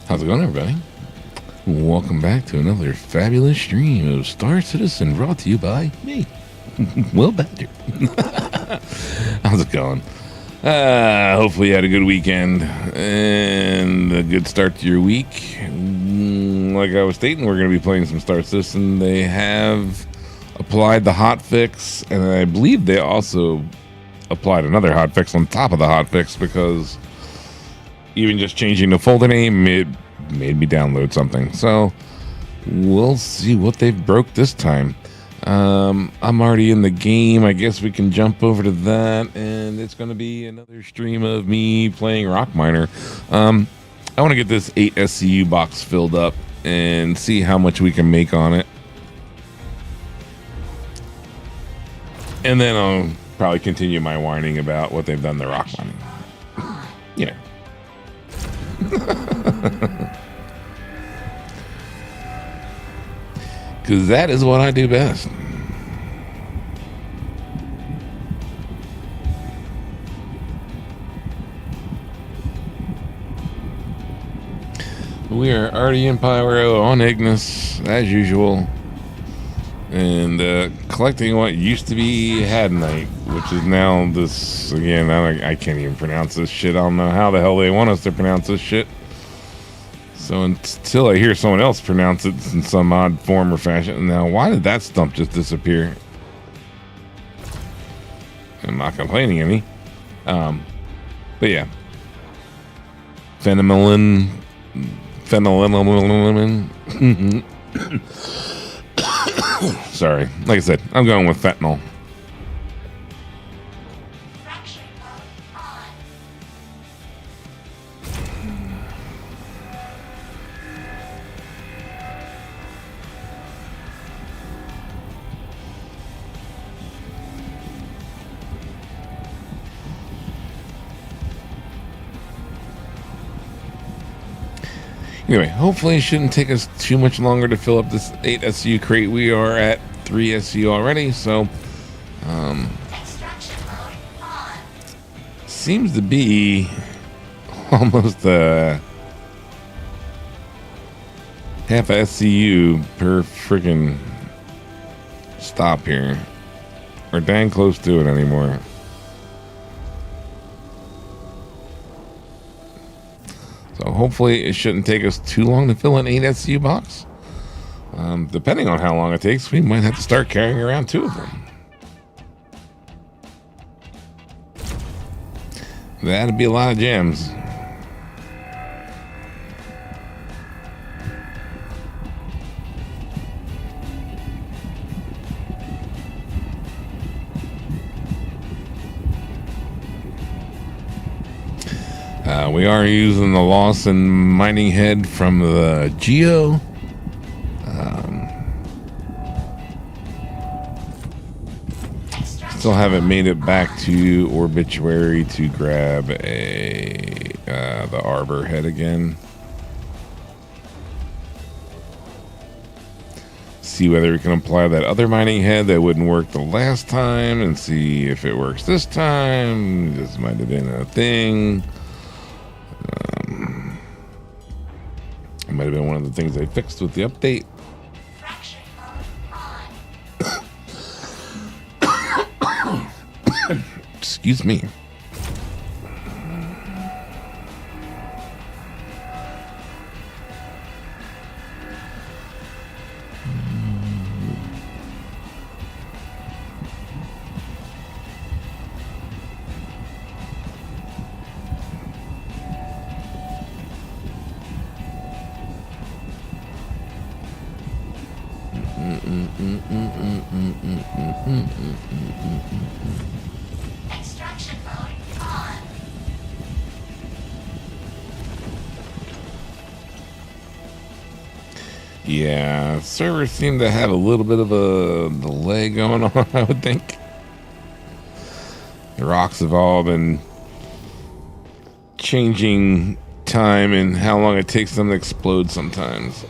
How's it going, everybody? Welcome back to another fabulous stream of Star Citizen, brought to you by me, Will Bender. How's it going? Hopefully you had a good weekend and a good start to your week. Like I was stating, we're going to be playing some Star Citizen. They have applied the hotfix, and I believe they also applied another hotfix on top of the hotfix, because even just changing the folder name, it made me download something. So we'll see what they've broke this time. I'm already in the game. I guess we can jump over to that, and it's going to be another stream of me playing Rock Miner. I want to get this 8 SCU box filled up and see how much we can make on it. And then I'll probably continue my whining about what they've done to rock mining. You know. Because that is what I do best. We are already in Pyro on Ignis, as usual. And collecting what used to be Hadnite, which is now this, again, I can't even pronounce this shit. I don't know how the hell they want us to pronounce this shit. So until I hear someone else pronounce it in some odd form or fashion. Now, why did that stump just disappear? I'm not complaining any. But yeah. Phenolin. Sorry. Like I said, I'm going with fentanyl. Anyway, hopefully it shouldn't take us too much longer to fill up this 8 SU crate. We are at 3 SU already, so seems to be almost half a SCU per freaking stop here. We're dang close to it anymore. So hopefully it shouldn't take us too long to fill an 8 SCU box. Depending on how long it takes, we might have to start carrying around 2 of them. That'd be a lot of gems. We are using the Lawson mining head from the Geo. Still haven't made it back to Obituary to grab the Arbor head again. See whether we can apply that other mining head that wouldn't work the last time, and see if it works this time. This might have been a thing. It might have been one of the things they fixed with the update. Excuse me. Extraction mode on. Yeah, servers seem to have a little bit of a delay going on, I would think. The rocks have all been changing time and how long it takes them to explode sometimes.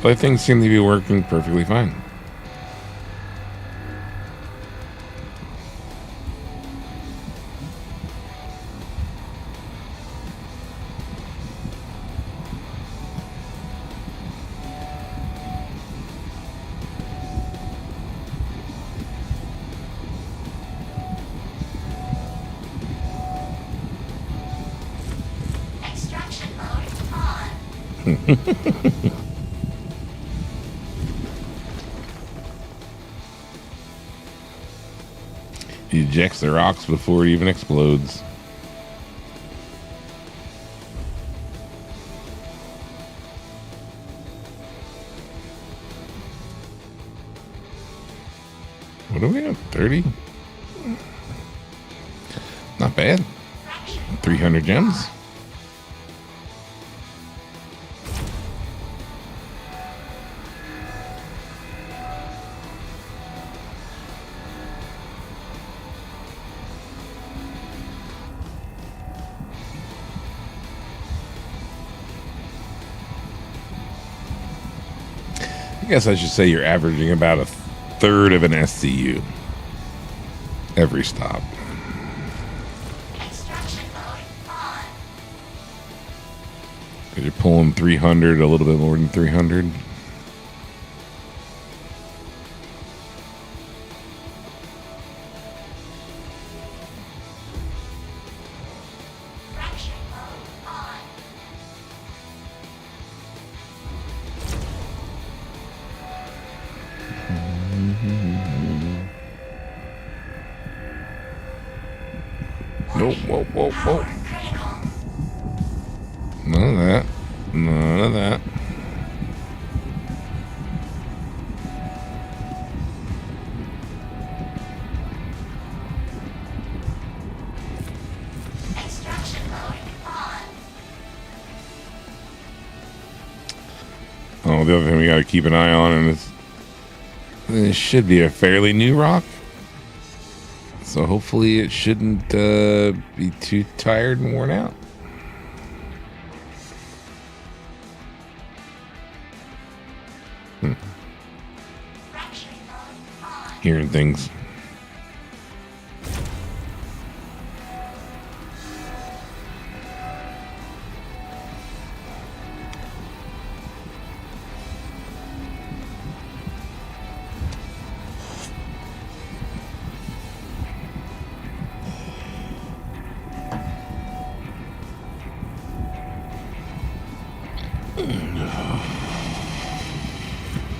But things seem to be working perfectly fine. He ejects the rocks before it even explodes. What are we at? 30? Not bad. 300 gems. I guess I should say you're averaging about a third of an SCU every stop. Extraction mode on. Because you're pulling 300, a little bit more than 300. Fraction mode on. Whoa, whoa, whoa, Power whoa. critical. None of that. None of that. Extraction mode on. Oh, the other thing we got to keep an eye on, and this should be a fairly new rock. So hopefully it shouldn't be too tired and worn out. Fraction mode on. Hearing things.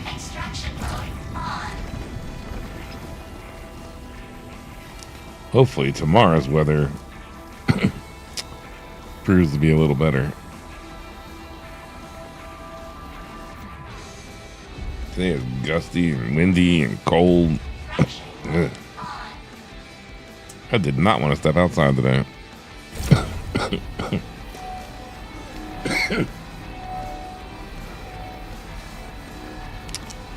Extraction mode on. Hopefully tomorrow's weather proves to be a little better. Today is gusty and windy and cold. Fraction Ugh. on. I did not want to step outside today.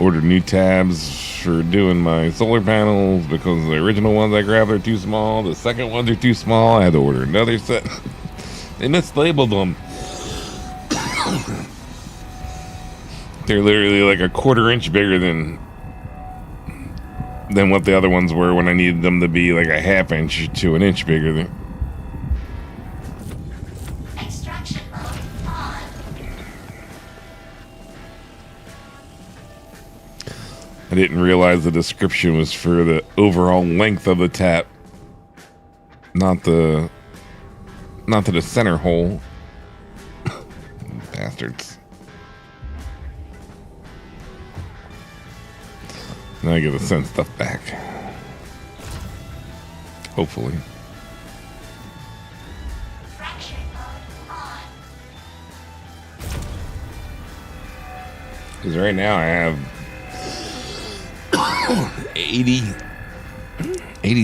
Ordered new tabs for doing my solar panels because the original ones I grabbed are too small. The second ones are too small. I had to order another set. They mislabeled them. They're literally like a quarter-inch bigger than what the other ones were when I needed them to be like a half-inch to an inch bigger than. Extraction mode on. I didn't realize the description was for the overall length of the tap, not to the center hole. Bastards. Now I get to send stuff back. Hopefully. Fraction mode on. Because right now I have 80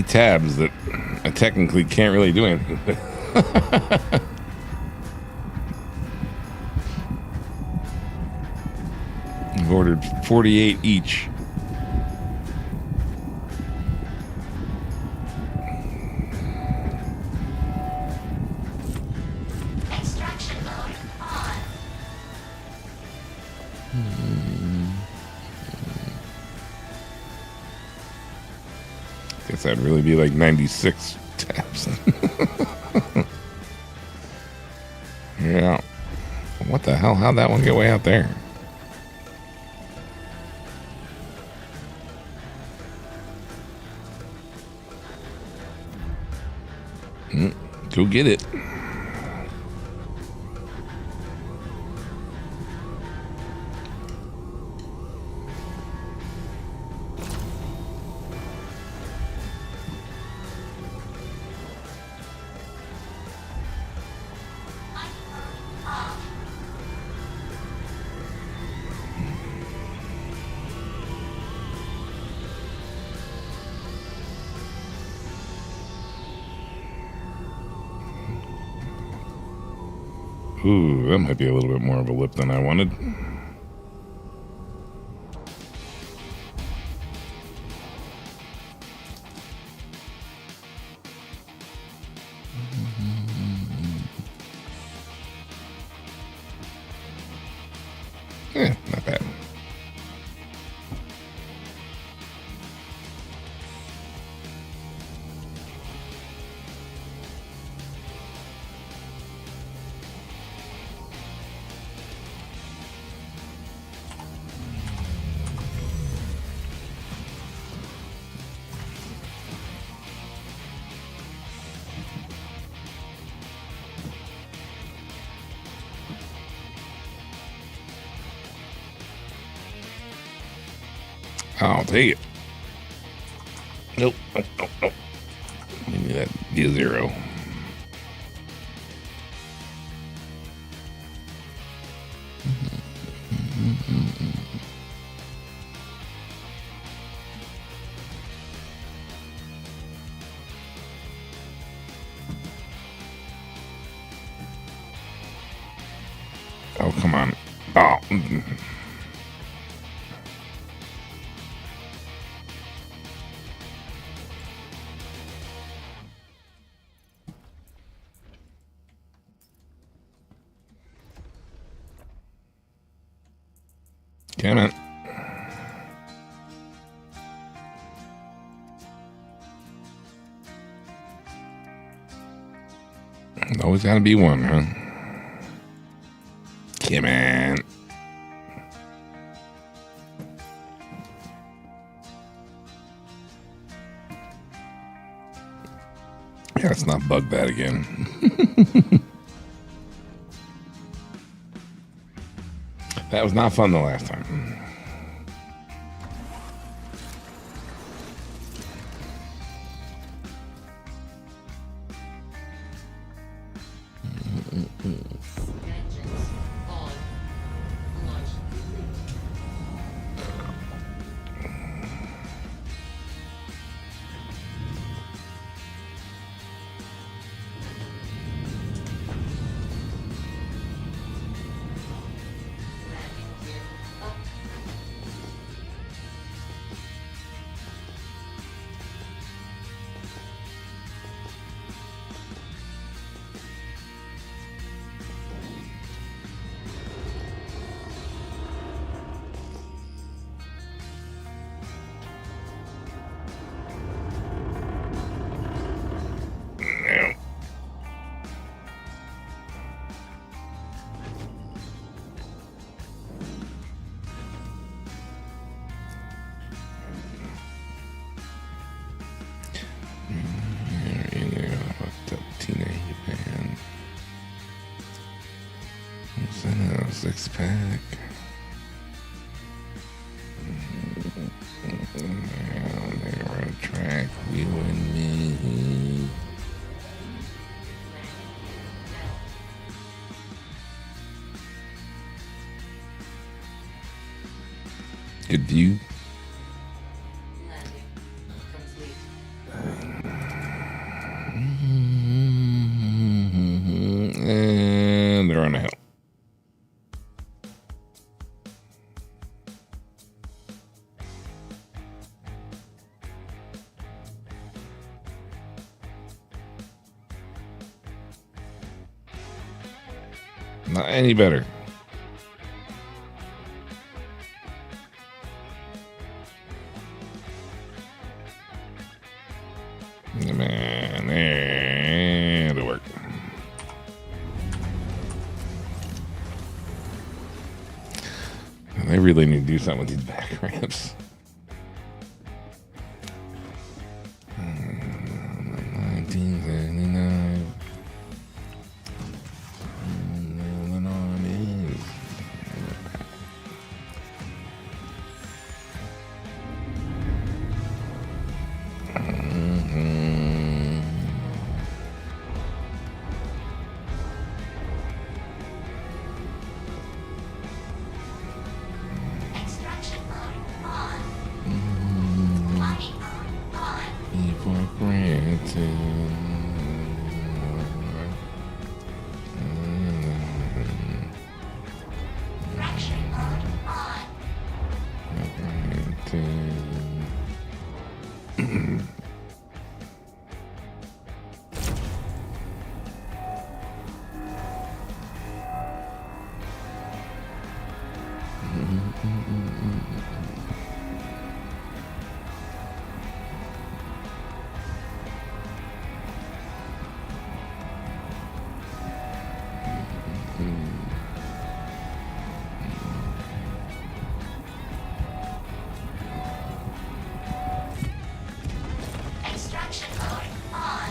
tabs that I technically can't really do anything with. I've ordered 48 each. Extraction mode on. Guess that'd really be like 96 tabs. Yeah. What the hell? How'd that one get way out there? Go get it. Ooh, that might be a little bit more of a lip than I wanted. Not bad. I'll take it. Nope. Nope. Give me that D0. Oh, come on. Oh. Damn it. Always gotta be one, huh? Come on. Yeah, let's not bug that again. That was not fun the last time. Six pack. Narrow track, you and me. Good view. And they're on a hill. Not any better. Man, and it worked. They really need to do something with these back ramps. 1979. Extraction mode on. Body mode on. For granted.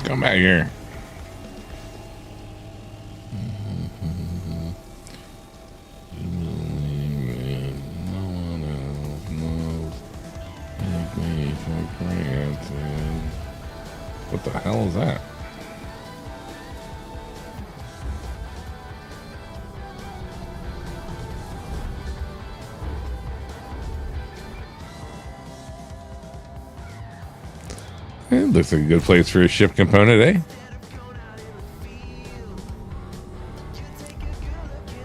Come back here. No one else knows. Take me for granted. What the hell is that? It looks like a good place for a ship component, eh?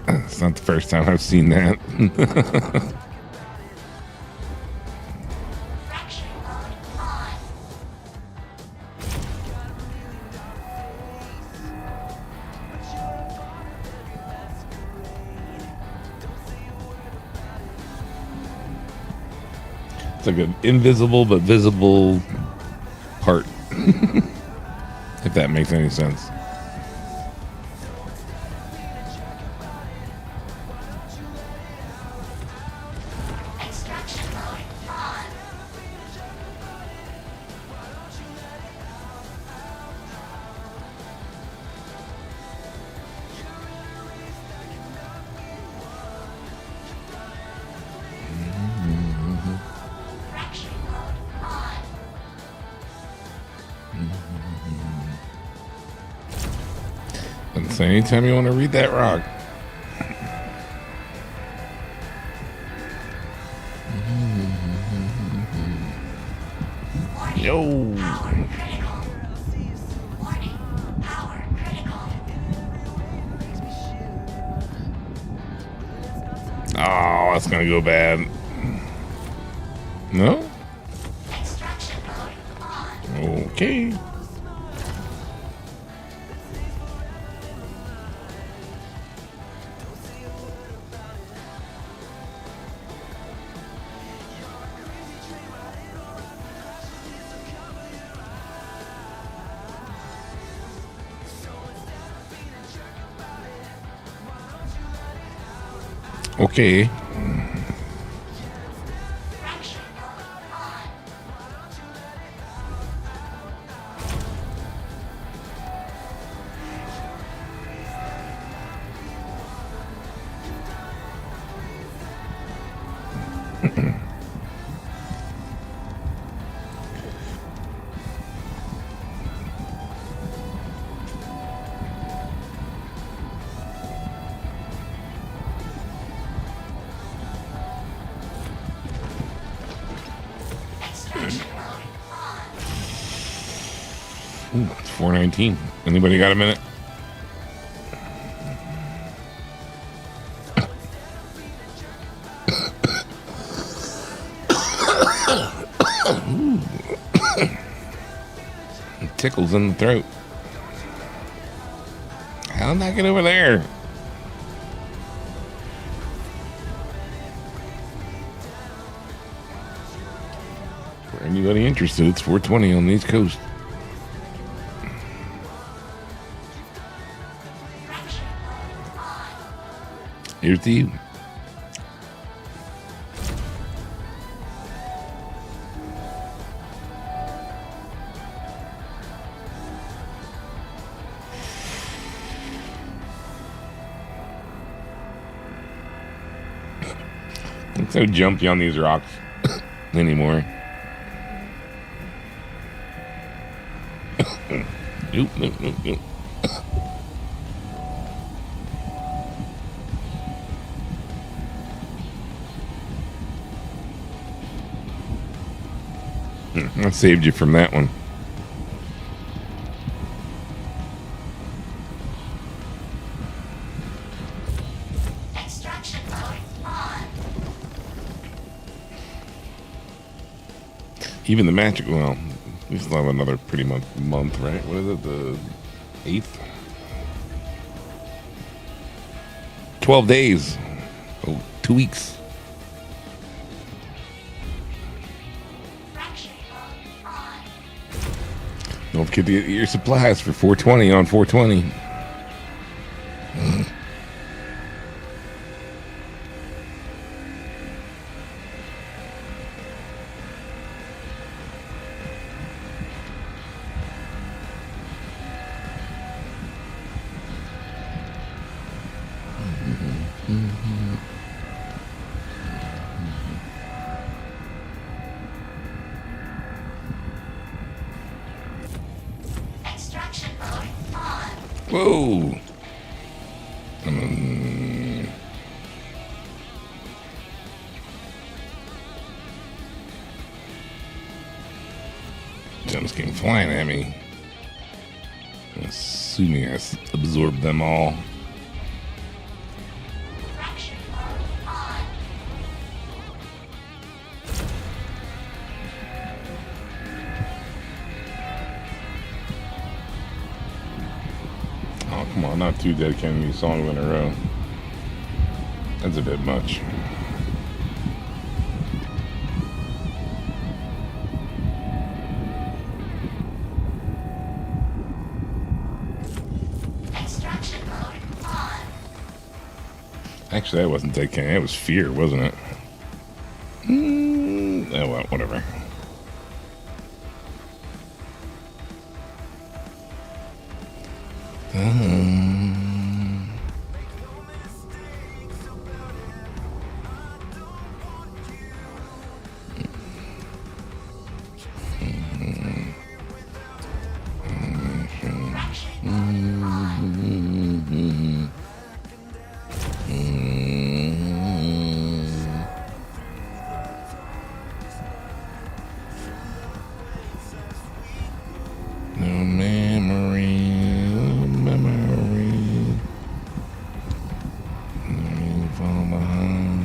It's not the first time I've seen that. Fracture mode on. It's like an invisible but visible part. If that makes any sense. Extraction mode on. Fracture mode on. And so anytime you want to read that rock. Yo. Power critical. Warning. Power critical. Oh, that's gonna go bad. No? Extraction mode on. Okay. Okay. Fracture mode on. Extraction mode on. Ooh, it's 419. Anybody got a minute? It tickles in the throat. How did I get over there? For anybody interested, it's 420 on the East Coast. Fracture mode on. Here's to you. I'm so jumpy on these rocks anymore. Nope, nope, nope, nope. I saved you from that one. Extraction mode on. Even the magic, well, we still have another pretty month, right? What is it, the 8th? 12 days. Oh, 2 weeks. Fracture mode on. Don't forget to get your supplies for 420 on 420. Whoa. Gems came flying at me. Assuming I absorbed them all. Fraction mode on. Oh, come on, not 2 Dead Kennedy songs in a row. That's a bit much. Extraction mode on. Actually, that wasn't Dead Kennedy, that was Fear, wasn't it? Oh, well, whatever. No memory, no memory. No fall behind.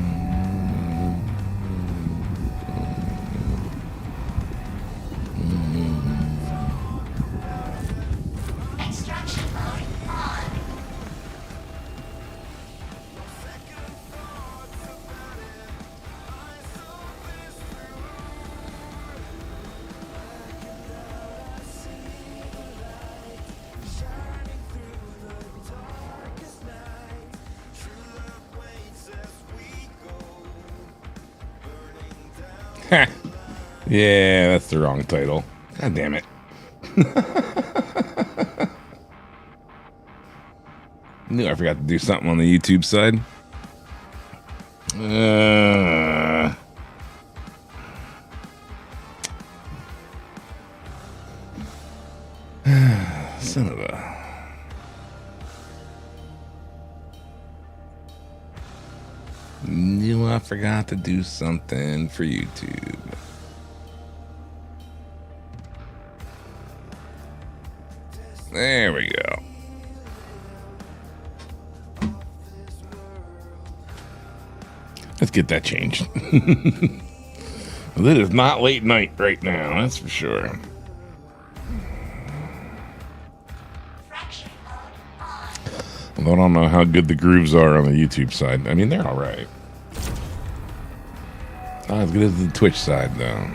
Extraction mode on. Yeah, that's the wrong title. God damn it. Knew I forgot to do something on the YouTube side. Son of a... Knew I forgot to do something for YouTube. There we go. Let's get that changed. Well, it is not late night right now, that's for sure. Fraction mode on. Although I don't know how good the grooves are on the YouTube side. I mean, they're all right. Not as good as the Twitch side, though.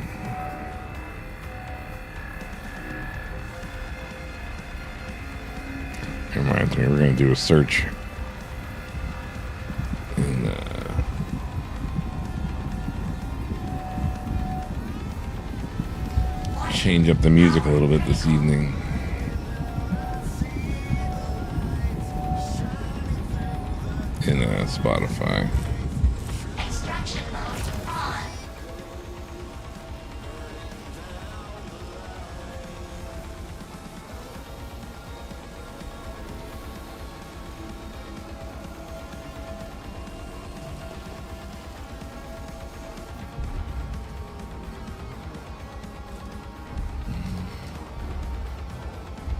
Reminds me, we're going to do a search. And, change up the music a little bit this evening. In Spotify. Extraction mode on.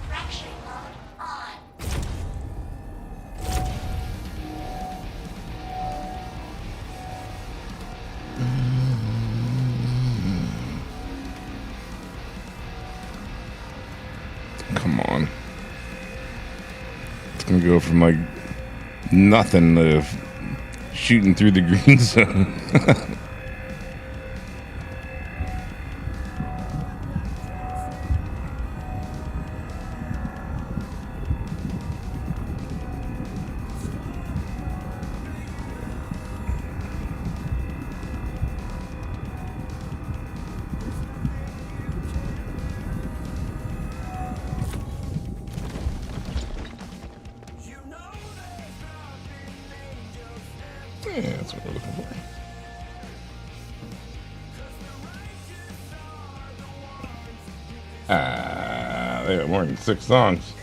Fraction mode on. Come on. It's gonna go from like nothing to shooting through the green zone. Yeah, that's what we're looking for. They got more than 6 songs.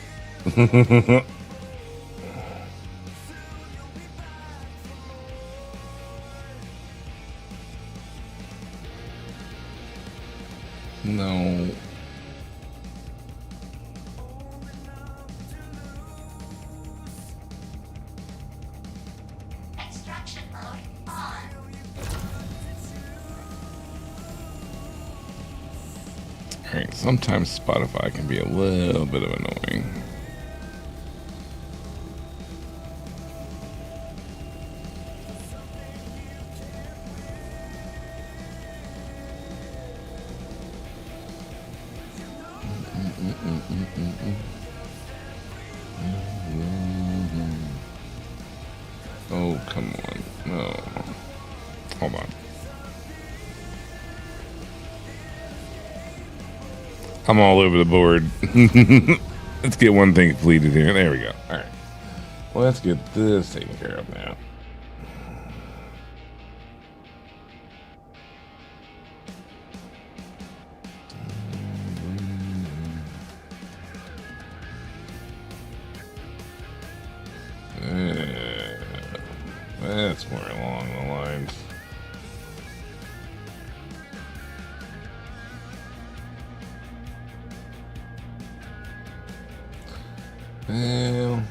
Sometimes Spotify can be a little bit of annoying. Oh, come on. No. Hold on. I'm all over the board. Let's get one thing completed here. There we go. All right. Well, let's get this taken care of now. That's more along the lines. Well,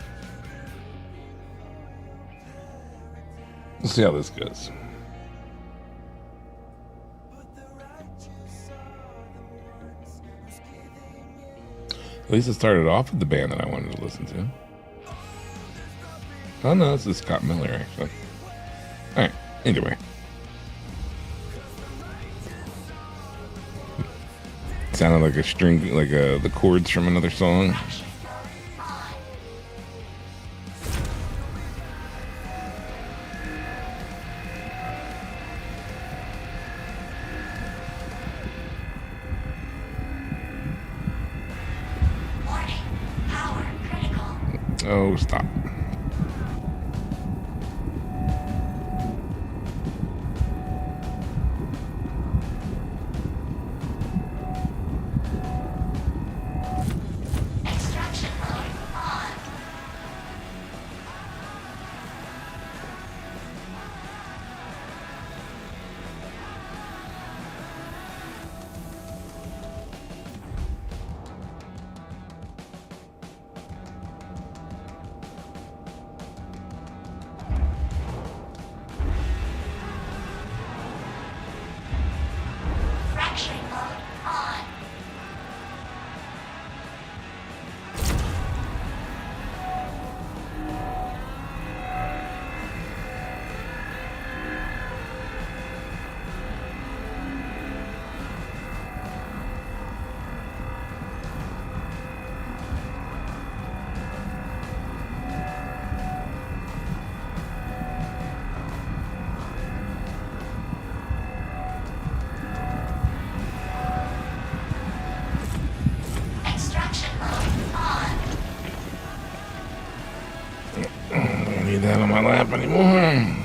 let's see how this goes. At least it started off with the band that I wanted to listen to. Oh no, this is Scott Miller actually. Alright, anyway. Sounded like a string, like the chords from another song. Oh, stop. Extraction mode on. Fracturing mode on. Extraction mode on. I don't need that on my lap anymore.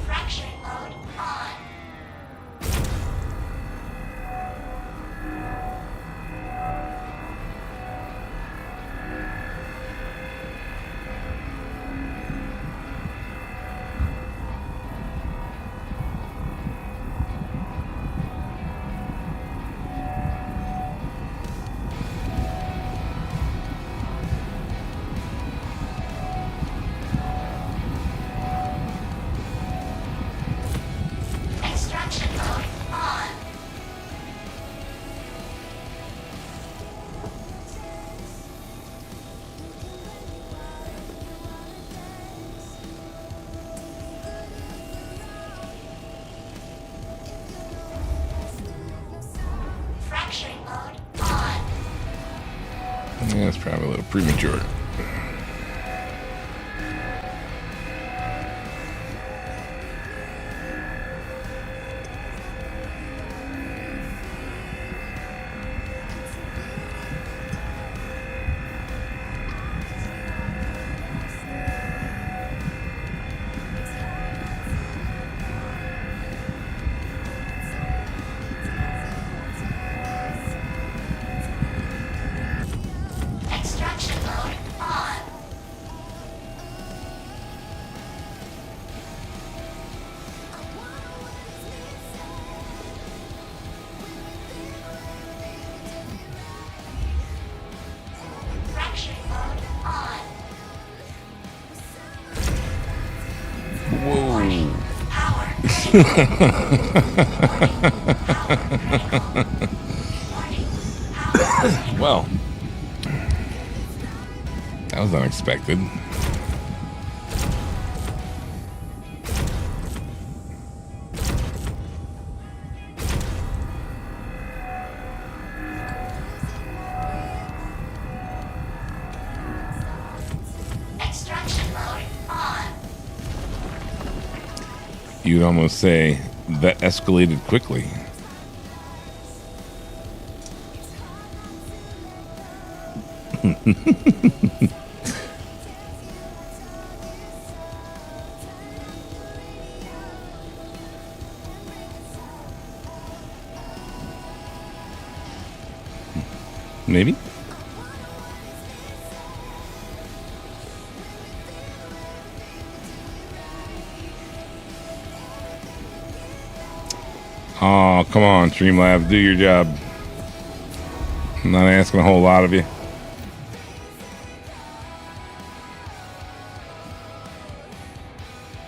Fracturing mode on. Extraction mode on. Fracturing mode on. Yeah, it's probably a little premature. Extraction mode Whoa. Power critical. Warning. Power Well, that was unexpected. extraction mode on. You'd almost say that escalated quickly. Maybe. Oh, come on, Streamlabs, do your job. I'm not asking a whole lot of you.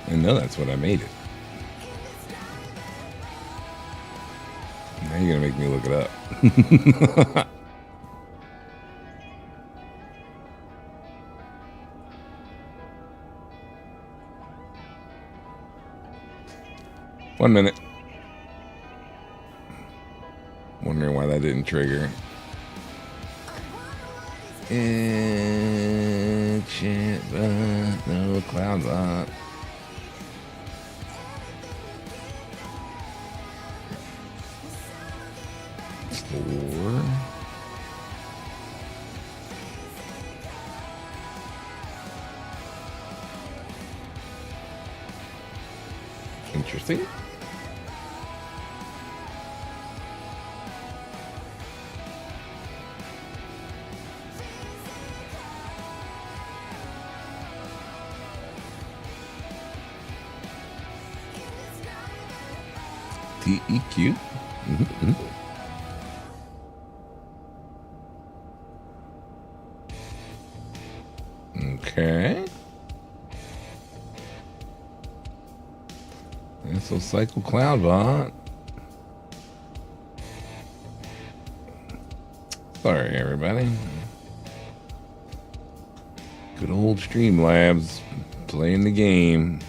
I know that's what I made it. Now you're gonna make me look it up. One minute. Wondering why that didn't trigger. Chat bot, no cloud bot. Store. Interesting. TEQ. Mm-hmm. Okay. And so Cycle Cloud Bot. Sorry, everybody. Good old Streamlabs playing the game.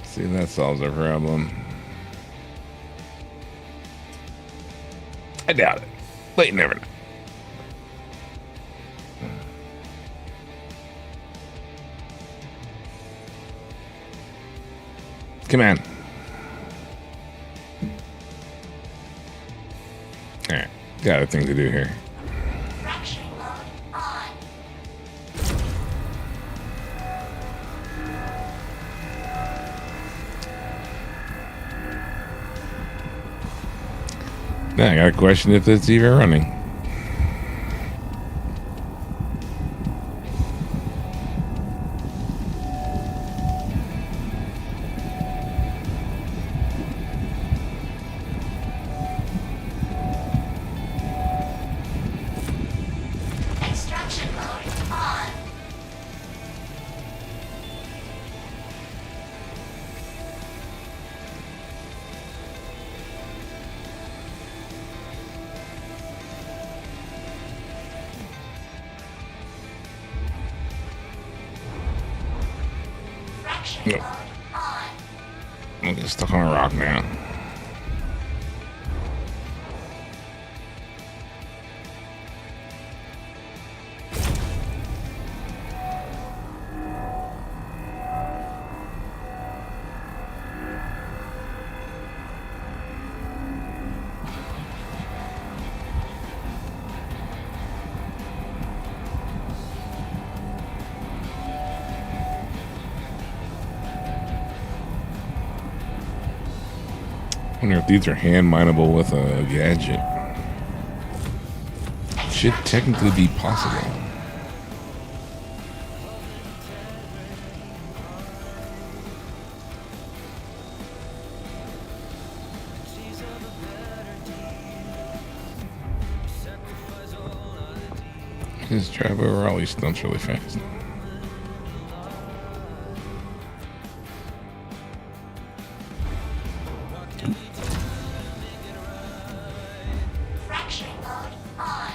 See if that solves our problem. I doubt it, but you never know. Come on. Alright, got a thing to do here. Fracturing mode on. Now I got a question if it's even running. Extraction mode on. Fracturing Nope. mode on. I'm getting stuck on a rock now. I wonder if these are hand mineable with a gadget. Should technically be possible. Just drive over all these stunts really fast. Fracturing mode on.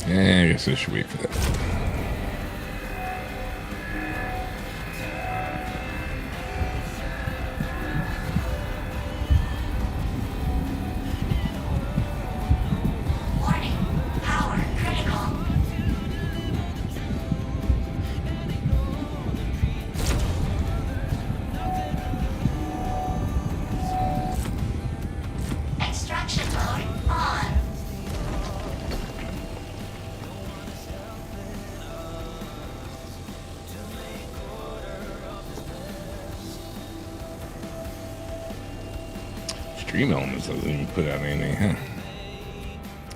Yeah, I guess I should wait for that. Warning. Power critical. Extraction mode on. Stream Elements doesn't even put out anything, huh?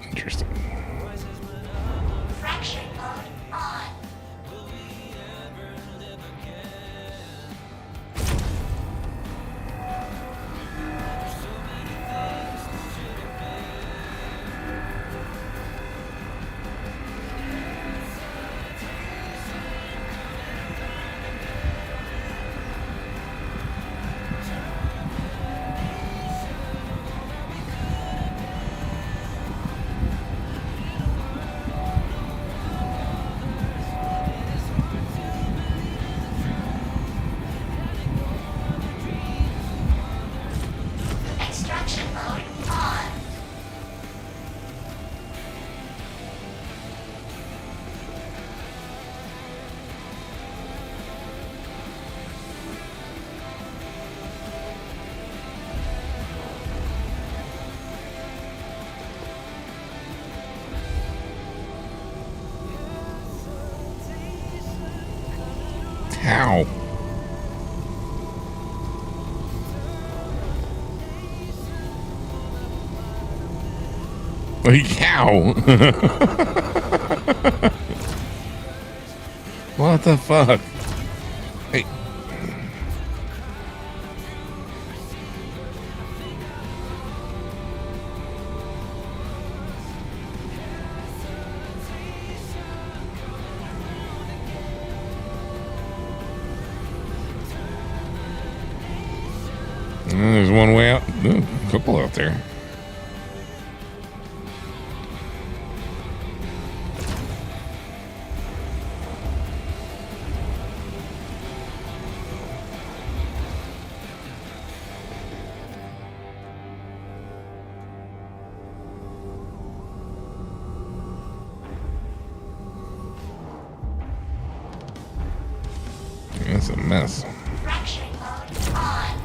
Interesting. Fracturing mode on. Extraction mode on. How? Like how? What the fuck? Hey. There's one way out. Ooh, a couple out there. It's a mess. Fracturing mode on.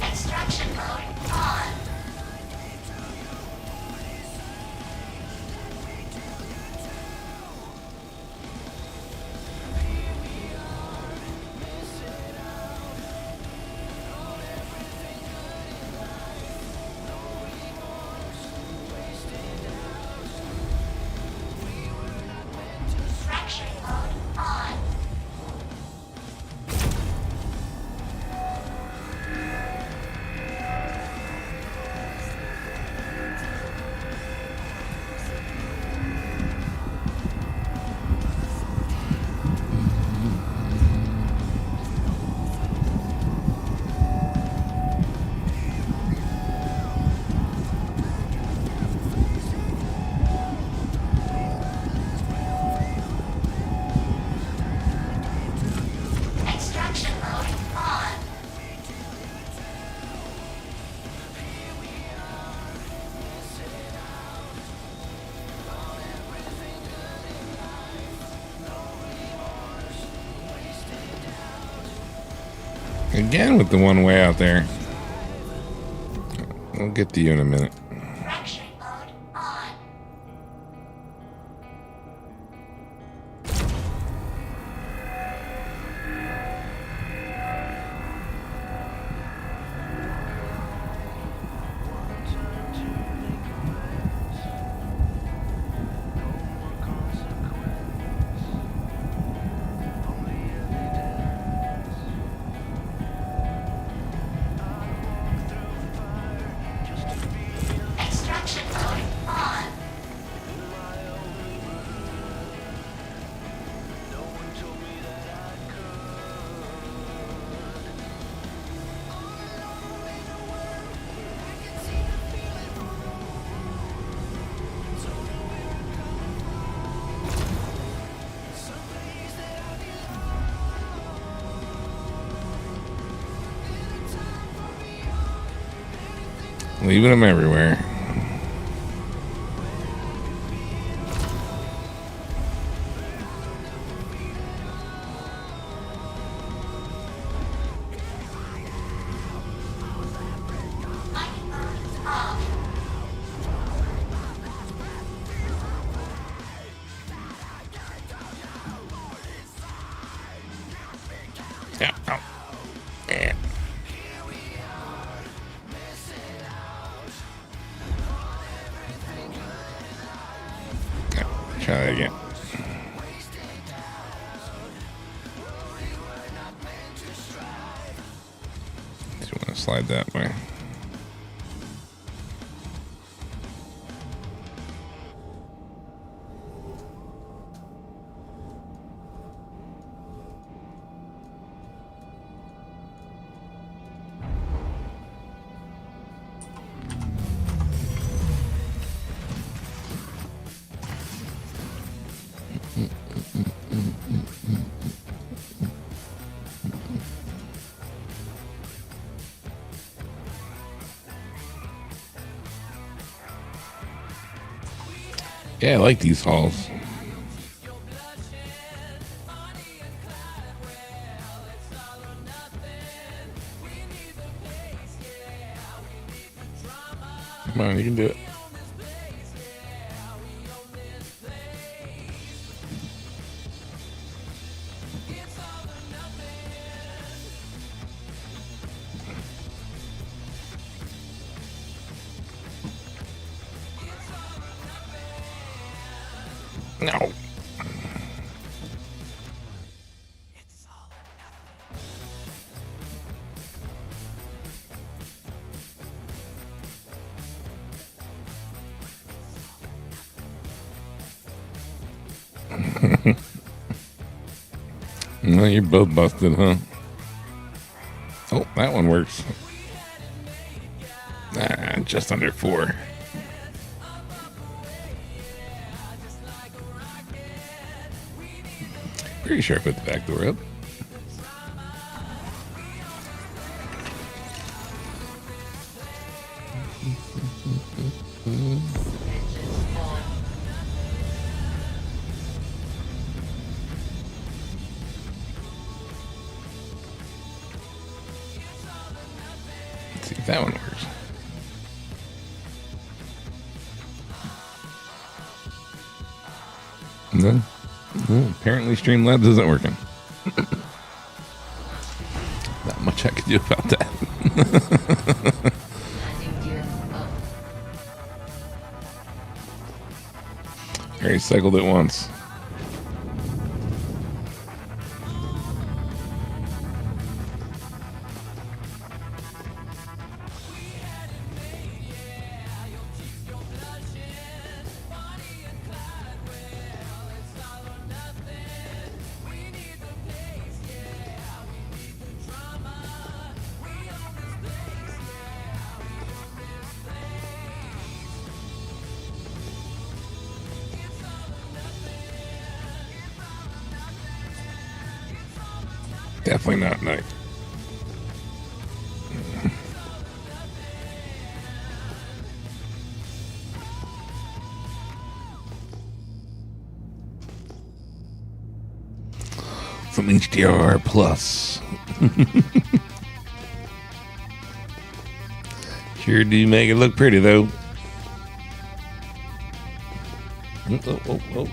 Extraction mode on. Fracturing mode on. Extraction mode on. Again with the one way out there. We'll get to you in a minute. Fracturing mode on. Leaving them everywhere. Yeah. Oh. Yeah. Okay. Try that again. Do you want to slide that way? Yeah, I like these halls. Come on, you can do it. No. No, you're both busted, huh? Oh, that one works. Ah, just under 4. Pretty sure I put the back door up. Let's see if that one works. No. Apparently Streamlabs isn't working. Not much I could do about that. Already cycled it once. Definitely not nice. Some HDR plus. Sure do make it look pretty though. Oh.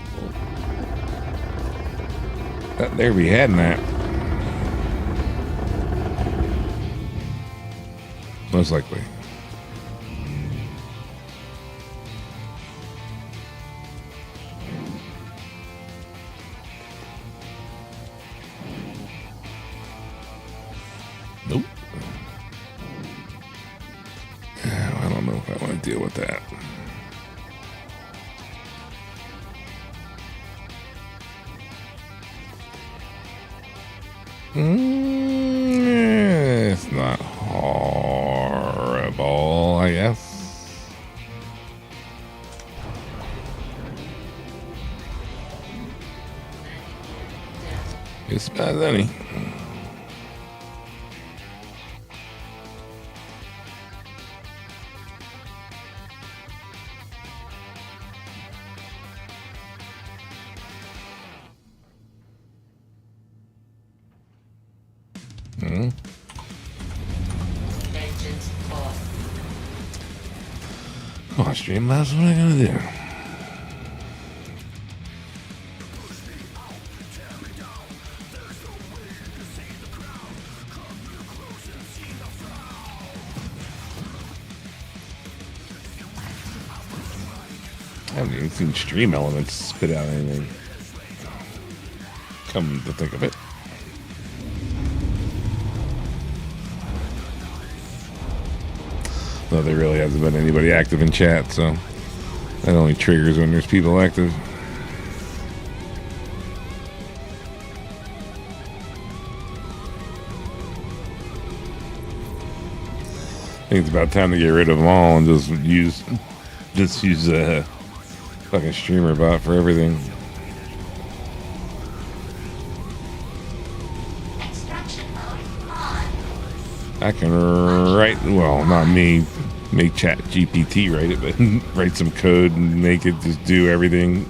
There we had that. Most likely. Nope. I don't know if I want to deal with that. It's not horrible, I guess. It's bad as any. want to stream. That's what I'm gonna do. I haven't even seen Stream Elements spit out anything. Come to think of it. Though there really hasn't been anybody active in chat, so that only triggers when there's people active. I think it's about time to get rid of them all and just use a fucking streamer bot for everything. Extraction mode on. I can write, well, not me, make Chat GPT write it, but write some code and make it just do everything.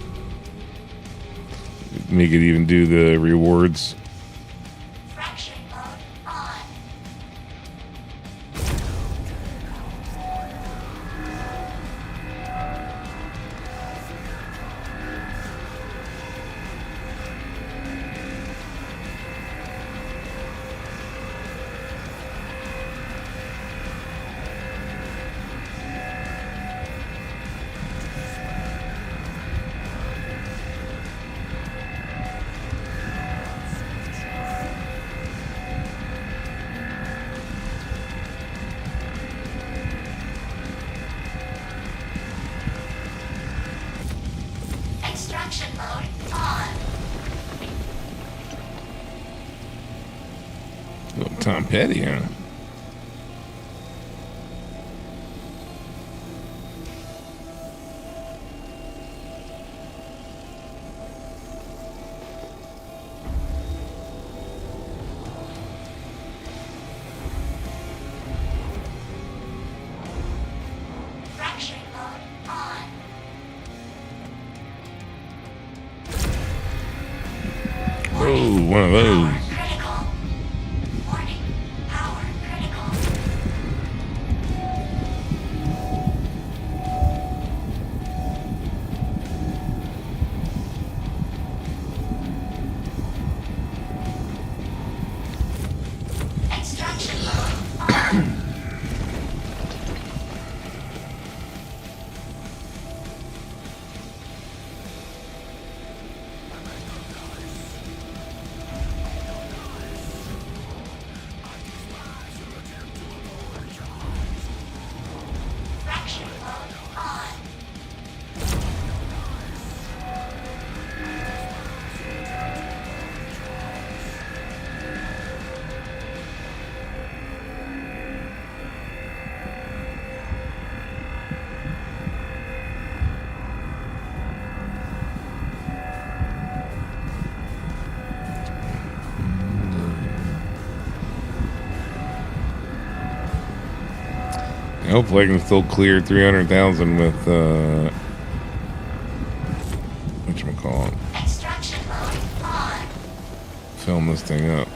Make it even do the rewards. Fraction mode on. Extraction mode on. Little Tom Petty, huh? Fraction mode on. Whoa, one of those. Power critical. Warning. Power critical. Extraction mode on. Fraction mode on. Hopefully I can still clear 300,000 with, whatchamacallit, Extraction mode on. film this thing up.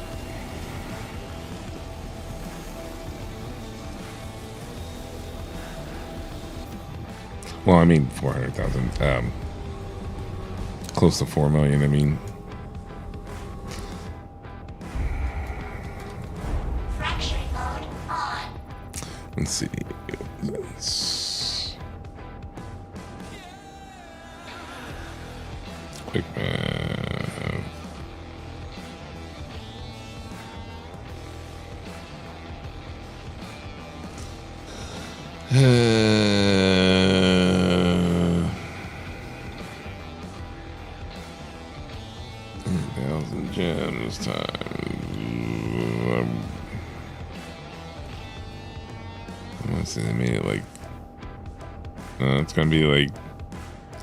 Well, I mean 400,000, close to 4 million, I mean. Fraction mode on. Let's see. Let's quick math. $1,000 gems times. Let's see, they made it like it's gonna be like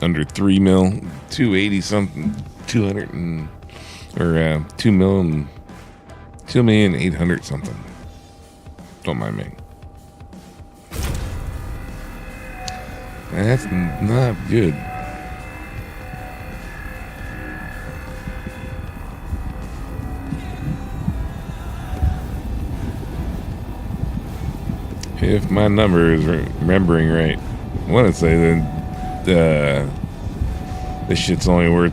under 3 mil, 280 something, 200 and or 2 million, 2,800,000 something. Don't mind me. That's not good. If my number is remembering right. I want to say that this shit's only worth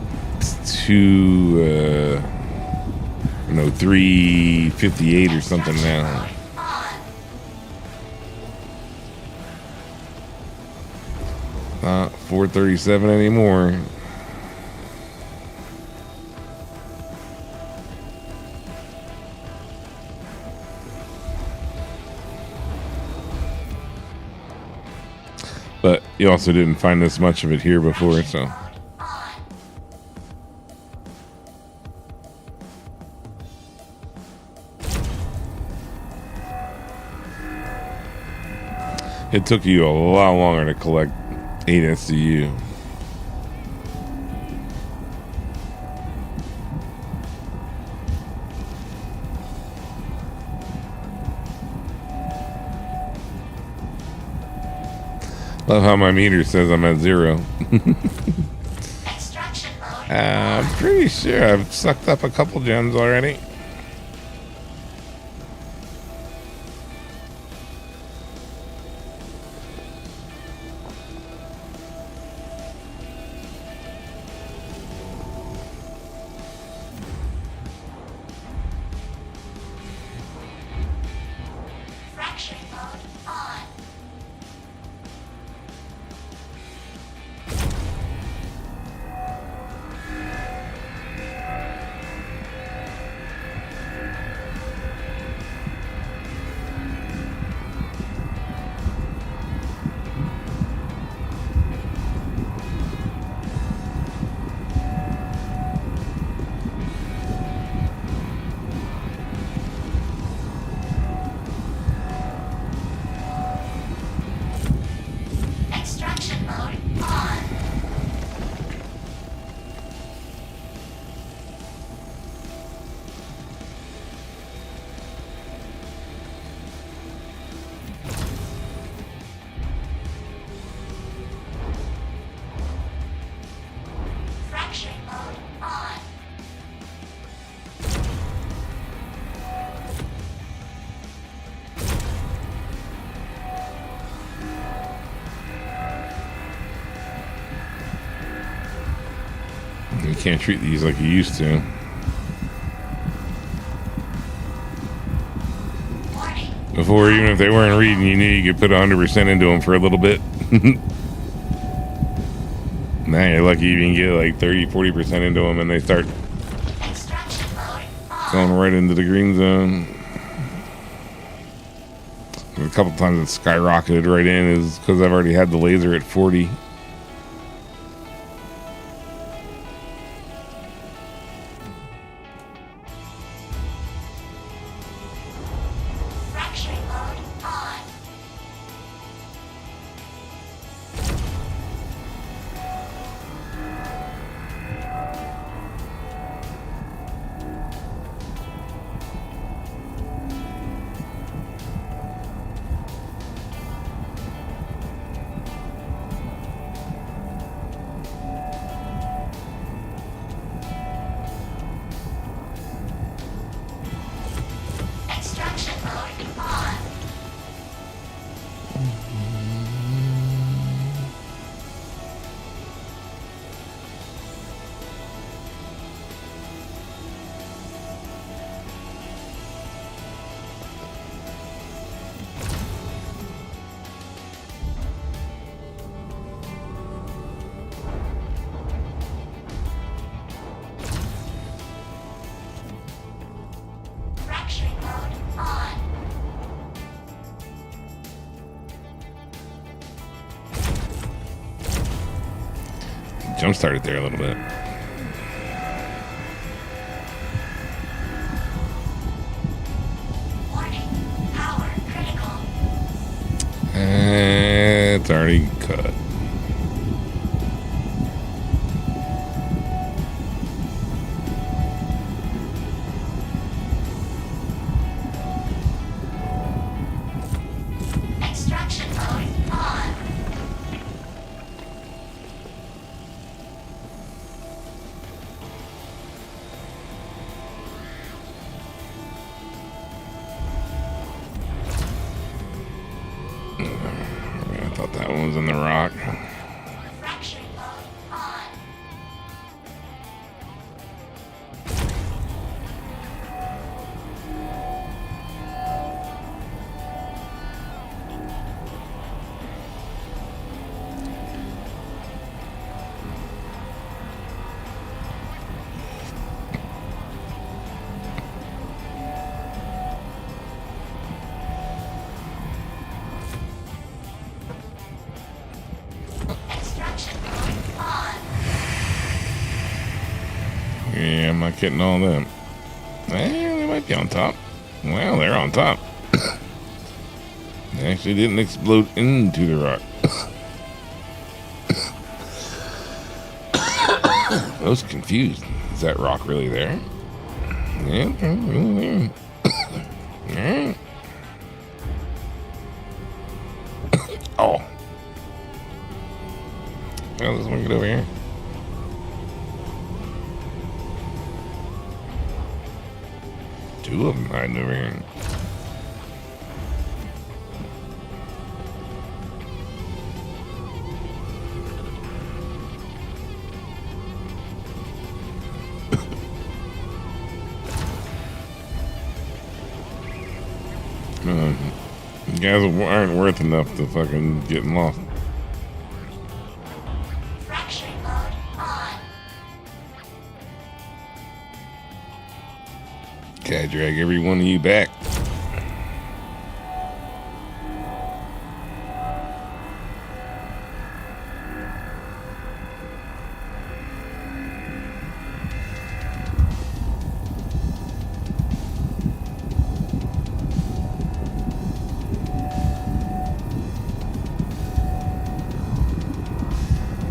$358 or something now. Not $437 anymore. But you also didn't find this much of it here before, so. It took you a lot longer to collect 8 SCU. Love how my meter says I'm at 0. Extraction mode. I'm pretty sure I've sucked up a couple gems already. Fracturing mode on. Extraction mode on. Fracturing mode on. You can't treat these like you used to. Warning. Before, even if they weren't reading, you knew you could put 100% into them for a little bit. Now you're lucky you can get like 30-40% into them and they start Extraction mode on. going right into the green zone. A couple times it skyrocketed right in is because I've already had the laser at 40. Fracturing mode on. Extraction mode on. Fracturing mode on. Jump started there a little bit. Warning. Power critical. It's already cut. Extraction mode on. I thought that one was in the rock. Fracturing mode on. Extraction mode on. Yeah, I'm not getting all them. They might be on top. Well, they're on top. They actually didn't explode into the rock. I was confused. Is that rock really there? Yeah, it's really there. Yeah. Oh. Well, let's get over here. Two of them hiding over here. You guys aren't worth enough to fucking get lost. Fracturing mode on. Okay, drag every one of you back.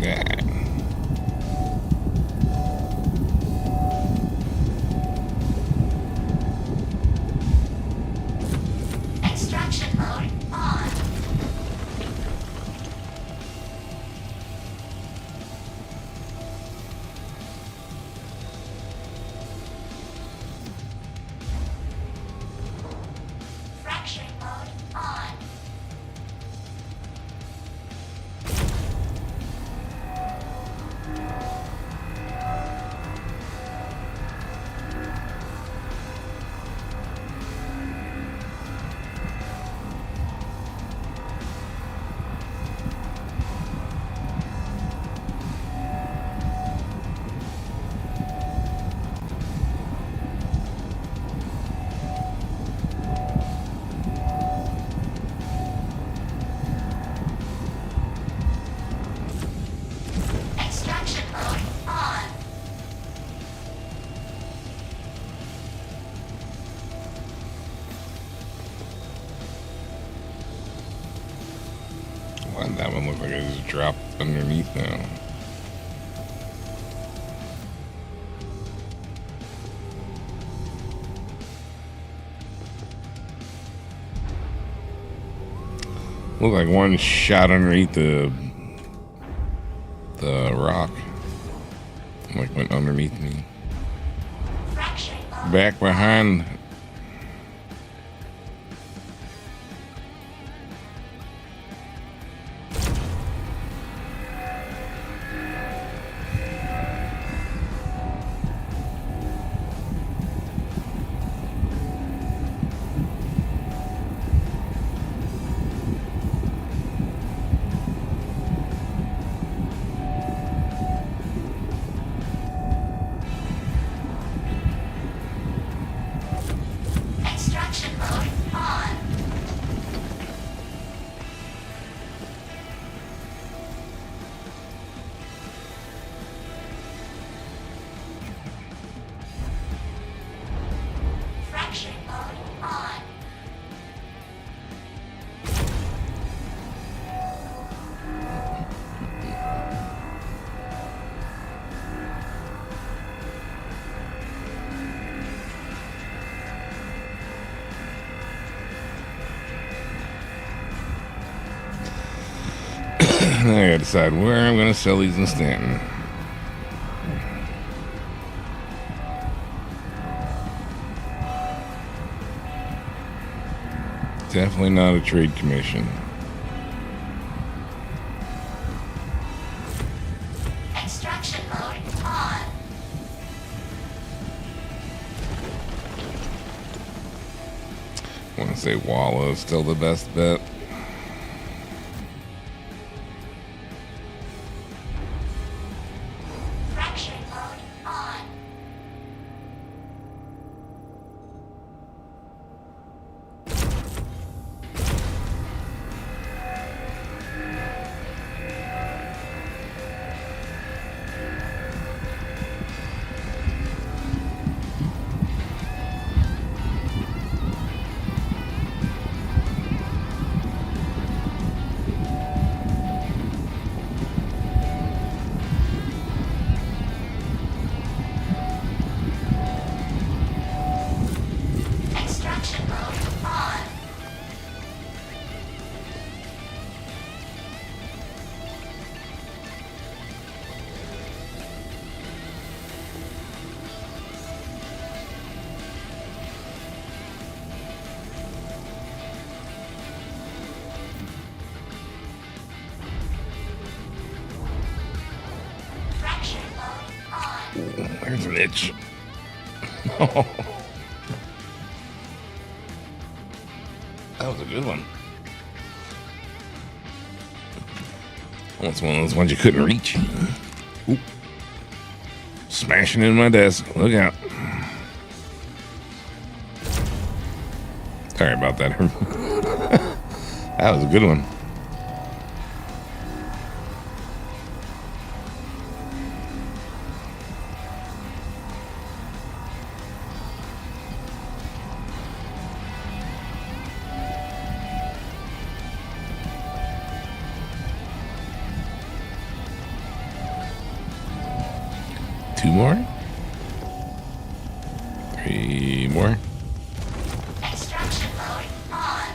Yeah. Extraction mode on. Fracturing mode on. Extraction mode on. Why did that one look like it just dropped underneath now? Looked like one shot underneath the rock. Like went underneath me. Fracturing mode. Back behind. Extraction mode on. Fracturing mode on. I gotta decide where I'm gonna sell these in Stanton. Definitely not a trade commission. Extraction mode on. I want to say Wallow is still the best bet. Fraction mode on. Extraction mode on. Fraction mode on. There's an itch. That was a good one. Almost one of those ones you couldn't reach. Ooh. Smashing into my desk. Look out. Sorry about that. That was a good one. Two more? Three more? Extraction mode on.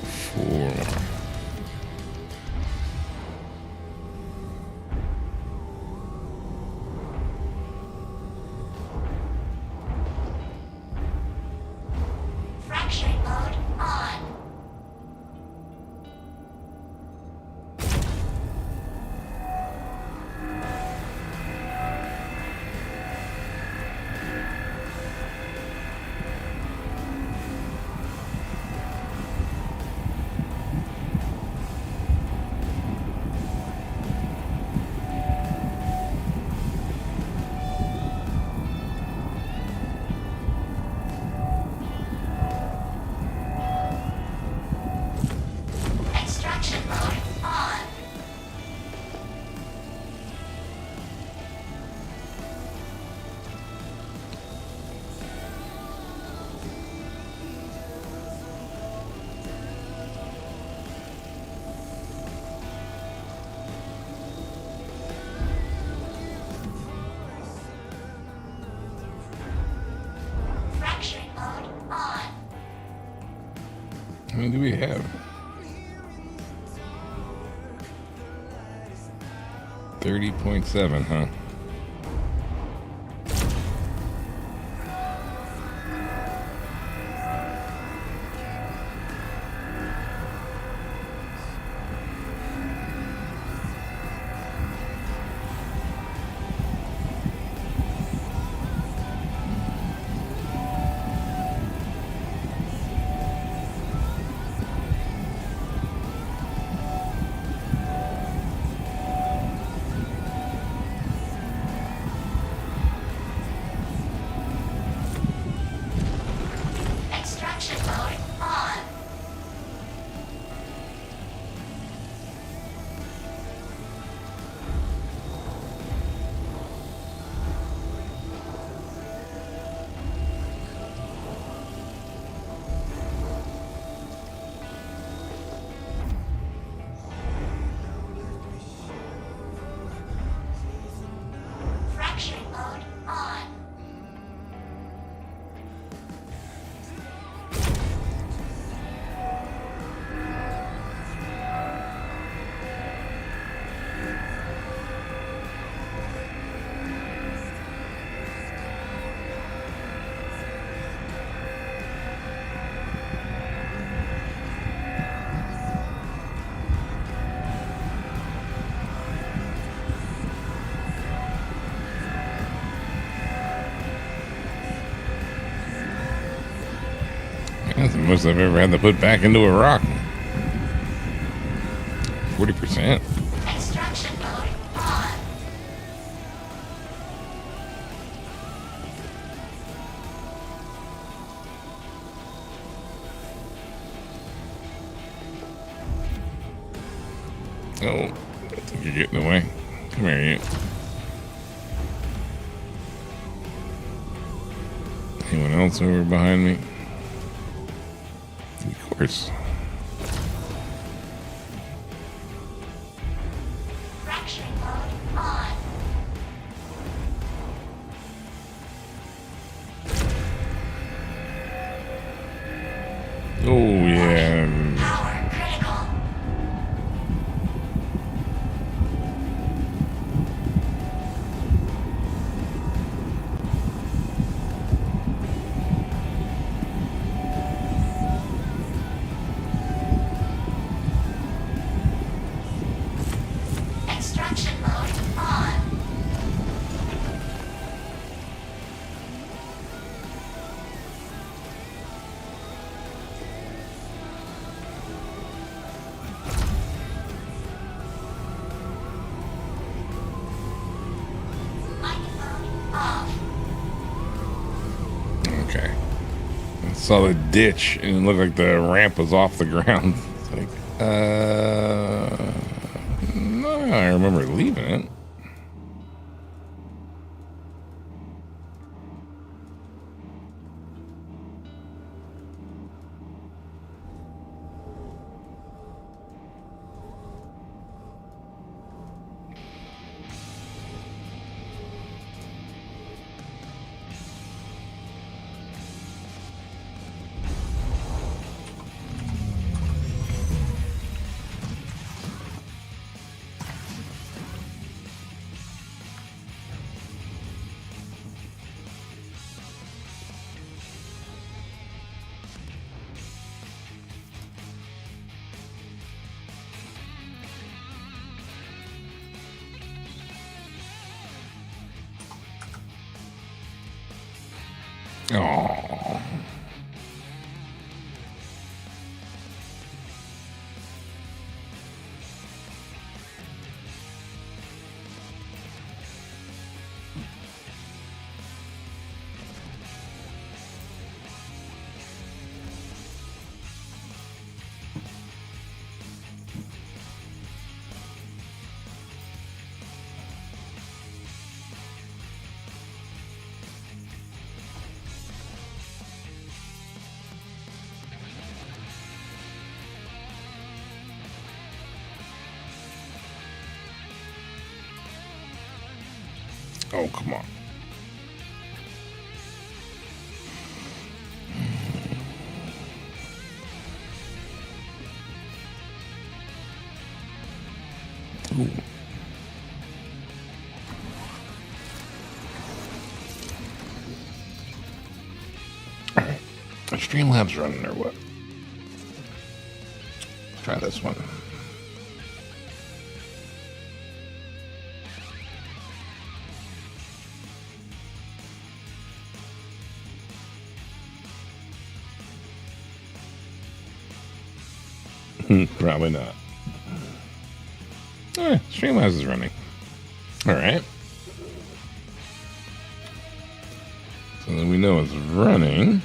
Four more. Fraction mode on. Extraction mode on. Fraction mode on. How many do we have? 30.7, huh? most I've ever had to put back into a rock. 40%. Extraction mode on. Oh, I think you're getting away. Come here, you. Anyone else over behind me? Of course. Fracturing mode on. Oh, yeah. Power critical. Extraction mode on. Microphone off. Okay. I saw the ditch and it looked like the ramp was off the ground. It's like, no, I remember leaving it. Oh. Oh, come on. Ooh. All right. Streamlabs running or what? Try this one. Probably not. Streamlabs is running. All right. So then we know it's running.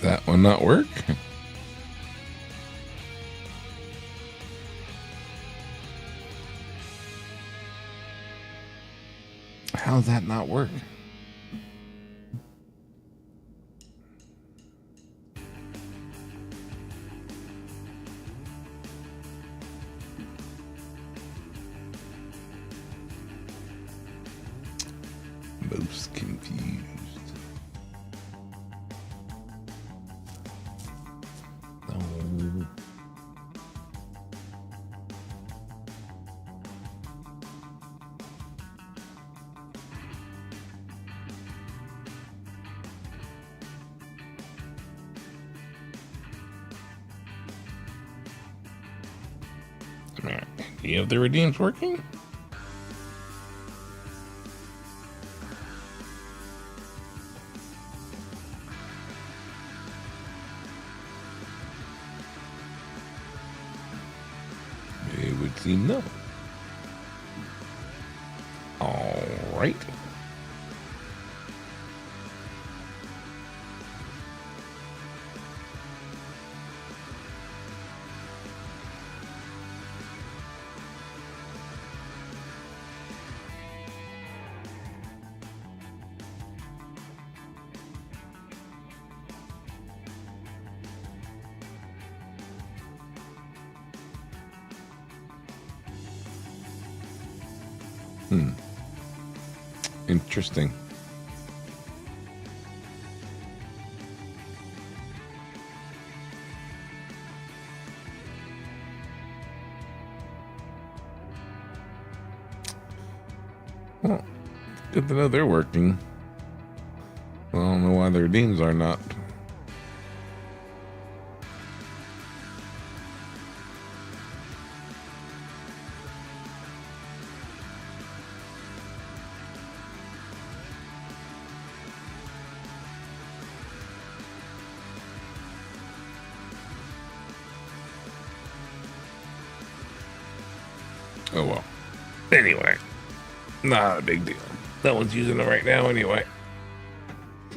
That one not work? How does that not work? Most confused. Oh. Do you have the redeems working? would seem no. All right. Interesting. Well, good to know they're working. I don't know why their names are not. Oh well. Anyway, not a big deal. No one's using it right now anyway.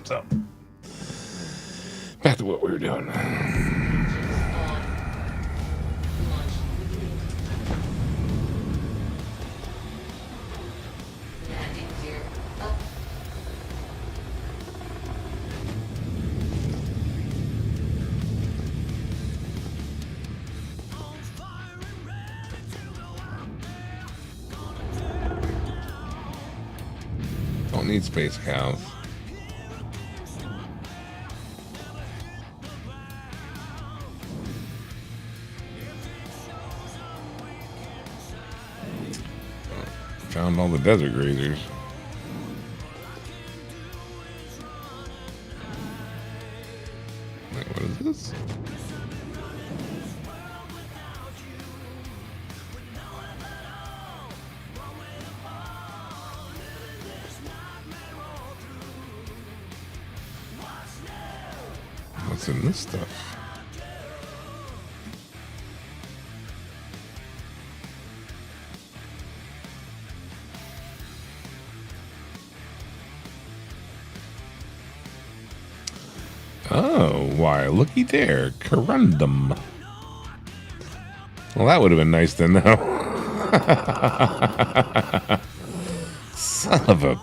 So, back to what we were doing. Don't need space cows. Found all the desert grazers. Wait, what is this? What's in this stuff? Oh, why, looky there, corundum. Well, that would have been nice to know. Son of a...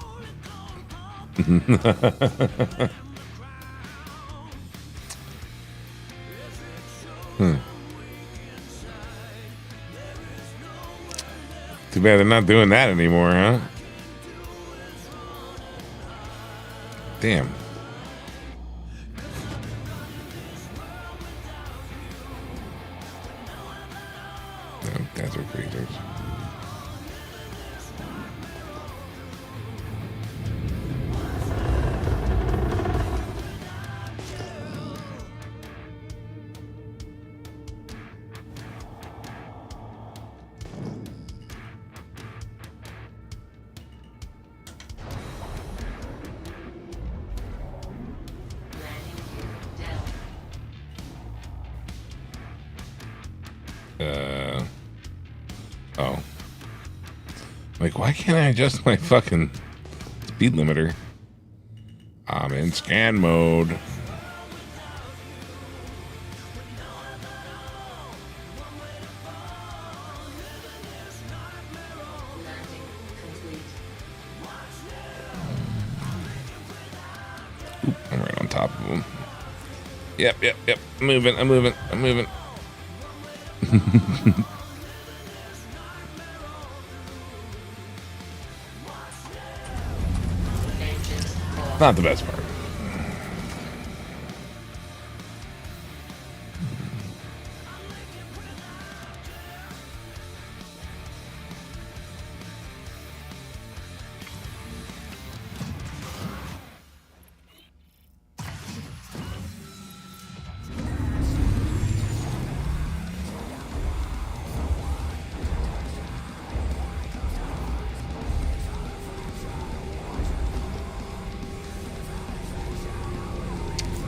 Too bad they're not doing that anymore, huh? Damn. No, desert grazers. Oh. Like, why can't I adjust my fucking speed limiter? I'm in scan mode. Oop, I'm right on top of them. Yep. I'm moving. Not the best part.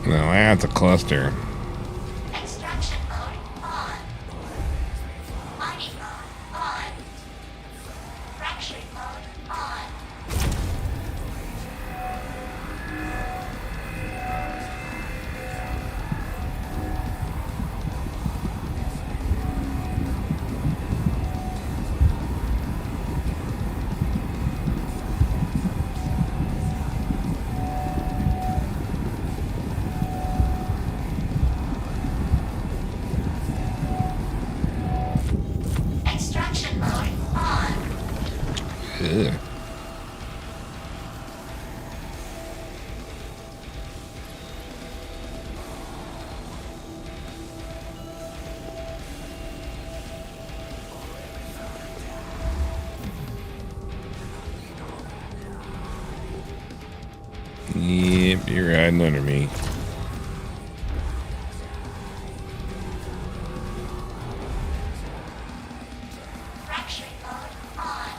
No, that's a cluster. Extraction mode on. Mining mode Ugh. Yep, you're riding under me. Fracturing mode on.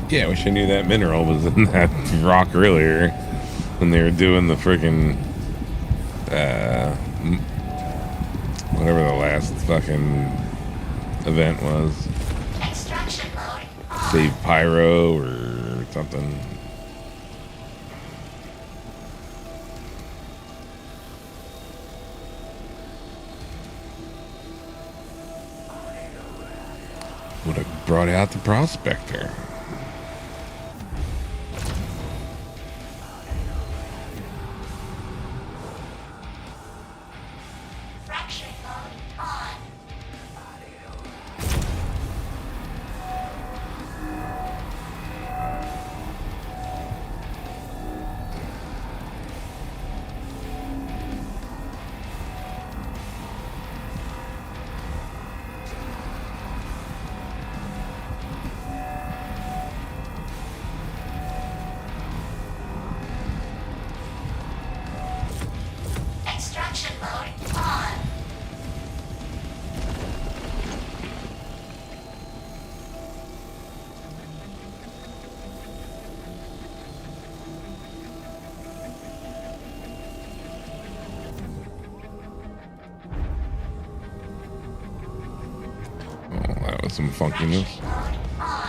Yeah, I wish I knew that mineral was in that rock earlier when they were doing the freaking whatever the last fucking event was. Extraction mode on. Save Pyro or something. Would have brought out the Prospector. Fracturing mode on. Extraction mode on. Oh, that was some funkiness. Fracturing mode on.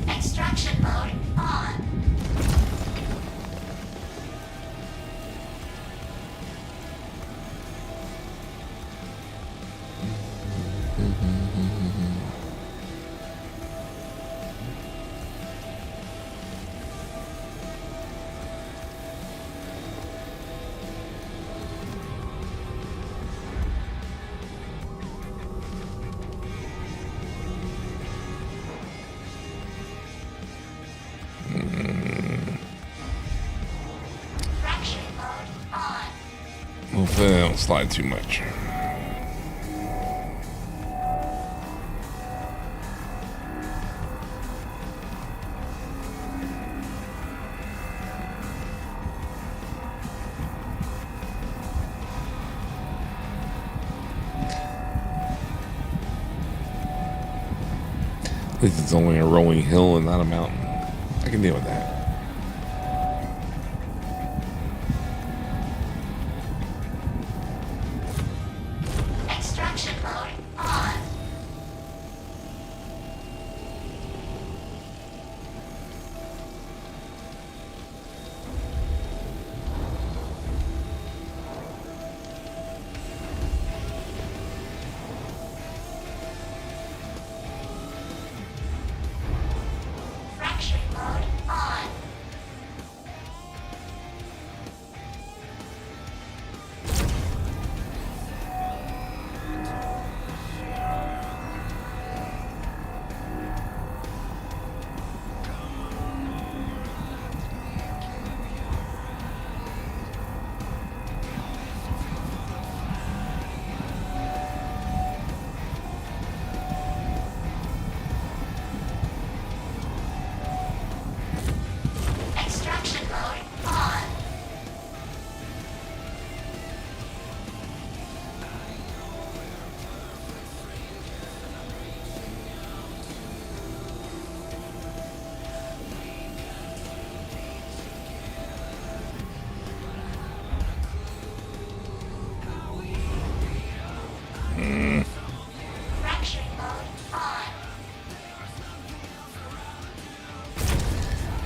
Extraction mode on. Fracturing mode on. Hopefully they don't slide too much. At least it's only a rolling hill and not a mountain. I can deal with that. Extraction mode on. Fracturing mode on.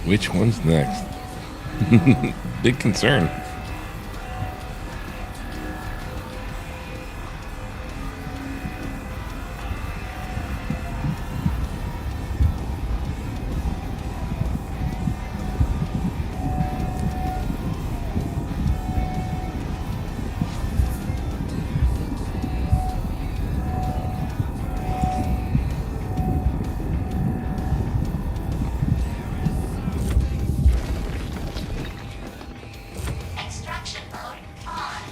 Which one's next? Big concern. Extraction mode on.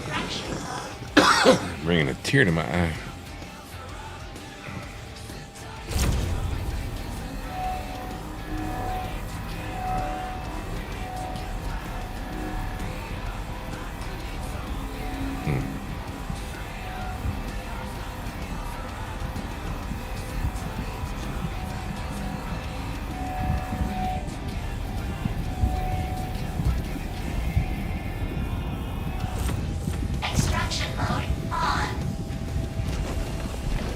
Fraction mode. Bringing a tear to my eye. Extraction mode on.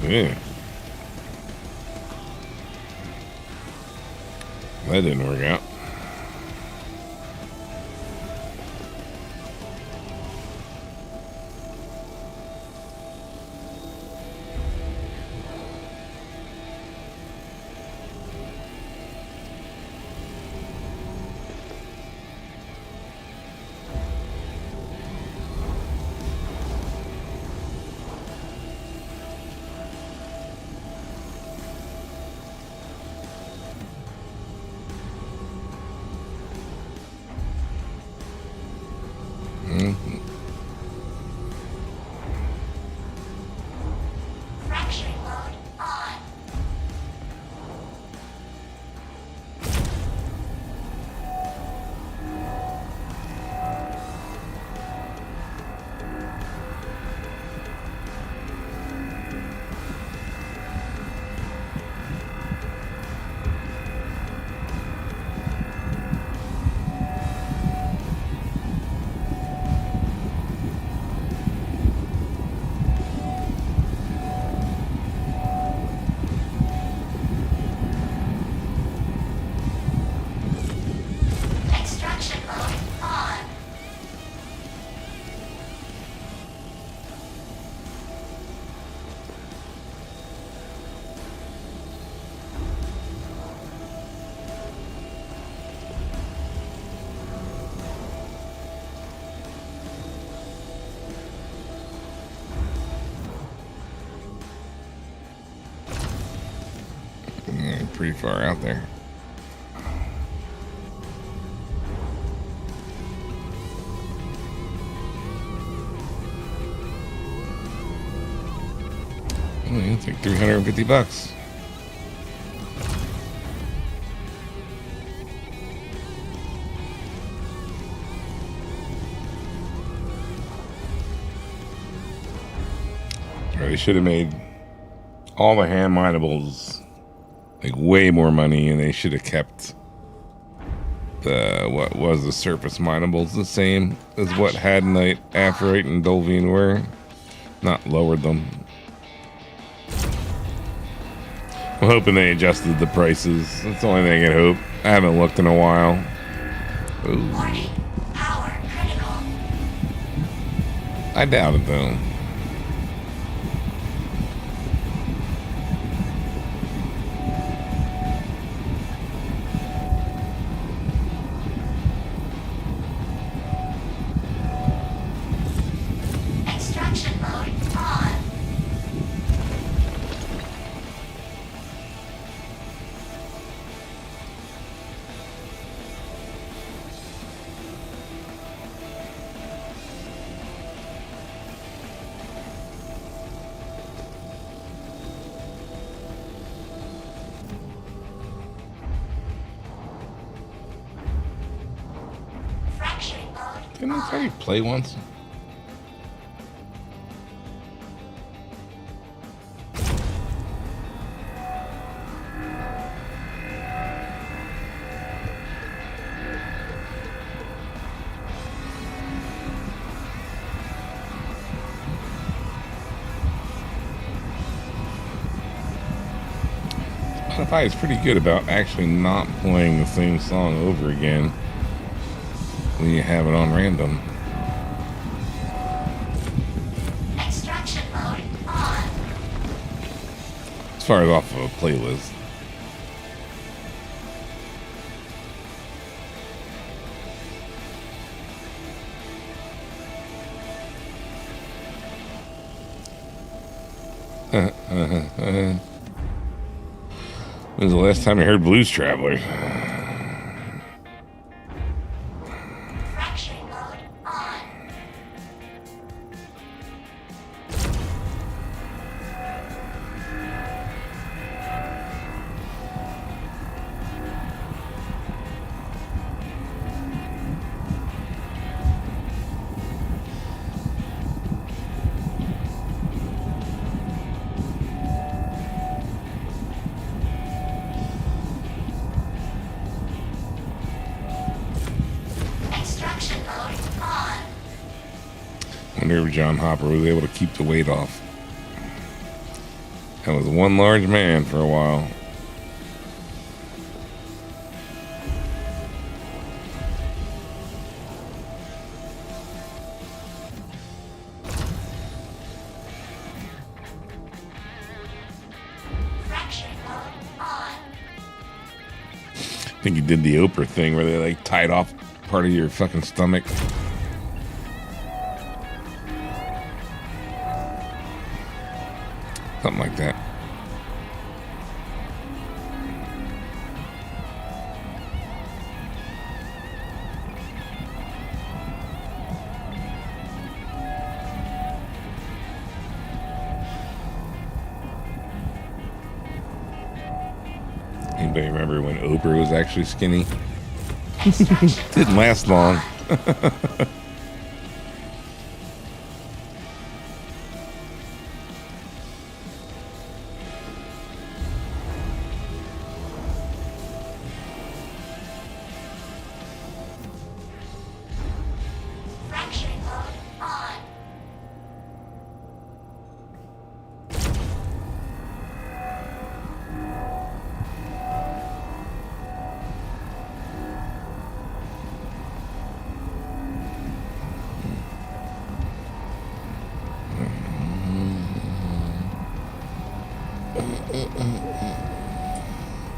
Yeah. That didn't work out. Fraction mode on. Extraction mode on. Yeah, pretty far out there. Oh, yeah, it's like $350. Or they should have made all the hand minables like way more money, and they should have kept the what was the surface minables the same as what Hadnite, Aphrodite, and Dolvine were, not lowered them. I'm hoping they adjusted the prices. That's the only thing I can hope. I haven't looked in a while. Ooh, Warning. Power critical. I doubt it though. Extraction mode on. Didn't I already play once? Spotify is pretty good about actually not playing the same song over again when you have it on random. Extraction mode on. As far as off of a playlist. When was the last time you heard Blues Traveler? Fracturing mode on. Extraction mode on. Wonder if John Hopper was able to keep the weight off. That was one large man for a while. Fracturing mode on. I think he did the Oprah thing where they like tied off part of your fucking stomach. Something like that. Anybody remember when Oprah was actually skinny? Didn't last long. Fracturing mode on.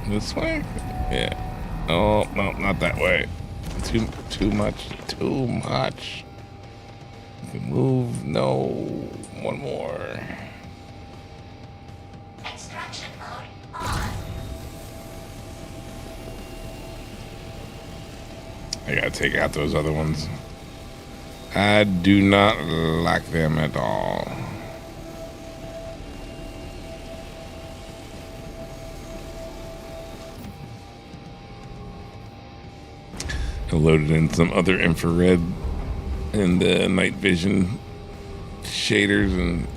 This way? Yeah. Oh, no, not that way. Too much. You can move. No. One more. Extraction mode on. I gotta take out those other ones. I do not like them at all. I loaded in some other infrared and night vision shaders, and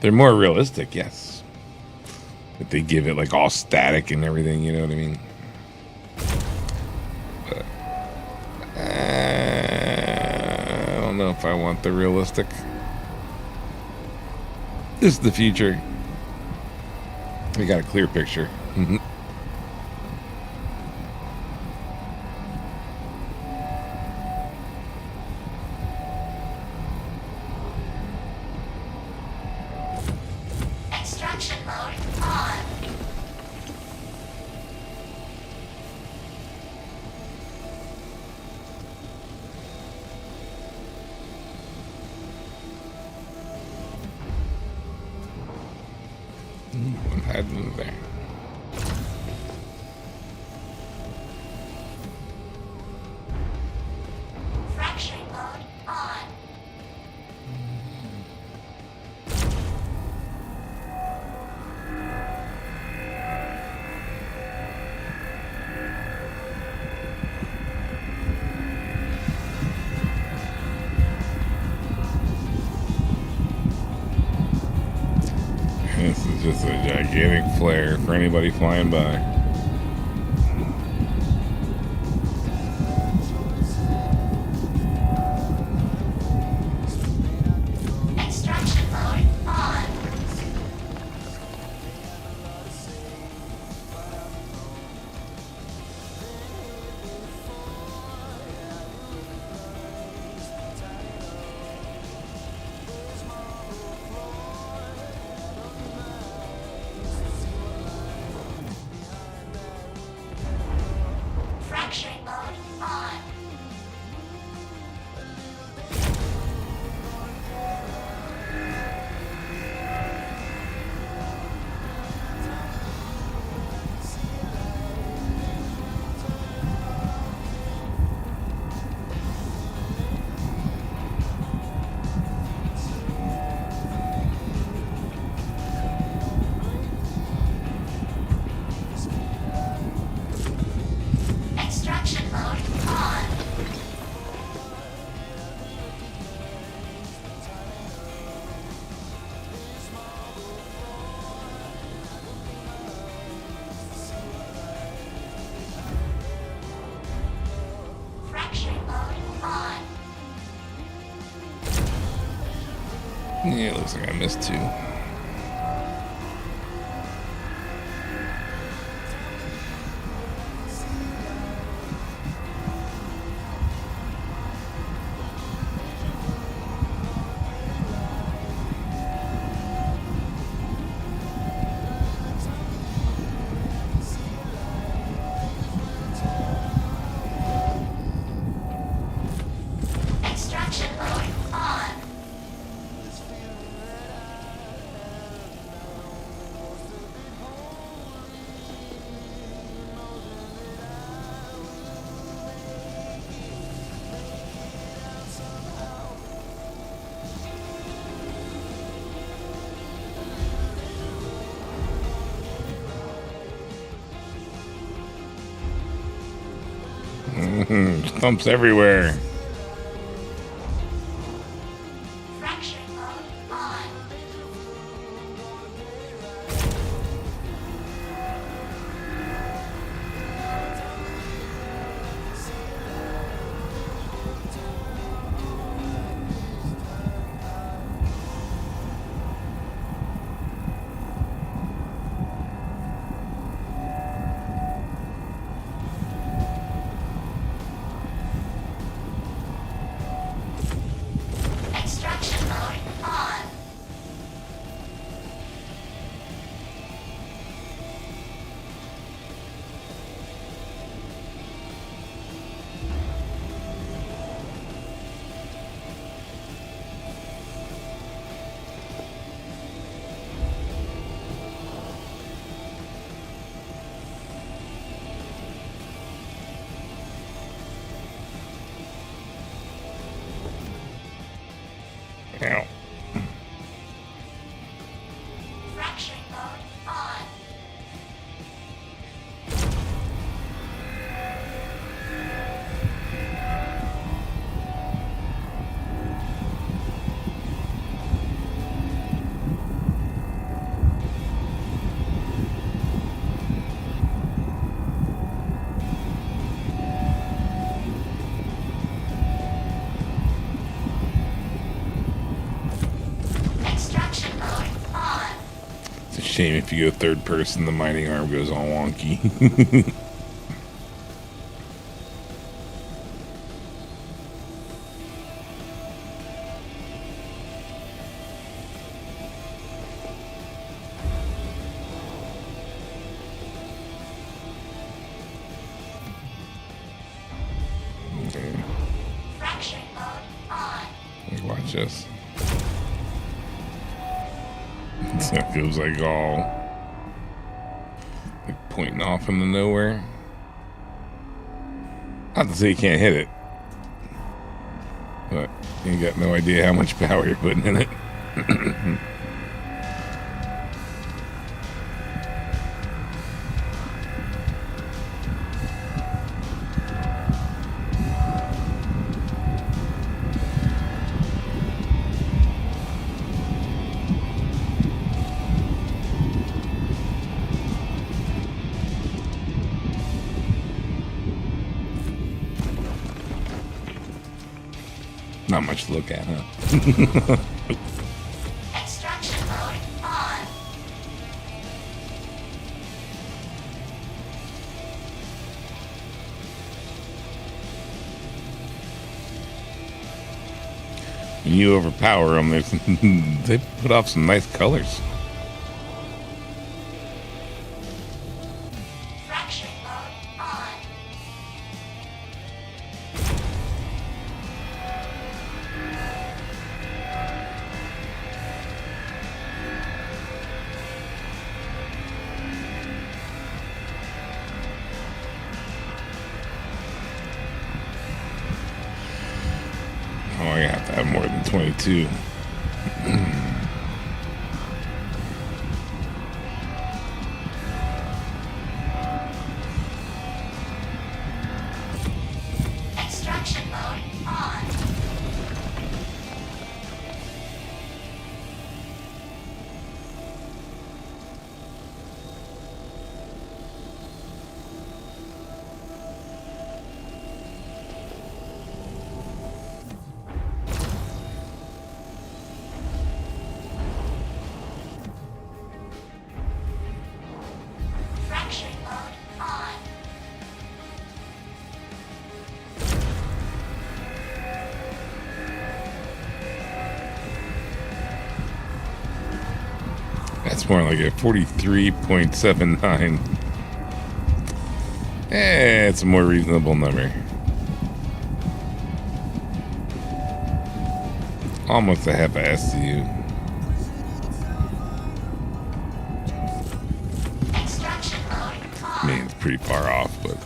they're more realistic, yes. But they give it like all static and everything, you know what I mean? But I don't know if I want the realistic. This is the future. We got a clear picture. Extraction mode on. I'm heading there. Fracturing mode on. organic flare for anybody flying by. Extraction mode on. Fracturing mode on. Extraction mode on. Fracturing mode on. Yeah, it looks like I missed two. Extraction mode on. Stumps everywhere. Fracturing mode on. Extraction mode on. Ow. Fracturing mode on. Extraction mode on. It's a shame if you go third person, the mining arm goes all wonky. Okay, Fracturing mode on. watch this. So it feels like all like pointing off into nowhere. Not to say you can't hit it, but you got no idea how much power you're putting in it. Not much to look at, huh? Extraction mode on. When you overpower them, they put off some nice colors. Fracturing mode on. Oh, I have to have more than 22. Extraction mode on. Fracturing mode on. That's more like a 43.79. It's a more reasonable number. Almost a half a SCU. Extraction mode I on. mean, it's pretty far off, but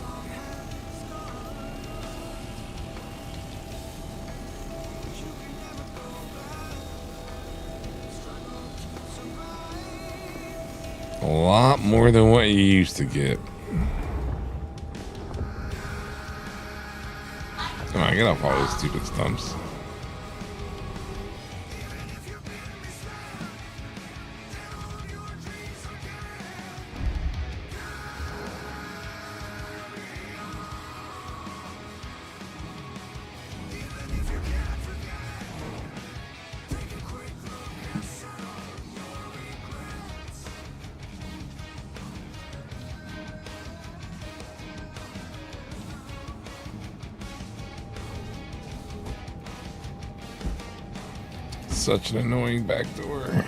a lot more than what you used to get. Come on, get off all those stupid stumps. Such an annoying back door.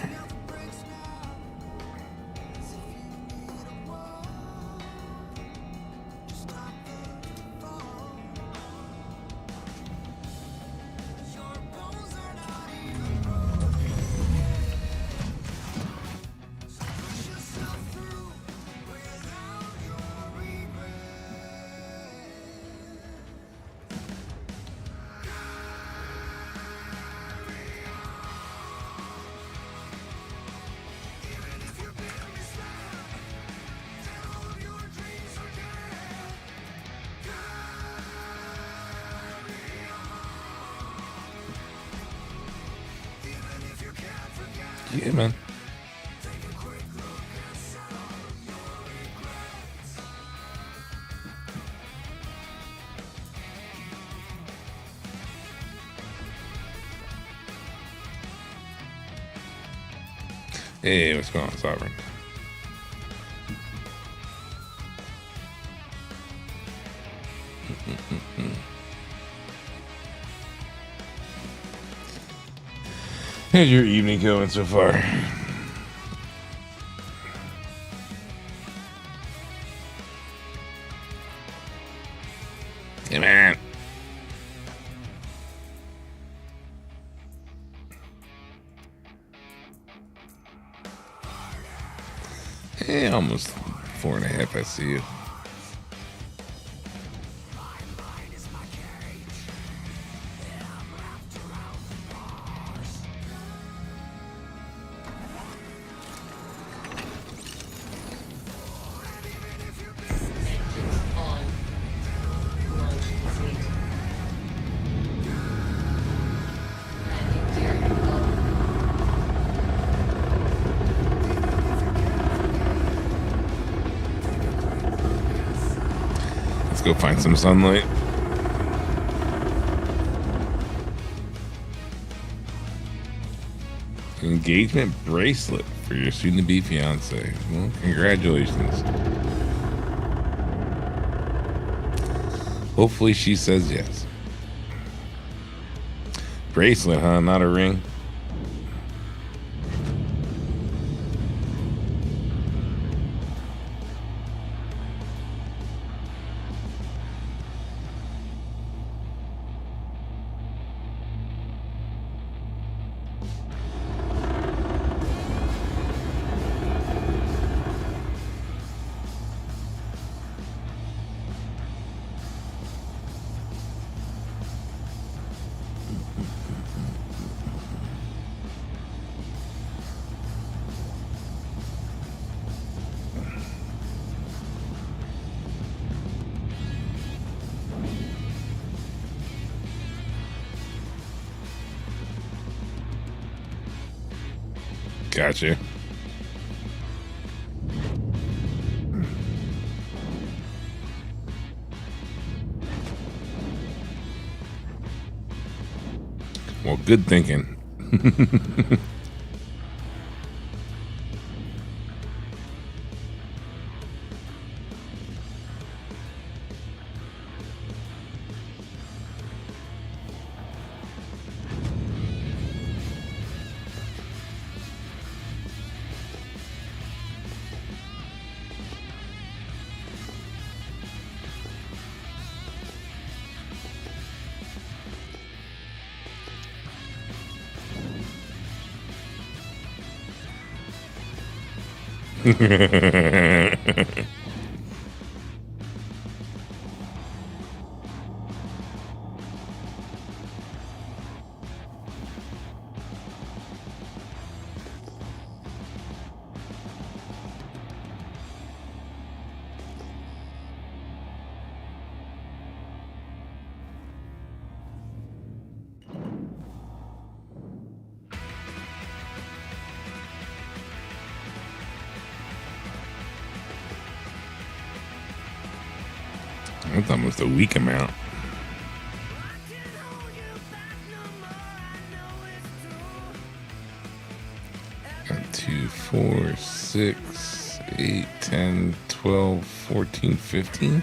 Yeah, man. Hey, what's going on, Sovereign? How's your evening going so far? Hey, man. Hey, almost 4.5, I see you. Go find some sunlight. engagement bracelet for your soon-to-be fiance. Well, congratulations. Hopefully she says yes. Bracelet, huh? Not a ring? Gotcha. Well, good thinking. That's almost a week amount. Got 2, 4, 6, 8, 10, 12, 14, 15.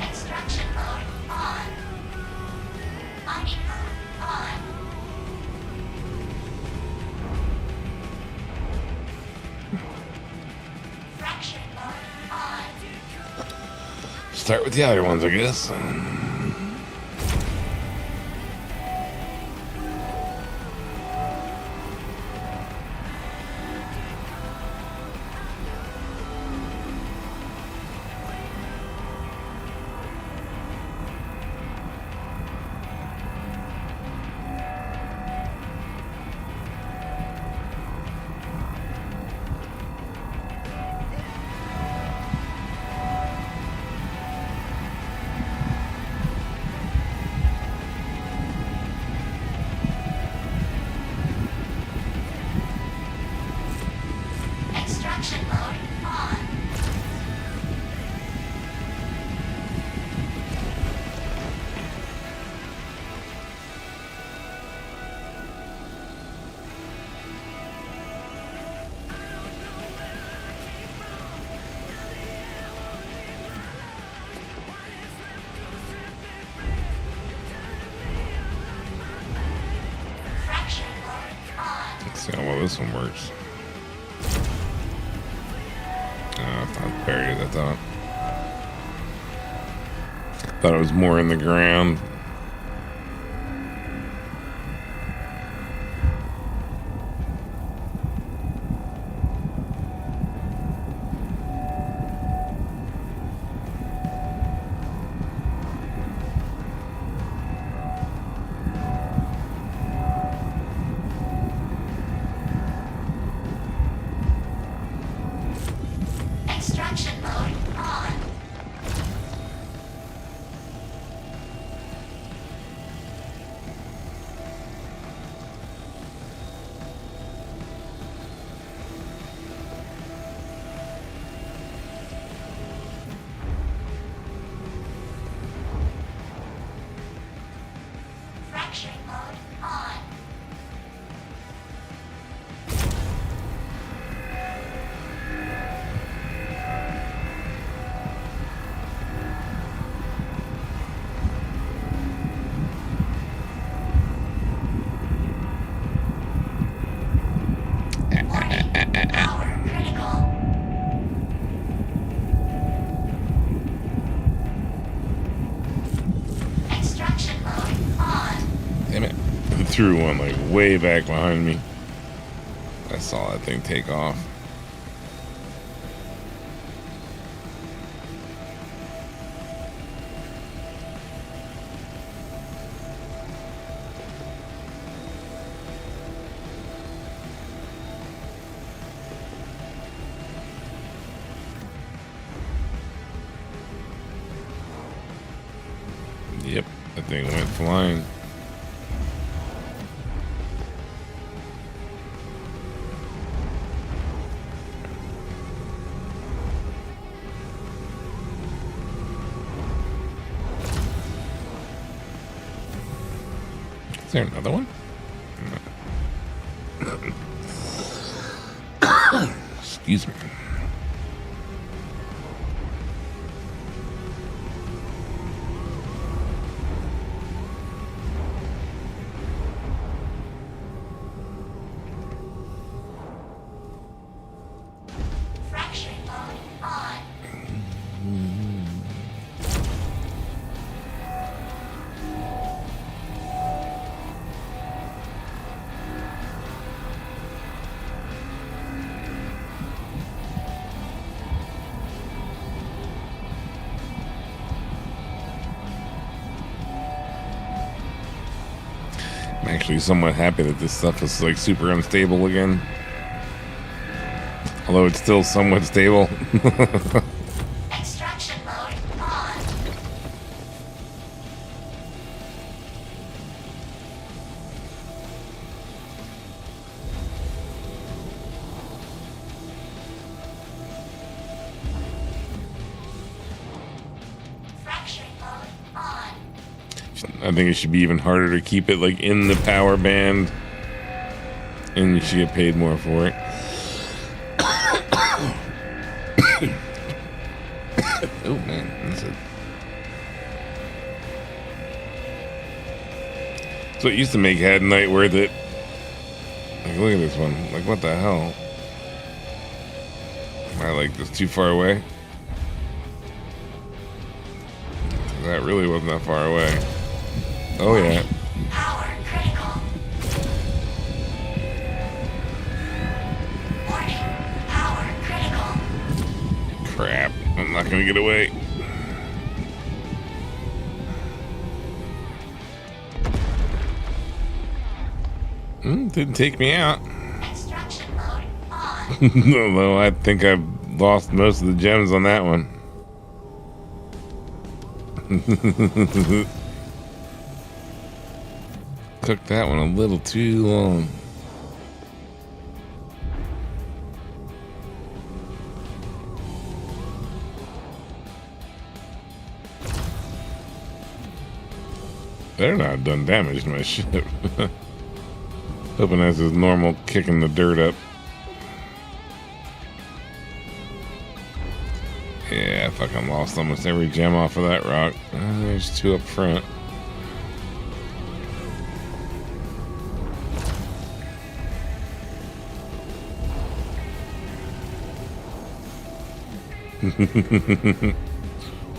Extraction mode on. Mining mode on. Fracturing mode on. Start with the other ones, I guess. this one works. Oh, it's not buried, I thought. Thought it was more in the ground. Extraction mode on. Fracturing mode on. Warning, power critical. Extraction mode on. Damn it. It threw one like way back behind me. I saw that thing take off. Yep, that thing went flying. Is there another one? No. Excuse me. Fracturing mode on. I'm actually somewhat happy that this stuff is like super unstable again. Although it's still somewhat stable. Extraction mode on. Fracturing mode on. I think it should be even harder to keep it like in the power band. And you should get paid more for it. Oh man, that's it. So it used to make head and night worth it. Like, look at this one. Like, what the hell? Am I like this too far away? That really wasn't that far away. Oh yeah. Power critical. Warning, power critical. Crap. I'm not gonna get away. Didn't take me out. Extraction mode on. Although I think I've lost most of the gems on that one. Took that one a little too long. Better not have done damage to my ship. Hoping that's his normal kicking the dirt up. Yeah, I fucking lost almost every gem off of that rock. There's two up front.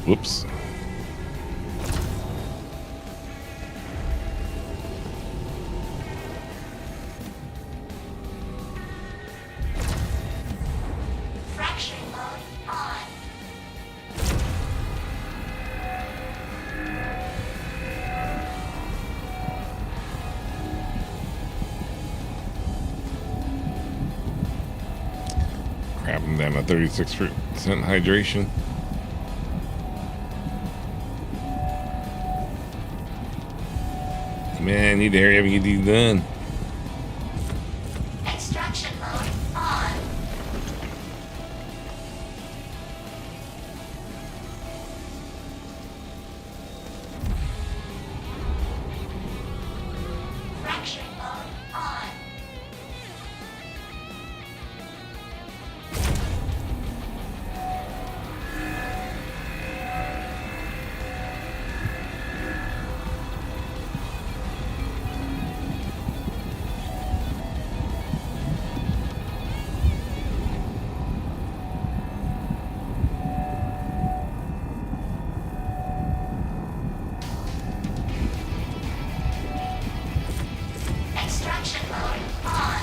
Whoops. Fracturing mode on. Crap, I'm down to 36% hydration. Man, I need to hurry up and get these done. Extraction mode on. Fracturing mode on. Extraction mode on.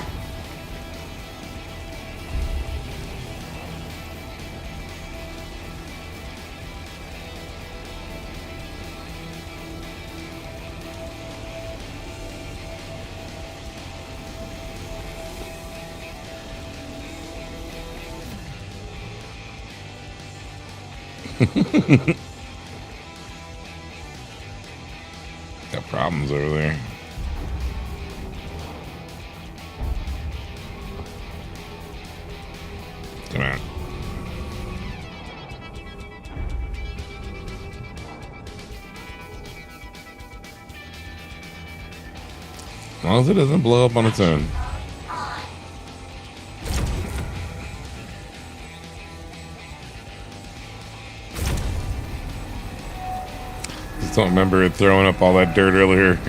Got problems over there. Come on. As long as it doesn't blow up on its own. Just don't remember it throwing up all that dirt earlier.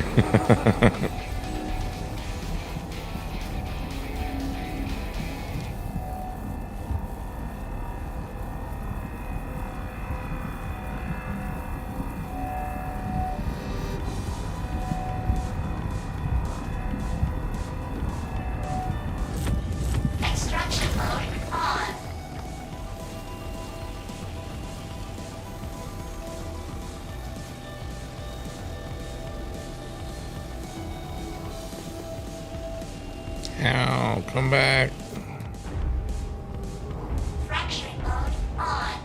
Extraction mode on. Ow, come back. Fracturing mode on.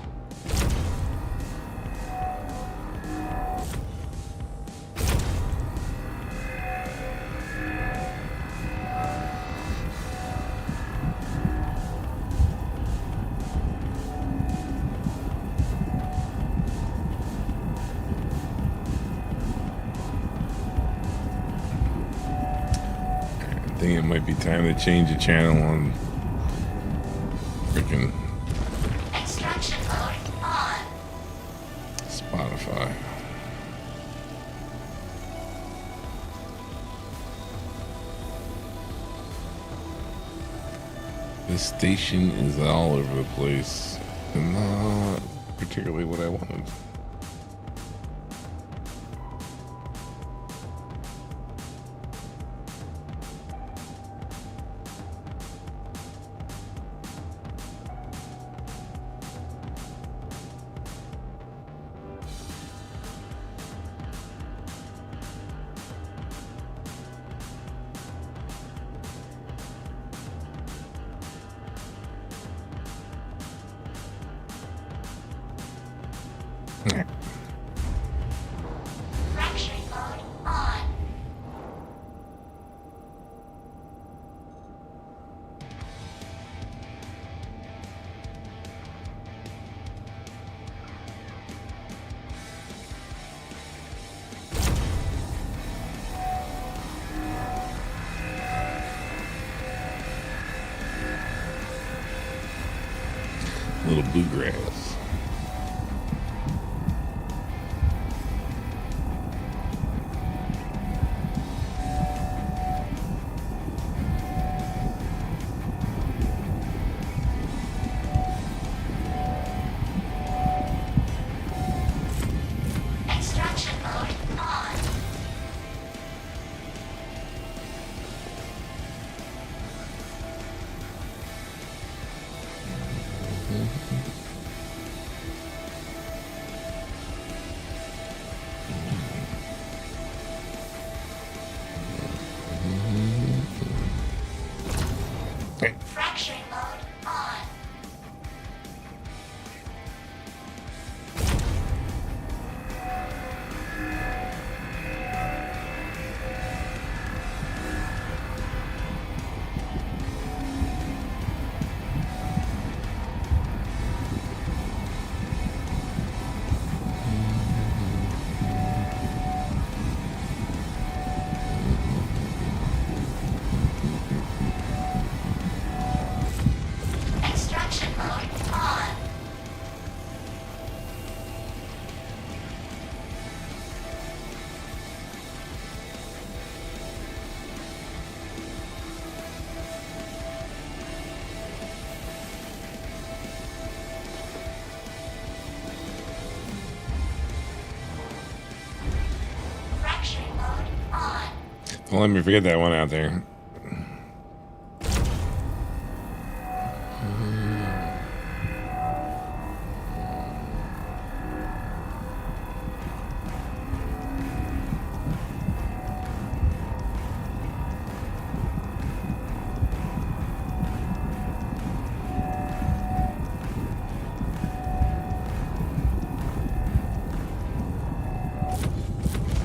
I think it might be time to change the channel on freaking Extraction mode on. Spotify. This station is all over the place and not particularly what I wanted. Fracturing mode on. Little bluegrass. Fracturing mode on. Extraction mode on. Fracturing mode on. Don't let me forget that one out there.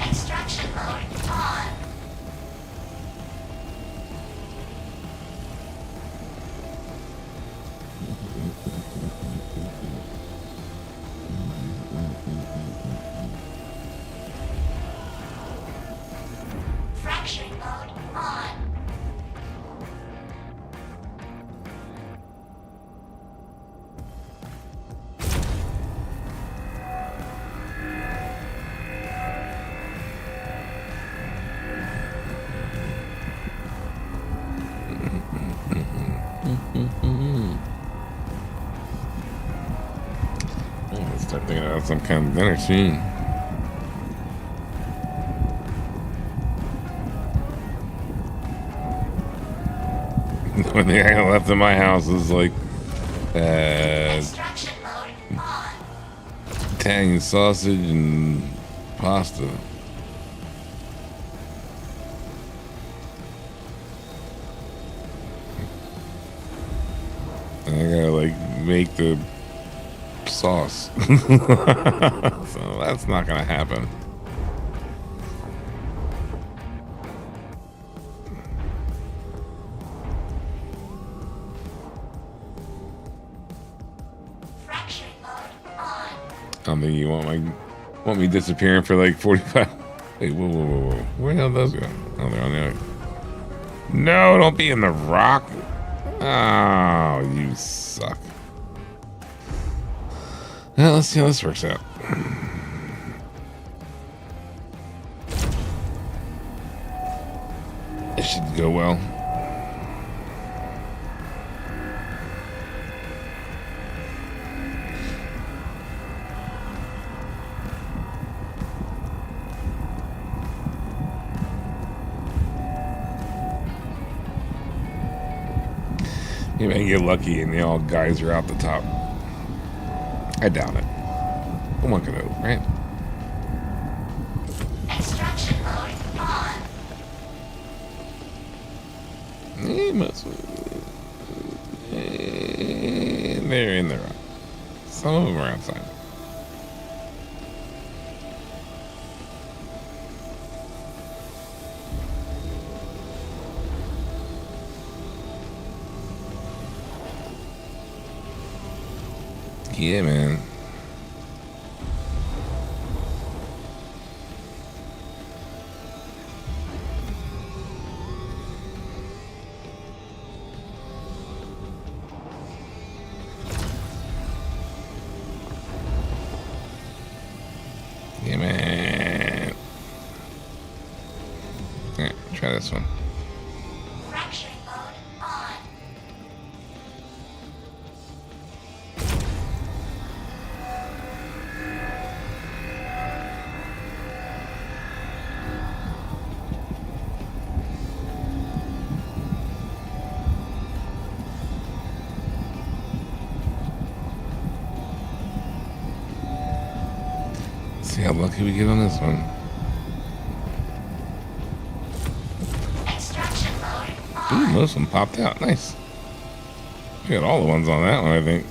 Extraction mode on. Fracturing mode on. Let's start thinking about some kind of dinner soon. The only thing I got left in my house is like Extraction mode on. Italian sausage and pasta. And I gotta like make the sauce. So that's not gonna happen. Fracturing mode on. I don't think you want me disappearing for like 45. Wait, whoa. Where the hell those go? Oh, they're on the other. No, don't be in the rock. Oh, you suck. Well, let's see how this works out. It should go well. Maybe I can get lucky and the all guys are out the top. I doubt it. I'm not gonna, right? Extraction mode on. They're in the rock. Some of them are outside. Yeah, man. Yeah, man. Alright, try this one. Fracturing mode on. See how lucky we get on this one. Extraction mode Ooh, on. most of them popped out. Nice. We got all the ones on that one, I think.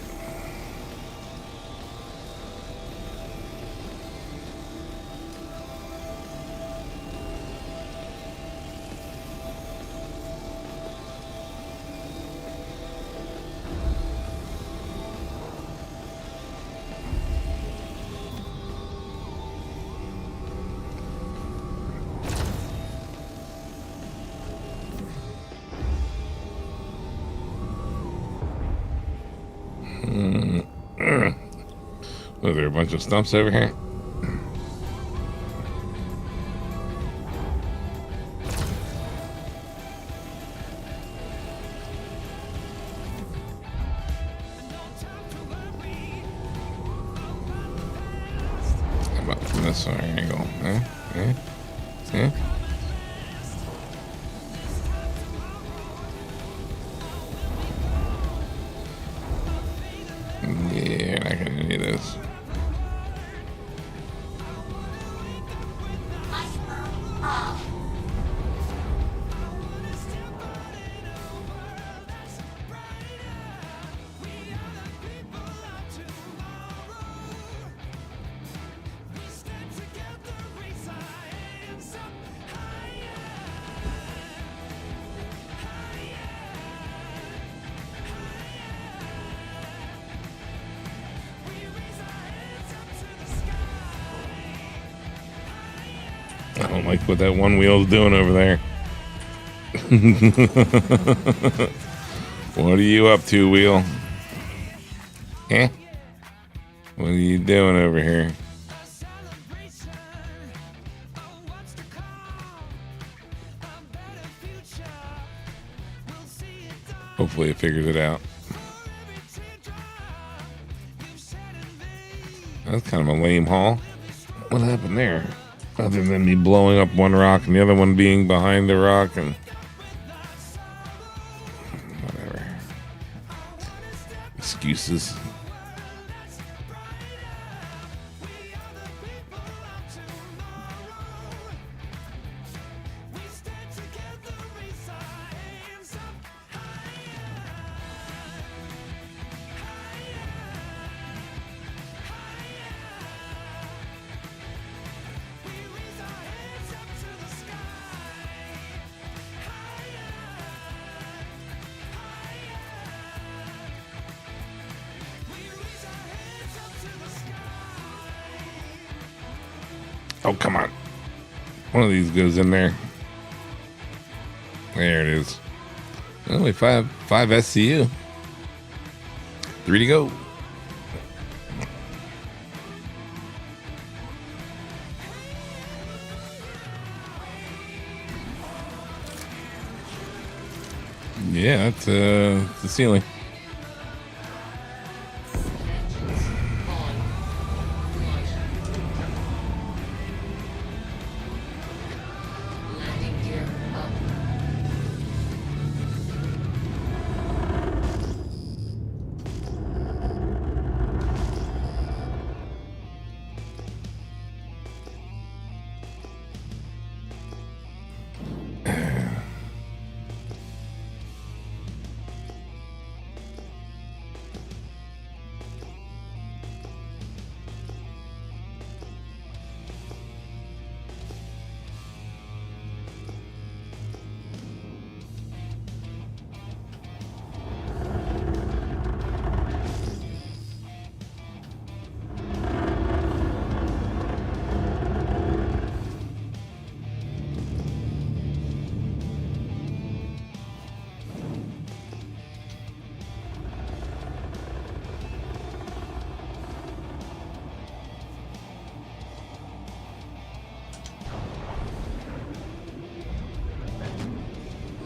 Was there a bunch of stumps over here? How about from this angle? Yeah. Yeah, not gonna do this. Light mode off. I don't like what that one wheel's doing over there. What are you up to, wheel? Eh? What are you doing over here? Hopefully it figures it out. That's kind of a lame haul. What happened there? Other than me blowing up one rock and the other one being behind the rock and whatever. Excuses. Oh, come on. One of these goes in there. There it is. Only five SCU. 3 to go. Yeah, that's the ceiling. Landing gear up.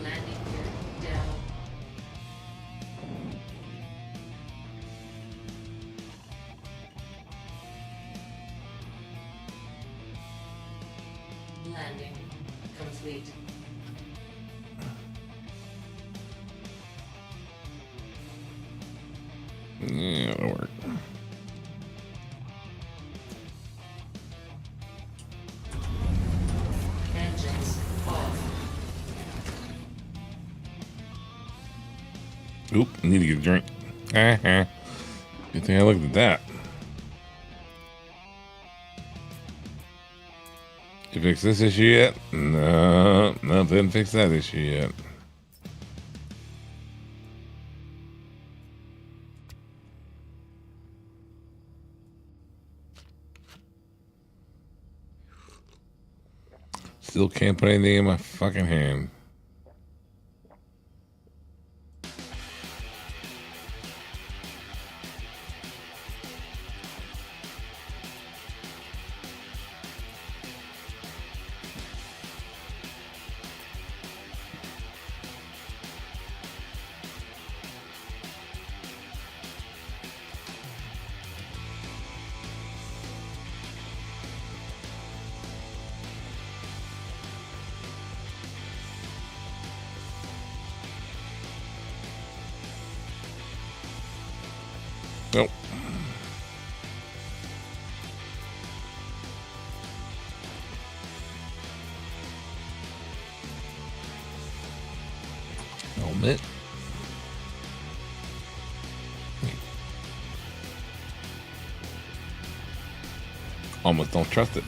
Landing gear down. Landing complete. Yeah, it'll work. Oop, I need to get a drink. Good thing I looked at that. You fix this issue yet? No, didn't fix that issue yet. Still can't put anything in my fucking hand. Nope. Helmet. Almost don't trust it.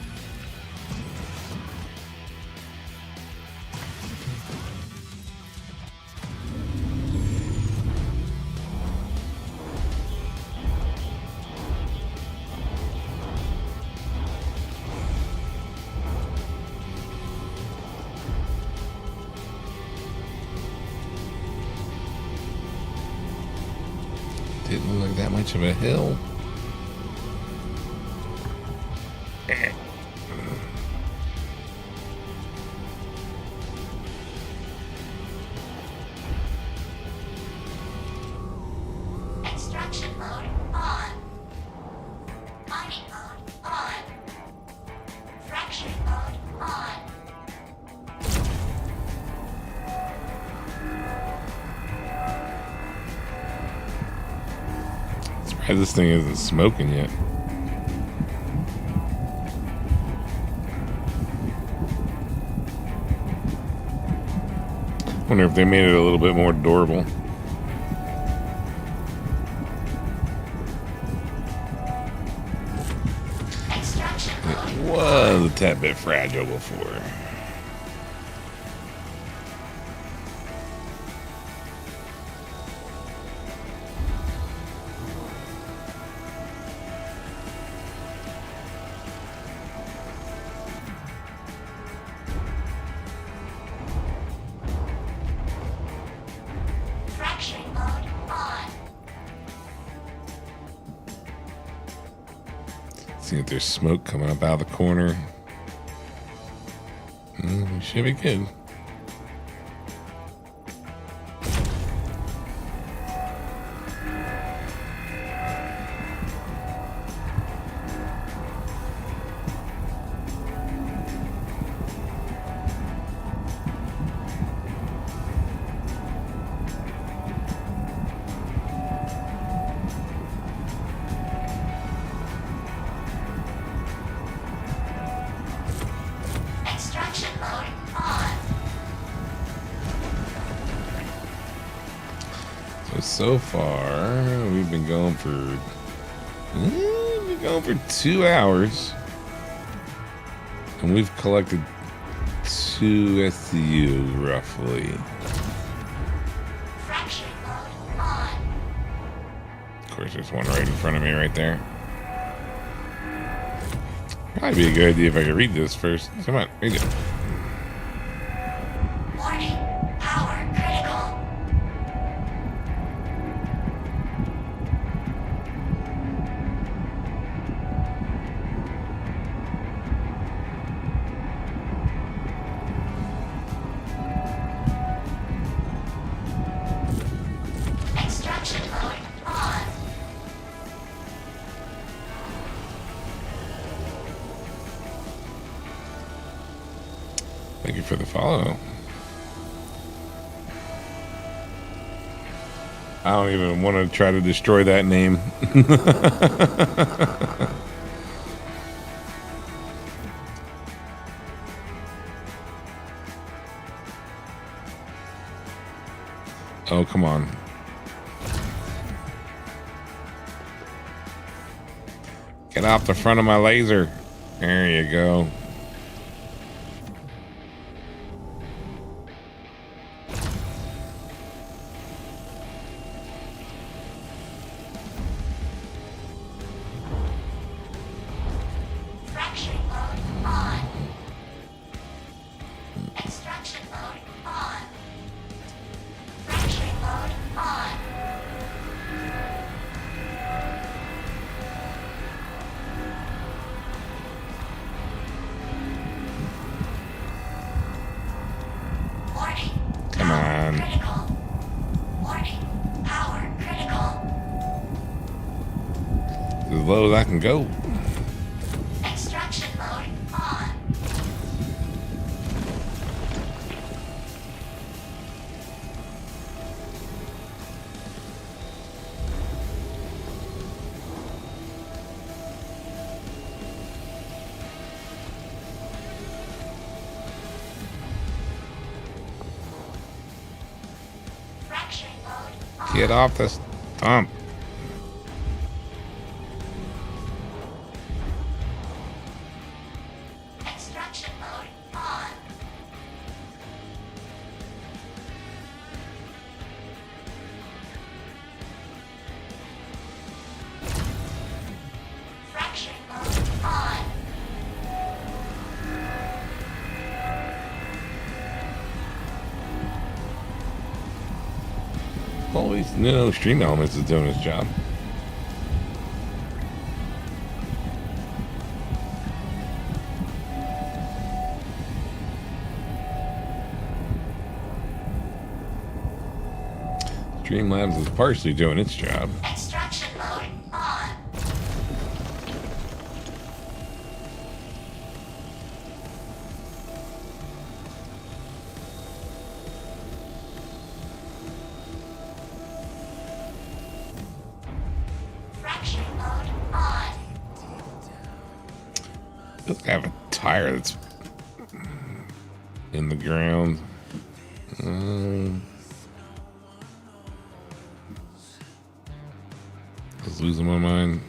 Didn't look like that much of a hill. Extraction mode on. Mining mode on. Fracturing mode on. Surprised this thing isn't smoking yet. Wonder if they made it a little bit more durable. Extraction mode It was a tad bit fragile before. fracturing mode on. See if there's smoke coming up out of the corner. We should be good. Extraction mode on. So far, we've been going for 2 hours, and we've collected 2 SCU roughly. Fracturing mode on. Of course, there's one right in front of me right there. Probably be a good idea if I could read this first. Come on, read it. Warning. Power critical. Extraction mode on. Thank you for the follow. I don't even want to try to destroy that name. Oh, come on. Get off the front of my laser. There you go. Fracturing mode on. Extraction mode on. Fracturing mode on. Warning. Come on. Critical. Warning. Power critical. As low as I can go. Extraction mode on. Fracturing mode on. Get off this stump. Extraction mode on. Fracturing mode on. Always Stream Elements is doing his job. Streamlabs is partially doing its job. Extraction mode on. Fracturing mode on. Does have a tire that's in the ground. I was losing my mind.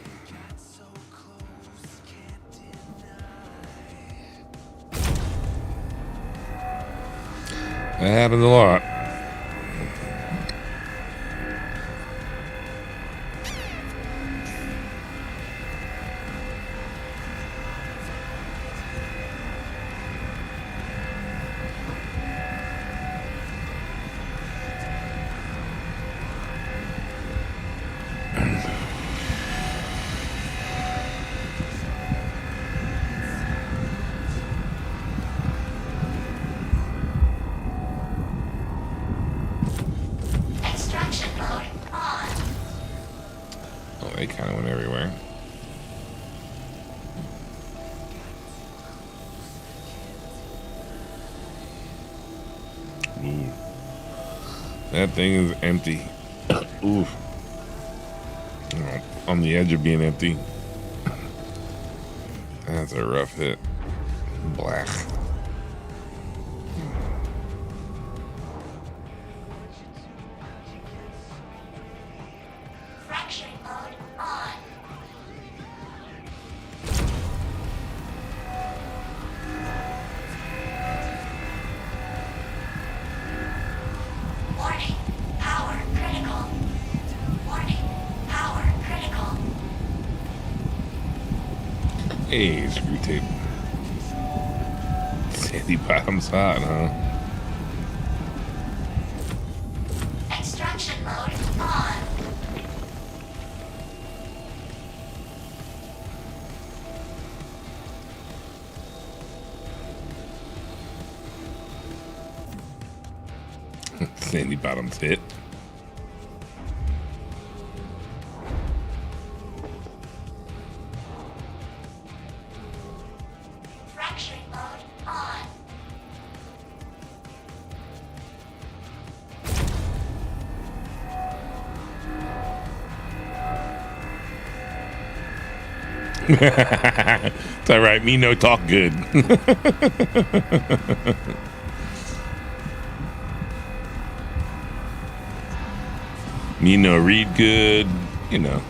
That happens a lot. Extraction mode on. Oh, they kind of went everywhere. Ooh. That thing is empty. Ooh. Oh, on the edge of being empty. That's a rough hit. Black. Fracturing mode on. Warning. Power critical. Warning. Power critical. Hey, screw tape. Sandy bottom's hot, huh? Extraction mode on. Sandy bottom's hit. Fracturing mode on. It's all right. Me no talk good. Me no read good. You know.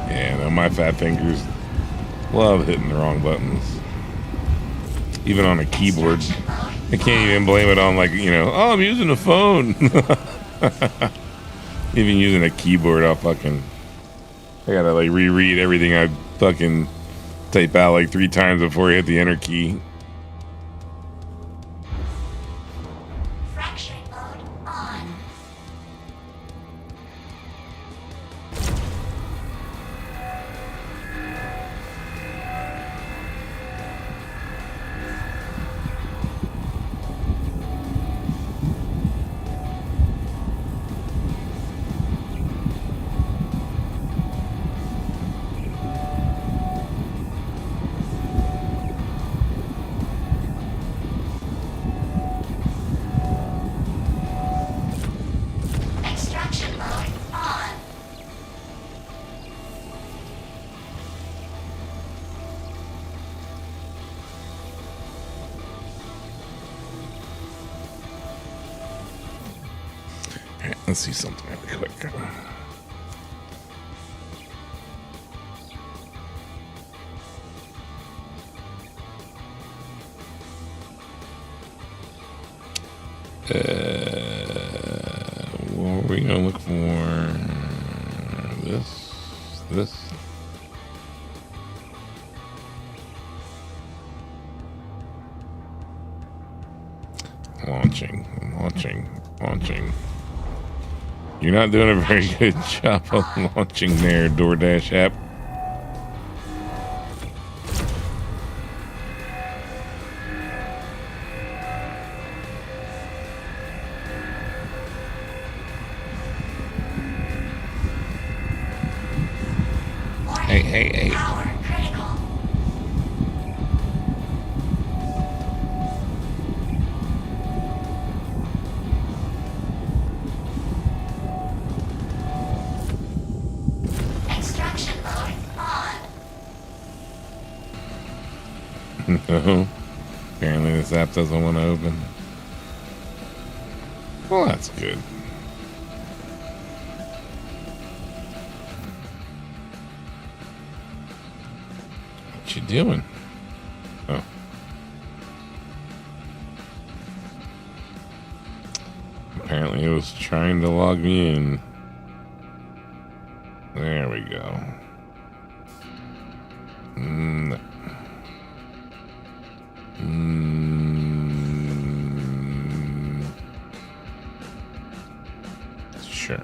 Yeah, no, my fat fingers love hitting the wrong buttons. Even on a keyboard. I can't even blame it on, like, you know, oh, I'm using a phone. Even using a keyboard, I gotta, like, reread everything I fucking type out, like, 3 times before I hit the enter key. Fracturing mode on. Extraction mode on. Alright, let's see something really quick. What are we gonna look for? This. Launching. You're not doing a very good job of launching there, DoorDash app. Hey. Power critical. Extraction mode on. No. Apparently this app doesn't want to open. Well, that's good. What you doing? Oh. Apparently it was trying to log me in. There we go. No. Sure.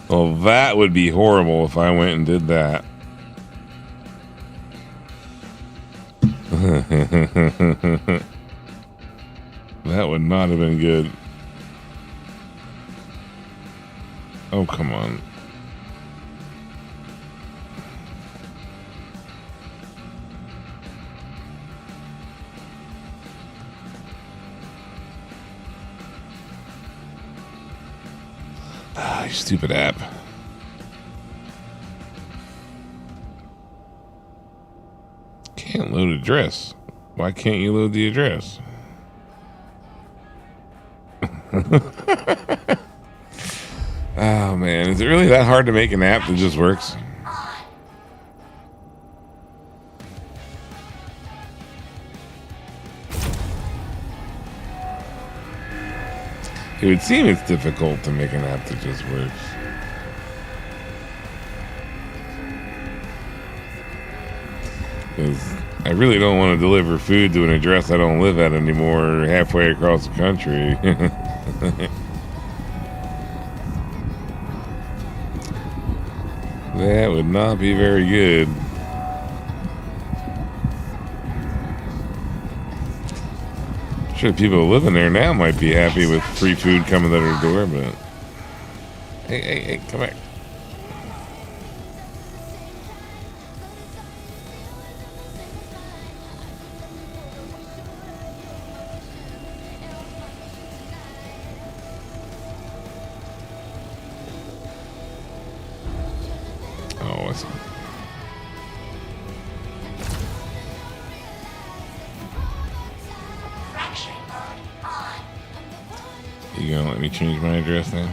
Well, that would be horrible if I went and did that. That would not have been good. Oh, come on. Ah, you stupid app. Can't load address. Why can't you load the address? Oh man, is it really that hard to make an app that just works? It would seem it's difficult to make an app that just works. Because I really don't want to deliver food to an address I don't live at anymore halfway across the country. That would not be very good. Sure, people living there now might be happy with free food coming to their door, but hey, come back. Odyssey. Fracturing mode on. You gonna let me change my address now?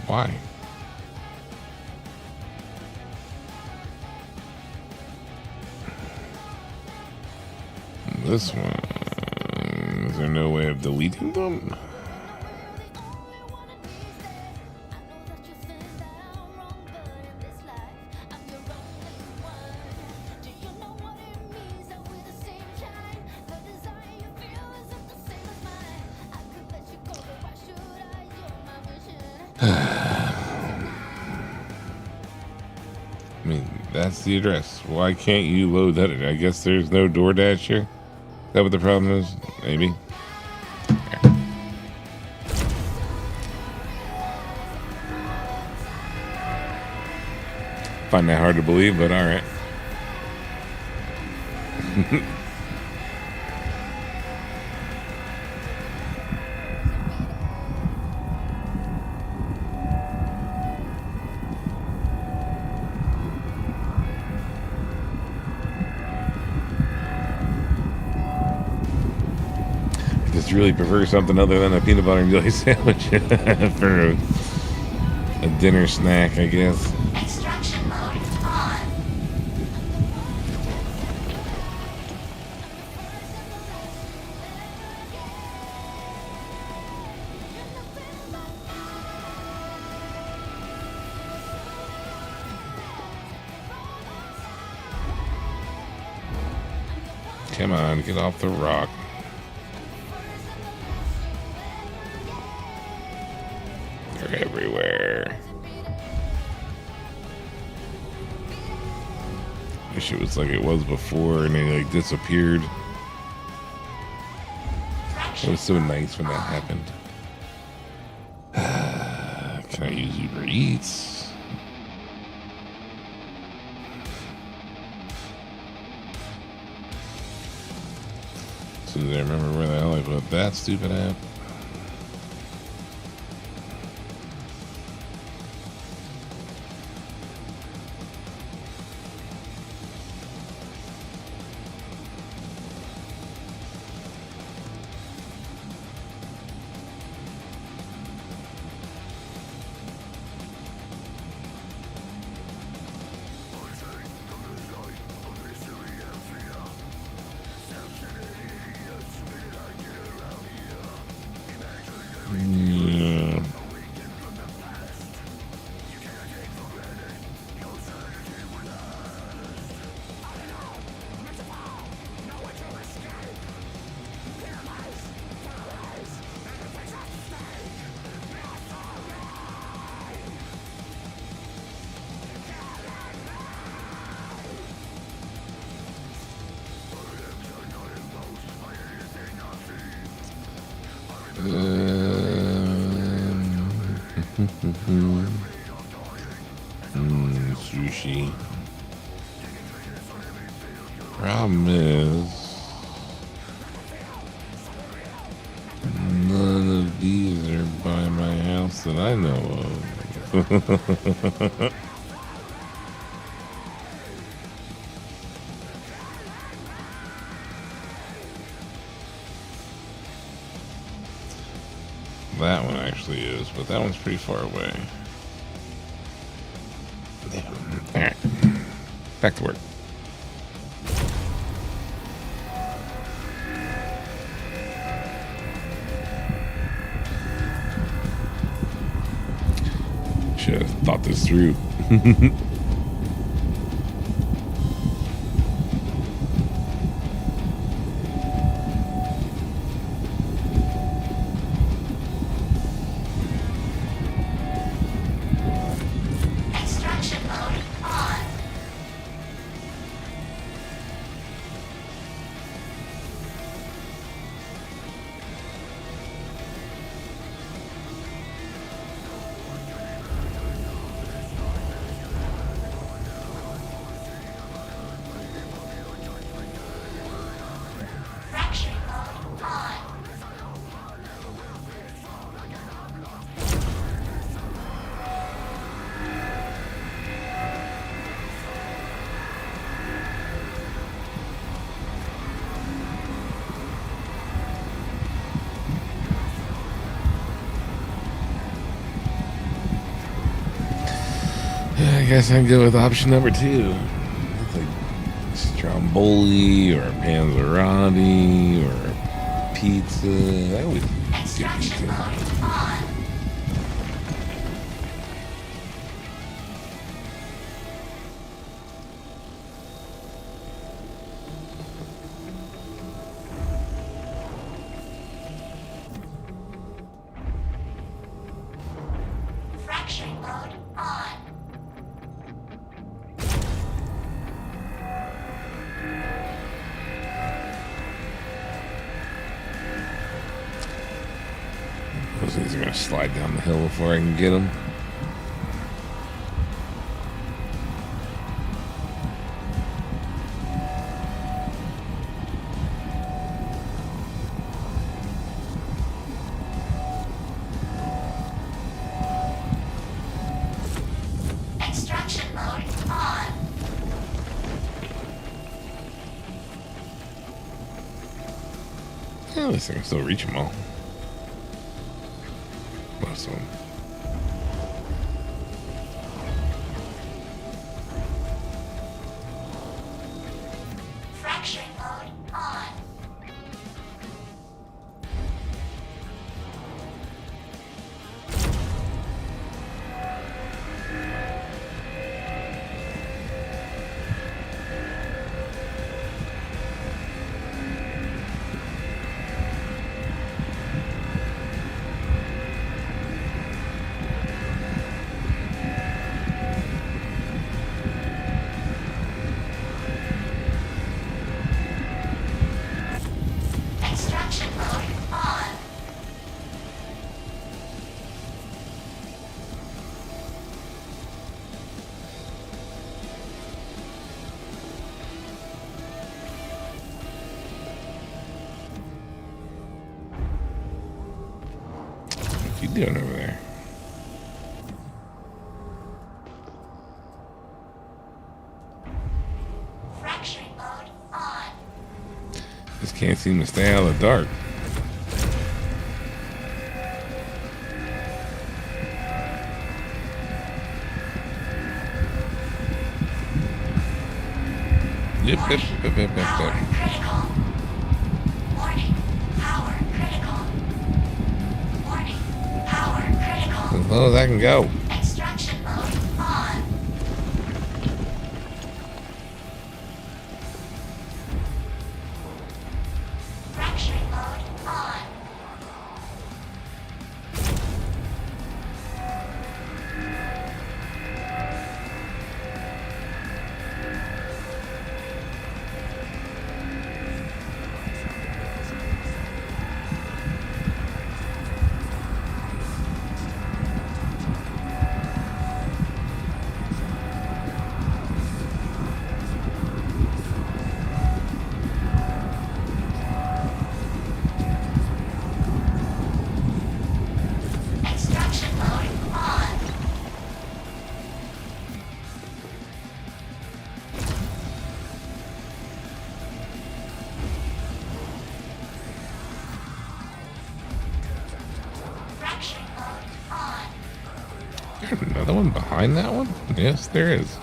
Why? This one. Is there no way of deleting them? I mean, that's the address. Why can't you load that? I guess there's no DoorDash here. Is that what the problem is? Maybe. Find that hard to believe, but all right. Just really prefer something other than a peanut butter and jelly sandwich for a dinner snack, I guess. Extraction mode on. Come on, get off the rock. They're everywhere. Wish it was like it was before and they like disappeared. It was so nice when that happened. Can I use Uber Eats? So I remember where the hell I put that stupid app. Yeah. Sushi. Problem is, none of these are by my house that I know of. That one actually is, but that one's pretty far away. Alright. Back to work. Should have thought this through. Extraction mode on. guess I'd go with option number 2. Like Stromboli or Panzerotti or pizza. I always get Extraction pizza. mode on. Fracturing mode on. Those things are going to slide down the hill before I can get them. Extraction mode on. Yeah, this thing can still reach them all. Most of them. Fracturing mode on. Extraction mode on. What you doing over there? Fracturing mode on. Just can't seem to stay out of the dark. Yep. Power critical. Warning. Power critical. Warning. Power critical. As low as I can go. Extraction mode on. Fracturing mode on. Extraction mode on. Fracturing mode on. There's another one behind that one? Yes, there is.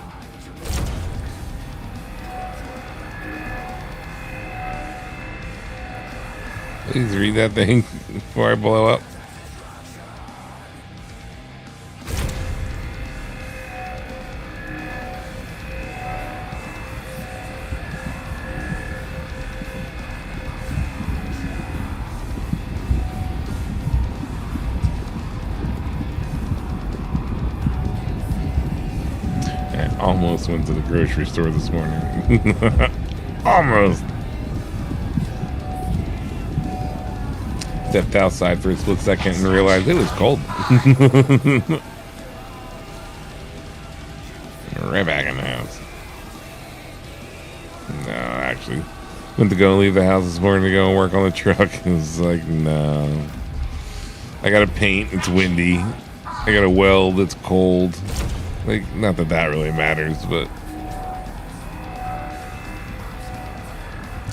Please read that thing before I blow up. I almost went to the grocery store this morning. Almost. Stepped outside for a split second and realized it was cold. Right back in the house. No, actually. Went to go leave the house this morning to go and work on the truck. It was like, no. I gotta paint, it's windy. I gotta weld, it's cold. Like, not that that really matters, but...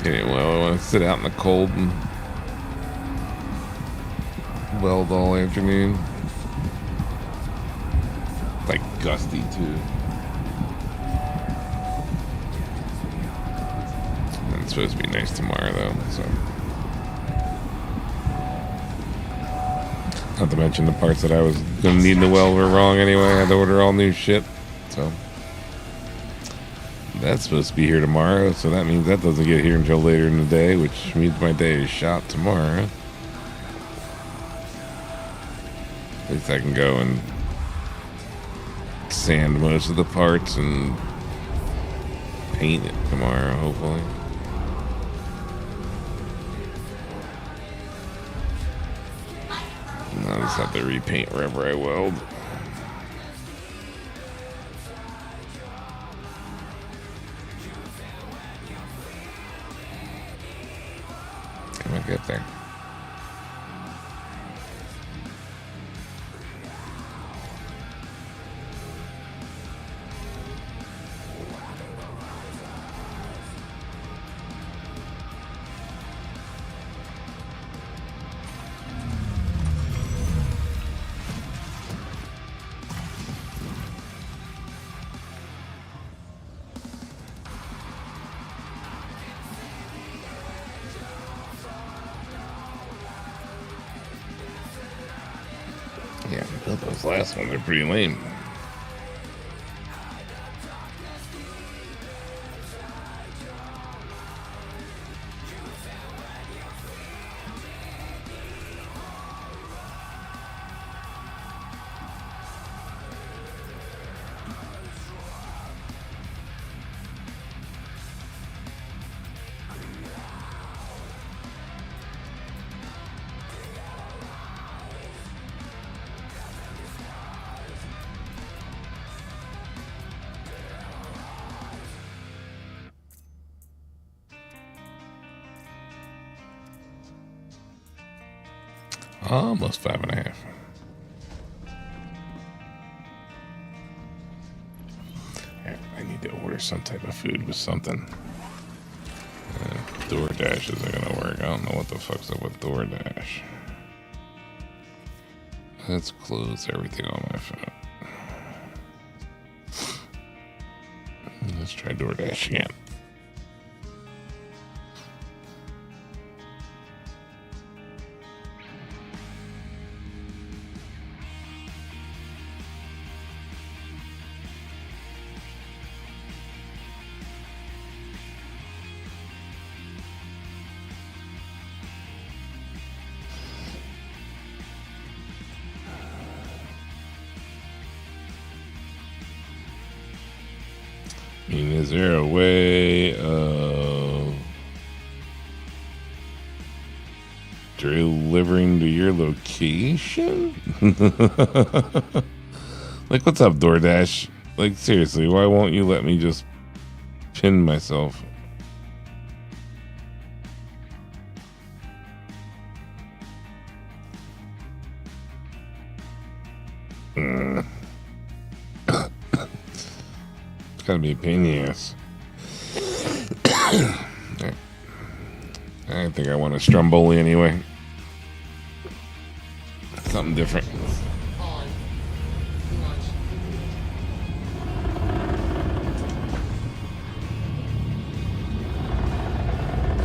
Anyway, I want to sit out in the cold and weld all afternoon. Like, gusty, too. It's supposed to be nice tomorrow, though. So, not to mention the parts that I was gonna need to weld were wrong anyway. I had to order all new shit. So, that's supposed to be here tomorrow. So that means that doesn't get here until later in the day, which means my day is shot tomorrow. At least I can go and sand most of the parts and paint it tomorrow, hopefully. And I'll just have to repaint wherever I weld. Come on, get there. Yeah, those last ones are pretty lame. Almost 5.5. Yeah, I need to order some type of food with something. DoorDash isn't gonna work. I don't know what the fuck's up with DoorDash. Let's close everything on my phone. Let's try DoorDash again. I mean, is there a way of delivering to your location? Like, what's up, DoorDash? Like, seriously, why won't you let me just pin myself? Gotta be a pain in the ass. I think I want a Stromboli anyway. Something different. On. Launch.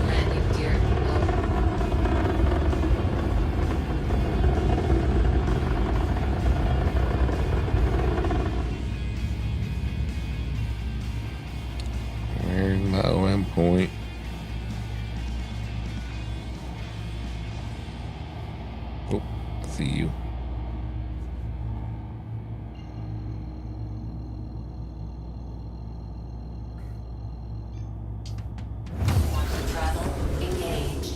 Landing gear low. Where's my OM point? Oh, I see you. Quantum travel engaged.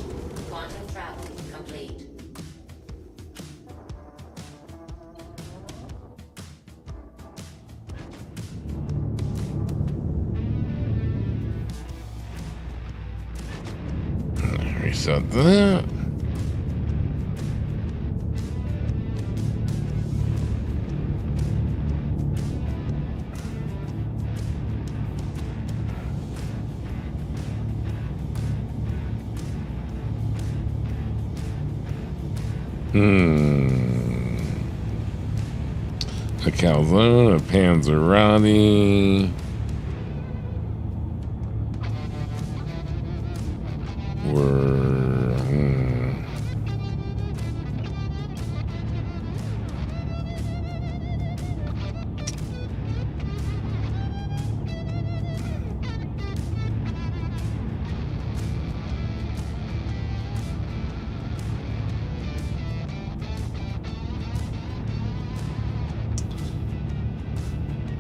Quantum travel complete. Reset that. A calzone, a panzerati. We're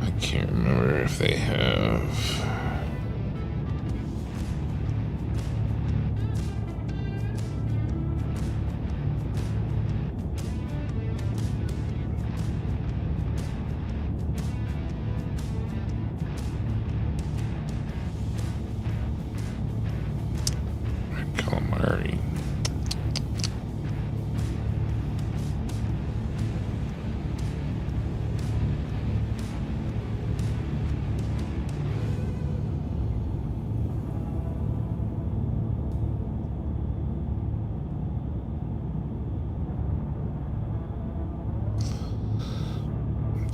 I can't remember if they have. Calamari.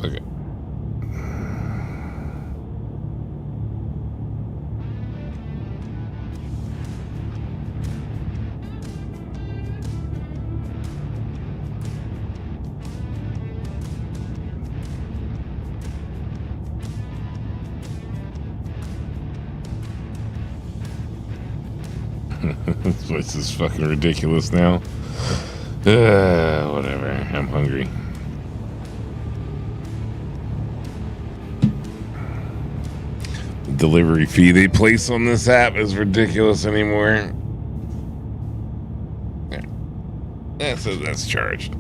Okay. This place is fucking ridiculous now. Whatever. I'm hungry. The delivery fee they place on this app is ridiculous anymore. Yeah. That's charged.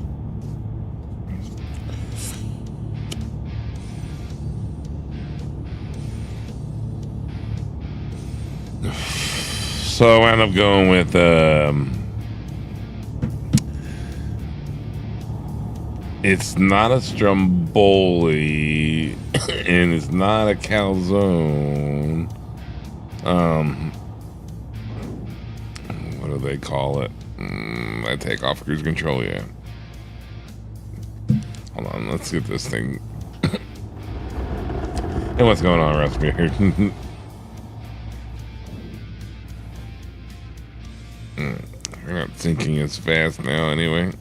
So I wound up going with it's not a Stromboli and it's not a calzone. What do they call it? I take off cruise control, yeah. Hold on, let's get this thing. And what's going on, Raspberry? We're not thinking as fast now anyway.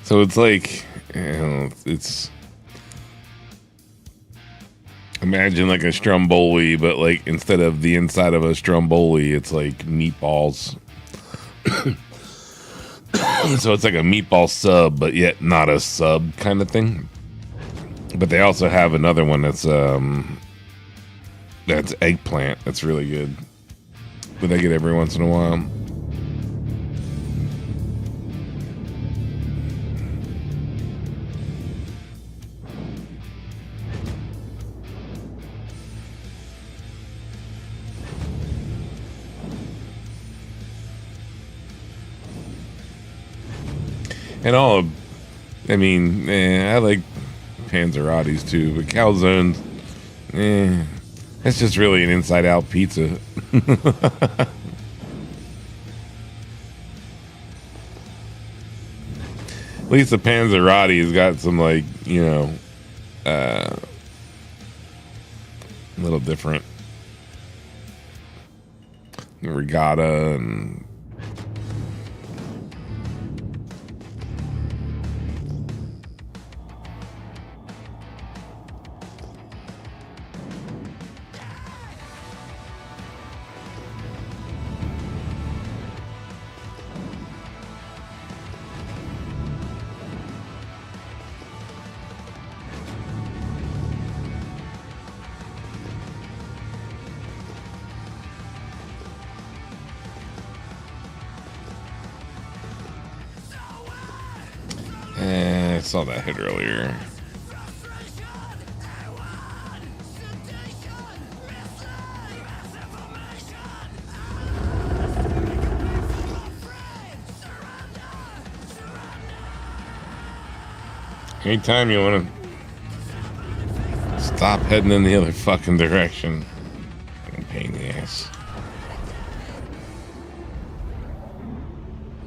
So it's like, it's imagine like a Stromboli, but like instead of the inside of a Stromboli, it's like meatballs. So it's like a meatball sub, but yet not a sub kind of thing. But they also have another one that's eggplant. That's really good. But they get every once in a while. And all of, I mean, I like Panzerati's too, but calzones, it's just really an inside-out pizza. At least the Panzerati has got some, like, you know, a little different regatta and I saw that hit earlier. Anytime you want to stop heading in the other fucking direction. Fucking pain in the ass.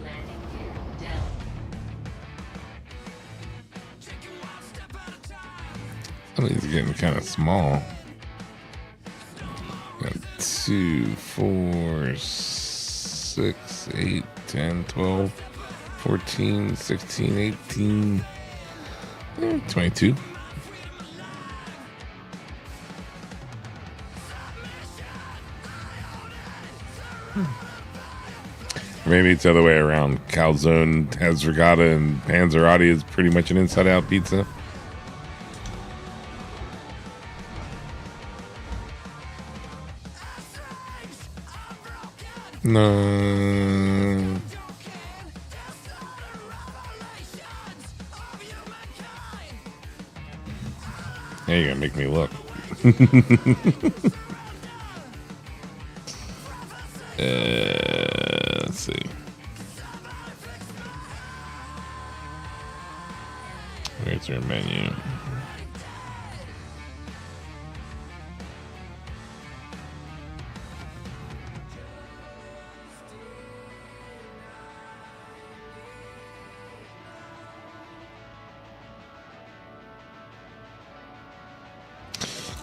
Landing gear down. Oh, these are getting kind of small. Got 2, 4, 6, 8, 10, 12, 14, 16, 18, 22. Maybe it's the other way around. Calzone has regatta and Panzerotti is pretty much an inside-out pizza. No. Hey, you're gonna make me look. Let's see. Where's their menu?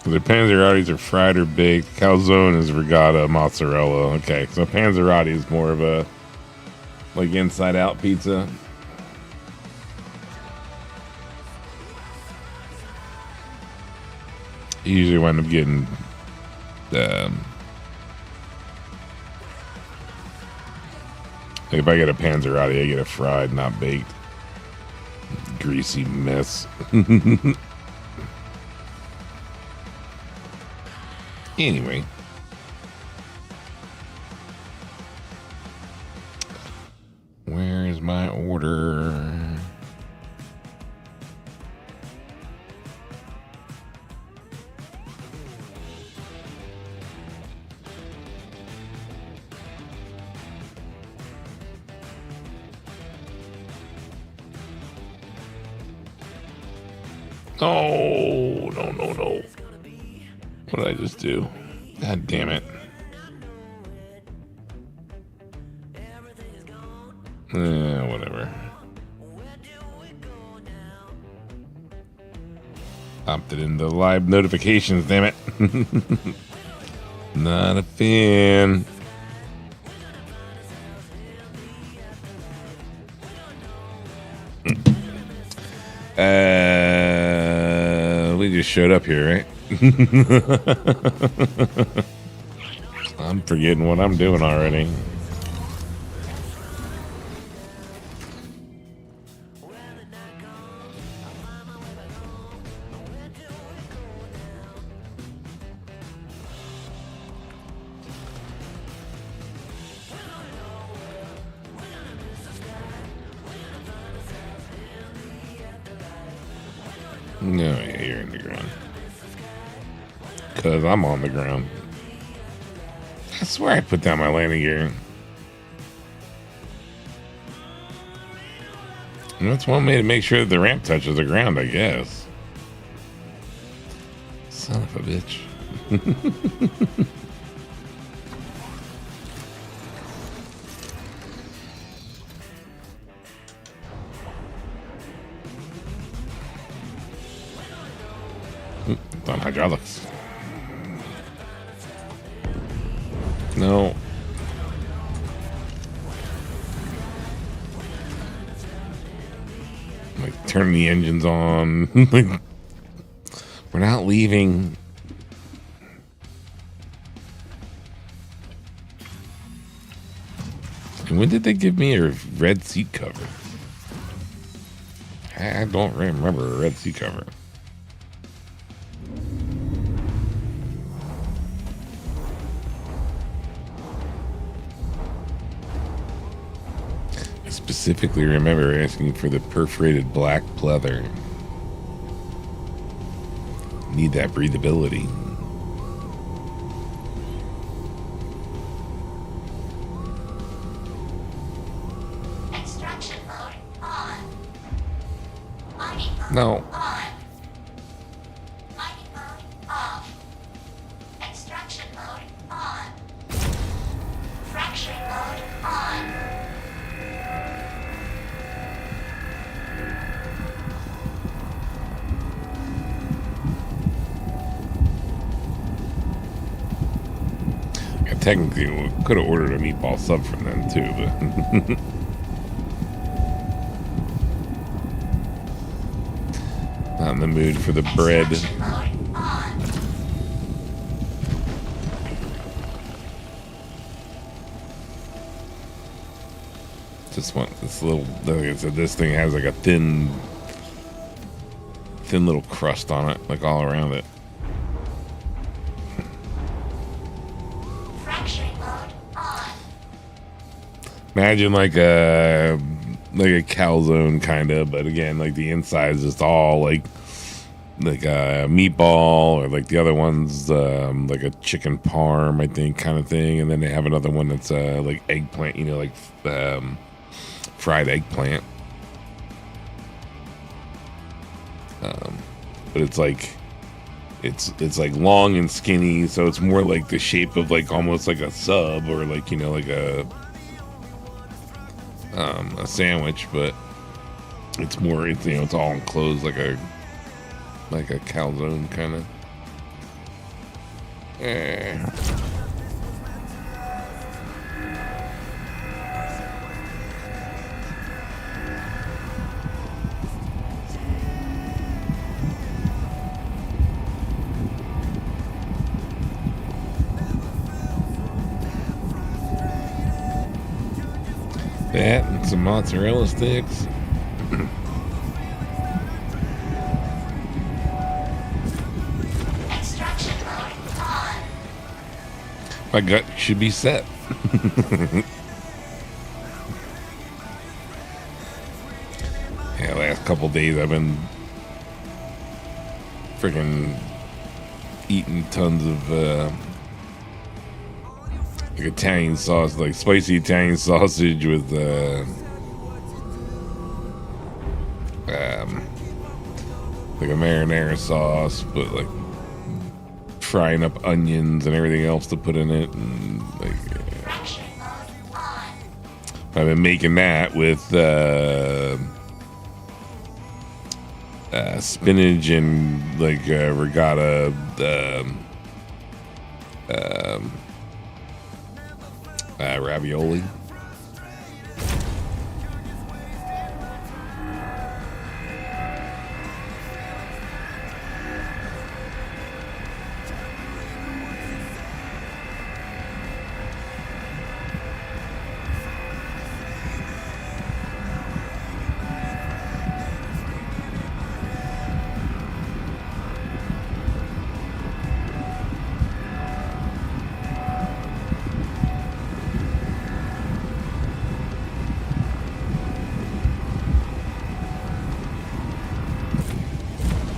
The Panzerottis are fried or baked. Calzone is regatta, mozzarella. Okay, so Panzerotti is more of a like inside out pizza. You usually wind up getting if I get a Panzerotti, I get a fried, not baked. Greasy mess. Anyway. Where is my order? Oh, no, no, no. What did I just do? God damn it. Whatever. Opted into live notifications, damn it. Not a fan. We just showed up here, right? I'm forgetting what I'm doing already. No, yeah, you're in the ground. Because I'm on the ground. I swear I put down my landing gear. And that's one way to make sure that the ramp touches the ground, I guess. Son of a bitch. It's on hydraulics. No. Like, turn the engines on. We're not leaving. And when did they give me a red seat cover? I don't remember a red seat cover. Specifically remember asking for the perforated black pleather. Need that breathability. Extraction mode on. Mining mode No. on. Mining mode off. Extraction mode on. Fracturing mode on. technically, we could have ordered a meatball sub from them too, but not in the mood for the bread. Extraction mode on. Just want this little, like I said, this thing has like a thin little crust on it, like all around it. Fracturing mode on. Imagine like a calzone kind of, but again, like the inside is just all like a meatball, or like the other one's like a chicken parm, I think, kind of thing. And then they have another one that's like eggplant, you know, like fried eggplant. But it's like long and skinny, so it's more like the shape of like almost like a sub, or like, you know, like a sandwich, but it's more, it's, you know, it's all enclosed like a calzone kind of. That and some mozzarella sticks. Extraction mode on. My gut should be set. Yeah, last couple days I've been freaking eating tons of like Italian sauce, like spicy Italian sausage with like a marinara sauce, but like frying up onions and everything else to put in it, and like Fracturing mode on. I've been making that with spinach and like regatta ravioli.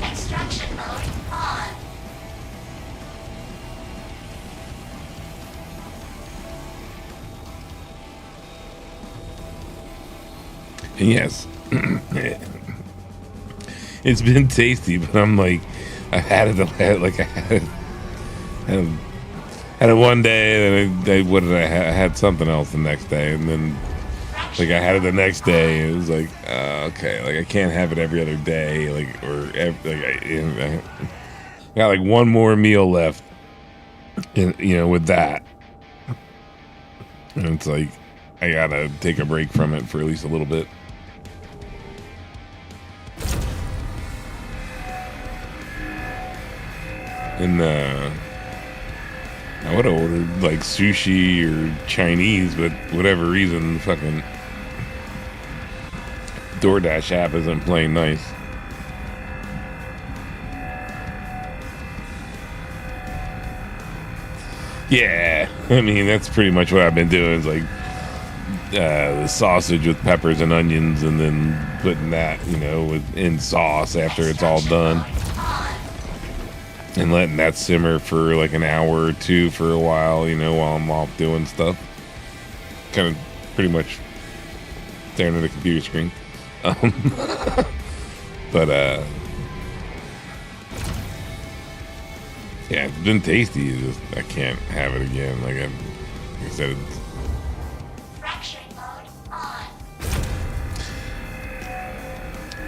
Extraction mode on. And yes, it's been tasty, but I'm like, I had it one day, and then I had something else the next day, and then like I had it the next day, and it was like, okay, like I can't have it every other day, like, or I got like one more meal left, and, you know, with that, and it's like I gotta take a break from it for at least a little bit. And I would have ordered like sushi or Chinese, but whatever reason, fucking DoorDash app isn't playing nice. Yeah, I mean, that's pretty much what I've been doing. Is like the sausage with peppers and onions, and then putting that, you know, in sauce after it's all done, and letting that simmer for like an hour or two for a while, you know, while I'm off doing stuff. Kind of pretty much staring at a computer screen. But yeah, it's been tasty. It's just, I can't have it again. Like I said, it's, Fracturing mode on.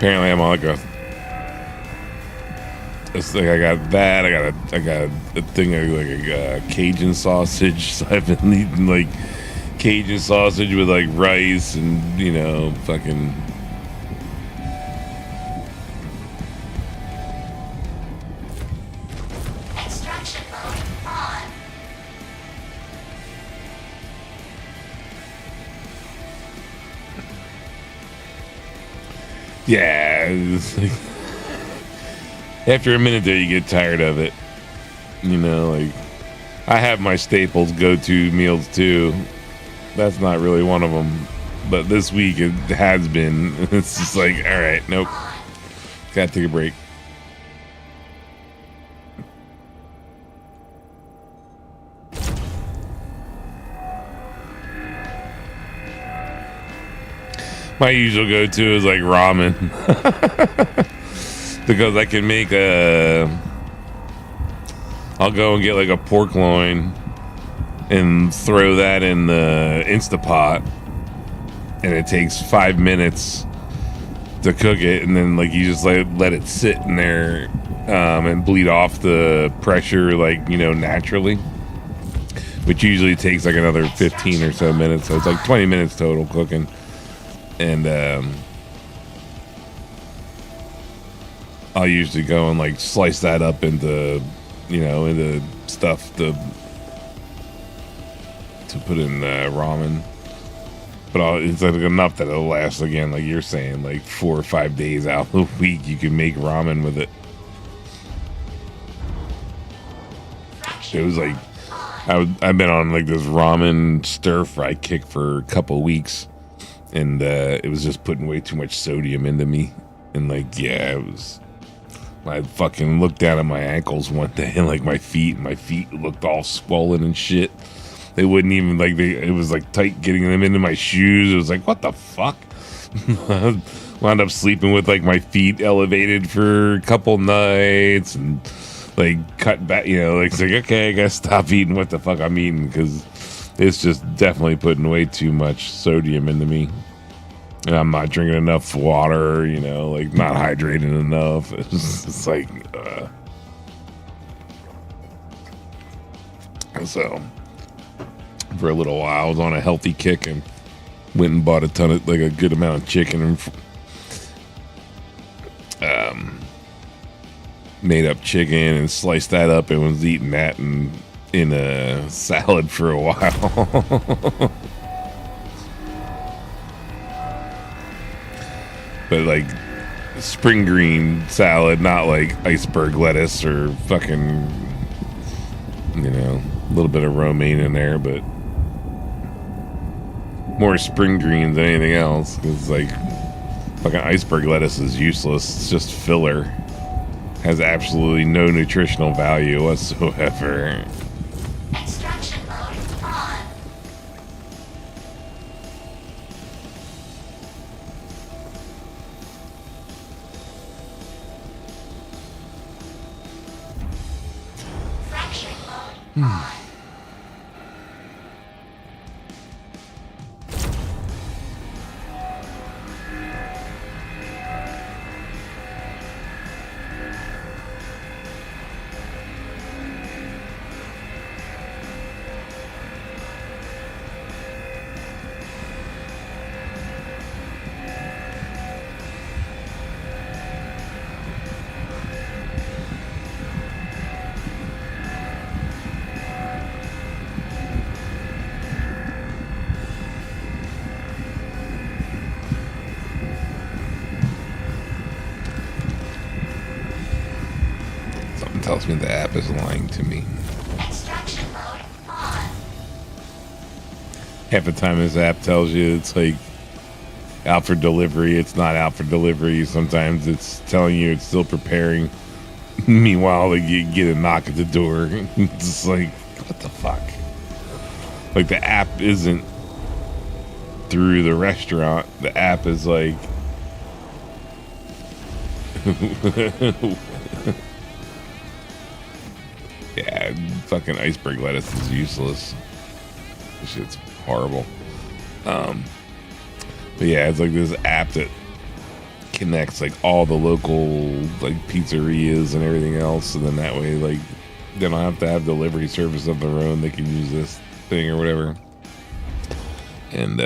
apparently I'm on like It's like I got that. I got a thing of like a Cajun sausage. So I've been eating like Cajun sausage with like rice and, you know, fucking. Extraction mode on. Yeah, it's like, after a minute there, you get tired of it. You know, like I have my staples go-to meals too. That's not really one of them, but this week it has been. It's just like, all right, nope, gotta take a break. My usual go-to is like ramen. Because I can make I'll go and get like a pork loin and throw that in the Instapot, and it takes 5 minutes to cook it, and then like you just let it sit in there and bleed off the pressure, like, you know, naturally, which usually takes like another 15 or so minutes. So it's like 20 minutes total cooking. And I'll usually go and like slice that up into, you know, into stuff to put in ramen. But it's like enough that it'll last, again, like you're saying, like 4 or 5 days out of the week. You can make ramen with it. It was like I've been on like this ramen stir fry kick for a couple of weeks. And it was just putting way too much sodium into me. And like, yeah, it was. I fucking looked down at my ankles one day, and like my feet looked all swollen and shit. They wouldn't even like it was like tight getting them into my shoes. It was like, what the fuck? Wound up sleeping with like my feet elevated for a couple nights, and like cut back, you know, like it's like, okay, I gotta stop eating what the fuck I'm eating, because it's just definitely putting way too much sodium into me. And I'm not drinking enough water, you know, like not hydrating enough. It's like, so for a little while, I was on a healthy kick and went and bought like a good amount of chicken and made up chicken and sliced that up and was eating that in a salad for a while. But like spring green salad, not like iceberg lettuce or fucking, you know, a little bit of romaine in there, but more spring greens than anything else. Because like fucking iceberg lettuce is useless. It's just filler. Has absolutely no nutritional value whatsoever. Extraction mode on. Fraction mode on. Tells me the app is lying to me. Extraction mode on. Half the time this app tells you it's like out for delivery, it's not out for delivery. Sometimes it's telling you it's still preparing. Meanwhile, like, you get a knock at the door. It's just like, what the fuck? Like, the app isn't through the restaurant. The app is like yeah, fucking iceberg lettuce is useless. This shit's horrible. But yeah, it's like this app that connects like all the local like pizzerias and everything else, and then that way like they don't have to have delivery service of their own. They can use this thing or whatever. And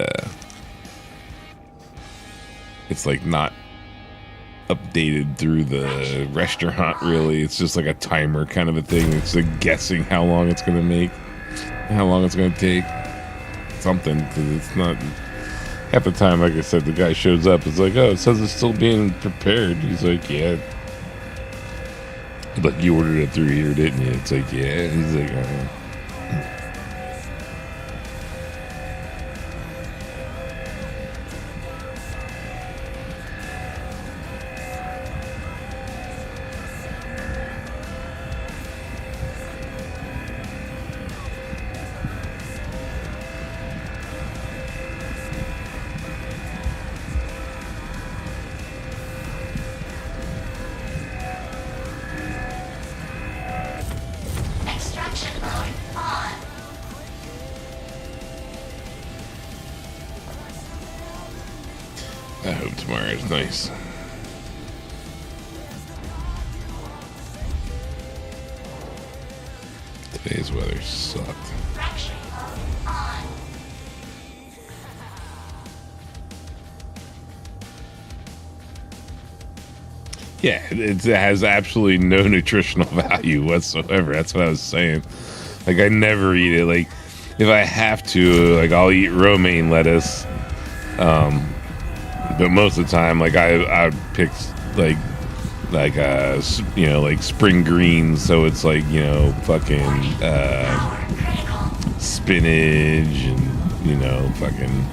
it's like not updated through the restaurant really. It's just like a timer kind of a thing. It's like guessing how long it's gonna make, how long it's gonna take something, because it's not half the time. Like I said, the guy shows up, it's like, oh, it says it's still being prepared. He's like, yeah, but you ordered it through here, didn't you? It's like, yeah. He's like, Extraction mode on. I hope tomorrow is nice. Today's weather sucked. Fraction mode on. Yeah, it has absolutely no nutritional value whatsoever. That's what I was saying. Like, I never eat it. Like, if I have to, like, I'll eat romaine lettuce. But most of the time, like, I would pick like you know, like spring greens. So it's like, you know, fucking Critical. spinach and, you know, fucking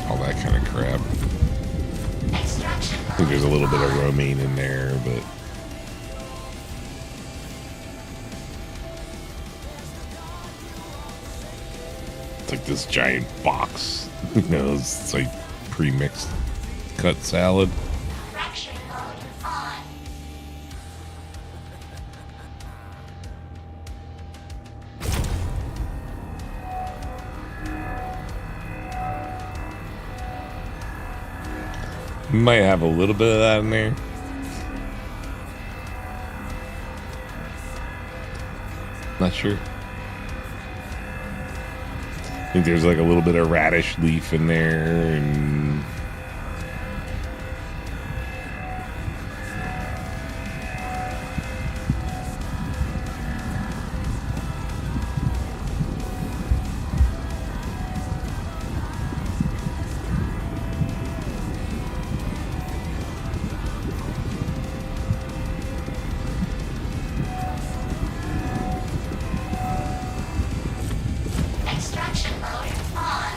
all that kind of crap. Extraction I think there's a little bit of romaine in there, but it's like this giant box. You know, it's like pre-mixed cut salad. fraction mode on. Might have a little bit of that in there. Not sure. I think there's like a little bit of radish leaf in there, and Extraction mode on.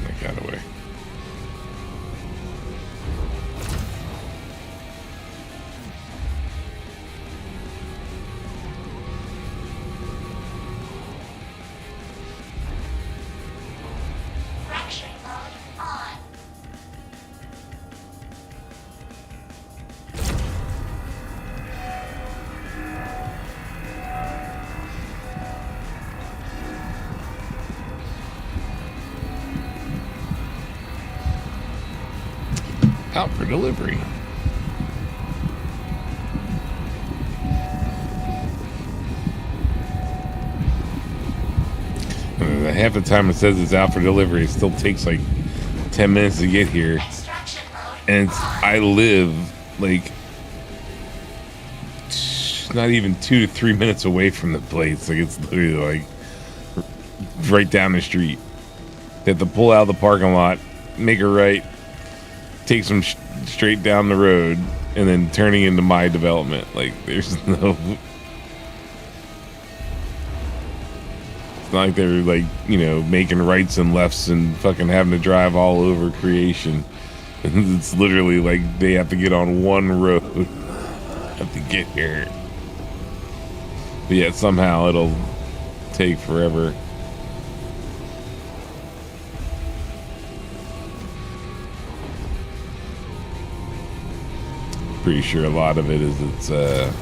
I got away. Fraction mode on. Out for delivery. Half the time it says it's out for delivery, it still takes like 10 minutes to get here. Extraction mode And it's, on. I live like not even 2 to 3 minutes away from the place. Like, it's literally like right down the street. They have to pull out of the parking lot, make a right, takes them straight down the road, and then turning into my development. Like, there's no. It's not like they're like, you know, making rights and lefts and fucking having to drive all over creation. It's literally like they have to get on one road have to get here. But yet somehow it'll take forever. Pretty sure a lot of it is they're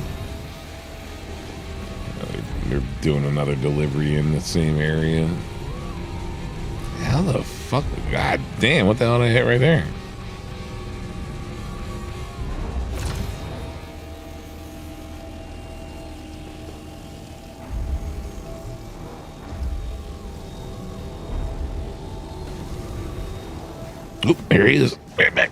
doing another delivery in the same area. How the fuck? God damn, what the hell did I hit right there? Oop, there he is. Right back.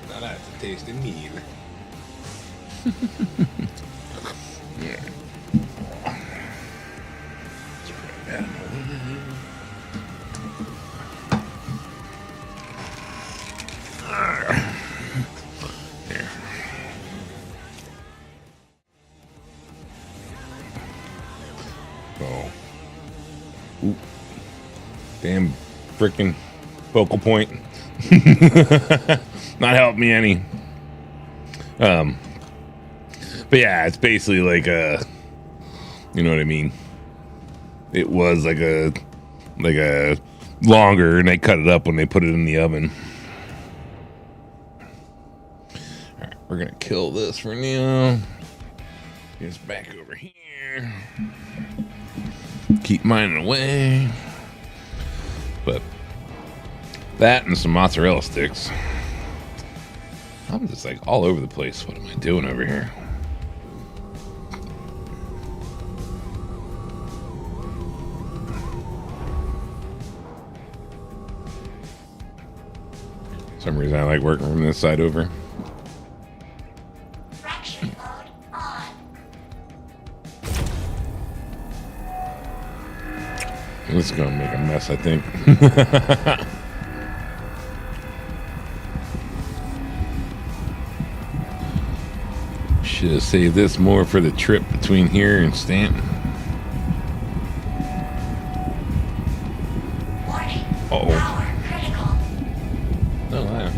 Now that's a taste of meat. Yeah. Here. Oh. Ooh. Damn frickin' focal point. Not helping me any. But yeah, it's basically like a, you know what I mean? It was like a longer, and they cut it up when they put it in the oven. All right, we're gonna kill this for now. Get this back over here. Keep mine away. But that and some mozzarella sticks. I'm just like all over the place. What am I doing over here? For some reason I like working from this side over. Fraction mode on. This is gonna make a mess, I think. Should have saved this more for the trip between here and Stanton. Warning. Uh-oh. Power critical. Oh, wow.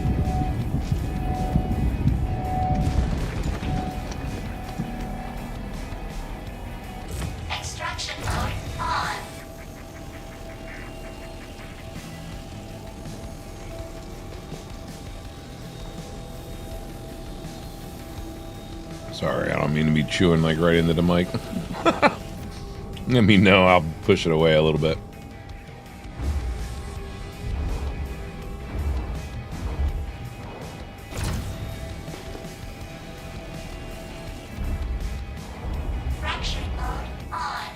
Extraction mode on. Sorry, I don't mean to be chewing like right into the mic. Let me know. I'll push it away a little bit. Fracturing mode on.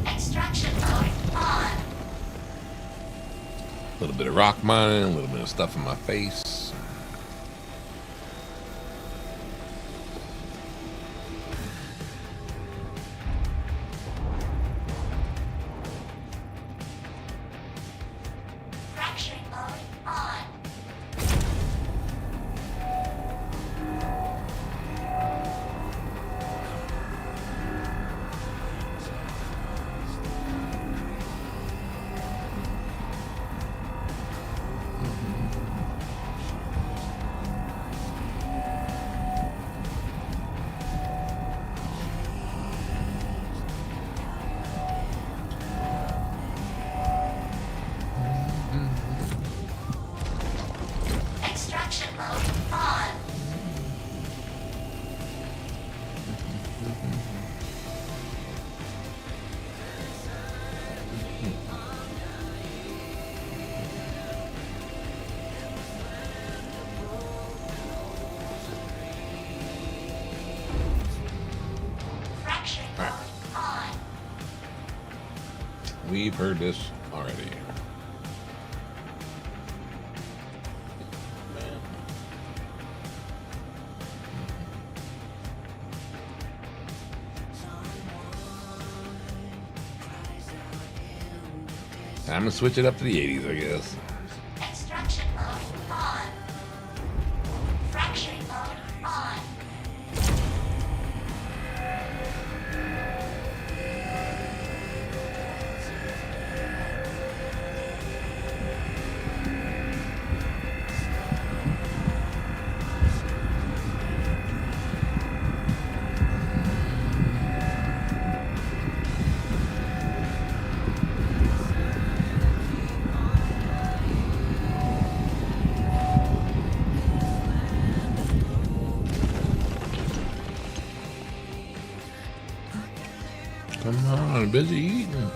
Extraction mode on. A little bit of rock mining, a little bit of stuff in my face. Fracturing mode on. Extraction mode on. Fracturing mode on. We've heard this already. Time to switch it up to the 80s, I guess. Extraction mode on. Fracturing mode on. Come on, busy eating.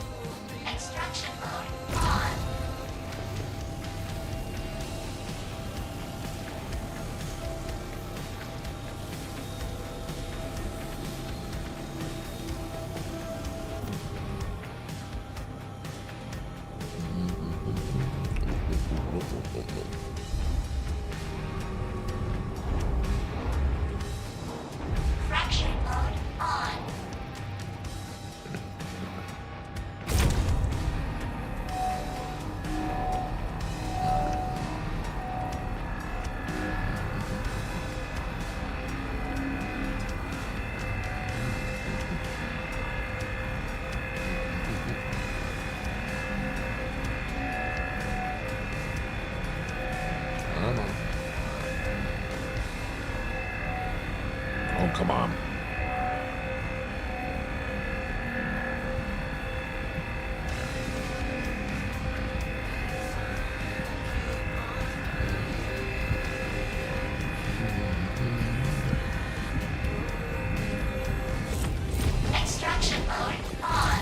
Extraction mode on. Fracturing mode on. Come on. Oh, come on. Extraction mode on.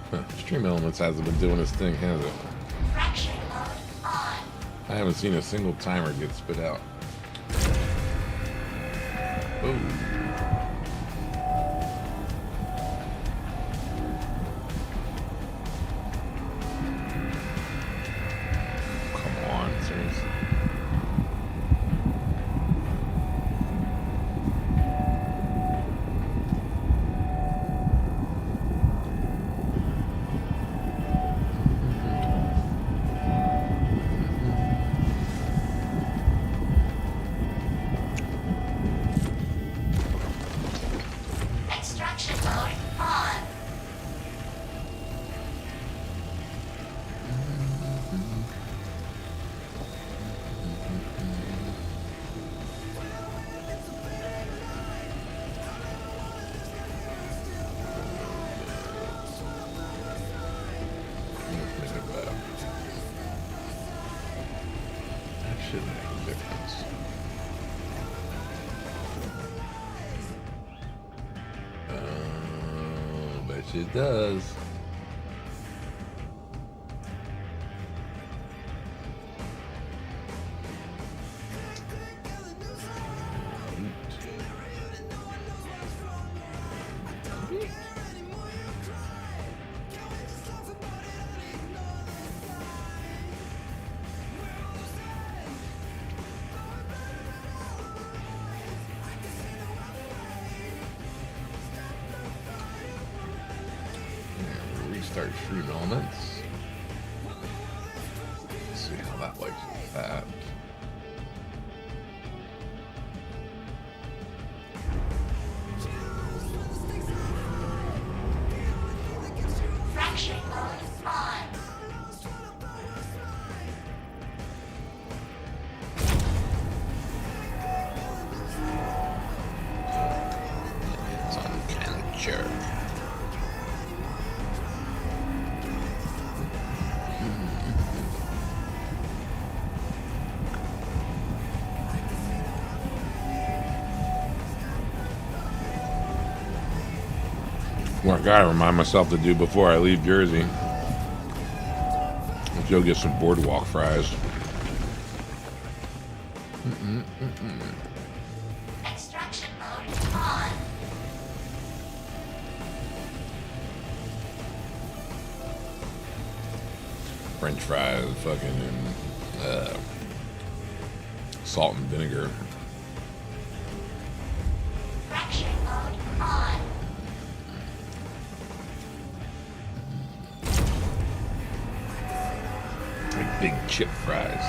Huh, Stream Elements hasn't been doing this thing, has it? Fracturing mode on. I haven't seen a single timer get spit out. Ooh. It does. Restart free moments. Let's see how that works with that. Fracturing mode on. It's on capture. What I gotta remind myself to do before I leave Jersey is go get some boardwalk fries. Extraction mode on. French fries, fucking salt and vinegar. Fracturing mode on. Like big chip fries.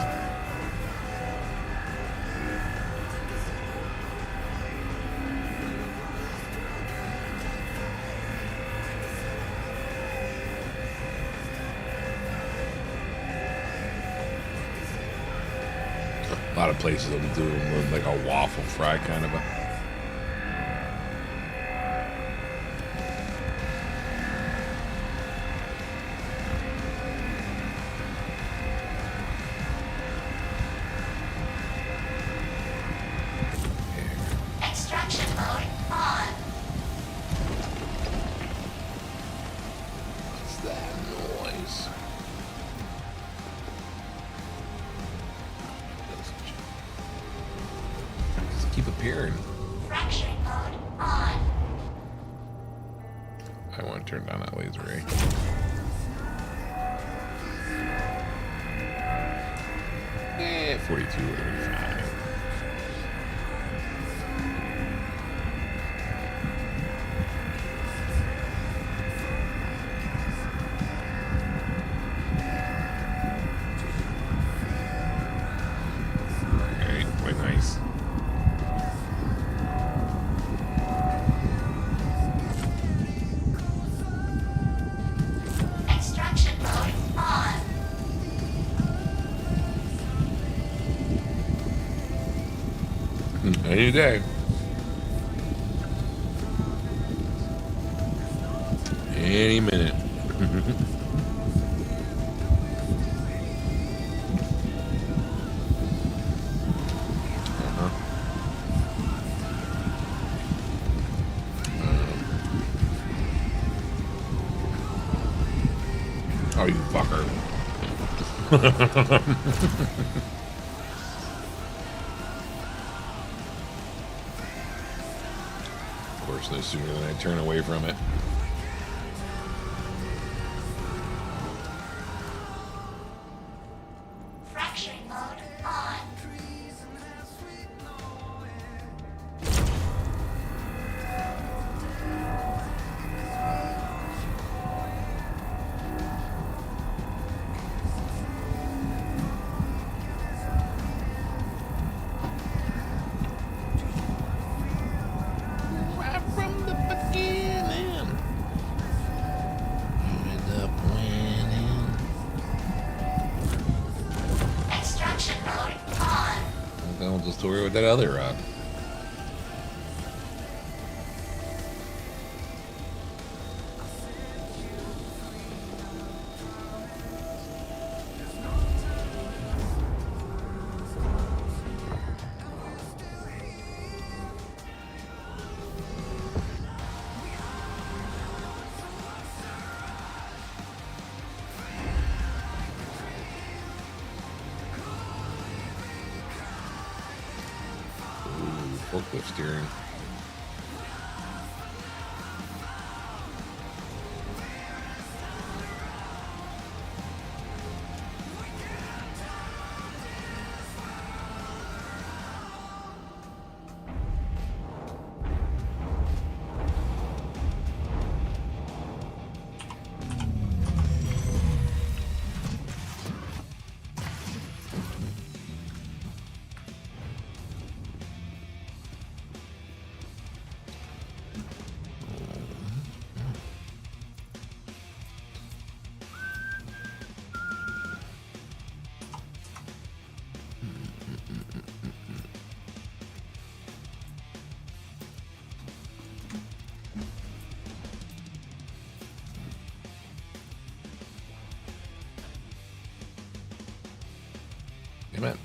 A lot of places will do them with like a waffle fry kind of a. Extraction mode on. What's that noise? Just keep appearing. Fracturing mode on. I want to turn down that laser ray. Eh, 42 would be fine. Alright, quite nice. Extraction mode on. Any day. Any minute. Oh, you fucker. Of course, no sooner than I turn away from it. Fracturing mode on. Right from the beginning. End up winning. Extraction mode on. What the hell's the story with that other rod? forklift steering. Come on.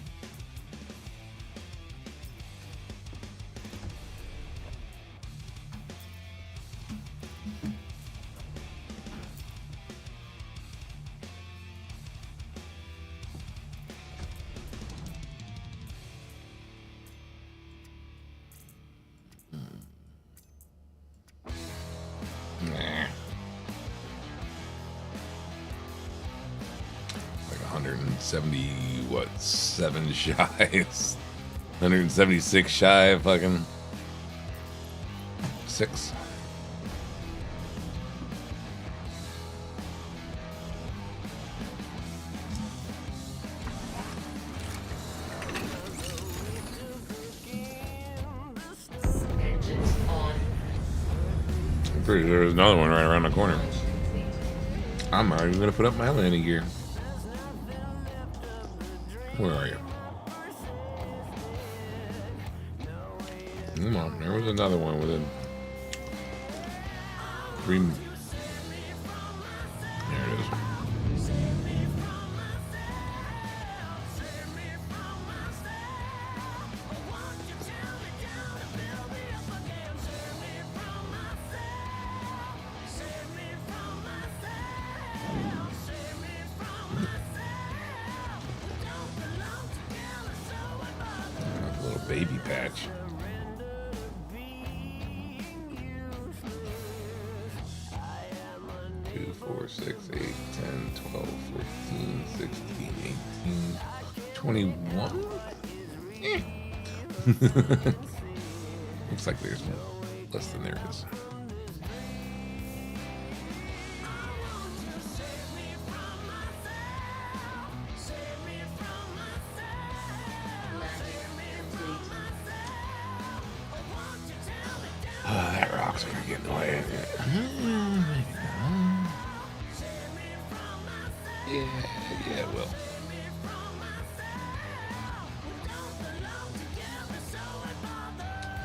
Nah. Like 170, what, 7 shy? 176 shy of fucking 6. Engines on. I'm pretty sure there's another one right around the corner. I'm not even gonna put up my landing gear. Where are you? Come on, there was another one within 3. There it is. A little baby patch. 2, 4, 6, 8, 10, 12, 14, 16, 18, 21. Eh. Looks like there's less than there is. That rock's gonna get in the way. Yeah, it will.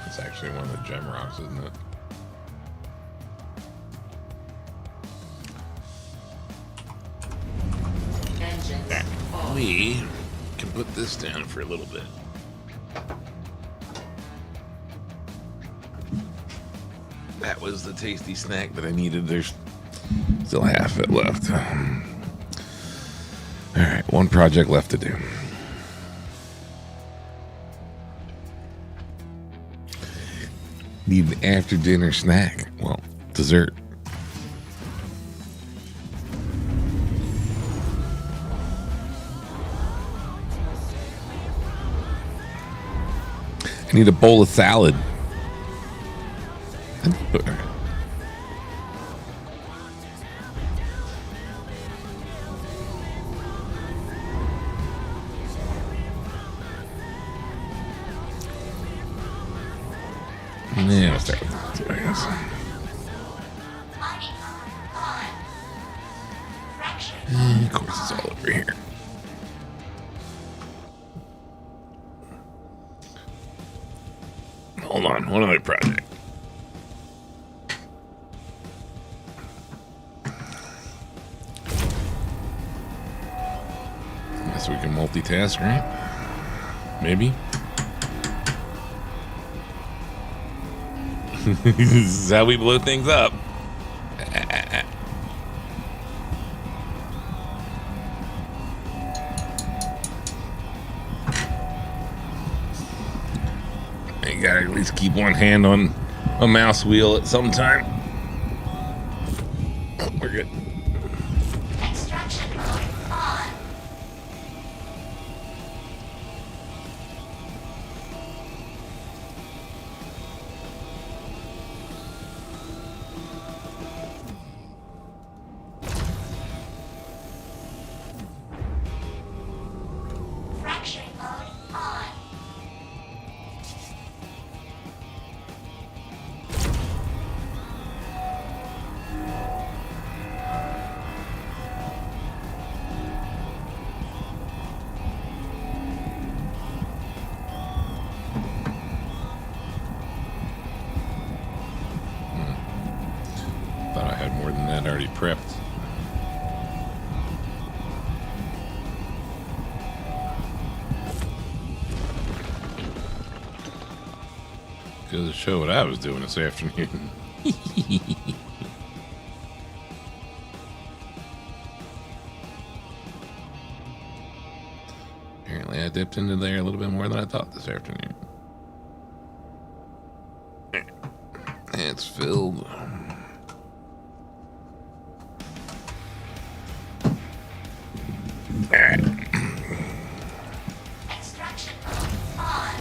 It's actually one of the gem rocks, isn't it? Engines on. We can put this down for a little bit. That was the tasty snack that I needed. There's still half it left. All right, one project left to do. Need an after dinner snack. Well, dessert. I need a bowl of salad. Yeah, I'll start with that too, I guess. Body on. Fraction. Of course, it's all over here. Hold on, one other project. Guess we can multitask, right? Maybe. This is how we blow things up. There you You gotta at least keep one hand on a mouse wheel at some time. Oh, we're good. Extraction mode on. Fracturing mode on. Thought I had more than that already prepped. Goes to show what I was doing this afternoon. Apparently I dipped into there a little bit more than I thought this afternoon. It's filled. Extraction mode on.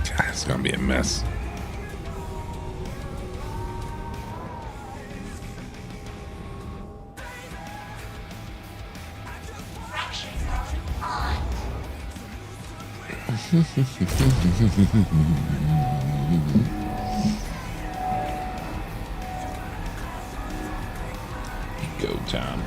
God, it's gonna be a mess. Fracturing mode on. Go time.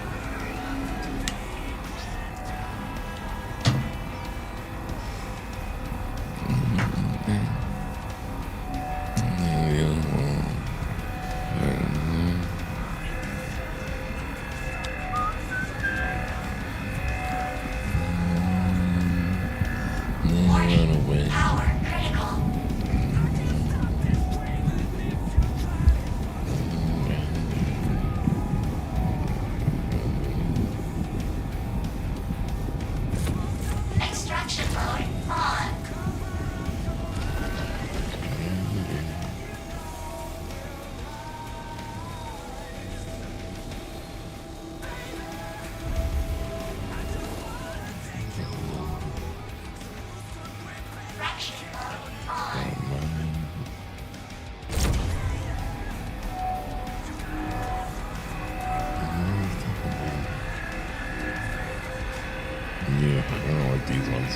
Power critical. Extraction mode on. Fracturing mode on. Yeah, I don't like these ones.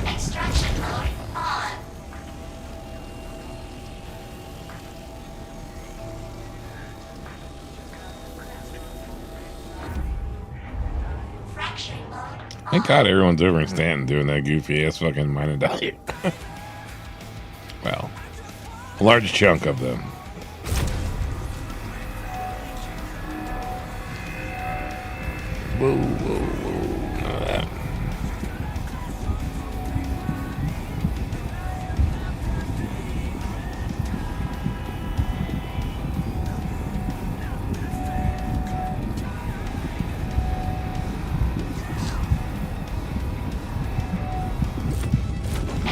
Extraction mode on. Fracturing mode Thank God everyone's over in Stanton doing that goofy ass fucking mining diet. Well, a large chunk of them. Whoa, whoa, whoa. None of that.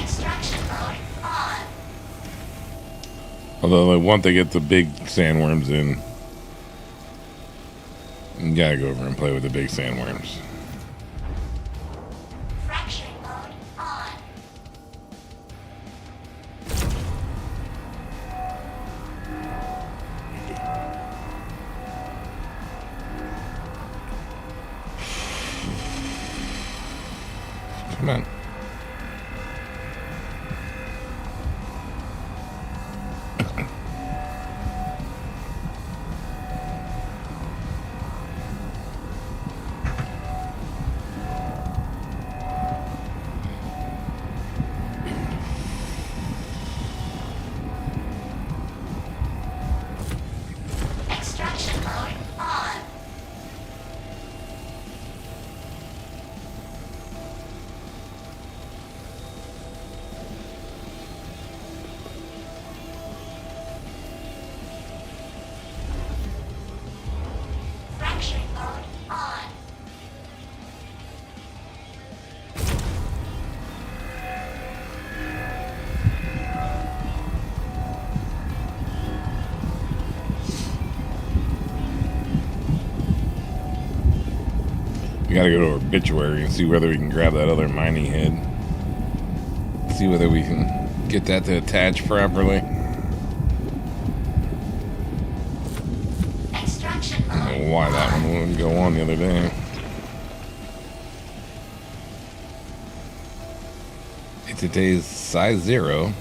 extraction mode on. Although, like, once they get the big sandworms in, you gotta go over and play with the big sandworms. Fracturing mode on. gotta go to Obituary and see whether we can grab that other mining head. See whether we can get that to attach properly. Extraction I don't mode. know why that one wouldn't go on the other day. Today's size 0.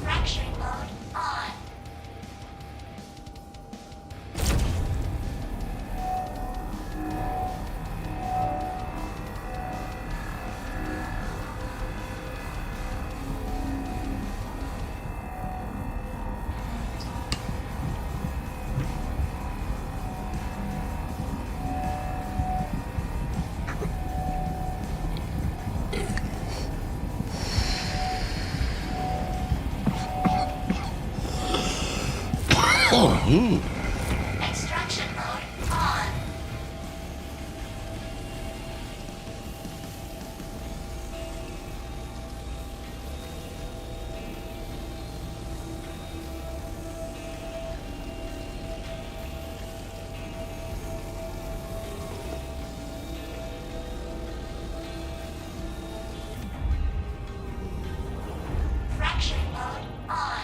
Fracturing mode on. Extraction mode on. Fracturing mode on.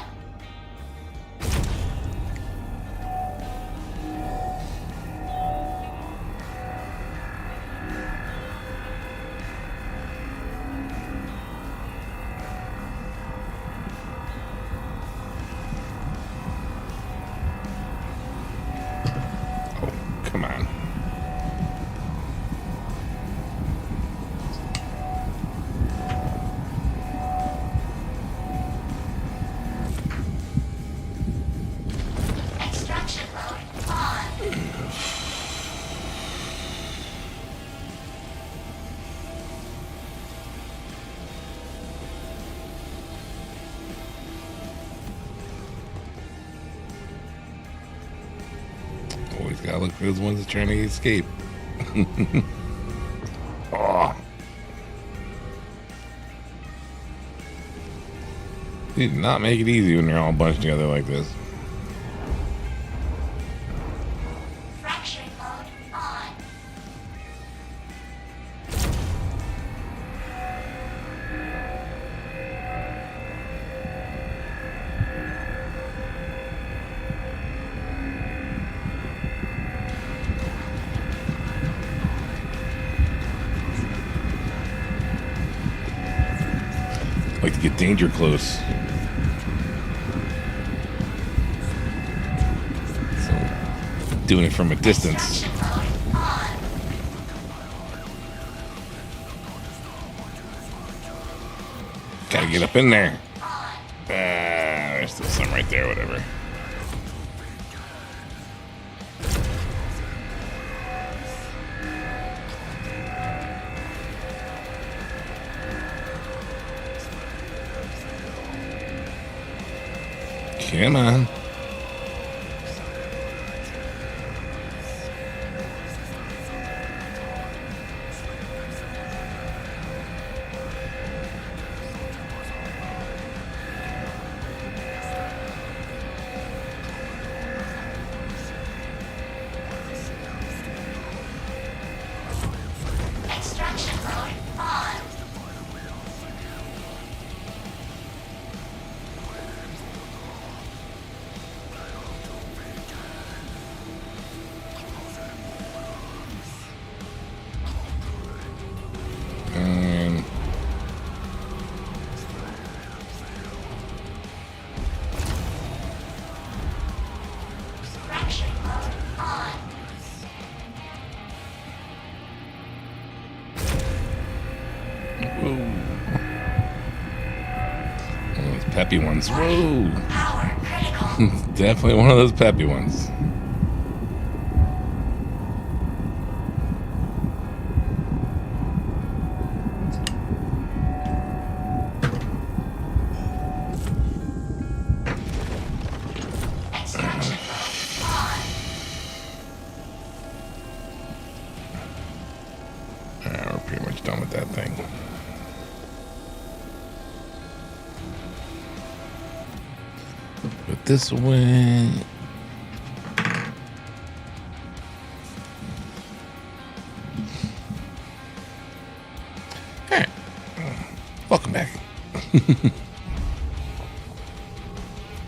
Come on. Extraction mode on. Always gotta look for those ones that's trying to escape. Oh. They did not make it easy when they're all bunched together like this. Fracturing mode on. Like to get danger close. So, doing it from a distance. Extraction mode on. Gotta get up in there. On. There's still some right there, whatever. Come on. Extraction mode on. And Fracturing mode on. whoa. One of those peppy ones. Whoa. Power critical. Definitely one of those peppy ones. Extraction mode on. We're pretty much done with that thing. But this away. Alright. Welcome back.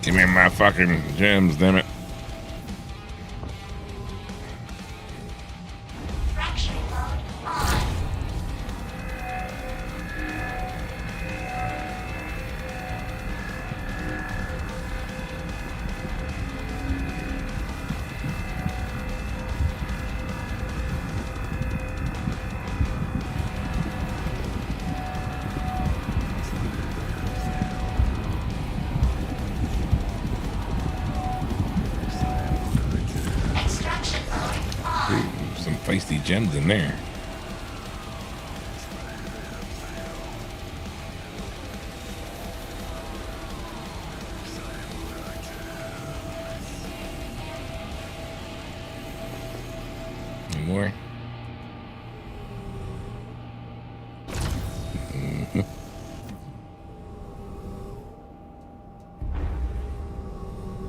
Give me my fucking gems, damn it. Fraction mode on. Extraction mode on. Ooh, some feisty gems in there. Any more?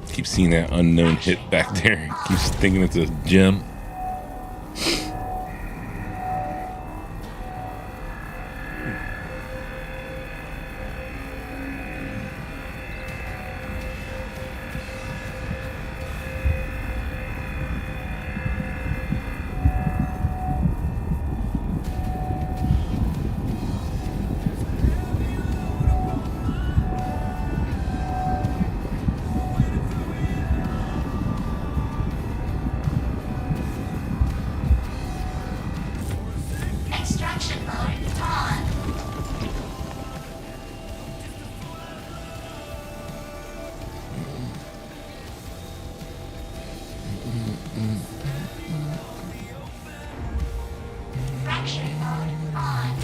Keep seeing that unknown hit back there. Keeps thinking it's a gem. Extraction mode on. Fraction mode on.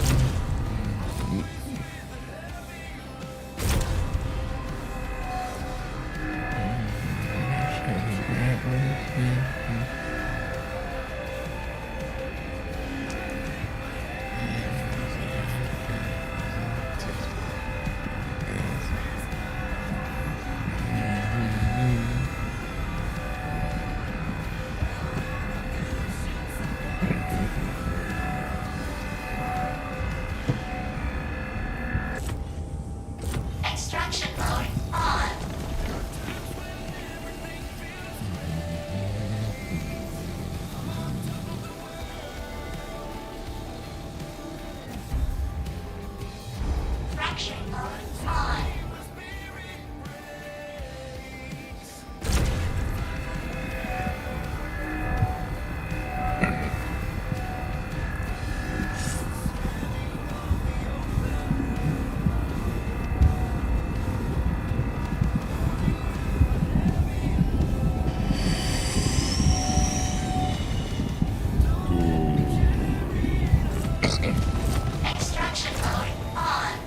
Extraction mode on. Fraction mode on. Extraction mode on.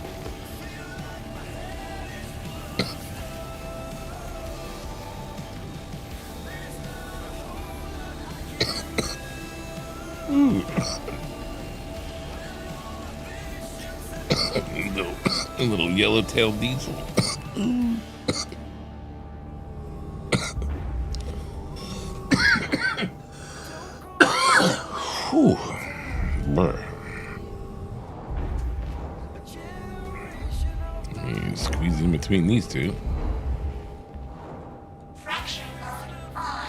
little yellow-tailed diesel. Whew. Brr. Squeeze in between these two. Fraction mode on.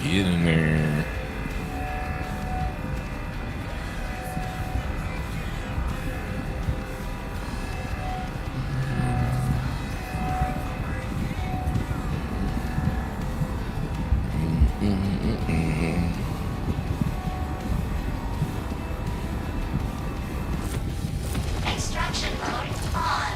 Get in there. Extraction mode on.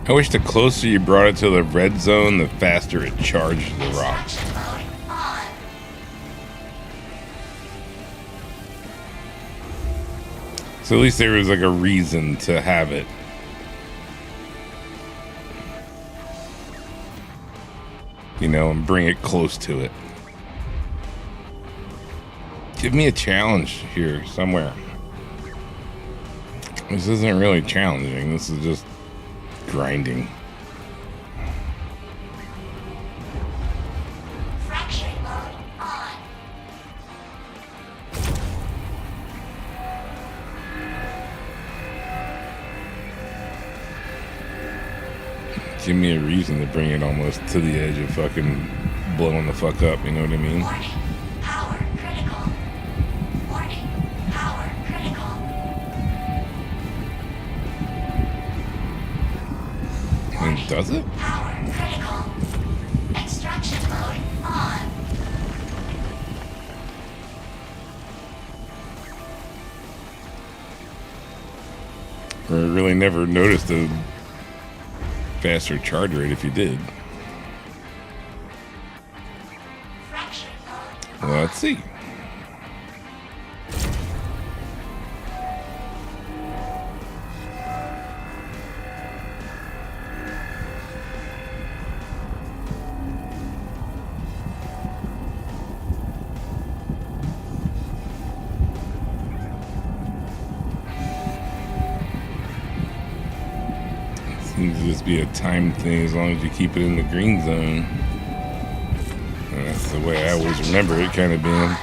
I wish the closer you brought it to the red zone, the faster it charged the rock. Extraction mode on. So at least there was like a reason to have it. You know, and bring it close to it. Give me a challenge here somewhere. This isn't really challenging. This is just grinding. Fracturing mode on. Give me a reason to bring it almost to the edge of fucking blowing the fuck up, you know what I mean? Warning. Power critical. Warning. Power critical. And does it? Power critical. Extraction mode on. Or really never noticed a faster charge rate if you did. Fracturing mode. Well, let's see. Seems to just be a time thing as long as you keep it in the green zone. And that's the way I always remember it kind of being.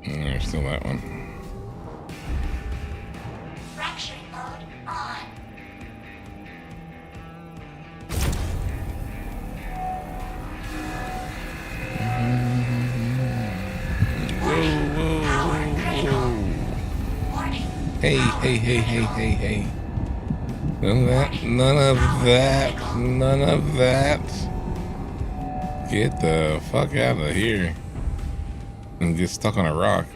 And there's still that one. Fracturing mode on. Warning. Hey, hey, hey, hey, hey, hey. None of that, none of that, none of that. Get the fuck out of here. And get stuck on a rock.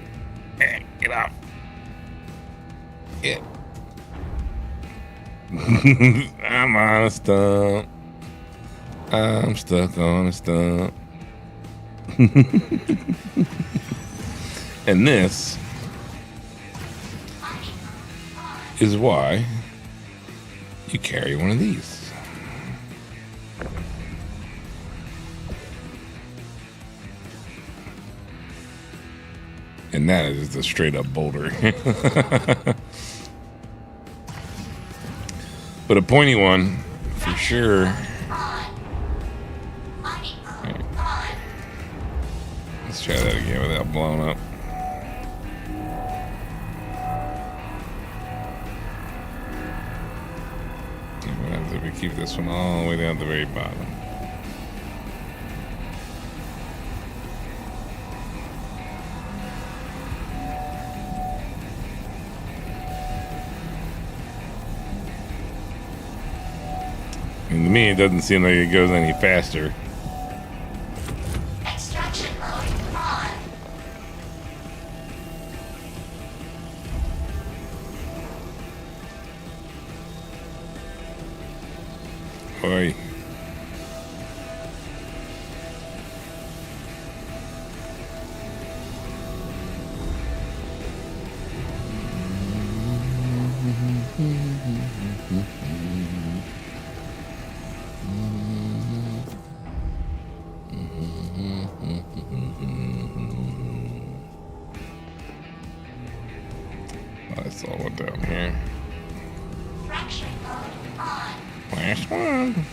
Get off. Get. I'm on a stump. I'm stuck on a stump. And this is why you carry one of these. And that is the straight up boulder. But a pointy one, for sure. Let's try that again without blowing up. What happens if we keep this one all the way down at the very bottom? And to me, it doesn't seem like it goes any faster. Extraction mode on. Oi. That's all one down here. Fracturing mode on. Last one.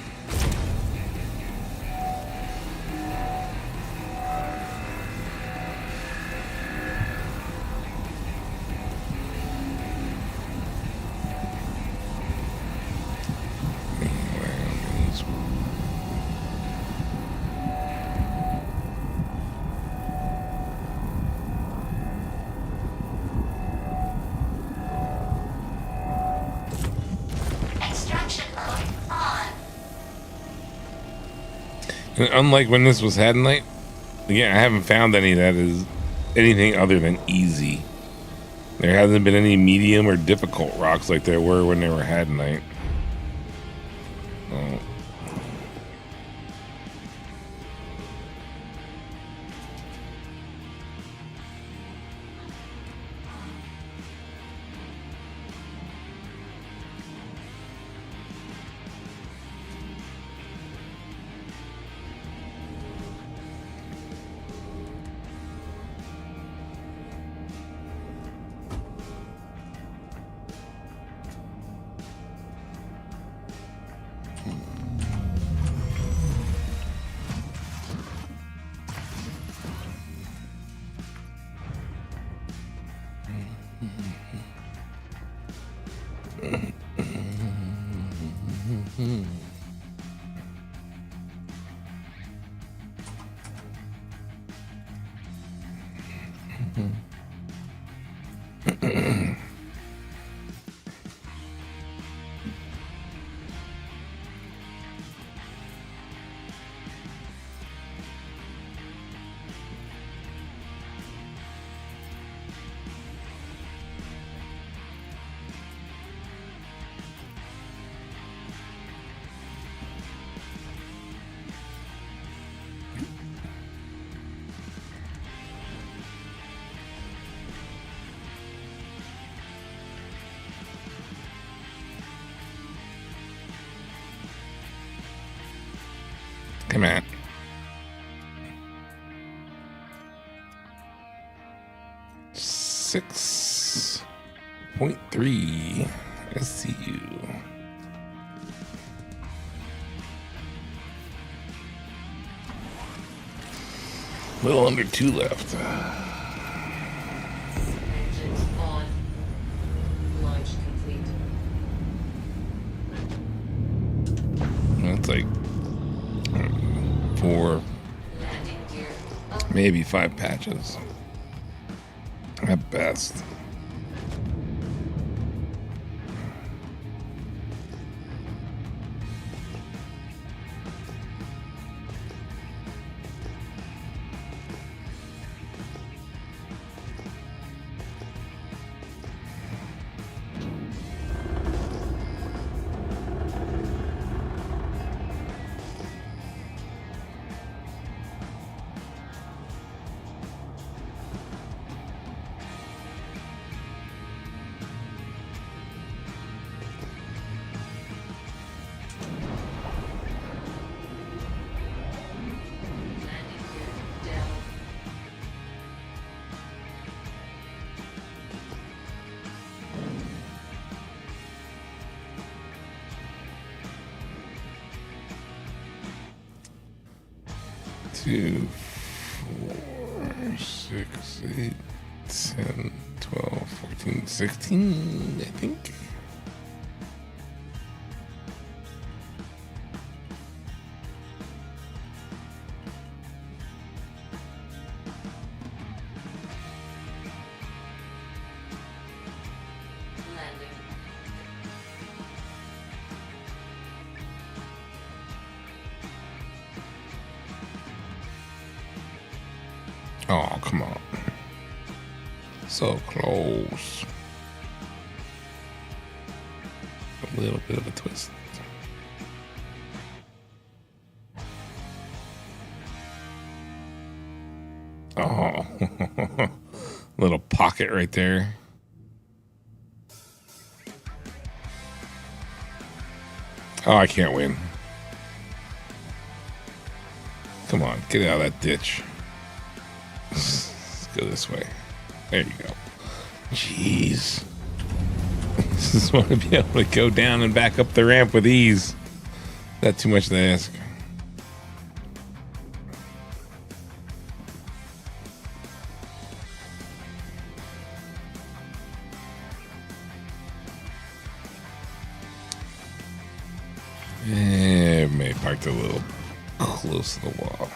Extraction mode on. Unlike when this was Hadonite, again, I haven't found any that is anything other than easy. There hasn't been any medium or difficult rocks like there were when they were Hadonite. Oh. Come on. .3 SCU. A little under 2 left. Engines on. Launch complete. That's like 4, Landing gear up. maybe 5 patches at best. Landing gear down. Two, 4, 6, 8, 10, 12, 14, 16, I think. Landing. Oh, come on. So close. A little bit of a twist. Oh, little pocket right there. Oh, I can't win. Come on, get out of that ditch. Let's go this way. There you go. Jeez. Just want to be able to go down and back up the ramp with ease. Not too much to ask. Yeah, may parked a little close to the wall.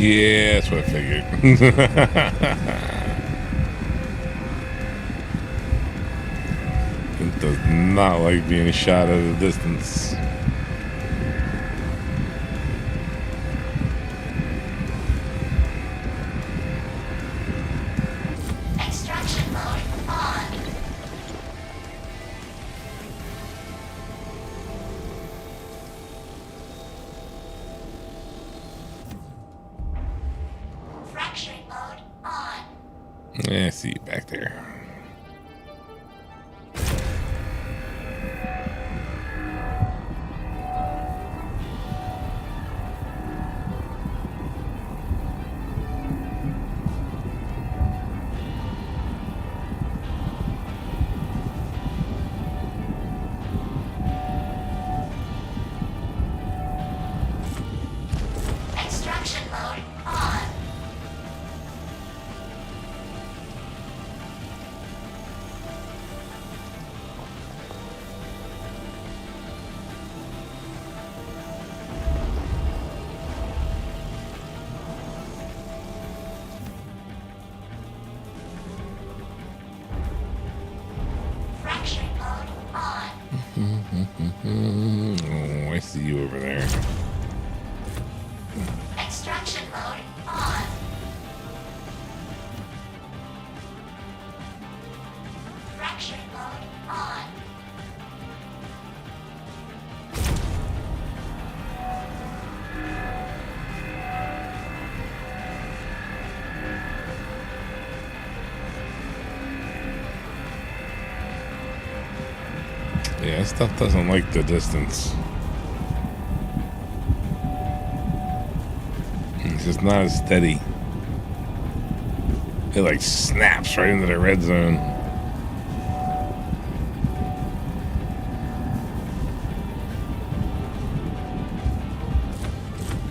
Yeah, that's what I figured. It does not like being shot at a distance. Extraction mode on. Fracturing mode on. Yeah, I see you back there. Extraction mode on. Fracturing mode on. Oh, I see you over there. Extraction mode on. Fracturing mode on. Yeah, this stuff doesn't like the distance. It's just not as steady. It like snaps right into the red zone.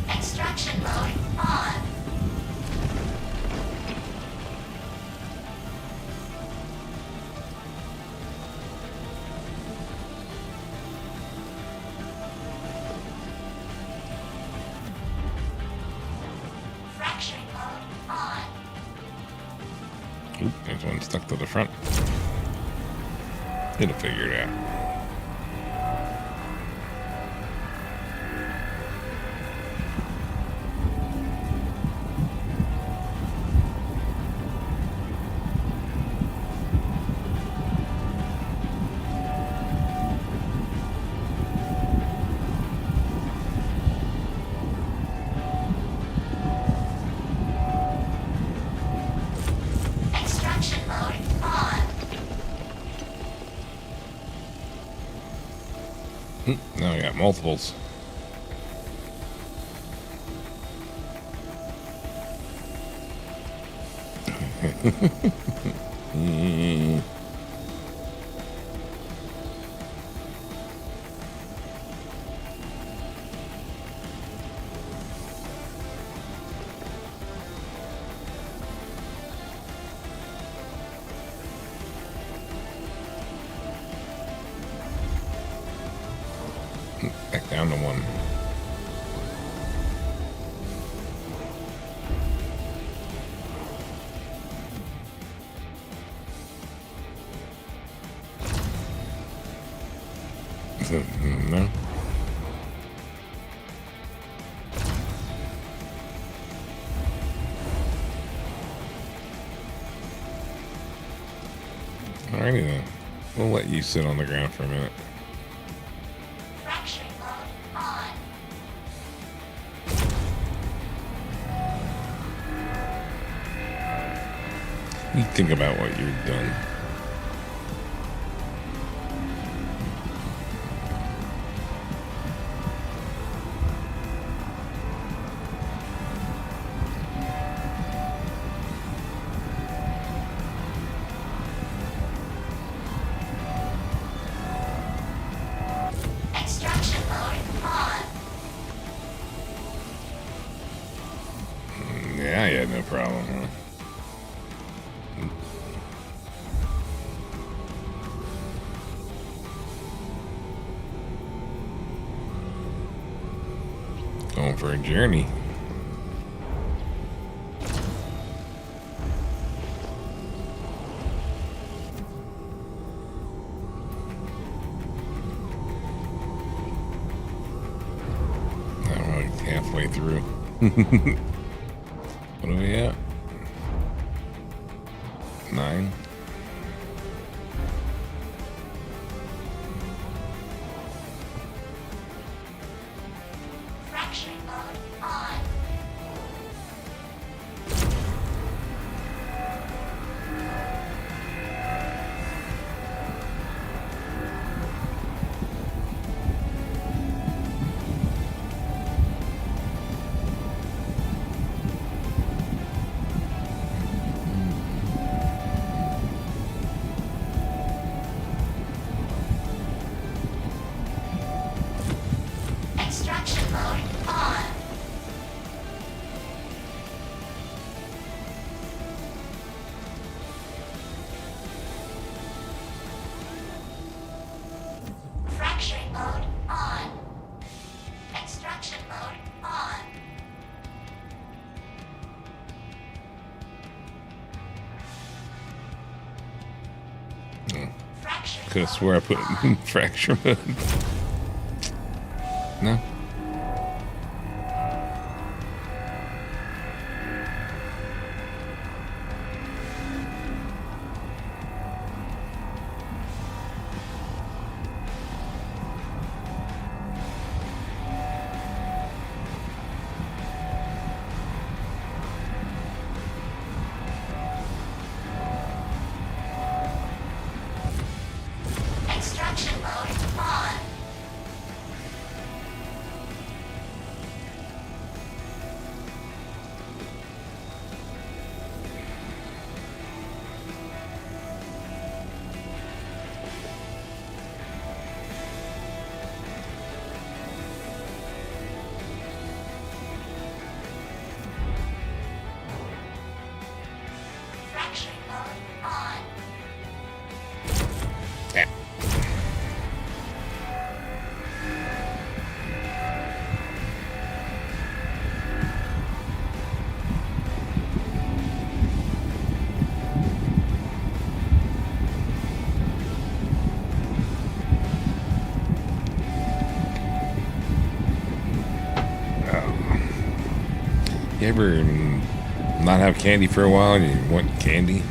Extraction mode on. Fracturing mode on. Oop, there's one stuck to the front. It'll figure it out. Extraction mode on. Now we got multiples. Back down to one. No. Alrighty then. We'll let you sit on the ground for a minute. Fracturing mode on. You think about what you've done. Extraction mode on. Yeah, I had no problem, huh? Going for a journey. through. What are we at? 9. Fracturing mode on. Extraction mode on. Fracturing mode on. Extraction mode on. Fracturing Could have swore I put fracture mode. No. Extraction mode on. Fracturing mode on. Yeah. You ever not have candy for a while and you want candy?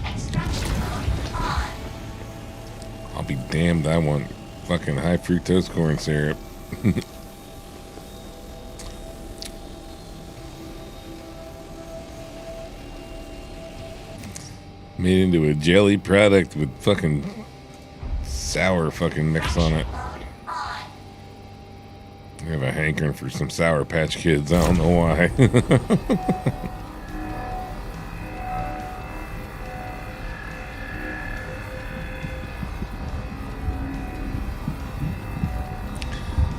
Extraction mode on. I'll be damned, I want fucking high fructose corn syrup. Made into a jelly product with fucking sour fucking mix on it. Mode on. I have a hankering for some Sour Patch Kids. I don't know why.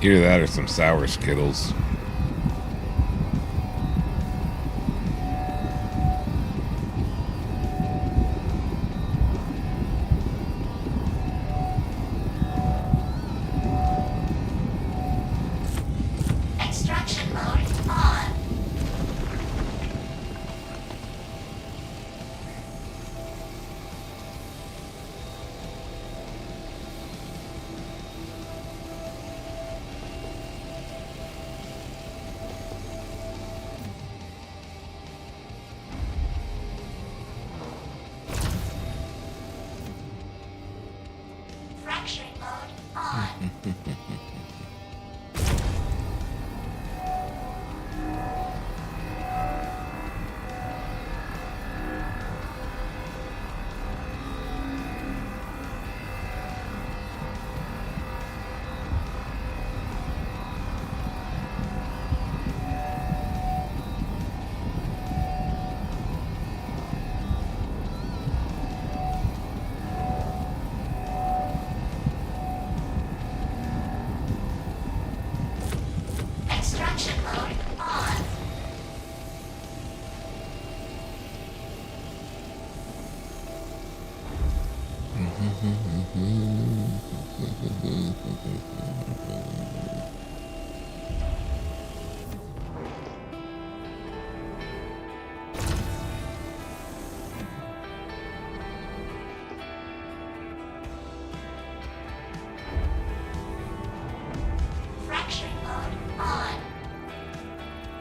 Either that or some sour Skittles. Extraction mode on.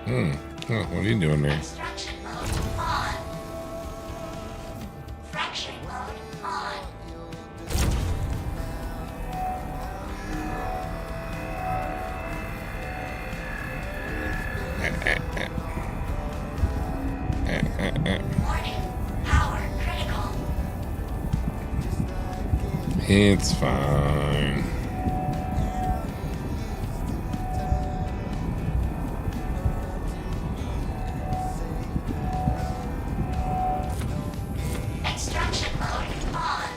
Oh, what are you doing there? Extraction mode on. Fracturing mode on. Warning. Power critical. It's fine. Extraction mode on.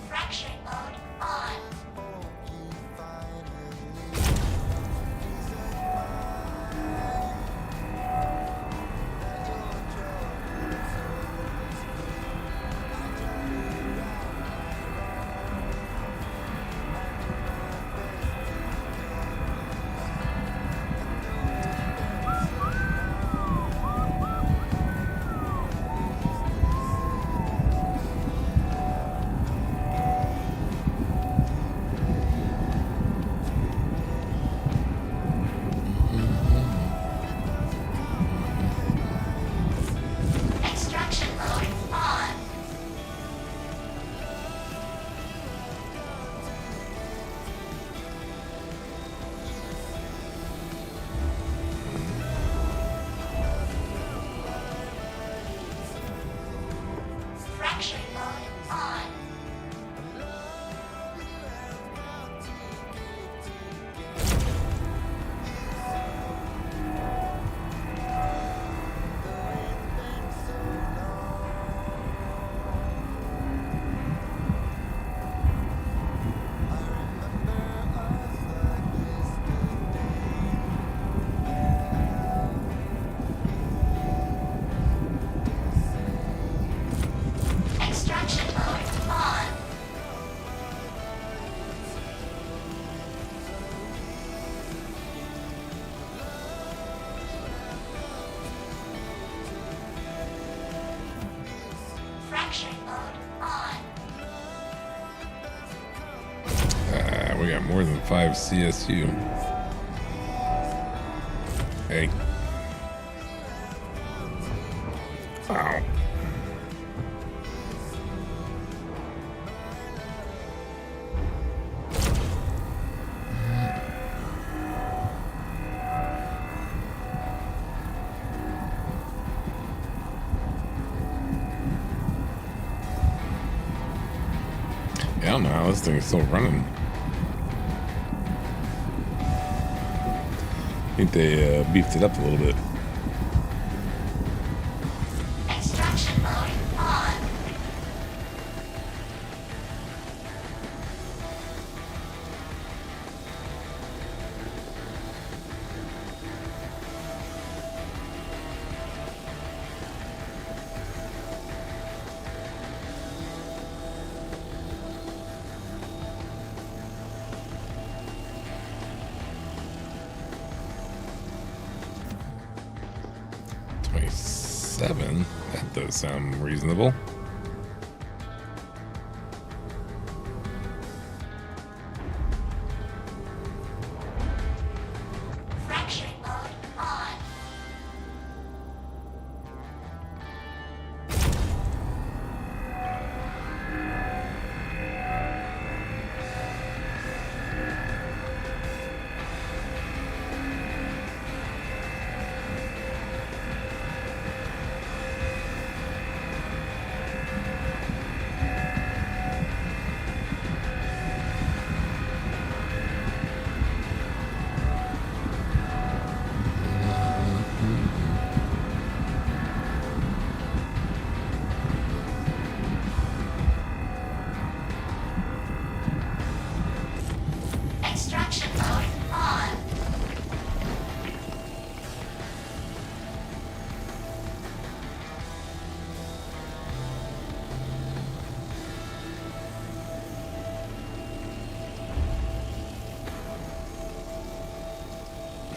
Fracturing mode on. Extraction mode on. Fracturing mode on. Extraction mode on. Fracturing mode on. We got more than 5 CSU. Hey. Ow. Yeah, I don't know how this thing is still running. I think they beefed it up a little bit. Extraction mode on. Seven. That does sound reasonable. Fracturing mode on.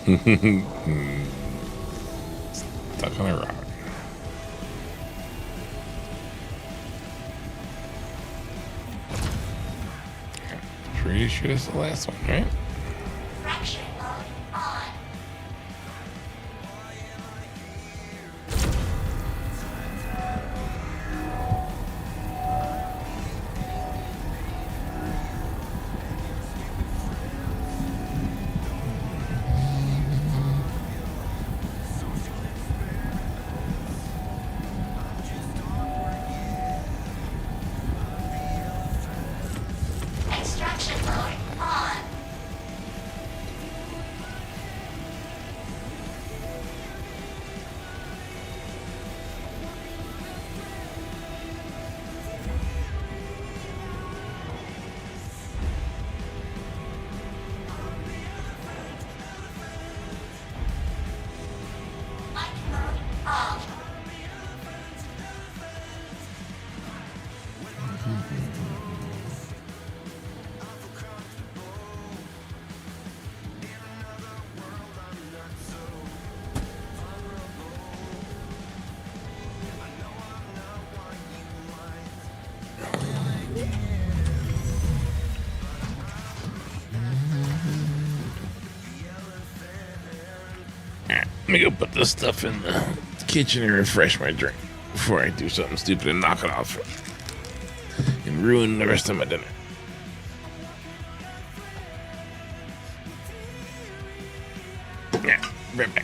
Stuck on a rock. Pretty sure it's the last one, right? Fraction mode on. Extraction mode on. Mic mode off. Let me go put this stuff in the kitchen and refresh my drink before I do something stupid and knock it off and ruin the rest of my dinner. Yeah, right back.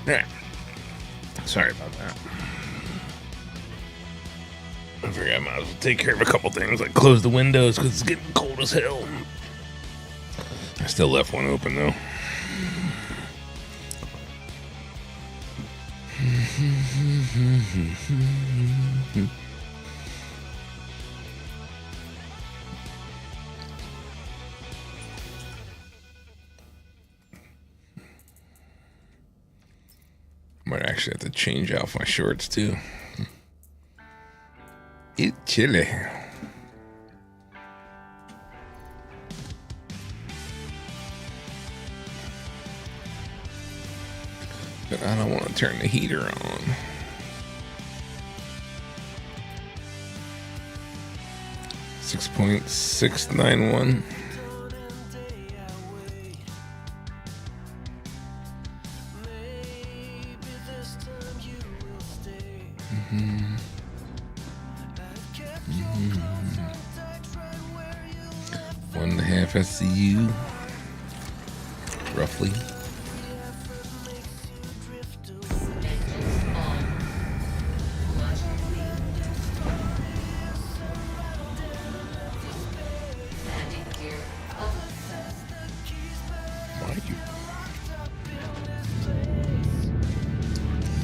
Yeah. Sorry about that. I figured I might as well take care of a couple things, like close the windows because it's getting cold as hell. I still left one open though. Might actually have to change out my shorts too. It's chilly. But I don't want to turn the heater on. 6.691. One and a half SCU, roughly.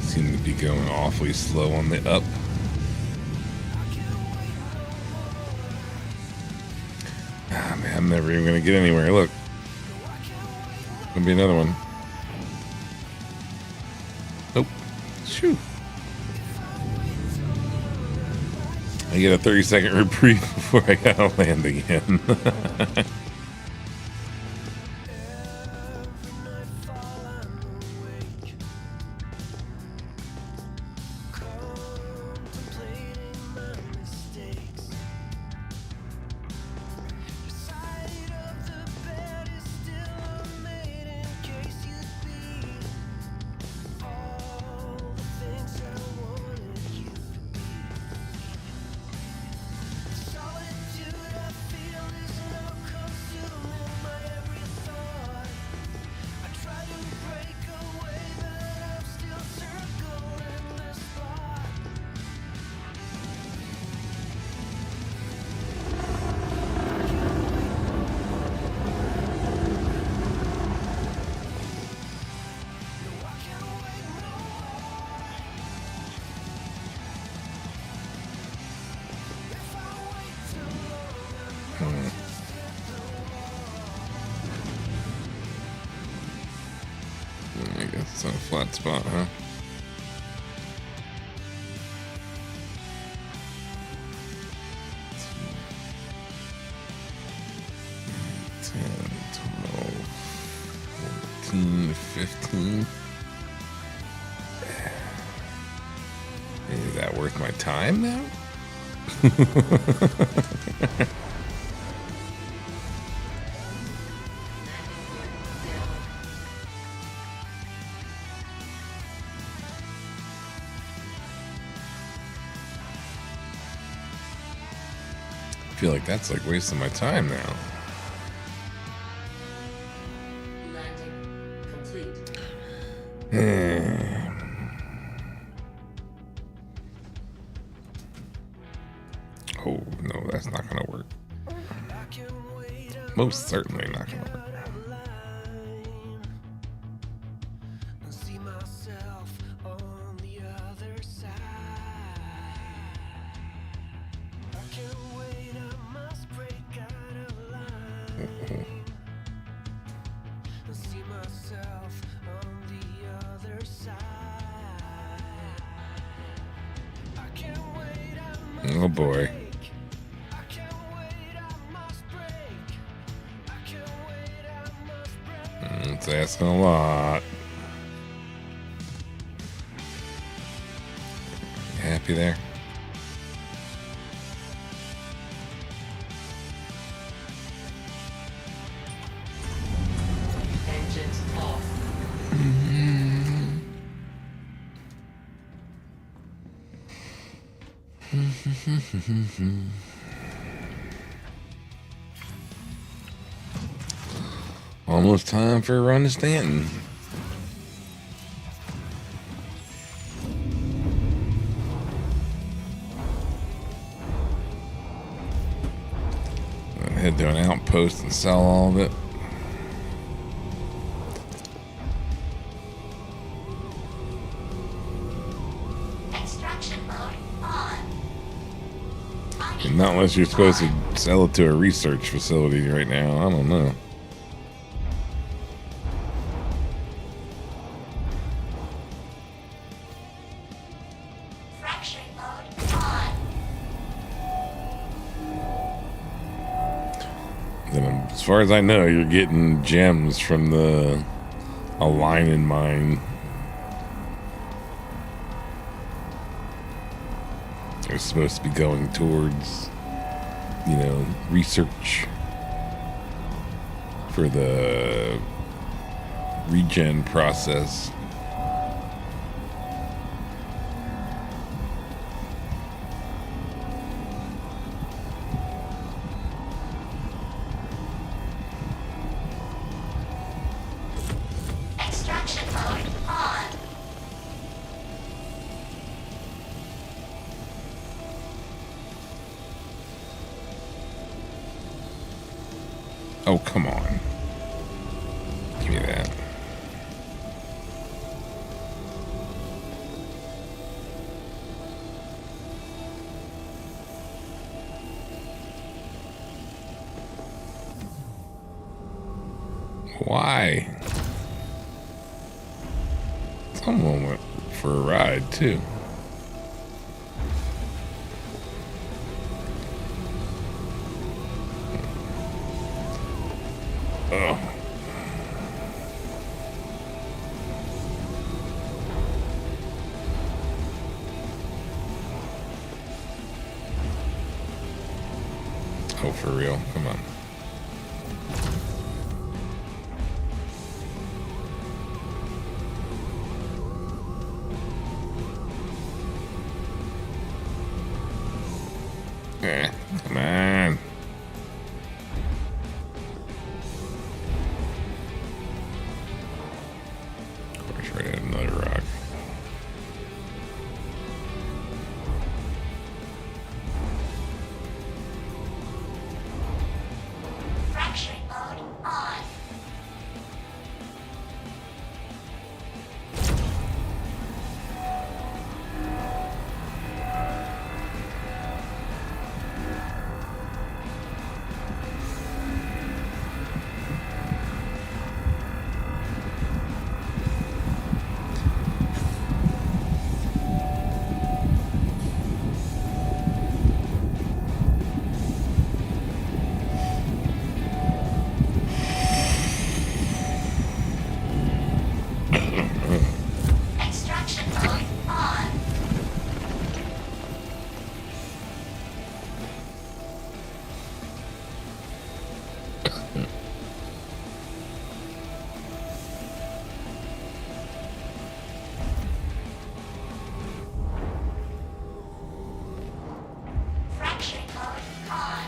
Seem to be going awfully slow on the up. Ah man, I'm never even gonna get anywhere. Look, gonna be another one. Nope. Shoo. I get a 30-second reprieve before I gotta land again. I guess it's on a flat spot, huh? $10, $12, $14, $15. Is that worth my time now? I feel like that's like wasting my time now. Landing complete. Oh no, that's not gonna work. Most certainly not gonna work. Oh boy. It's asking a lot. You happy there? Engines off. Almost time for a run to Stanton. I'll head to an outpost and sell all of it. Extraction mode on. Not unless you're supposed to sell it to a research facility right now. I don't know. Fracturing mode on. Then, as far as I know, you're getting gems from the Align mine. They're supposed to be going towards research for the regen process. Extraction mode on. Oh, come on. Give me that. Why? Someone went for a ride, too. Oh. Oh, for real? Come on. Come on. Of course, right at another rock. Fracturing mode on. Extraction mode on. Fracturing mode on.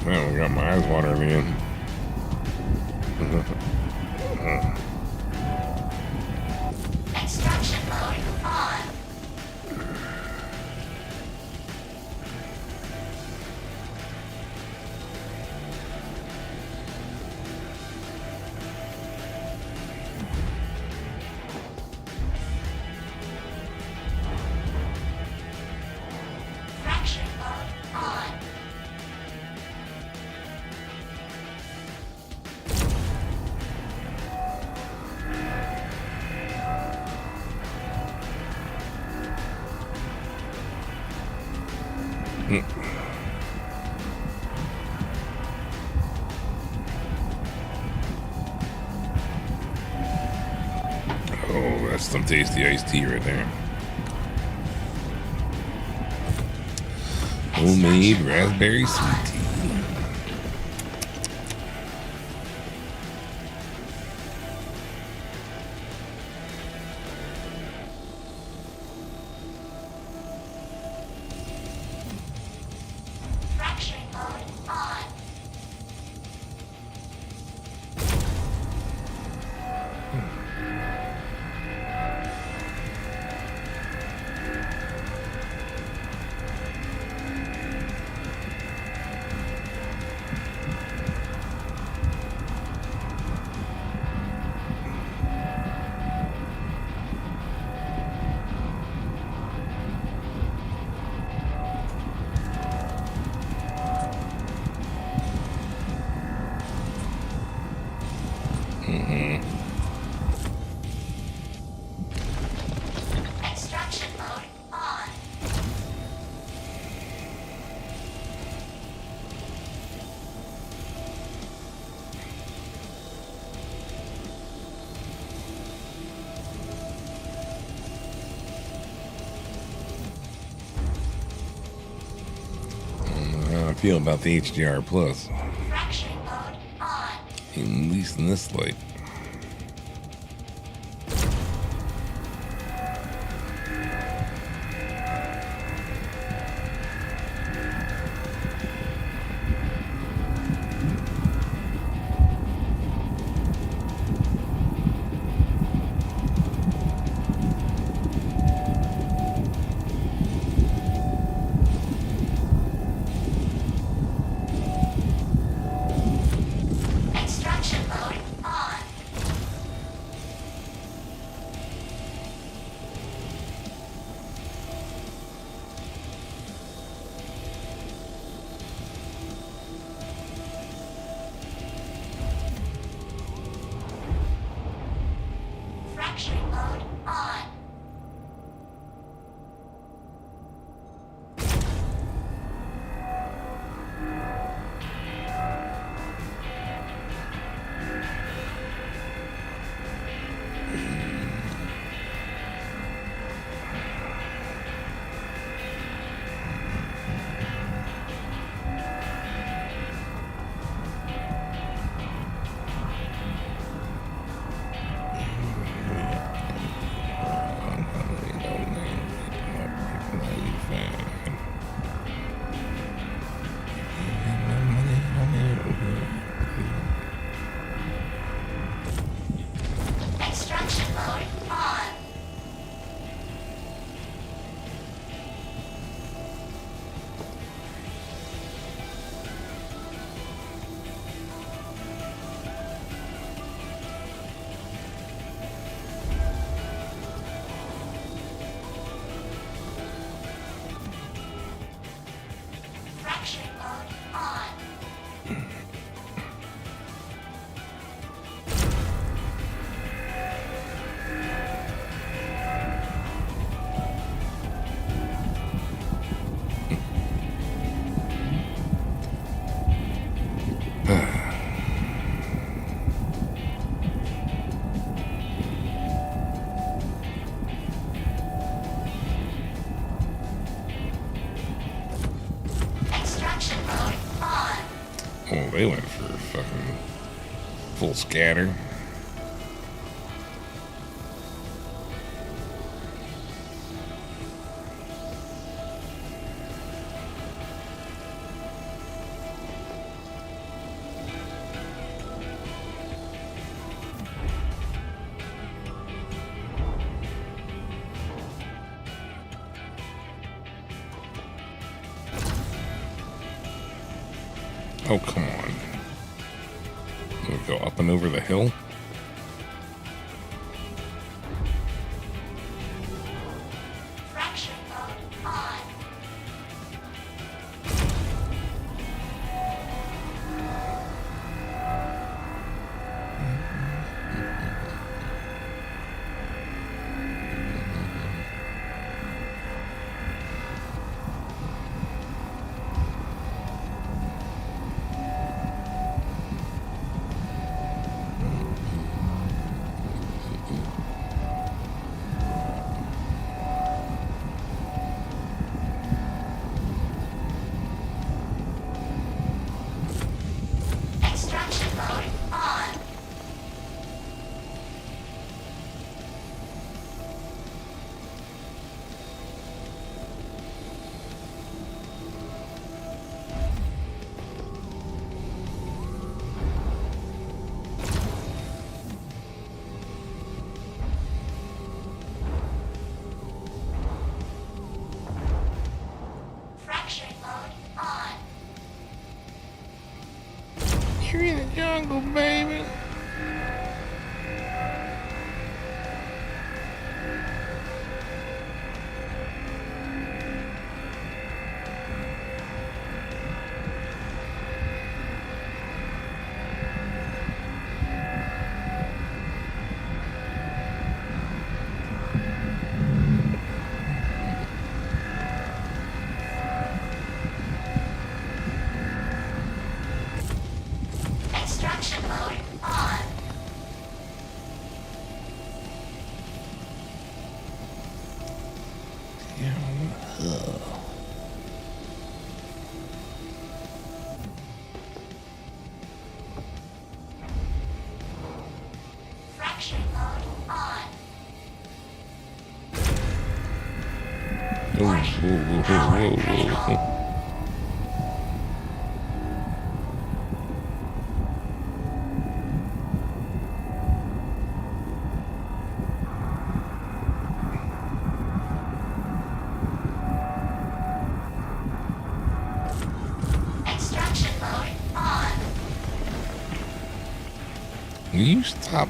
Man, I got my eyes watering again. Extraction mode on. Fracturing mode on. Oh, that's some tasty iced tea right there. Homemade raspberry sweet tea. Fracturing mode on. feel about the HDR Plus? Fraction mode on. At least in this light. Extraction mode on. Fraction mode on. Extraction mode on. Fraction mode on. Extraction mode on. Oh, they went for fucking full scatter. Oh, come on. We'll go up and over the hill. Fraction mode on. Extraction mode on. Fraction mode on. You're in the jungle, baby. Extraction mode on. whoa. Extraction mode on. Will you stop?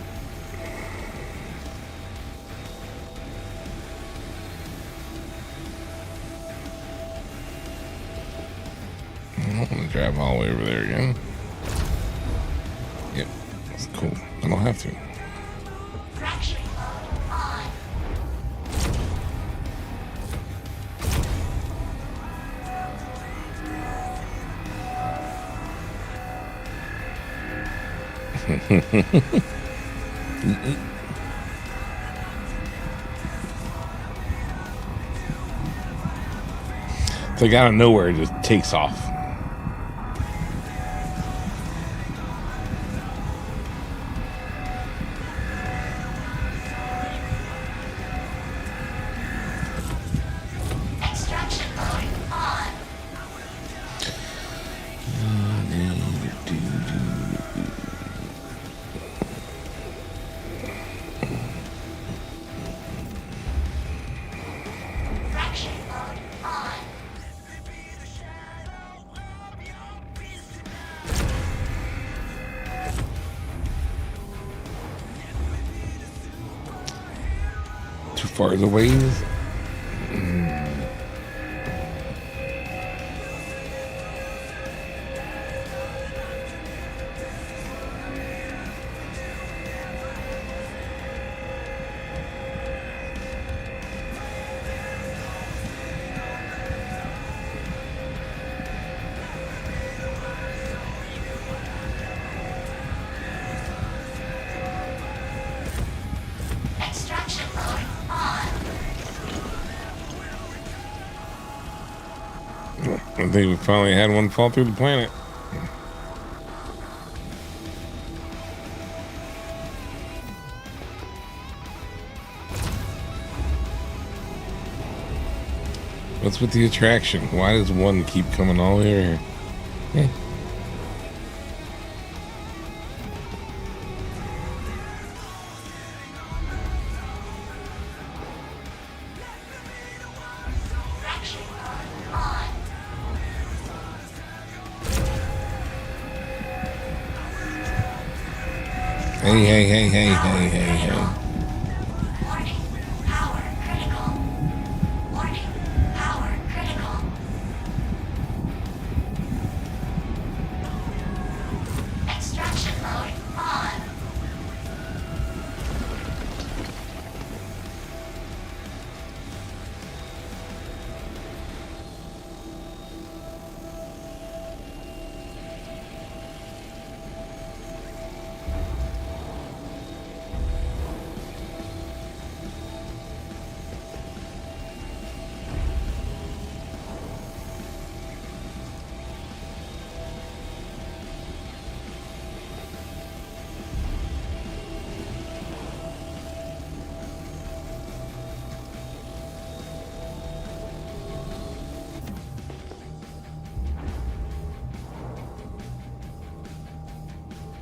I don't want to drive all the way over there again. Yep, that's cool. I don't have to. Fracturing mode on. It's like out of nowhere, it just takes off. Extraction mode on. Fracturing mode on. Too far away. Extraction mode on. I think we finally had one fall through the planet. What's with the attraction? Why does one keep coming all the way over here? Eh. Fracturing mode on. Hey. Warning. Power critical. Warning. Power critical. Extraction mode on.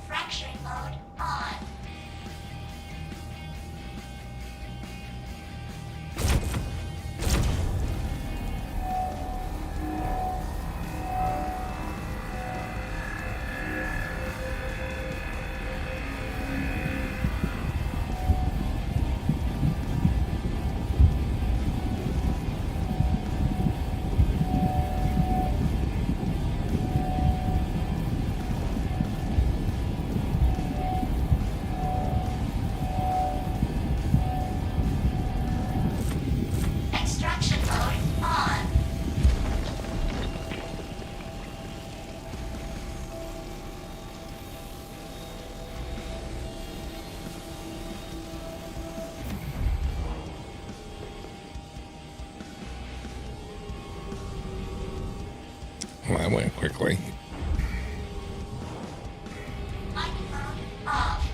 Fracturing mode on. Extraction mode on. Well, that went quickly. Mining mode off.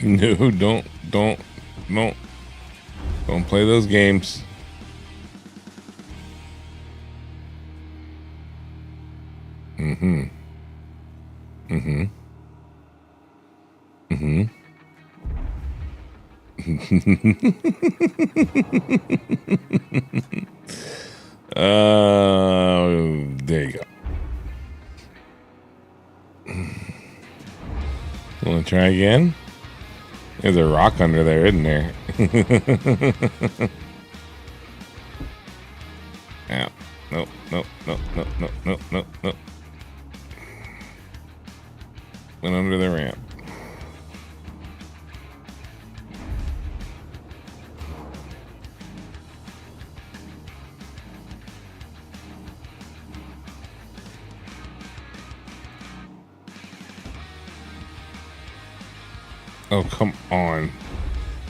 No, don't play those games. Mm-hmm. Mm-hmm. Mm-hmm. There you go. Want to try again? There's a rock under there, isn't there? Ow. Nope, nope, nope, nope, nope, nope, nope, nope. Went under the ramp. Oh, come on.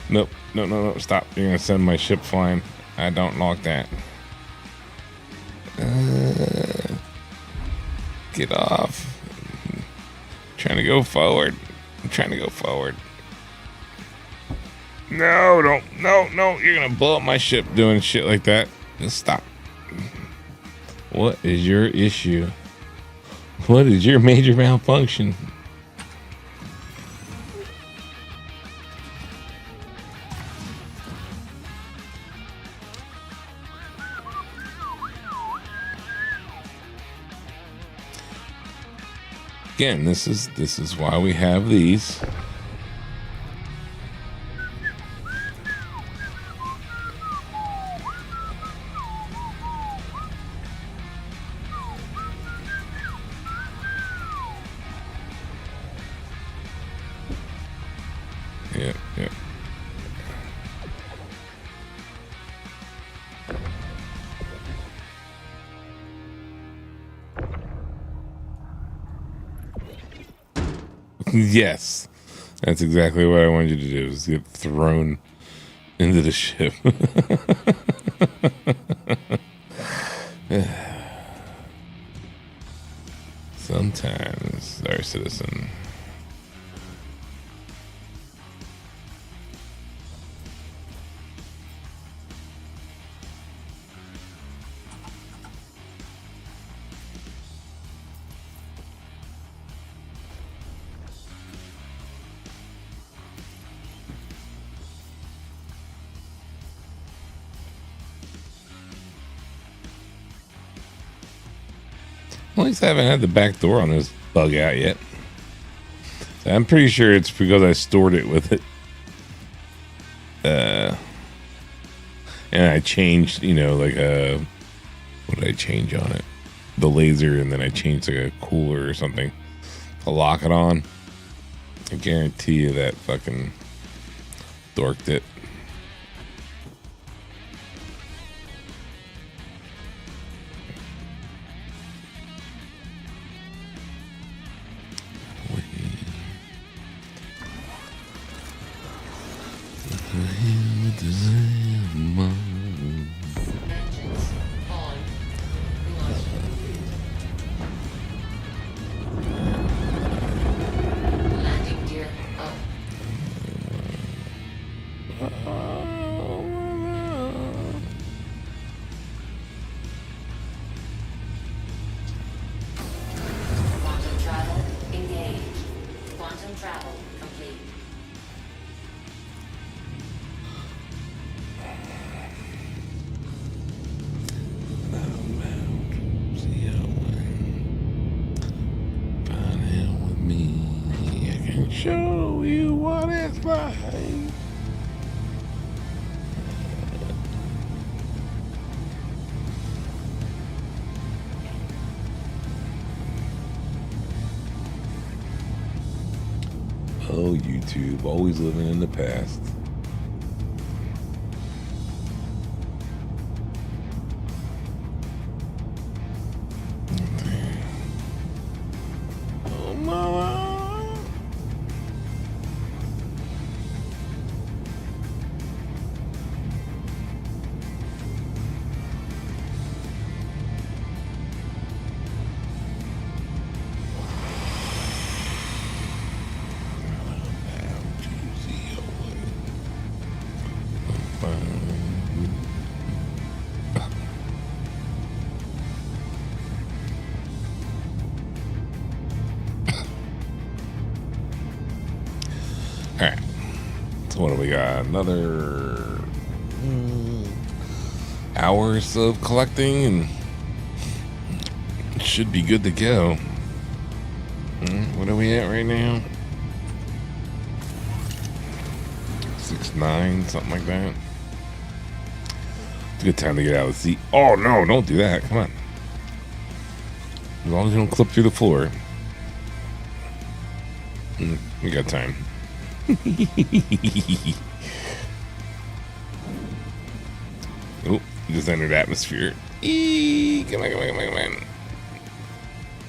Nope. No, no, no. Stop. You're going to send my ship flying. I don't like that. Get off. I'm trying to go forward. I'm trying to go forward. No, don't. No, no. You're going to blow up my ship doing shit like that. Just stop. What is your issue? What is your major malfunction? Again, this is why we have these. Yep, yep. Yes, that's exactly what I wanted you to do, is get thrown into the ship. Sometimes, our citizen. At least I haven't had the back door on this bug out yet. So I'm pretty sure it's because I stored it with it. And I changed, you know, like what did I change on it? The laser, and then I changed like a cooler or something to lock it on. I guarantee you that fucking dorked it. Engines on. Launch complete. Landing gear up. Quantum travel engaged. Quantum travel complete. Show you what it's like. Oh, YouTube, always living in the past. Oh, mama. So what do we got? Another hours of collecting, and it should be good to go. What are we at right now? 6-9, something like that. It's a good time to get out of the seat. Oh no, don't do that. Come on. As long as you don't clip through the floor. We got time. Oh, just entered atmosphere. Come on, come on, come on, come on.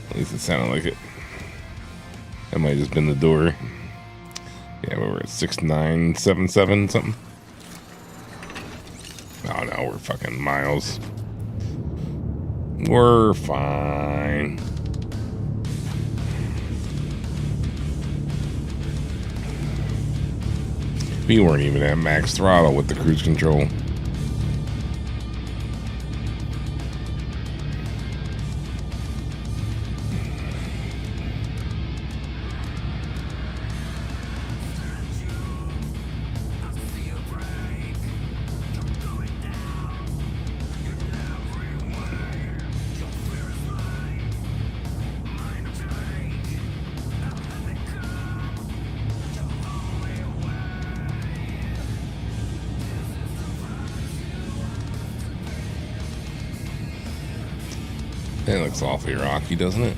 At least it sounded like it. That might have just been the door. Yeah, we were at 6977 something. Oh no, we're fucking miles. We're fine. We weren't even at max throttle with the cruise control. That looks awfully rocky, doesn't it?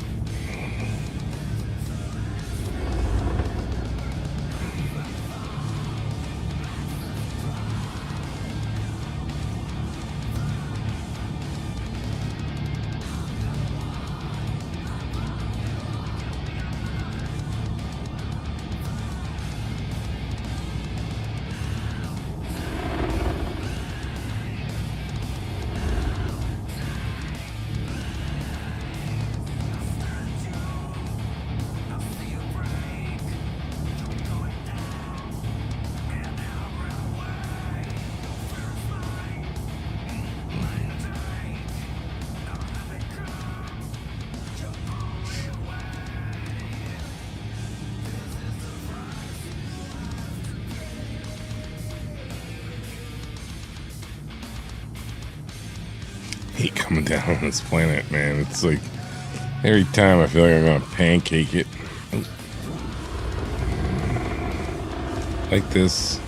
Hate coming down on this planet, man. It's like every time I feel like I'm gonna pancake it. Like this.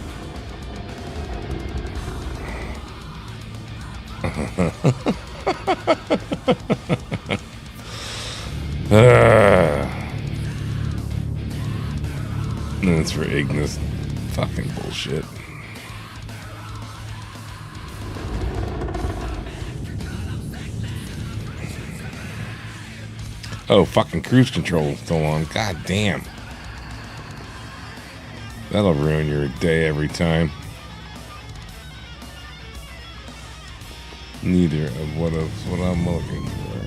And it's for Ignis. Fucking bullshit. Oh, fucking cruise control still on. God damn. That'll ruin your day every time. Neither of what I'm looking for.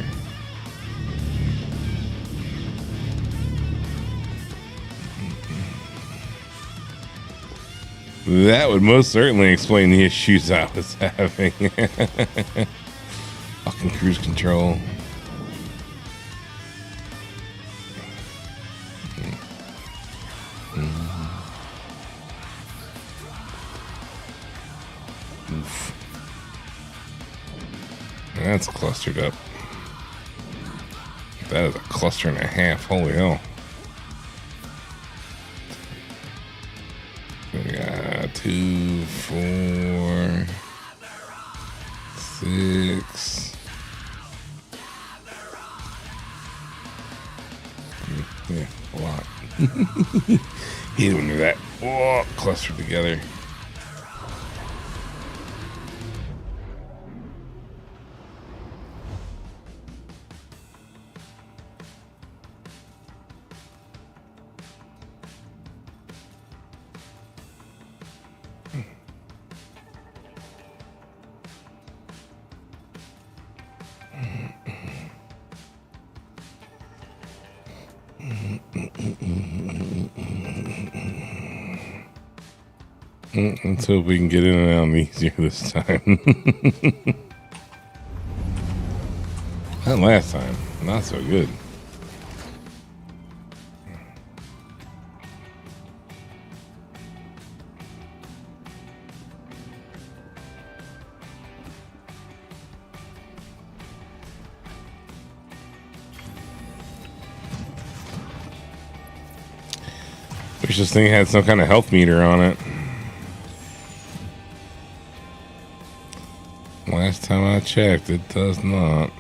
That would most certainly explain the issues I was having. Fucking cruise control. Oof. That's clustered up. That is a cluster and a half. Holy hell. We got 2, 4, 6. Yeah, a lot. Hate when they're that clustered together. Let's hope we can get in and out easier this time. That last time, not so good. Wish this thing had some kind of health meter on it. Last time I checked, it does not.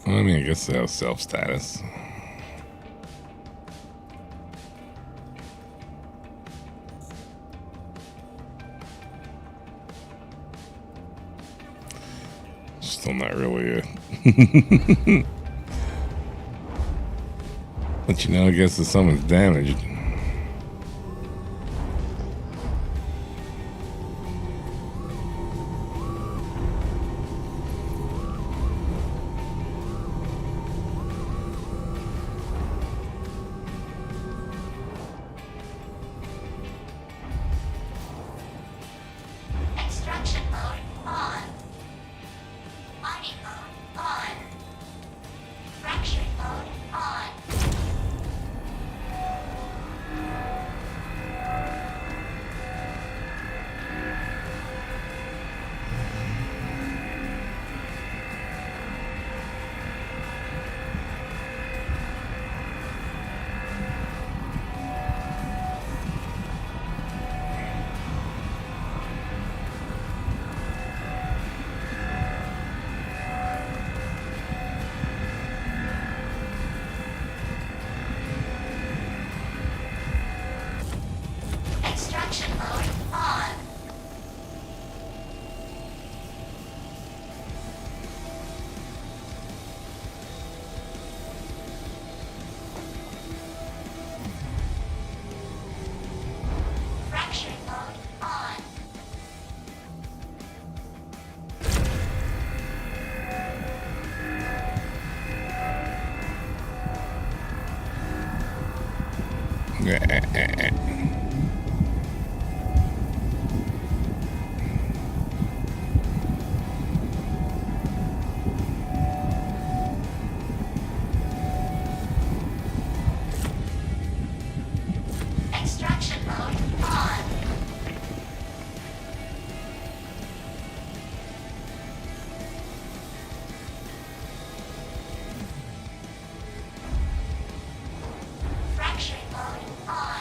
I mean, I guess that was self-status. Still not really a... But you know, I guess if someone's damaged. Extraction mode on. Mining mode on. Fracturing mode on. Extraction mode on. Fracturing mode on. Extraction mode on. Fracturing mode on.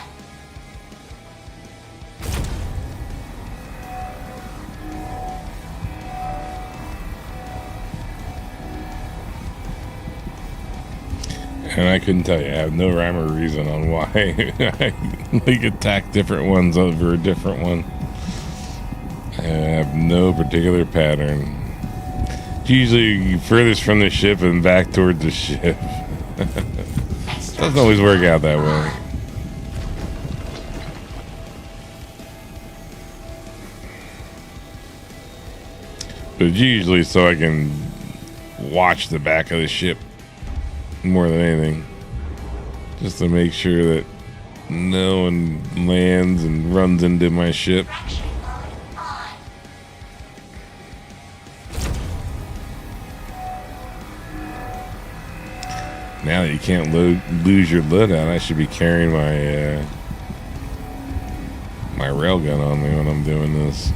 And I couldn't tell you. I have no rhyme or reason on why I like attack different ones over a different one. I have no particular pattern. It's usually furthest from the ship and back towards the ship. Doesn't always work out that way. But it's usually so I can watch the back of the ship more than anything, just to make sure that no one lands and runs into my ship. Fracturing mode on. Now that you can't lose your loadout, I should be carrying my my railgun on me when I'm doing this.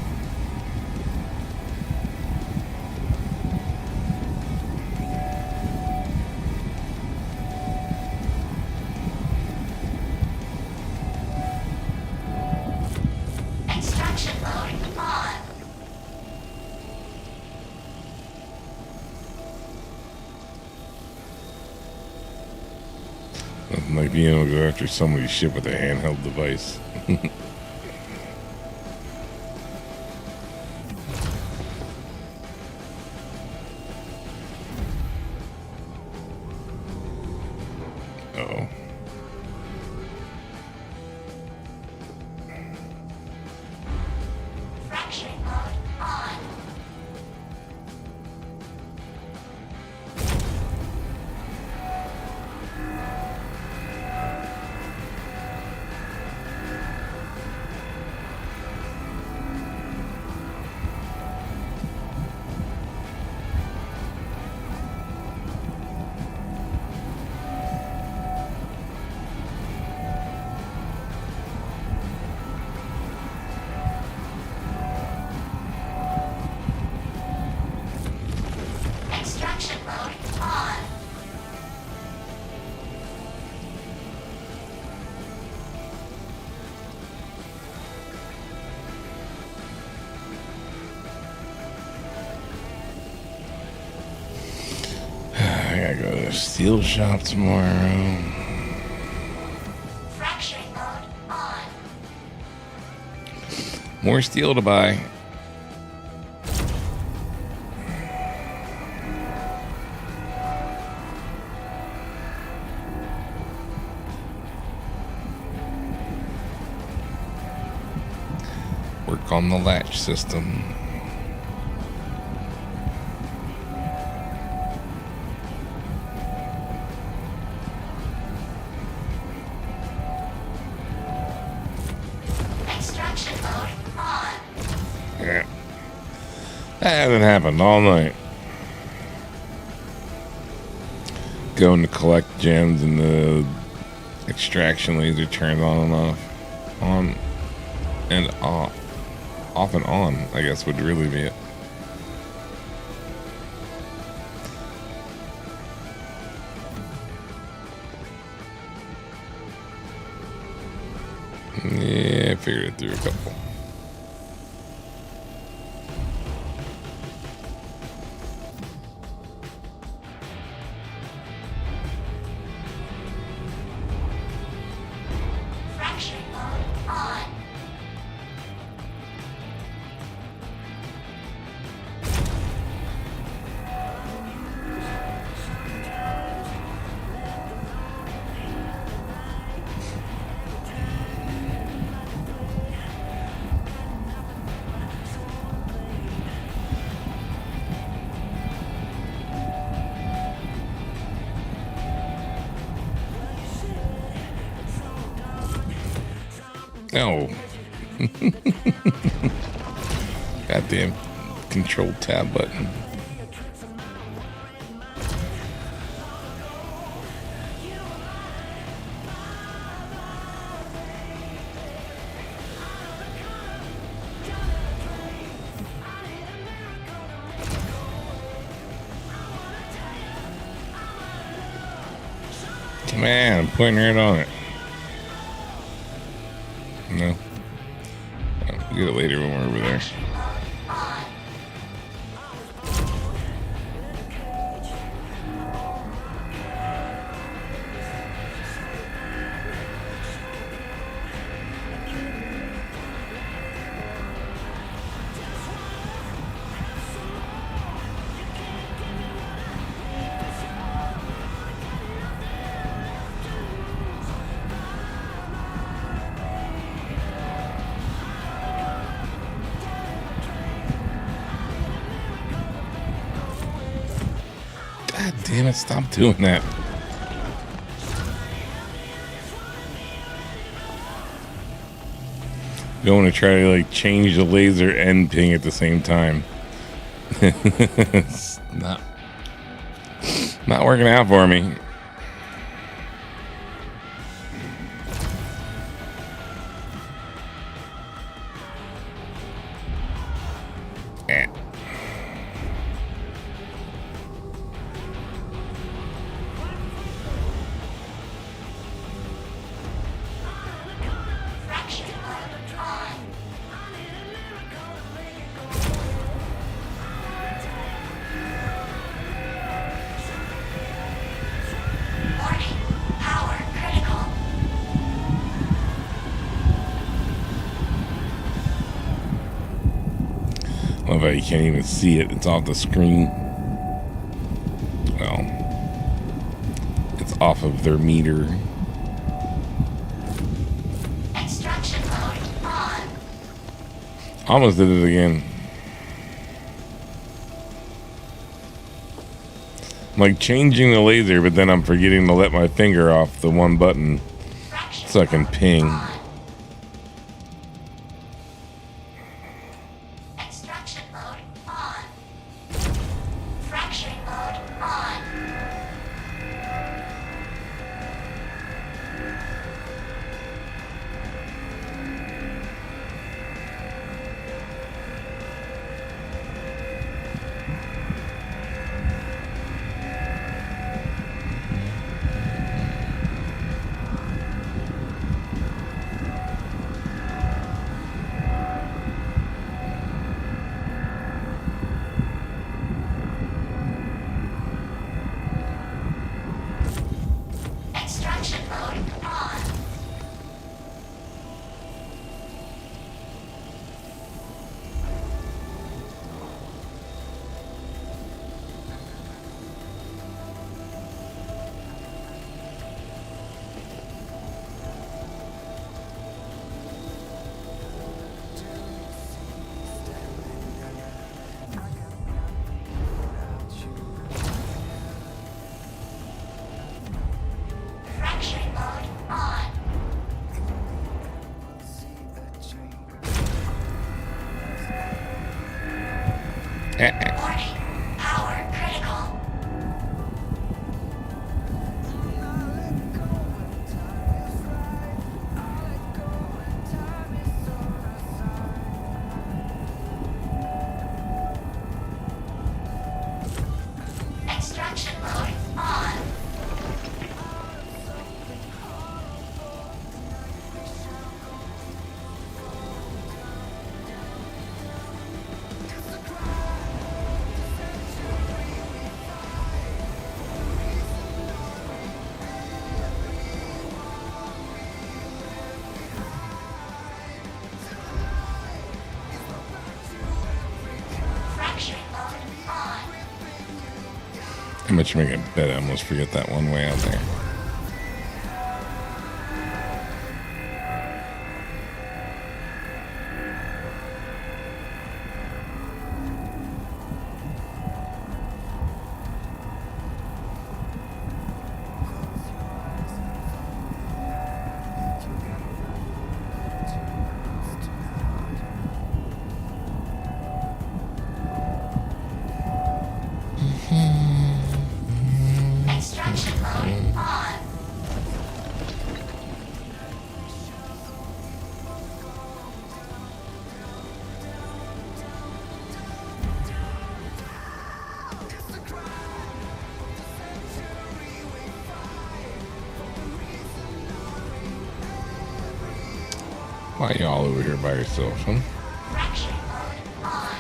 Extraction mode on. Nothing like being able to go after somebody's ship with a handheld device. Uh-oh. Fracturing mode on. gotta go to the steel shop tomorrow. Fracturing mode on. More steel to buy. Work on the latch system. Extraction mode on. Yeah. That hasn't happened all night. Going to collect gems and the extraction laser turns on and off. On and off. Off and on, I guess, would really be it. Yeah, I figured it through a couple. Fracturing mode on. No. Goddamn control tab button. Man, I'm pointing right on it. No. I'll get it later when we're over there. God damn it, stop doing that. You don't want to try to like change the laser and ping at the same time. It's not working out for me. Eh. Fracturing mode on. Warning. Power critical. Love how you can't even see it. It's off the screen. Well, it's off of their meter. Extraction mode on. Almost did it again. I'm like changing the laser, but then I'm forgetting to let my finger off the one button Fracturing so I can mode ping. on. Extraction mode on. Fracturing mode on. Warning. Power critical. Extraction mode on. Fracturing mode on. How much you make a bet? I almost forget that one way out there. Extraction mode on. Why y'all over here by yourself, huh? Fracturing mode on.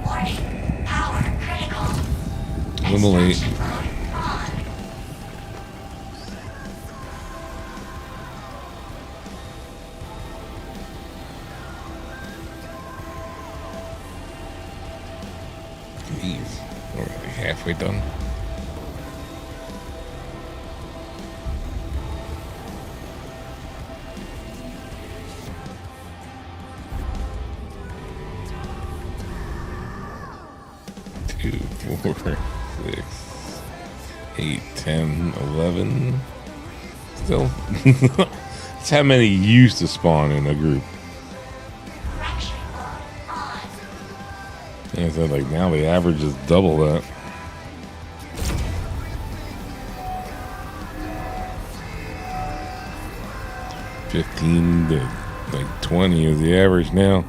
Warning. Power critical. A little late. Extraction mode on. Jeez. We're already halfway done. Two, 4, 6, 8, 10, 11. Still. That's how many used to spawn in a group. Fracturing mode on. And I said, like, now the average is double that. $15 to like 20 is the average now.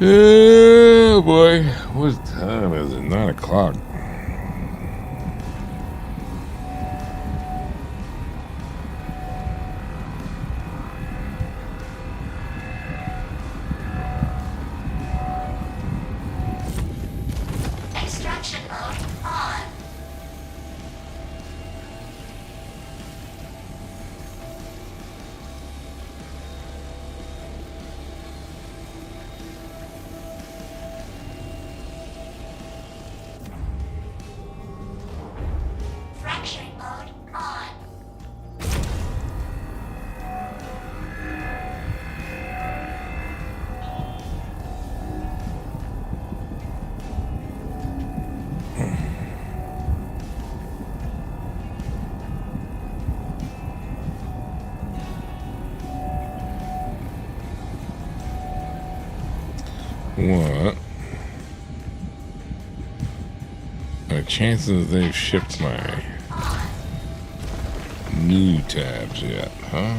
Oh boy, what time is it? 9 o'clock. Extraction mode on. Fracturing mode on. What are the chances they've shipped my new tabs yet, huh?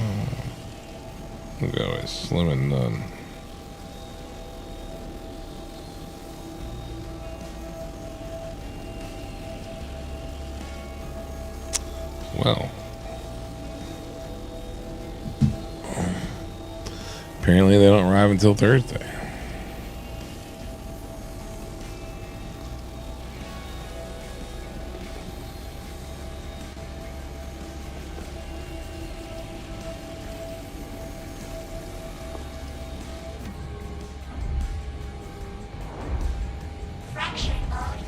Look at it, slim and none. Well, apparently they don't arrive until Thursday. Fracturing mode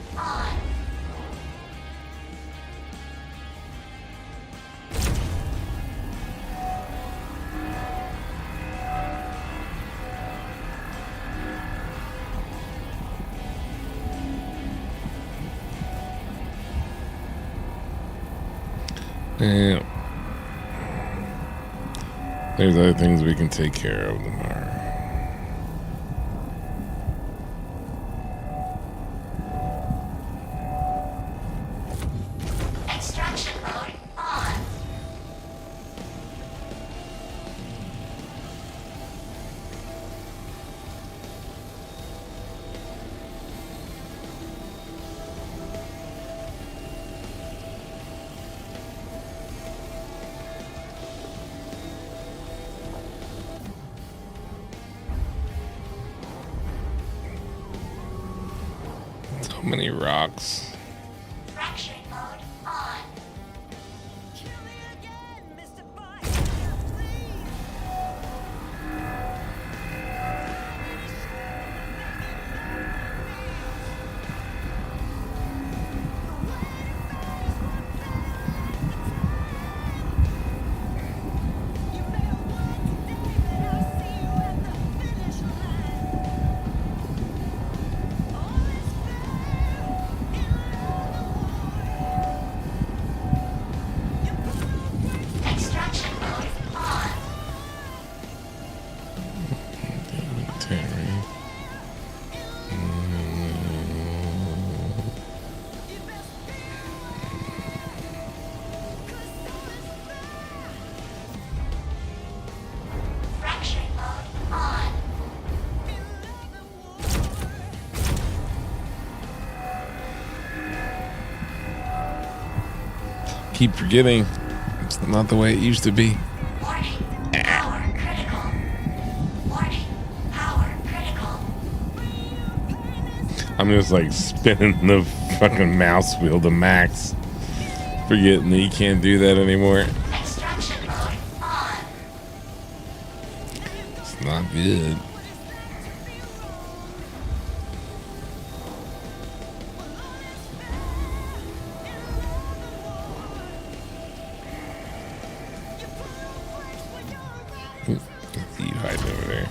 Yeah. There's other things we can take care of tomorrow. Extraction mode on. So many rocks. Fracturing mode on. Extraction mode on. Terry. Fracturing mode on. Keep forgetting. It's not the way it used to be. Warning. Power critical. Warning. Power critical. I'm just like spinning the fucking mouse wheel to max. Forgetting that you can't do that anymore. Extraction mode on. It's not good. I see you hiding over there.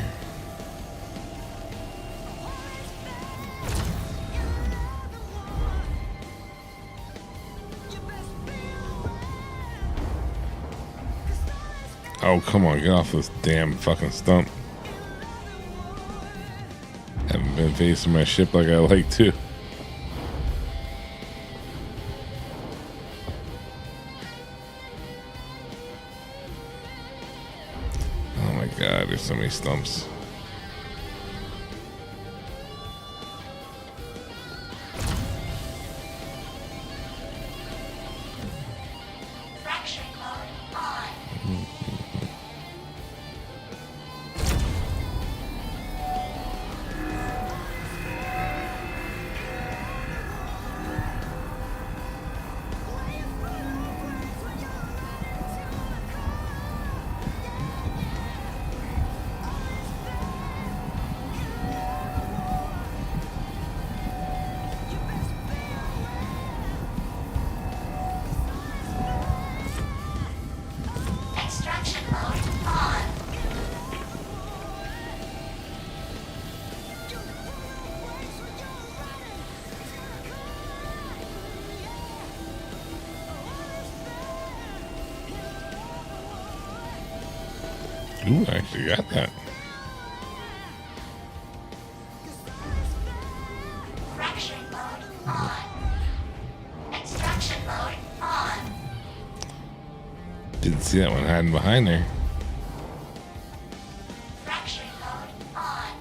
Oh, come on, get off this damn fucking stump. Haven't been facing my ship like I like to. Oh my god, there's so many stumps. Fracturing mode on. Extraction mode on. Ooh, I actually got that. Fracturing mode on. Extraction mode on. Didn't see that one hiding behind there. Fracturing mode on.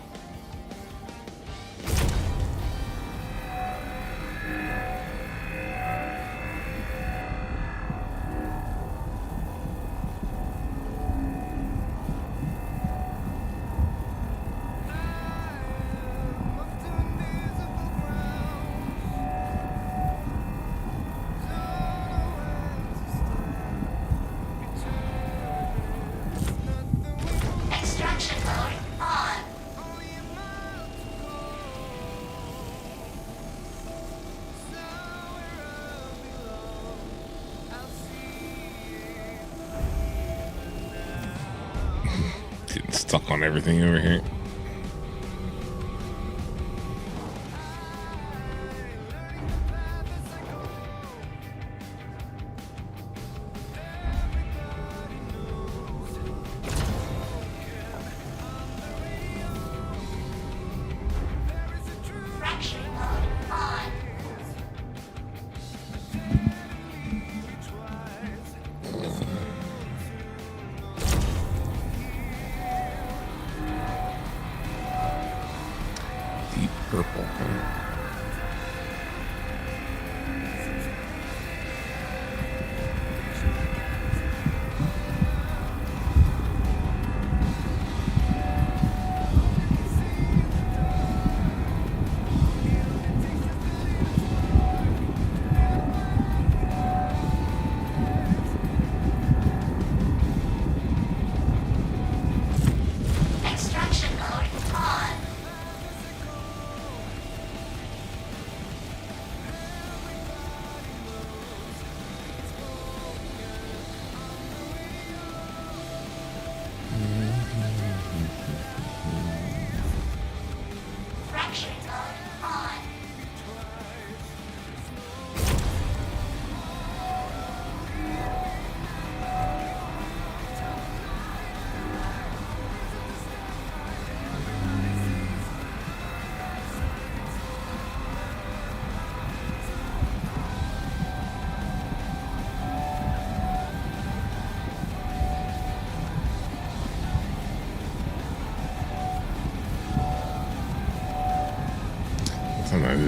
Extraction mode on. Getting stuck on everything over here.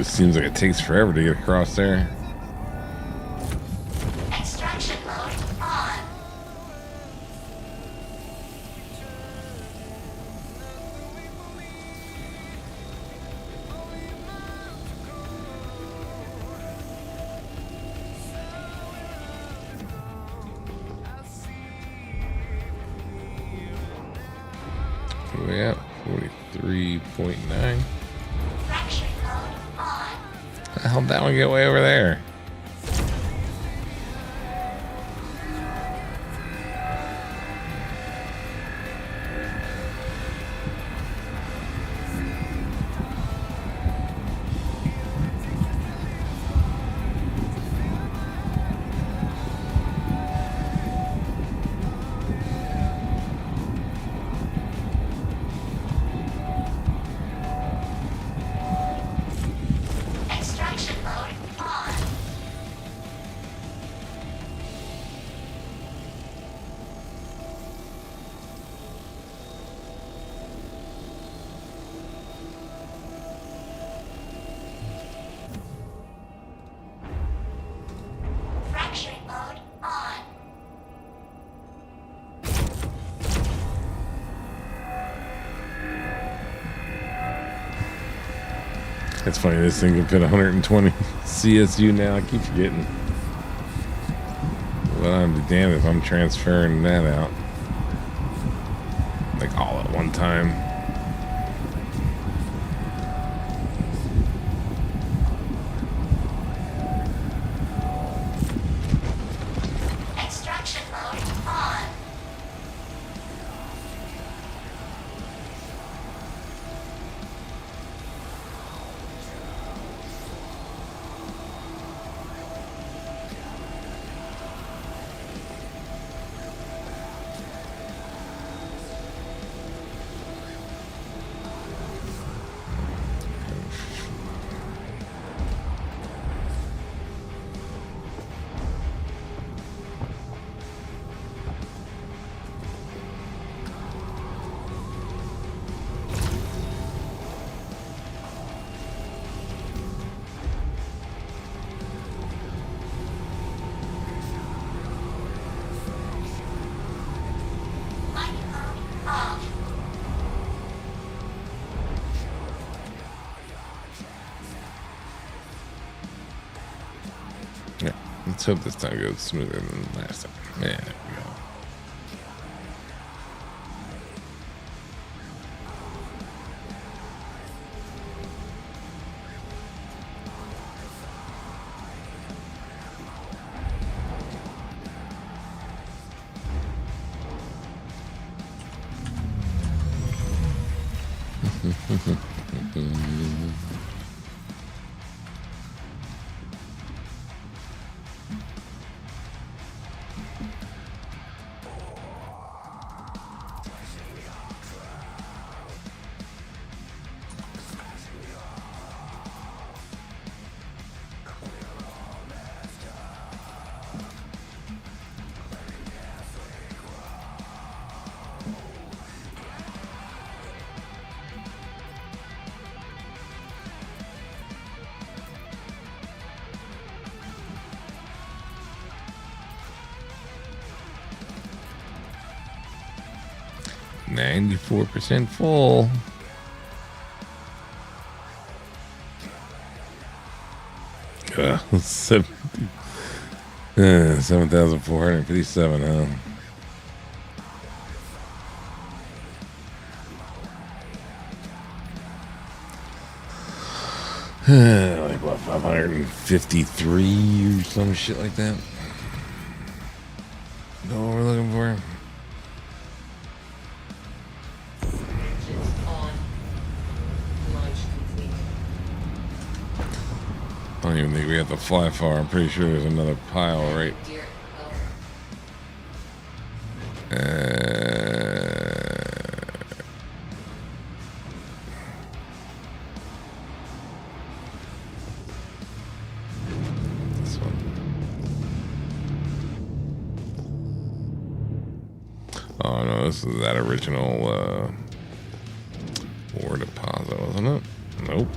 just seems like it takes forever to get across there. Extraction mode on. Where we at? 43.9. Fracturing mode on. How'd that one get way over there? Extraction mode on. Fracturing mode on. It's funny, this thing can fit 120 CSU now. I keep forgetting. Well, I'm be damned if I'm transferring that out. Like all at one time. Extraction mode on. Light mode off. Yeah, let's hope this time goes smoother than last time. Yeah, there we go. %, full. Seven, 7,457, huh? Like what, 553 or some shit like that? Know what we're looking for? Engines on. Launch complete. I don't even think we have to fly far. I'm pretty sure there's another pile right. Gear up. This one. Oh no, this is that original ore deposit, wasn't it? Nope.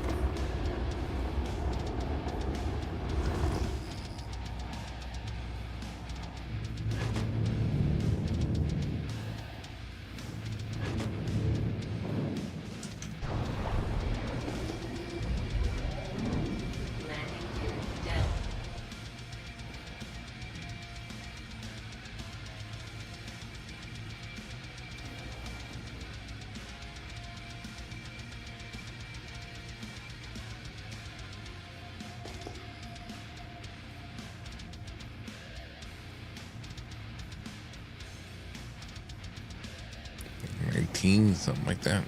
19, something like that.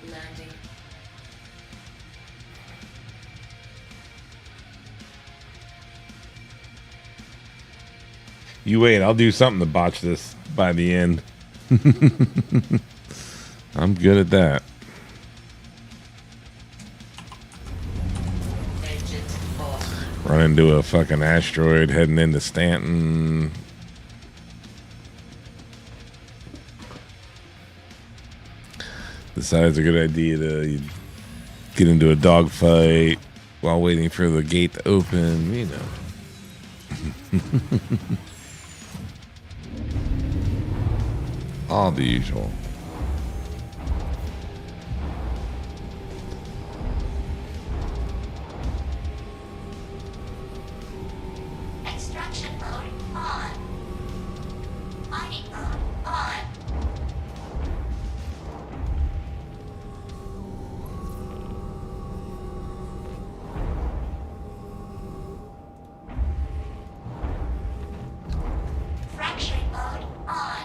Landing. You wait, I'll do something to botch this by the end. I'm good at that. Engines off. Run into a fucking asteroid heading into Stanton. Decides a good idea to get into a dogfight while waiting for the gate to open, you know. All the usual. Extraction mode on. Mining mode on. Fracturing mode on.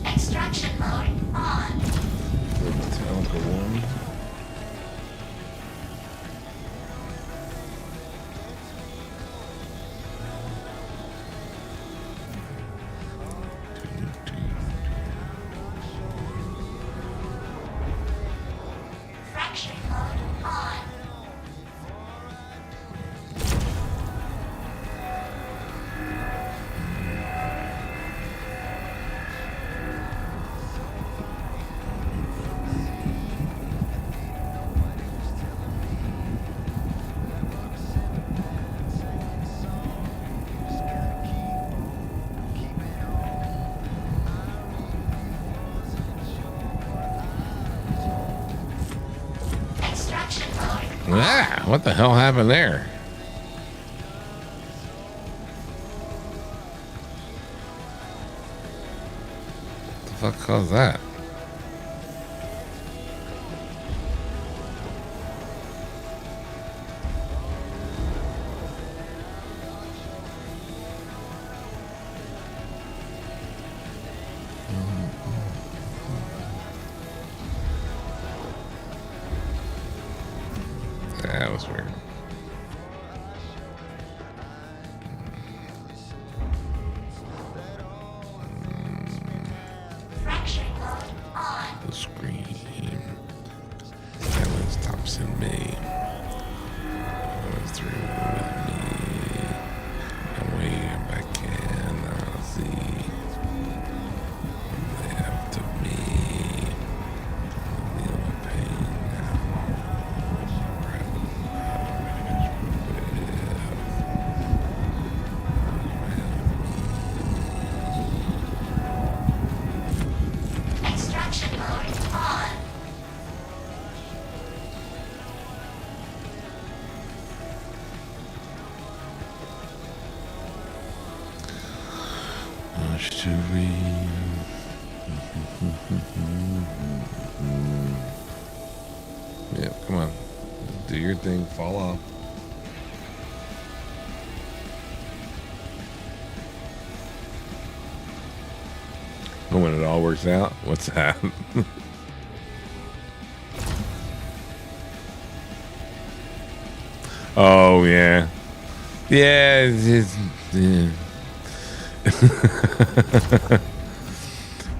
Extraction mode on. Metallica one. Fracturing mode on. Extraction mode. Ah, what the hell happened there? What the fuck caused that? That was weird. Fracturing mode on. The screen. Silence Thompson May. Goes through with me. And way back in. I'll see. Left of me. Feel the pain now. Extraction mode on. Much to read. Yeah, come on. Do your thing. Fall off. And when it all works out, what's that? Oh, yeah. Yeah, yeah.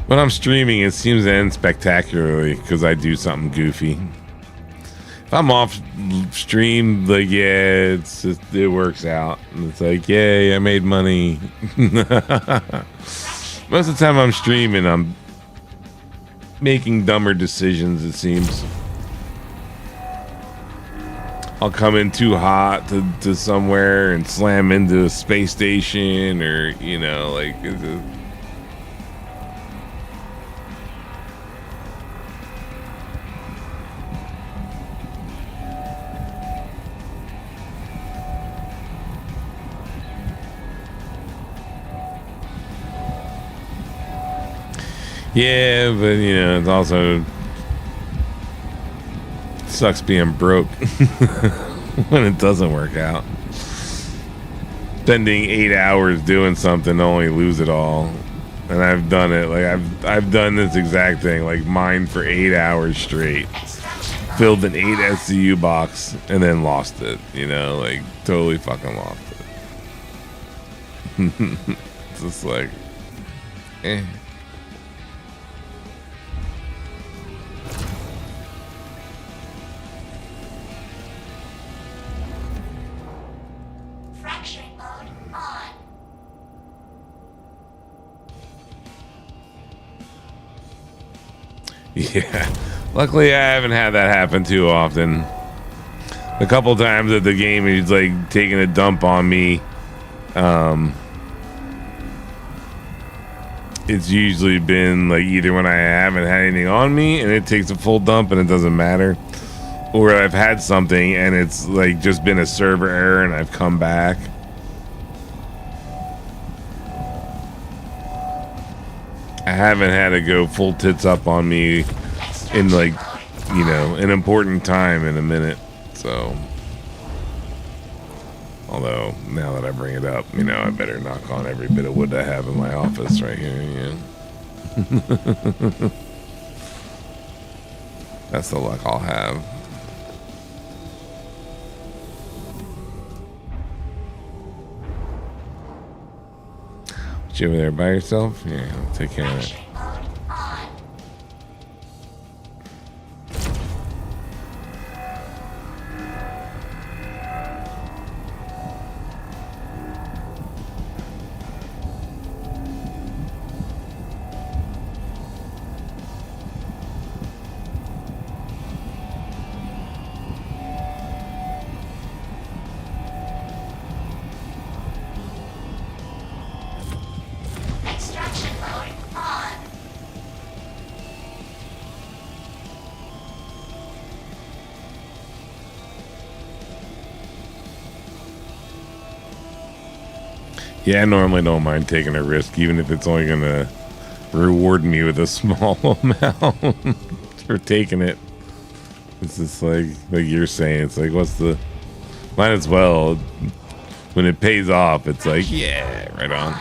When I'm streaming, it seems to end spectacularly because I do something goofy. If I'm off stream, like, yeah, it works out. And it's like, yay, I made money. Most of the time I'm streaming, making dumber decisions, it seems. I'll come in too hot to somewhere and slam into a space station, or, you know, like... Yeah, but, you know, it's also... sucks being broke when it doesn't work out. Spending 8 hours doing something to only lose it all. And I've done it. Like, I've done this exact thing, like mine for 8 hours straight. Filled an 8 SCU box and then lost it, you know, like totally fucking lost it. It's just like, eh. Fracturing mode on. Yeah. Luckily, I haven't had that happen too often. A couple times that the game is like taking a dump on me, it's usually been like either when I haven't had anything on me and it takes a full dump and it doesn't matter, or I've had something and it's like just been a server error and I've come back. I haven't had it go full tits up on me in, like, you know, an important time in a minute. So, although now that I bring it up, you know, I better knock on every bit of wood I have in my office right here. Yeah. That's the luck I'll have. You over there by yourself? Yeah, I'll take care of it. Fracturing mode on. Extraction mode on. Yeah, I normally don't mind taking a risk, even if it's only gonna reward me with a small amount for taking it. It's just like you're saying, it's like, what's the... Might as well. When it pays off, it's like, yeah, right on.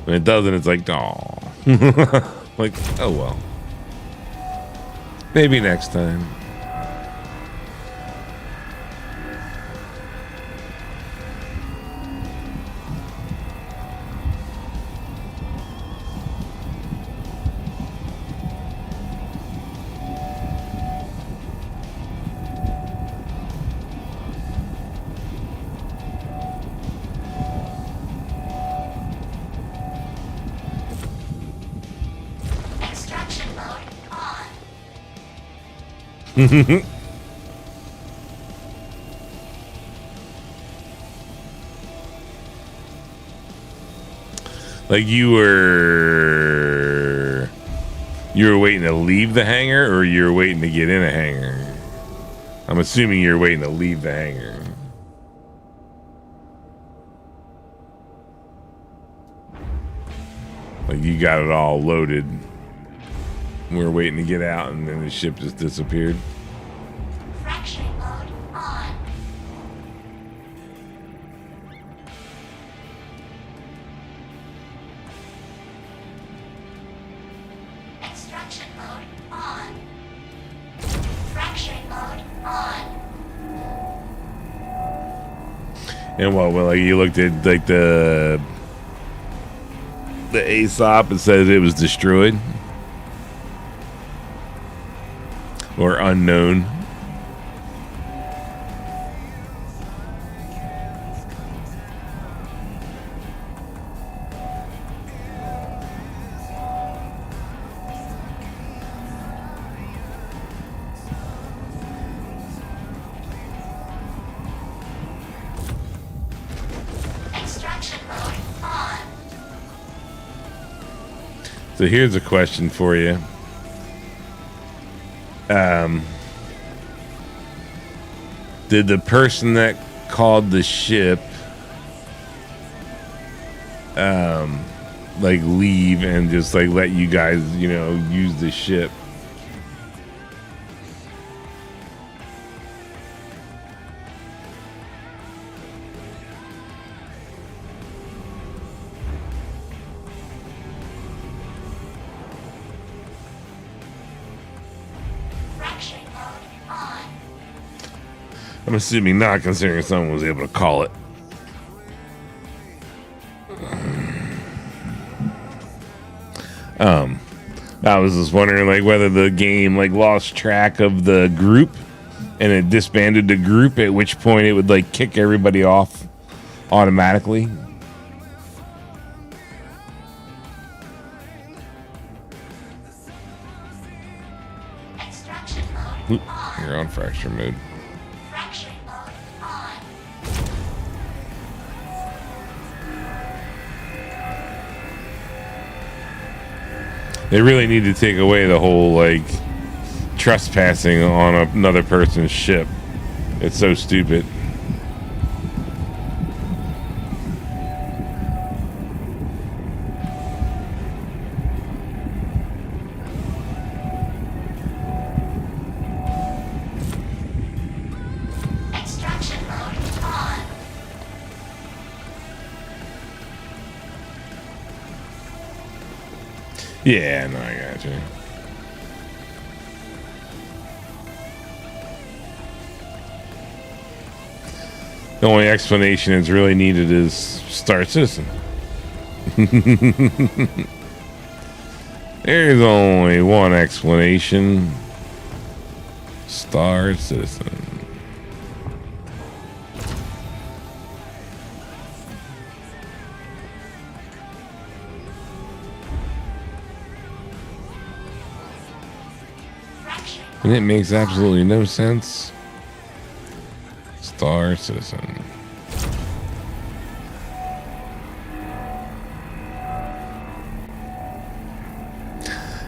When it doesn't, it's like, oh. Like, oh well. Maybe next time. Extraction mode on. Like you were waiting to leave the hangar, or you were waiting to get in a hangar? I'm assuming you're waiting to leave the hangar. Like you got it all loaded. We were waiting to get out, and then the ship just disappeared. Fracturing mode on. Extraction mode on. Fracturing mode on. And what? Well, like you looked at like the ASOP and said it was destroyed or unknown. So here's a question for you. Did the person that called the ship like leave and just like let you guys, you know, use the ship? Fracturing mode on. I'm assuming not, considering someone was able to call it. I was just wondering, like, whether the game like lost track of the group and it disbanded the group, at which point it would like kick everybody off automatically. Extraction mode on. You're on fracture mode. Fracturing mode on. They really need to take away the whole like trespassing on another person's ship. It's so stupid. Extraction mode on. Yeah, no, I got you. The only explanation that's really needed is Star Citizen. There's only one explanation. Star Citizen. Fracturing And it makes absolutely no sense. Star Citizen.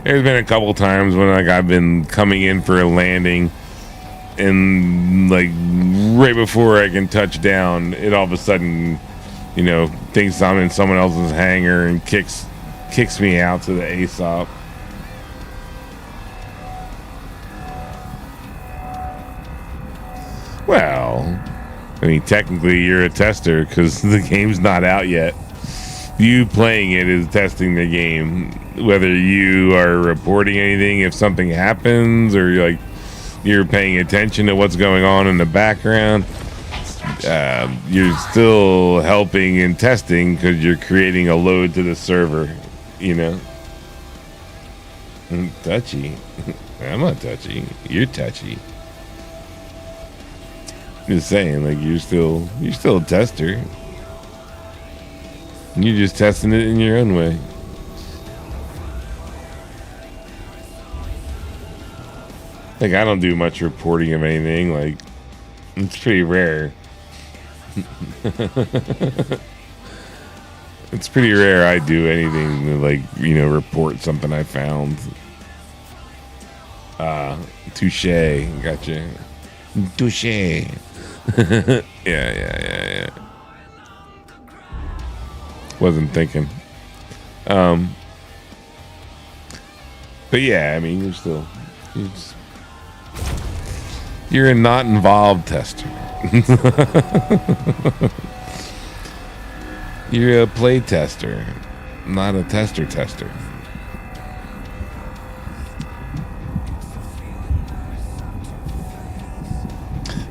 There's been a couple times when like I've been coming in for a landing and like right before I can touch down, it all of a sudden, you know, thinks I'm in someone else's hangar and kicks me out to the ASOP. Well, I mean, technically you're a tester because the game's not out yet. You playing it is testing the game. Whether you are reporting anything if something happens or you're paying attention to what's going on in the background, you're still helping in testing because you're creating a load to the server, you know? Touchy. I'm not touchy. You're touchy. Just saying, like, you're still a tester. You're just testing it in your own way. Like, I don't do much reporting of anything. Like, it's pretty rare. It's pretty rare I do anything to, like, you know, report something I found. Touche. Gotcha. Touche. Yeah. Wasn't thinking. But yeah, I mean, you're a not involved tester. You're a play tester, not a tester.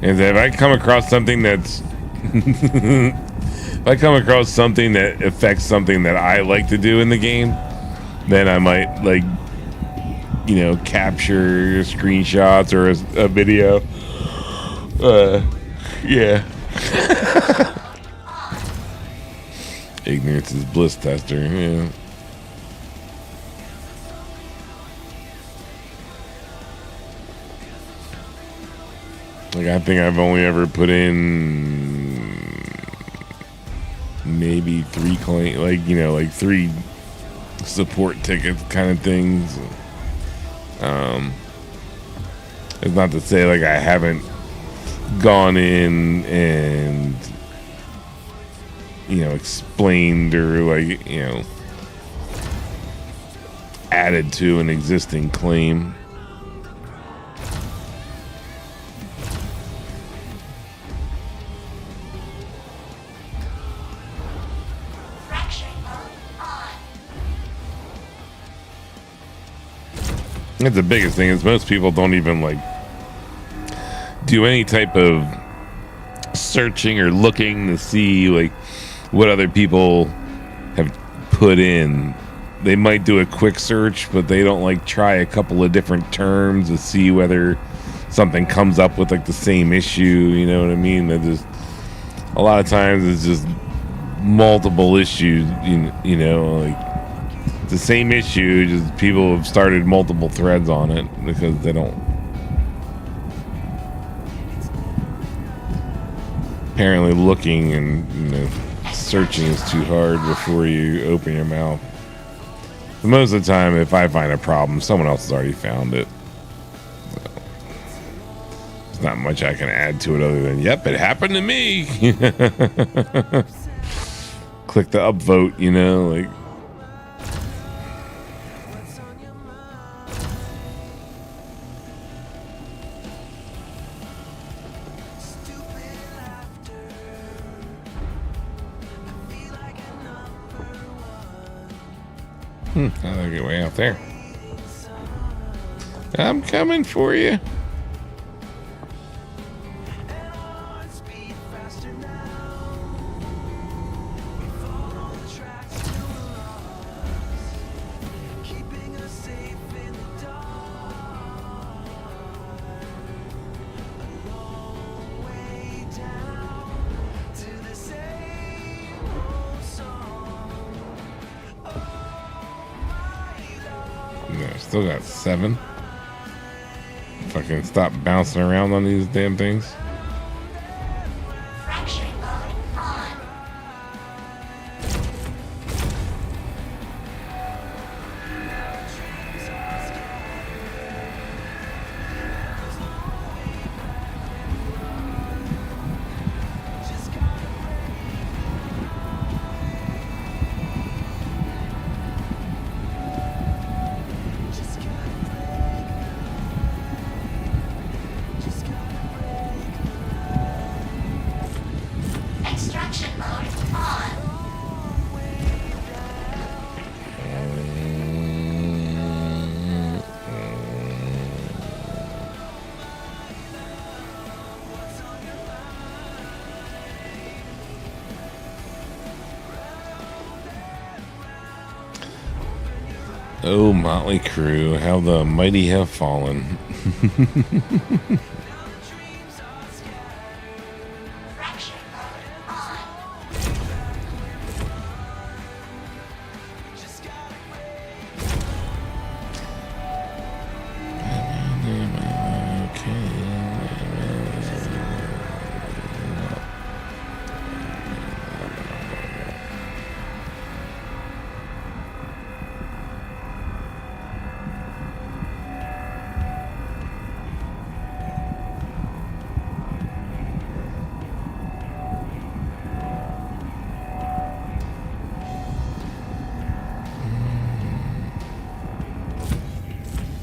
And if I come across something that's if I come across something that affects something that I like to do in the game, then I might, like, you know, capture screenshots or a video. Yeah. Ignorance is bliss, tester. Yeah. Like, I think I've only ever put in maybe 3 claims, like, you know, like 3 support tickets kind of things. It's not to say like I haven't gone in and explained or like added to an existing claim. That's the biggest thing is most people don't even like do any type of searching or looking to see like what other people have put in. They might do a quick search, but they don't like try a couple of different terms to see whether something comes up with like the same issue. You know what I mean? That just a lot of times it's just multiple issues. Like the same issue, just people have started multiple threads on it because they don't. Apparently looking and searching is too hard before you open your mouth. But most of the time, if I find a problem, someone else has already found it. So, there's not much I can add to it other than, yep, it happened to me. Click the upvote, like. I'll get way out there. I'm coming for you. Still got 7. Fucking stop bouncing around on these damn things. Fracturing mode on. Extraction mode on. Oh, Motley Crew, how the mighty have fallen. Fracturing mode on.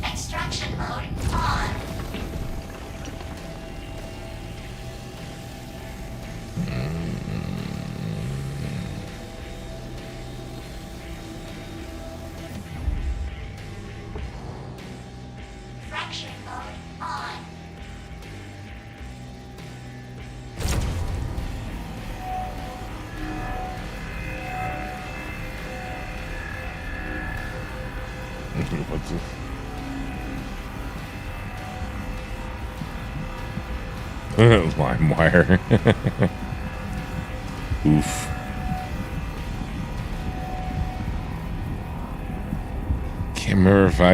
Extraction mode on. Fracturing mode on. What's this? LimeWire. Oof. Can't remember if I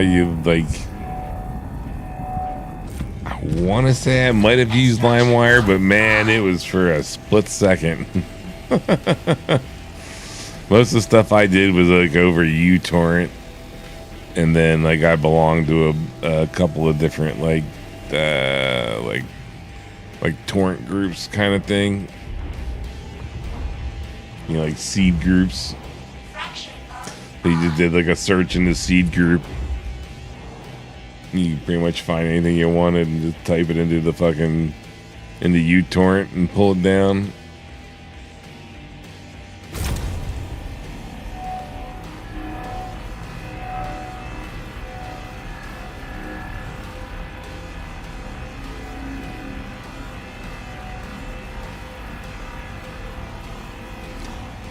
want to say I might have used LimeWire, but man, it was for a split second. Most of the stuff I did was like over uTorrent, and then like I belonged to a couple of different like torrent groups kind of thing. You know, like seed groups. They just did like a search in the seed group. You pretty much find anything you wanted and just type it into the fucking uTorrent and pull it down.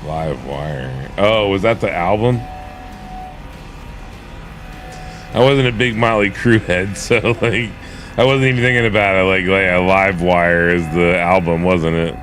Live Wire. Oh, was that the album? I wasn't a big Motley Crue head, so like I wasn't even thinking about it. Like a Live Wire is the album, wasn't it?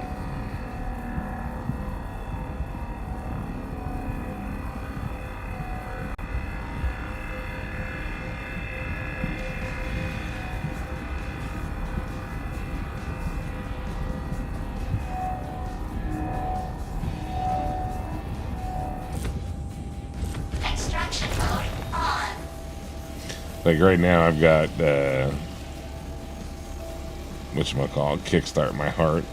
Extraction mode on. Like right now, I've got whatchamacallit, Kickstart My Heart,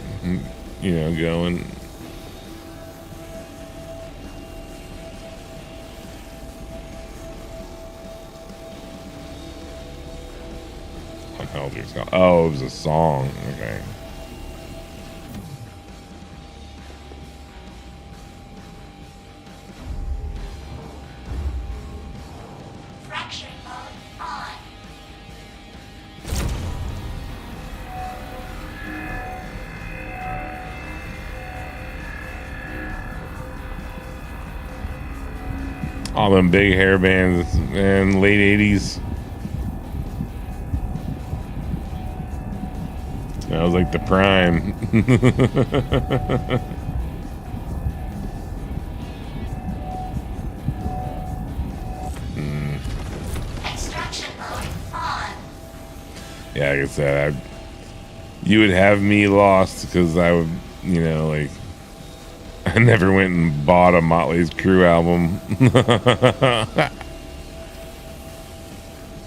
you know, going. What the hell is it called? Oh, it was a song. Okay. Fracturing mode on. All them big hair bands in late 80s. That was like the prime. Extraction mode on. Yeah, like I said, you would have me lost because I would, you know, like I never went and bought a Motley Crue album.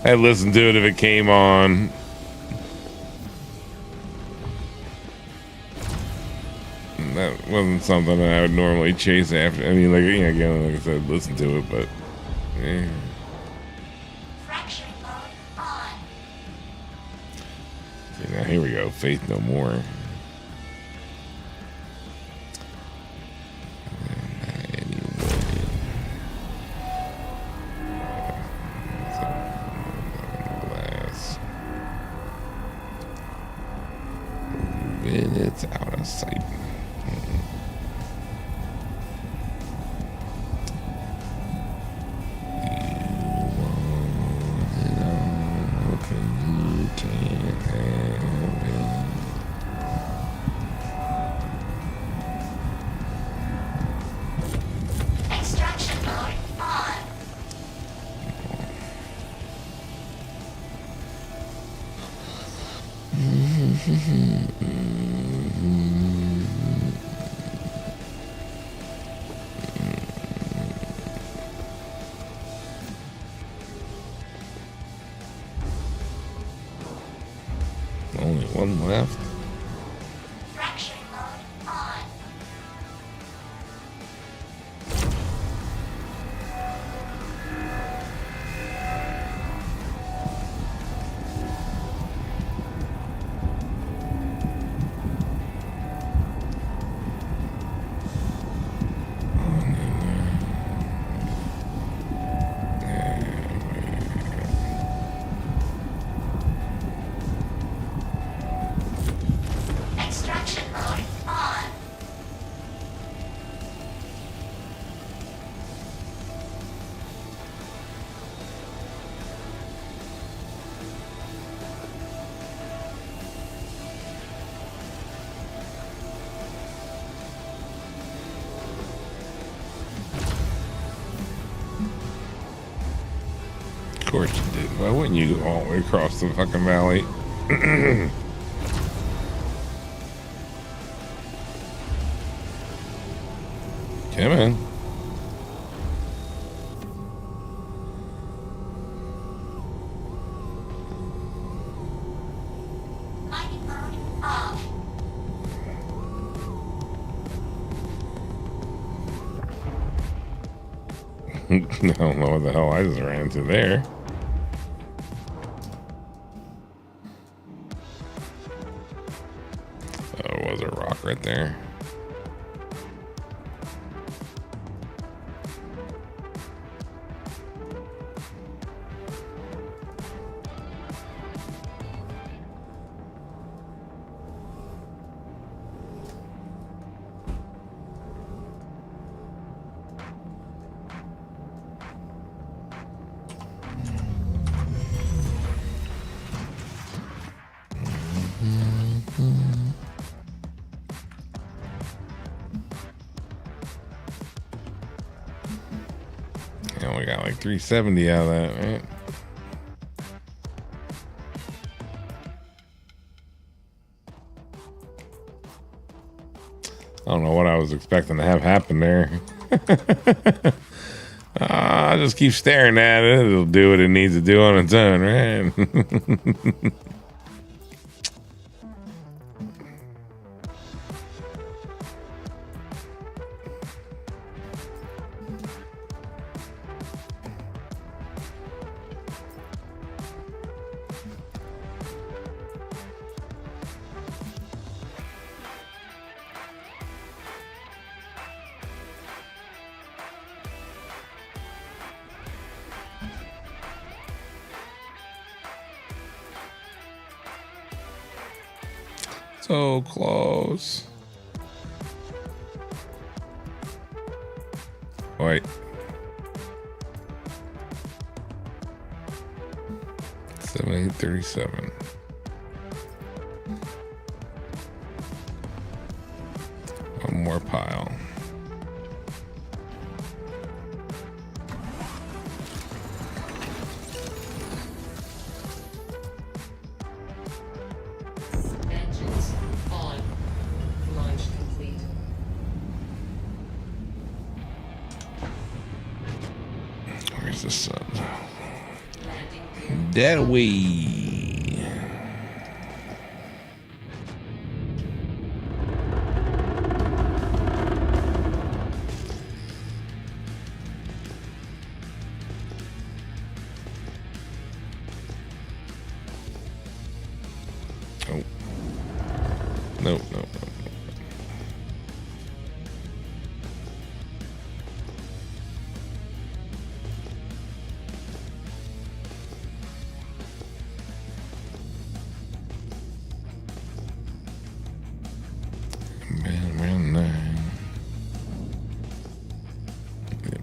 I'd listen to it if it came on. That wasn't something that I would normally chase after. I mean, like, you know, again, like I said, listen to it, but yeah. Fracturing mode on. See, now here we go. Faith No More. It's out of sight. Extraction mode on. Only one left. Fracturing mode on. Extraction mode on. Of course you did. Why wouldn't you go all the way across the fucking valley? Come on. I don't know what the hell I just ran into there. Oh, was a rock right there. Yeah, we got like 370 out of that, right? I don't know what I was expecting to have happen there. I just keep staring at it. It'll do what it needs to do on its own, right? So close. Wait. 7837. One more pile. Engines on. Launch complete. Where's the sun? Landing gear. That way. Oh. No, no, no. Man, 9. Yep.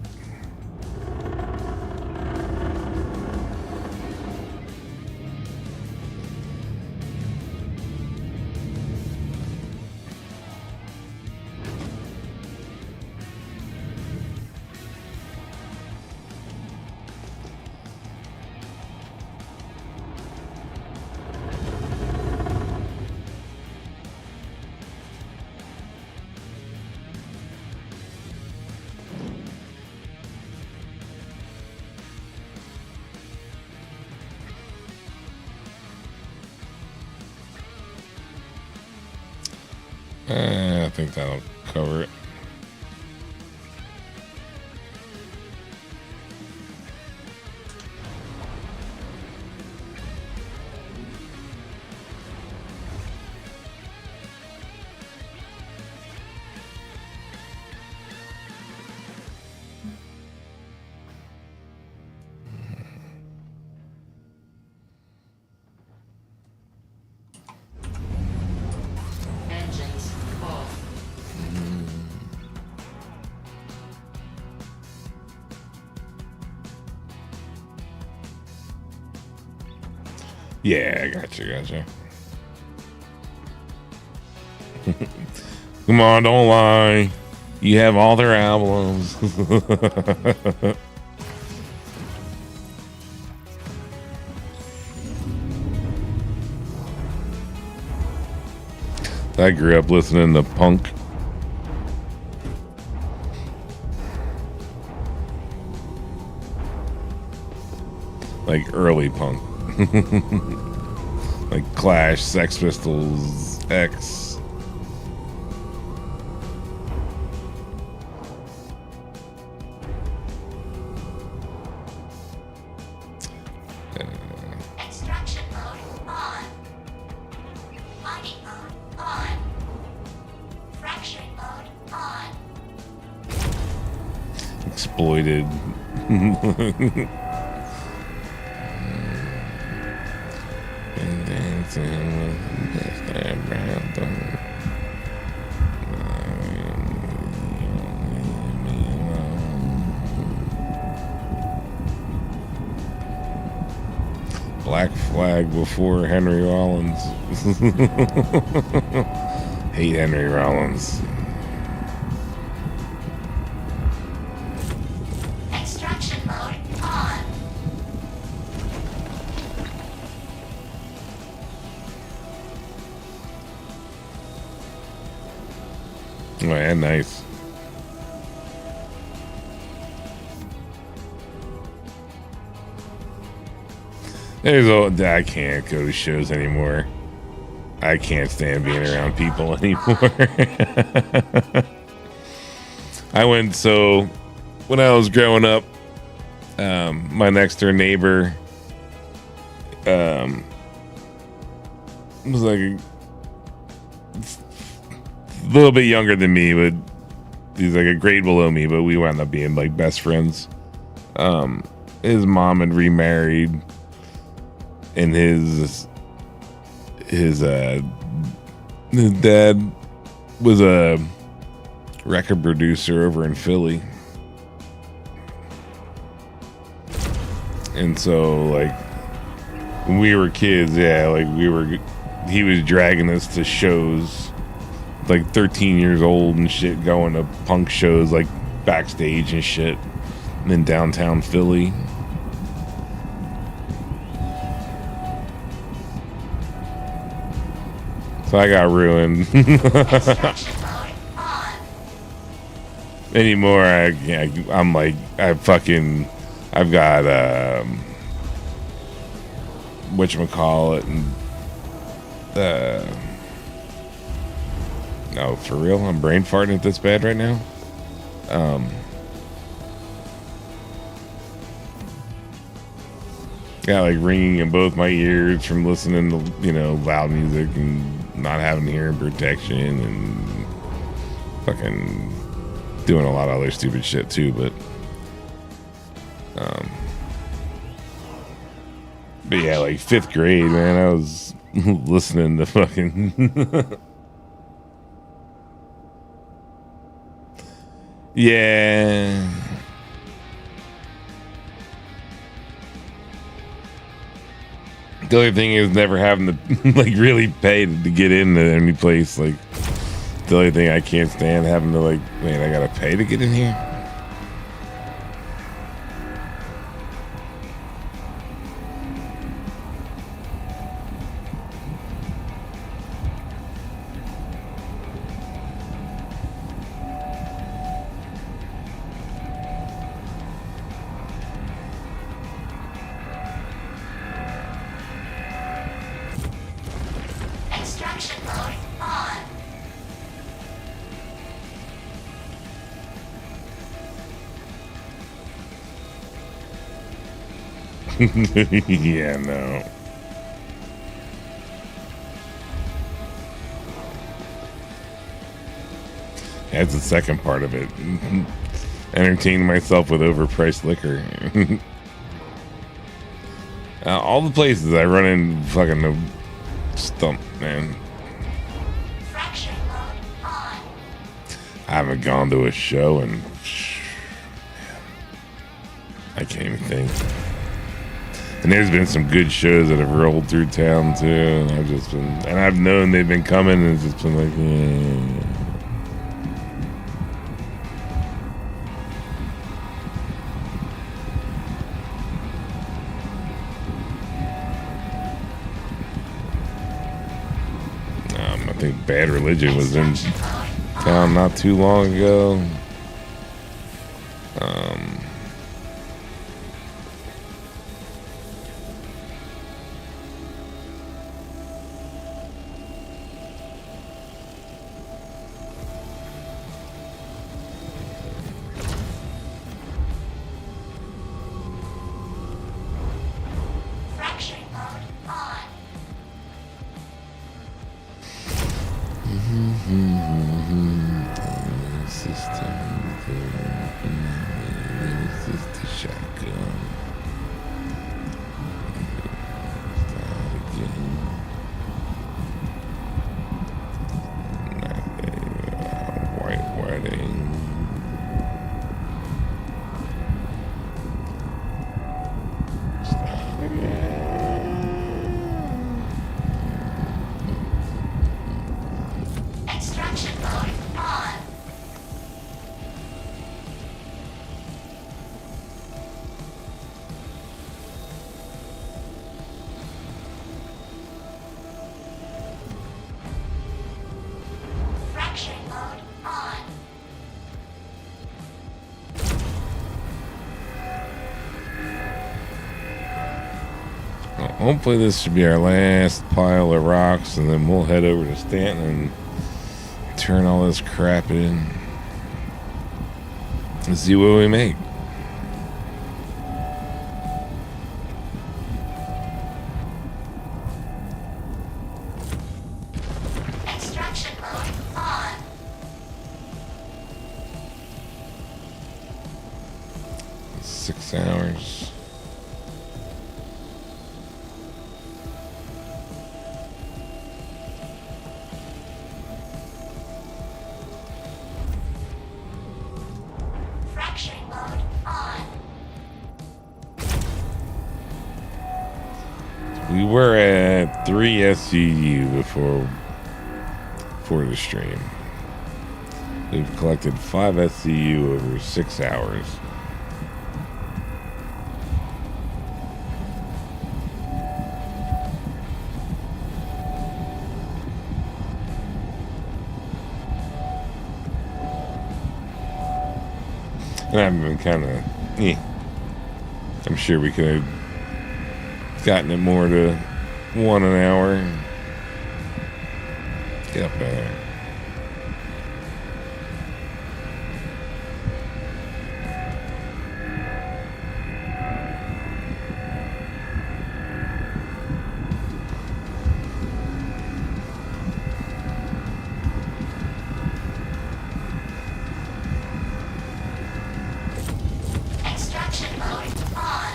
I think that'll cover it. Engines off. Yeah, gotcha. Come on, don't lie. You have all their albums. I grew up listening to punk. Like early punk. Like Clash, Sex Pistols, X. exploited. And dancing with Mr. Brandon. Black Flag before Henry Rollins. Hate Henry Rollins. Extraction mode on. Oh, yeah, nice. I can't go to shows anymore. I can't stand being around people anymore. When I was growing up, my next door neighbor was like a little bit younger than me, but he's like a grade below me, but we wound up being like best friends. His mom had remarried, and his dad was a record producer over in Philly. And so, like, when we were kids, he was dragging us to shows, like 13 years old and shit, going to punk shows, like backstage and shit in downtown Philly. So I got ruined. Extraction mode on. Anymore, I've got whatchamacallit, and no, for real, I'm brain farting this bad right now. Got like ringing in both my ears from listening to, loud music and not having hearing protection and fucking doing a lot of other stupid shit too, but yeah, like 5th grade, man, I was listening to fucking yeah. The only thing is never having to like really pay to get into any place. Like, the only thing I can't stand, having to like, man, I gotta pay to get in here. Extraction mode on. Yeah, no. That's the second part of it. Entertaining myself with overpriced liquor. All the places I run in, fucking the stump, man. Fraction mode on. I haven't gone to a show and I can't even think. And there's been some good shows that have rolled through town too, and I've known they've been coming, and it's just been like, yeah. I think Bad Religion was in town not too long ago. Fraction mode on. hopefully this should be our last pile of rocks, and then we'll head over to Stanton and turn all this crap in and see what we make. Extraction mode on. 6 hours. Fracturing mode on. We were at 3 SUU before the stream. We've collected 5 SCU over 6 hours. And I've been kind of, I'm sure we could have gotten it more to 1 an hour. Get up there. Extraction mode on.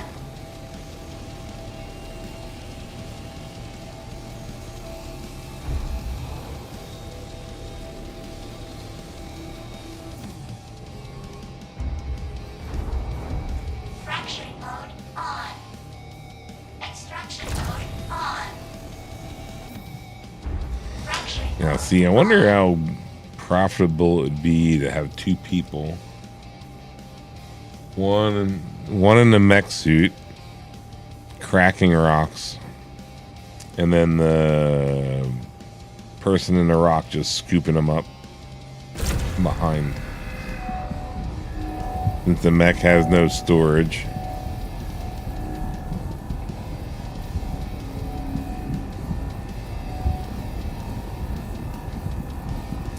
Fracturing mode on. Extraction mode on. Fracturing Now, mode see, I wonder on. how profitable it would be to have 2 people. One in the mech suit, cracking rocks, and then the person in the rock just scooping them up behind. Since the mech has no storage.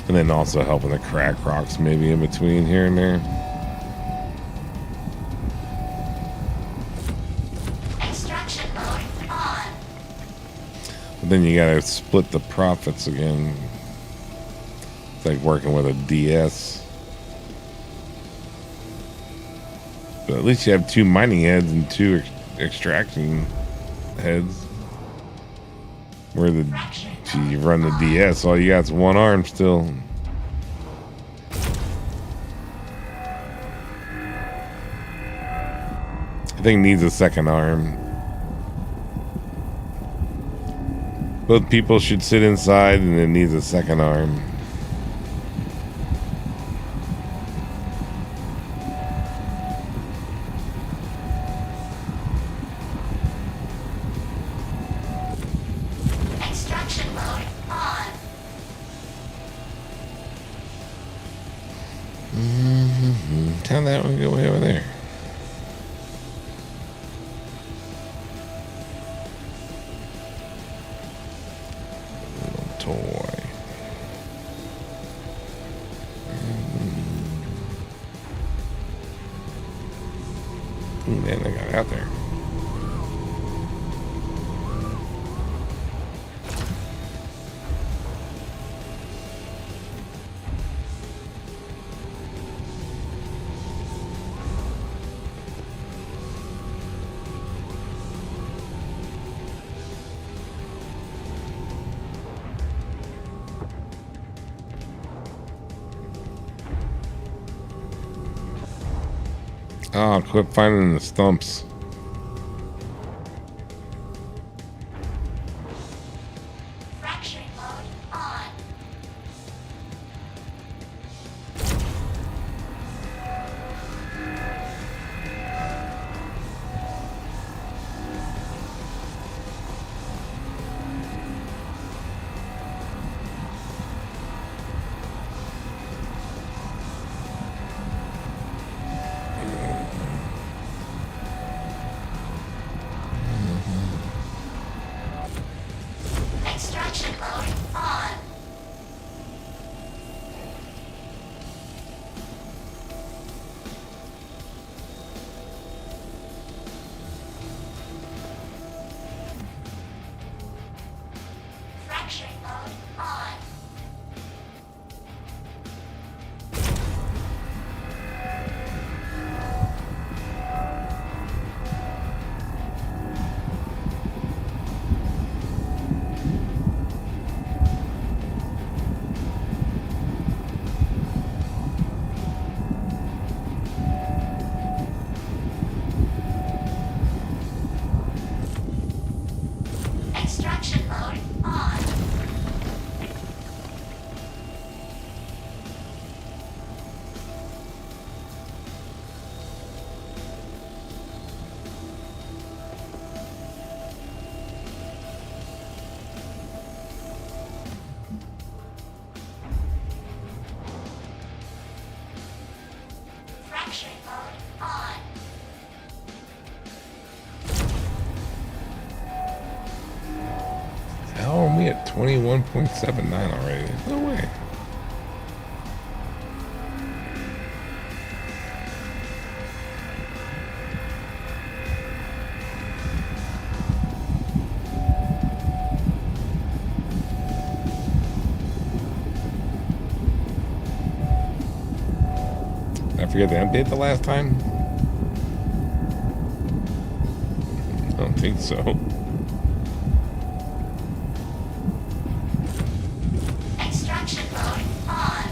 And then also helping the crack rocks maybe in between here and there. Extraction mode on. But then you gotta split the profits again. It's like working with a DS. But at least you have 2 mining heads and 2 extraction heads. Where you run the DS, all you got is 1 arm still. I think it needs a 2nd arm. Both people should sit inside, and it needs a 2nd arm. Extraction mode on. How'd that one go way over there? Little toy. Ooh, man, they got it out there. Oh, quit finding the stumps. Fracturing mode on. on. How are we at 21.79 already? There's no way. I forget to update the last time? I don't think so. Extraction mode on.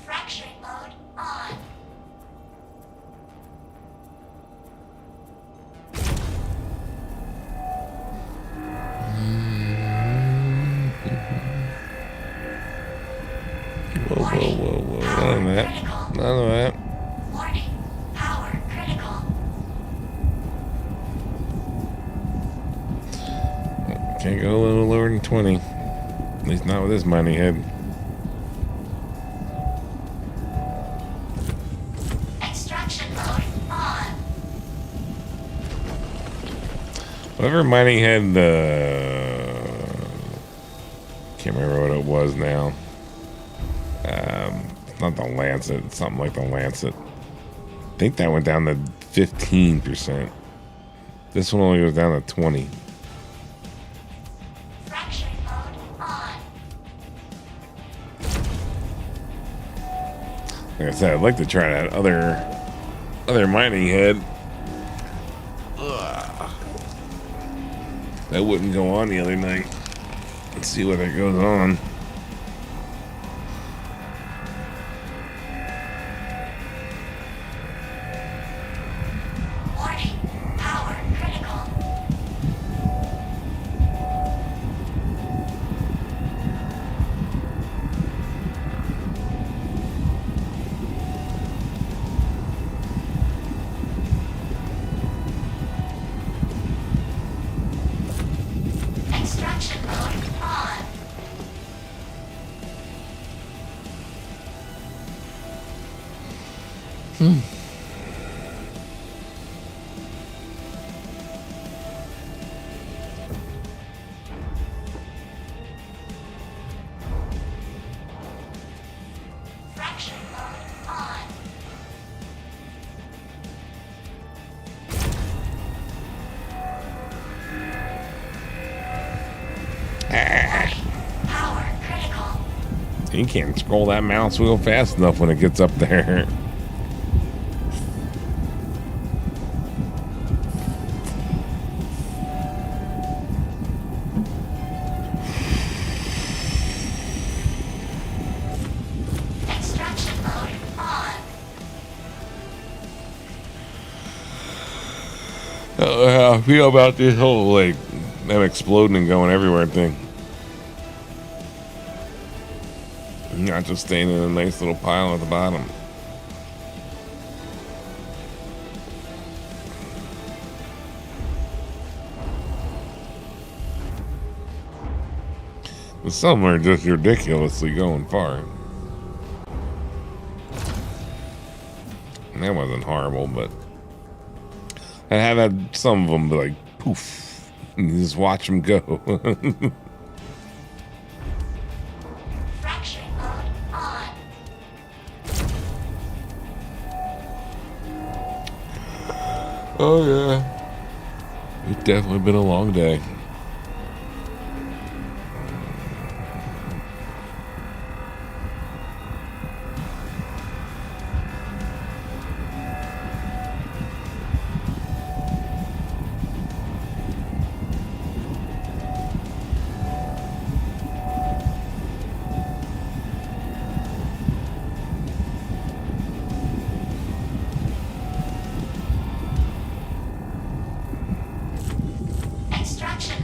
Fracturing mode on. Whoa, whoa, whoa, whoa. None of that. None of that. Warning. Power critical. Can't go a little lower than 20. At least not with this mining head. Extraction mode on. Whatever mining head, can't remember what it was now. It's not the Lancet, it's something like the Lancet. I think that went down to 15%. This one only goes down to 20. Fracturing mode on. Like I said, I'd like to try that other mining head. Ugh. That wouldn't go on the other night. Let's see what it goes on. Warning. Power critical. Extraction mode on. Fracturing mode on. Power critical. You can't scroll that mouse wheel fast enough when it gets up there. Extraction mode on. How I feel about this whole, like, them exploding and going everywhere thing. Not just staying in a nice little pile at the bottom. But some are just ridiculously going far. And that wasn't horrible, but I have had some of them be like poof, and you just watch them go. Fracturing mode on. Oh yeah, it's definitely been a long day. Extraction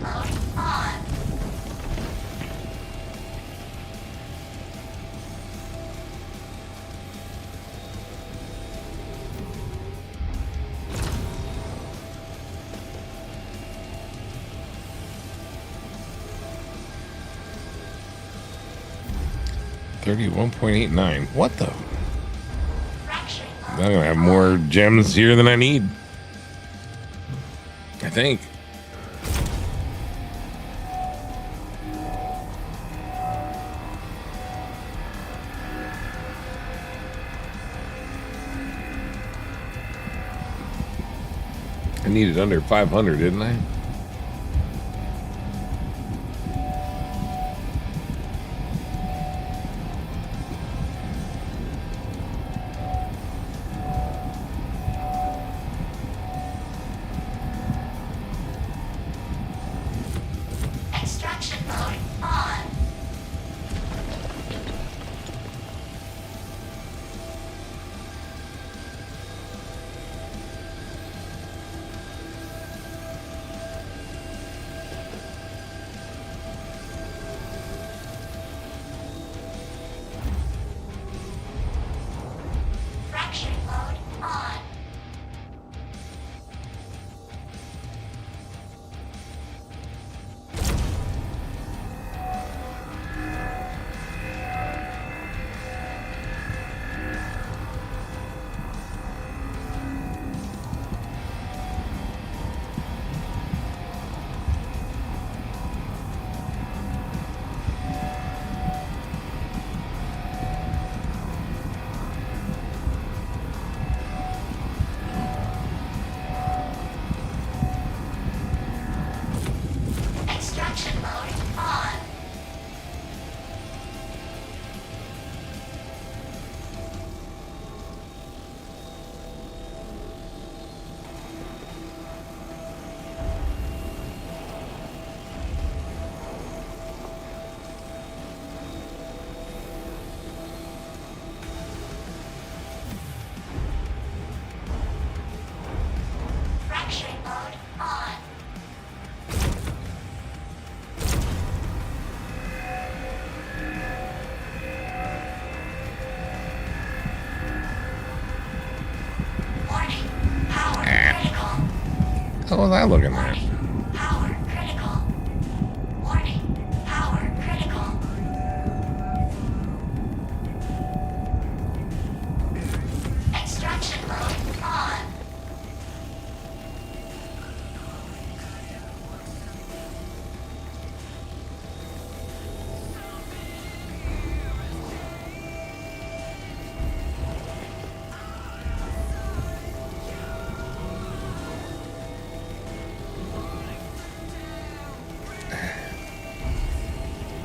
31.89. What the? Fracturing I'm mode. gonna have more gems here than I need. I think. I needed under 500, didn't I? Extraction mode on. Fracturing mode on. Extraction mode on. Fracturing mode on. Warning. Power critical. How was I looking at? Warning. Power critical. Warning. Power critical. Extraction mode on.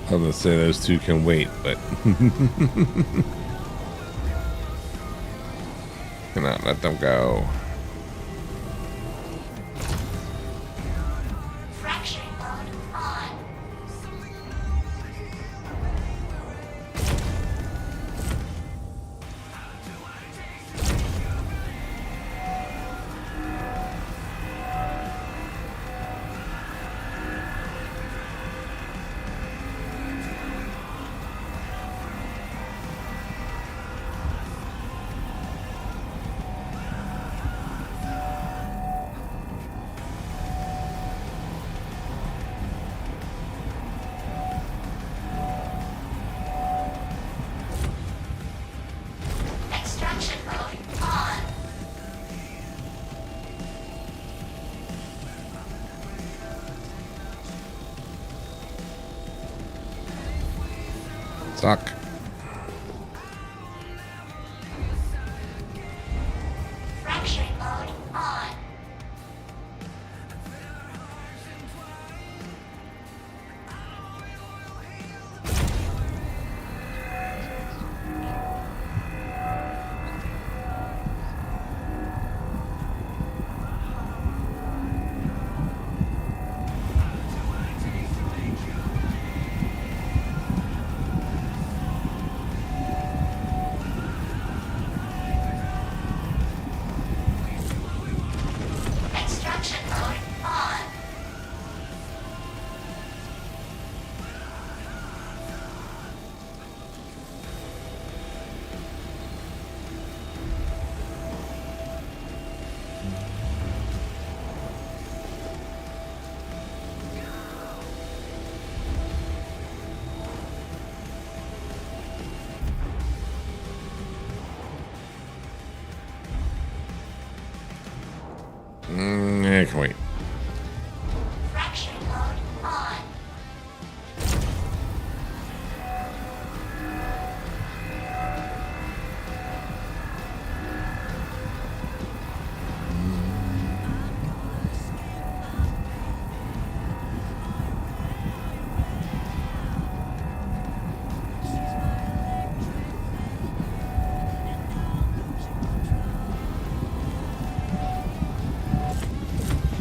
I was gonna say those two can wait, but cannot let them go. Fracturing mode on. Extraction mode on. Suck. Fracturing mode on. can wait. Fracturing mode on.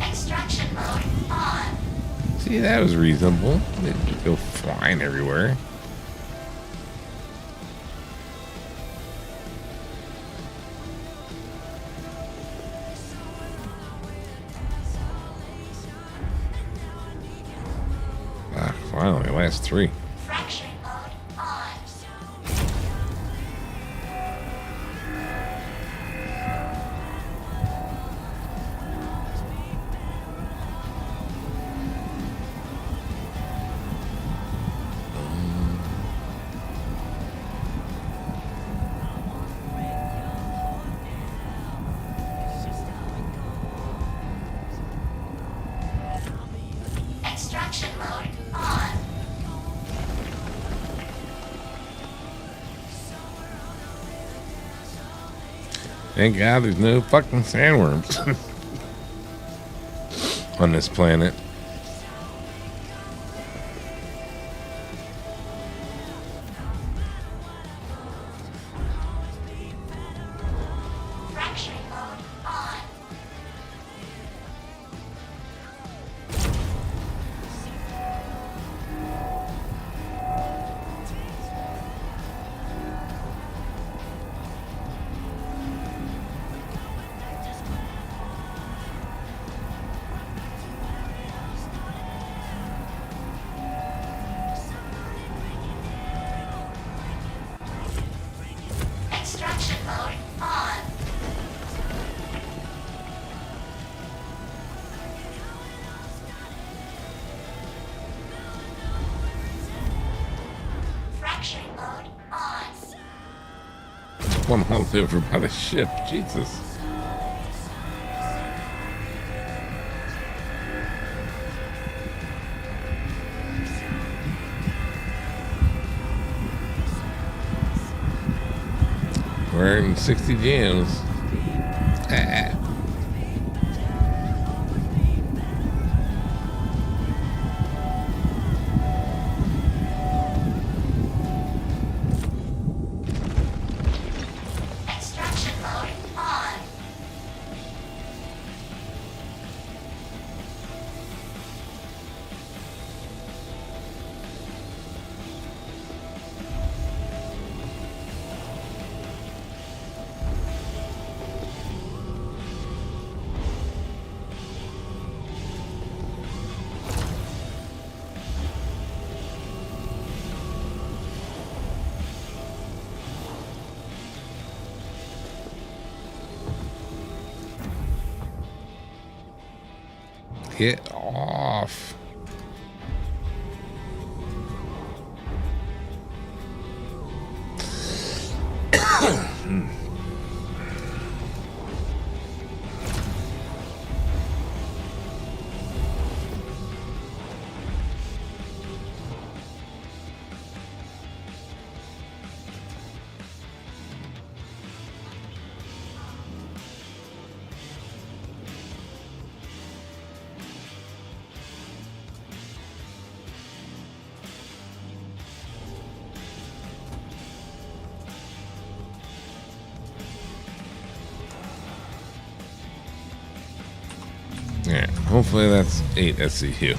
Extraction mode on. See, that was reasonable. They didn't go flying everywhere. Ah, finally, last three. Fracturing mode on. Extraction mode on. Thank God there's no fucking sandworms on this planet. Fracturing mode on. Extraction mode on. Fracturing mode on. One month over by the ship. Jesus. We're in 60 jams. Ah. Extraction mode on. Get off. Yeah, hopefully that's 8 SCU.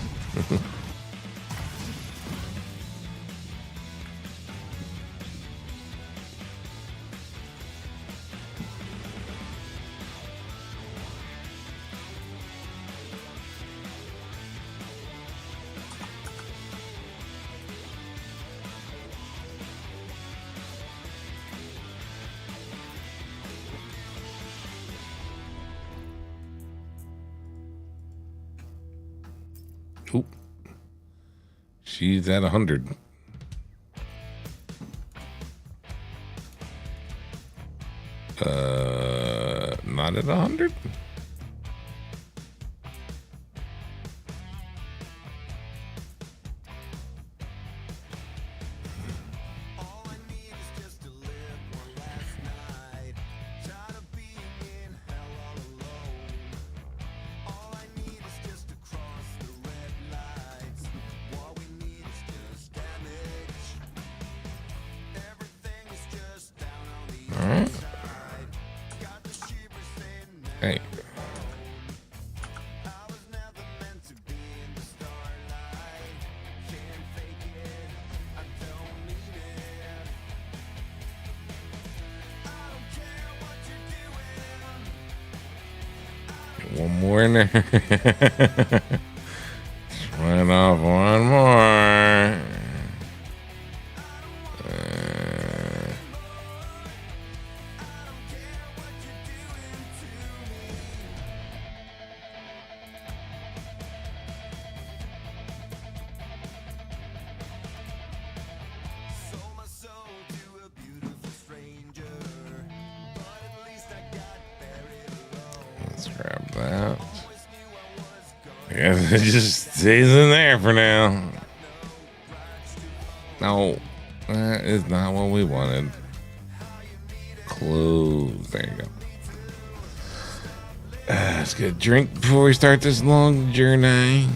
Oop. She's at 100. Not at 100? One more in there. Run off one more. Let's grab that. I guess it just stays in there for now. No, that is not what we wanted. Close. There you go. Let's get a drink before we start this long journey.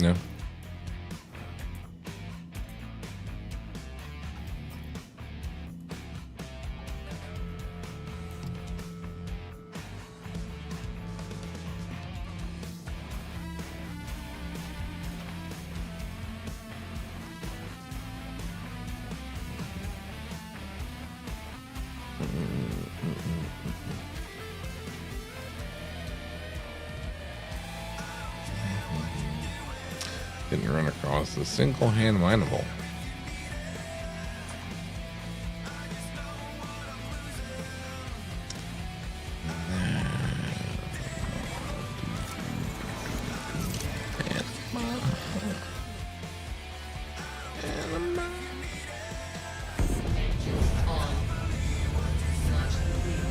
No. Didn't run across a single hand mineable. Engines on. Launch complete.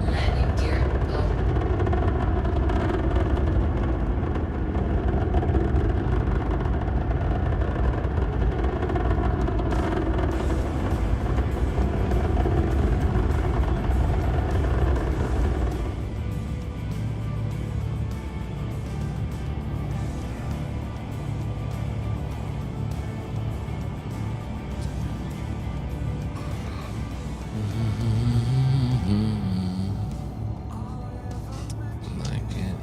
Landing gear up. Like it.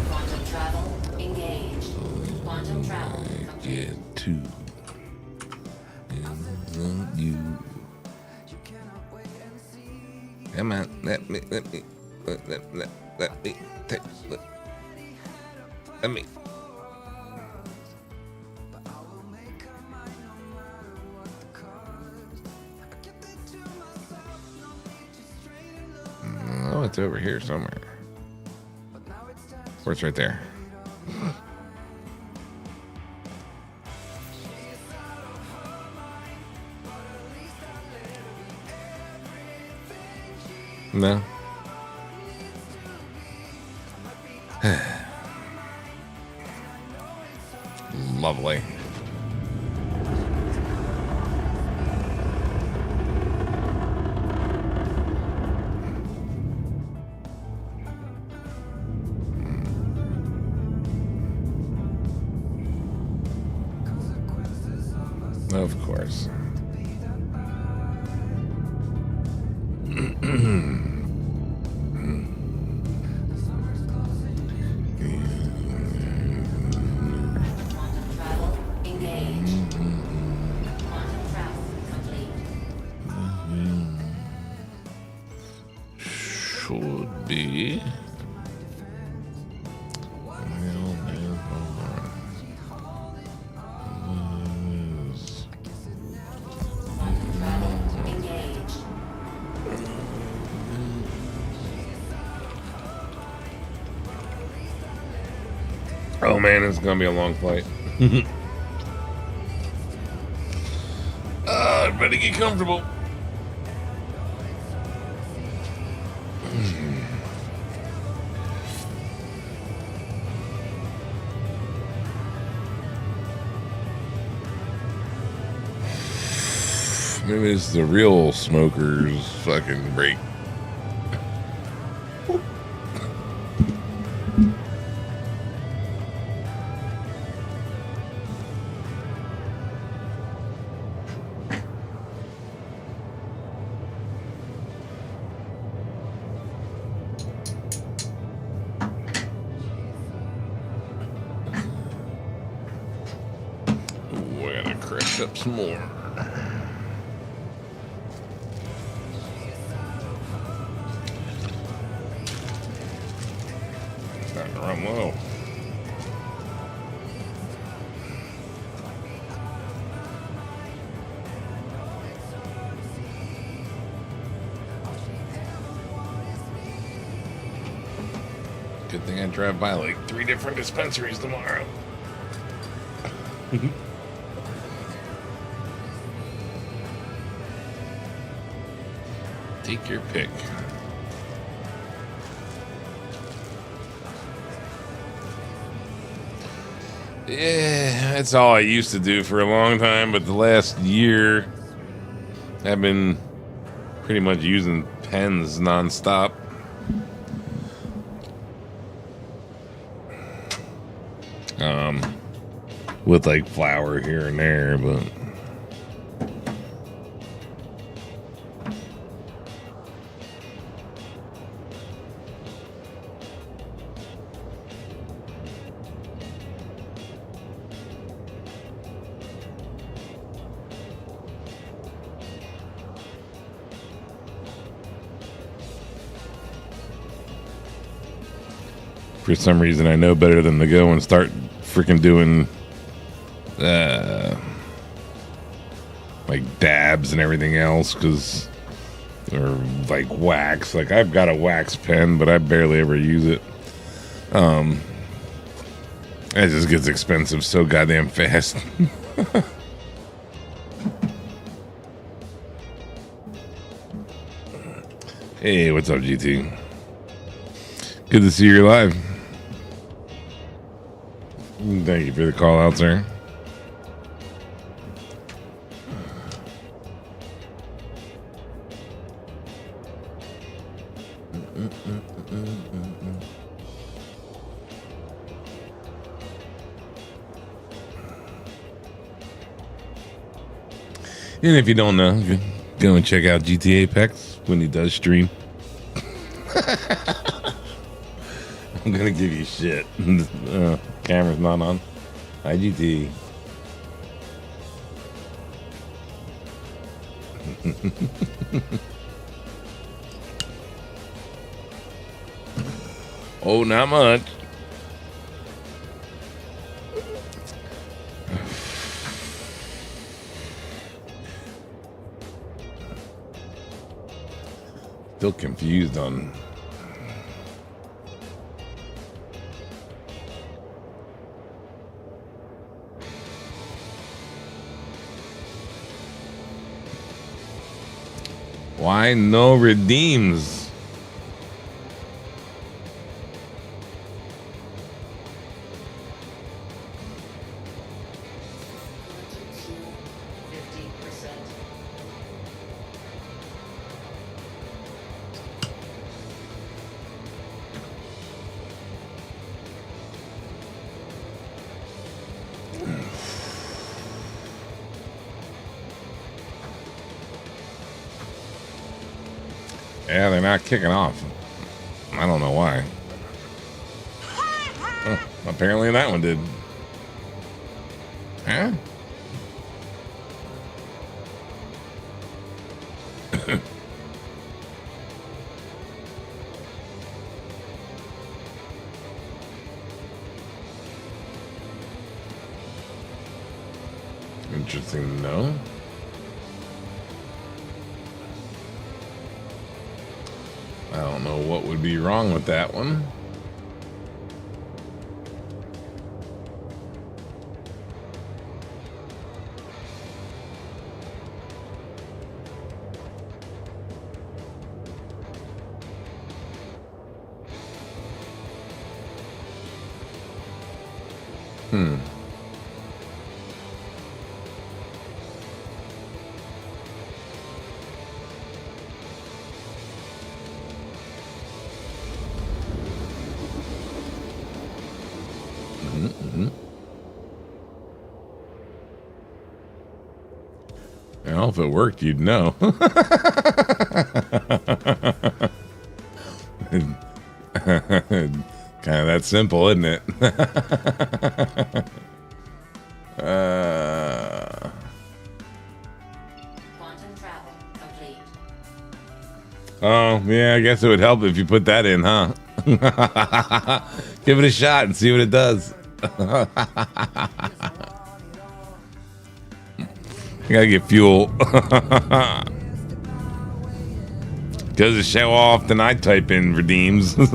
Quantum travel engaged. Quantum travel complete. Get to you. Come on, let me take, let me. Oh, it's over here somewhere. Where's right there? No. Lovely. Of course. Quantum travel engaged. Quantum travel complete. Should be. Quantum travel engaged. Oh man, it's gonna be a long flight. Everybody get comfortable. Maybe it's the real smokers fucking break. Ooh, I gotta crash up some more. Starting to run low. Good thing I drive by like 3 different dispensaries tomorrow. Take your pick. Yeah, that's all I used to do for a long time, but the last year I've been pretty much using pens nonstop. With like flour here and there, but for some reason I know better than to go and start freaking doing like dabs and everything else, because or like wax. Like I've got a wax pen, but I barely ever use it. It just gets expensive so goddamn fast. Hey, what's up, GT? Good to see you live. Thank you for the call out, sir. And if you don't know, go and check out GTA Apex when he does stream. I'm gonna give you shit. Camera's not on. IGT. Oh, not much. Still confused on why no redeems. Yeah, they're not kicking off. I don't know why. Oh, apparently that one did. Huh? Interesting, no? I don't know what would be wrong with that one. Well, if it worked, you'd know. Kind of that simple, isn't it? Quantum travel complete. Oh, yeah, I guess it would help if you put that in, huh? Give it a shot and see what it does. I gotta get fuel. Does it show off? Then I type in redeems. Boy,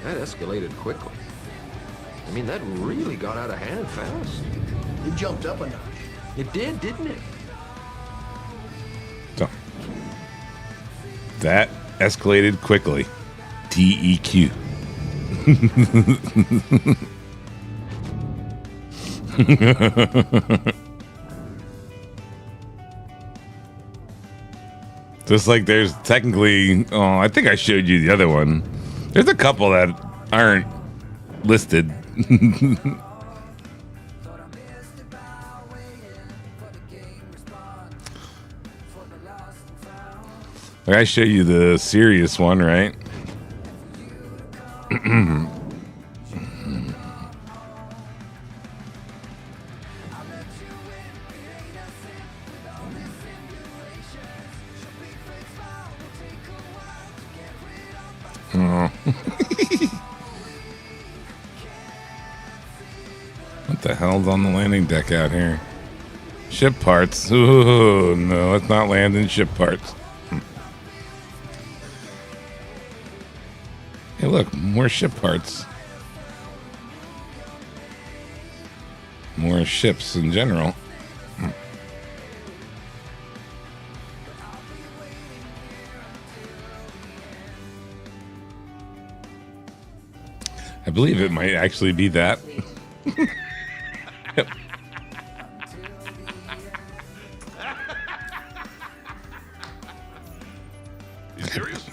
that escalated quickly. I mean, that really got out of hand fast. It jumped up a notch. It did, didn't it? So, that escalated quickly. TEQ. Just like there's technically, oh, I think I showed you the other one. There's a couple that aren't listed. Like I showed you the serious one, right? Oh. What the hell's on the landing deck out here? Ship parts. Ooh, no, it's not landing ship parts. Hey, look, more ship parts. More ships in general. I believe it might actually be that. You serious?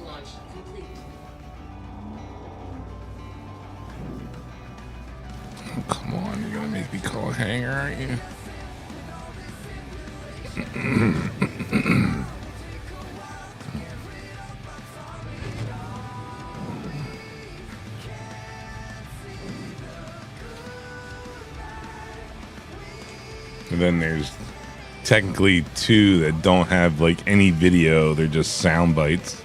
Launch complete. Oh, come on, you're gonna make me call a hanger, aren't you? And then there's technically two that don't have like any video, they're just sound bites.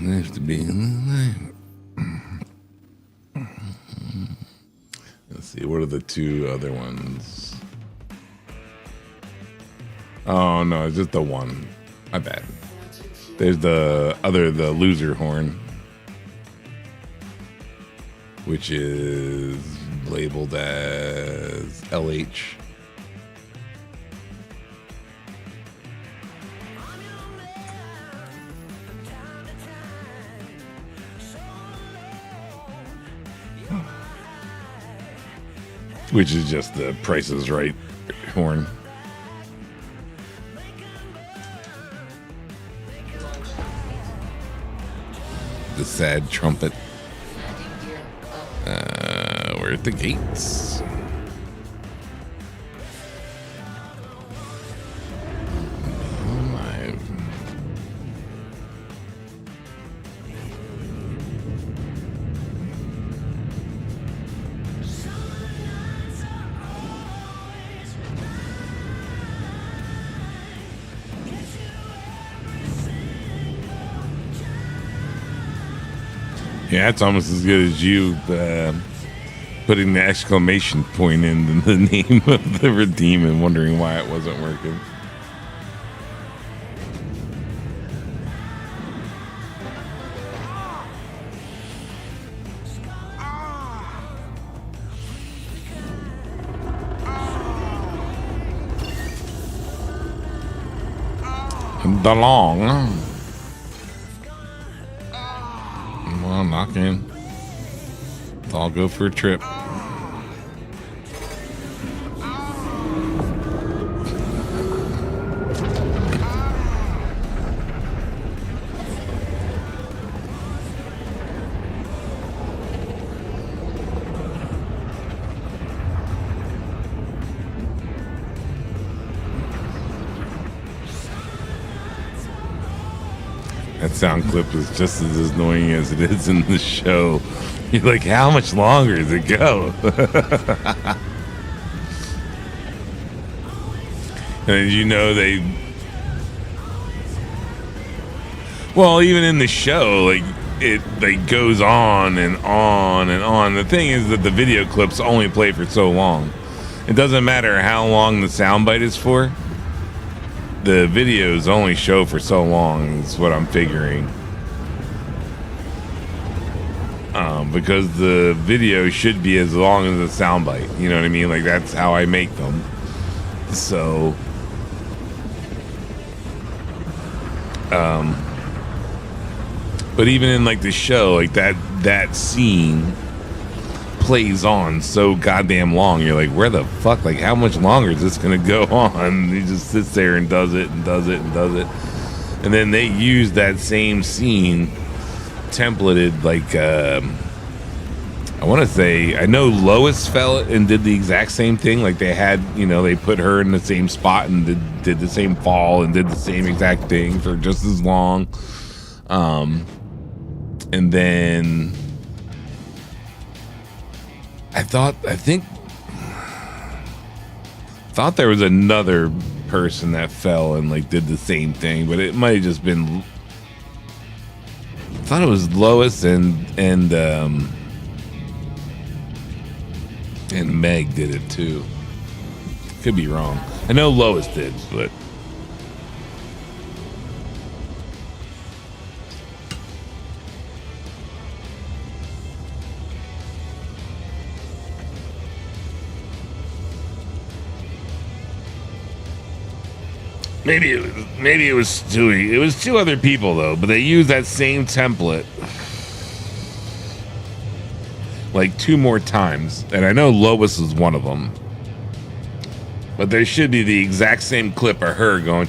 There's to be. Let's see, what are the two other ones? Oh no, it's just the one. My bad. There's the loser horn, which is labeled as LH. Which is just the Price is Right horn. The sad trumpet. We're at the gates. Oh my. Yeah, it's almost as good as you putting the exclamation point in the name of the redeem and wondering why it wasn't working. The long. Come on, knock in. Let's all go for a trip. That sound clip is just as annoying as it is in the show. You're like, how much longer does it go? And you know well, even in the show, like it like goes on and on and on. The thing is that the video clips only play for so long. It doesn't matter how long the soundbite is for. The videos only show for so long is what I'm figuring. Because the video should be as long as the soundbite. You know what I mean? Like, that's how I make them. So, but even in like the show, like that scene plays on so goddamn long. You're like, where the fuck? Like, how much longer is this gonna go on? He just sits there and does it and does it and does it, and then they use that same scene templated. Like, I want to say, I know Lois fell and did the exact same thing. Like, they had, you know, they put her in the same spot and did the same fall and did the same exact thing for just as long. And then I thought there was another person that fell and like did the same thing, but it might have just been. I thought it was Lois and Meg did it too. Could be wrong. I know Lois did, but. Maybe it was Stewie. It was two other people though, but they used that same template like two more times, and I know Lois was one of them. But there should be the exact same clip of her going,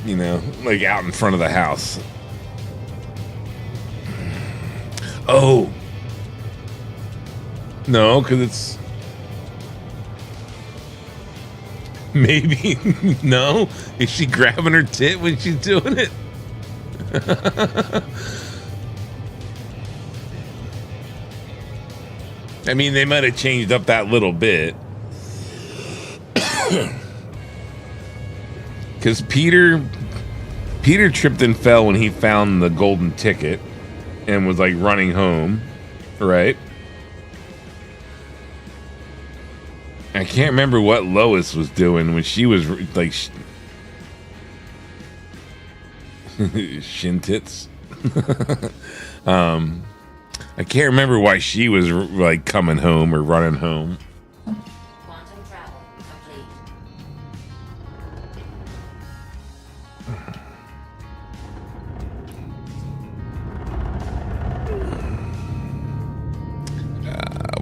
you know, like out in front of the house. Oh. No, because it's... Maybe. No? Is she grabbing her tit when she's doing it? I mean, they might have changed up that little bit. Because Peter tripped and fell when he found the golden ticket and was like running home, right? I can't remember what Lois was doing when she was like shin tits. I can't remember why she was like coming home or running home. Quantum travel complete.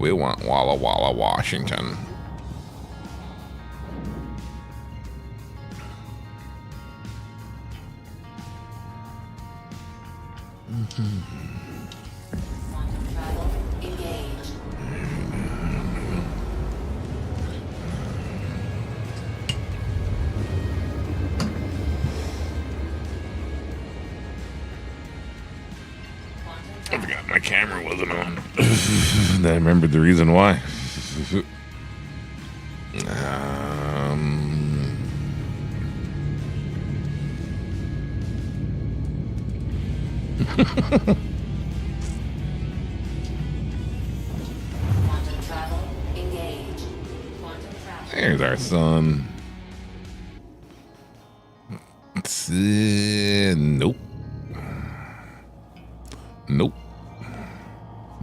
We want Walla Walla, Washington. Quantum travel engaged. I forgot my camera wasn't on. I remembered the reason why. Quantum travel engaged. Quantum travel. There's our son. Nope. Nope.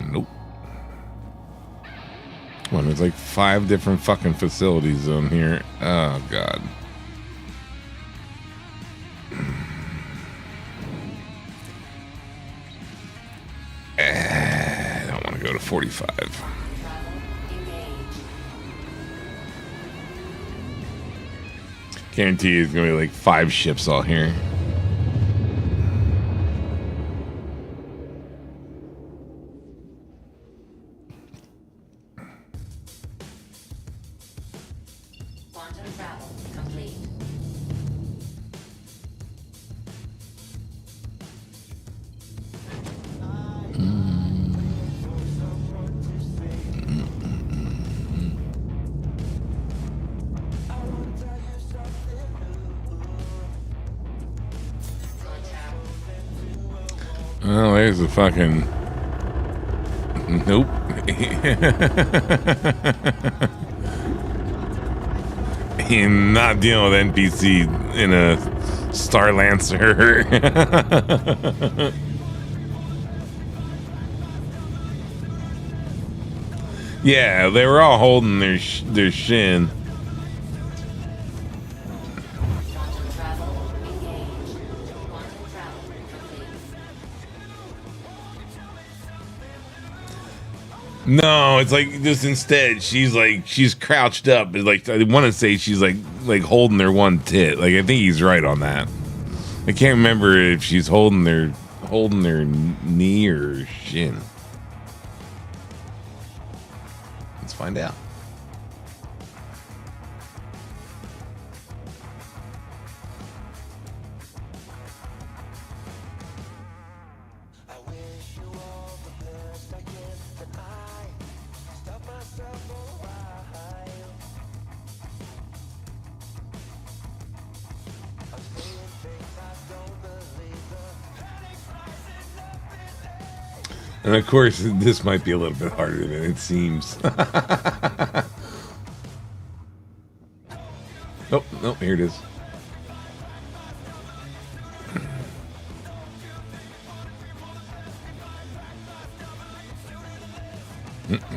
Nope. Come on, there's like 5 different fucking facilities on here. Oh, God. go to 45. Travel. Engage. Guarantee it's gonna be like 5 ships all here. Quantum travel complete. Oh, there's a fucking. Nope. You're not dealing with NPC in a Star Lancer. Yeah, they were all holding their shin. Quantum travel engage. Quantum travel complete. No, it's like just instead she's crouched up. It's like I want to say she's like holding their one tit. Like I think he's right on that. I can't remember if she's holding their knee or shin. Let's find out. And of course, this might be a little bit harder than it seems. Oh, here it is.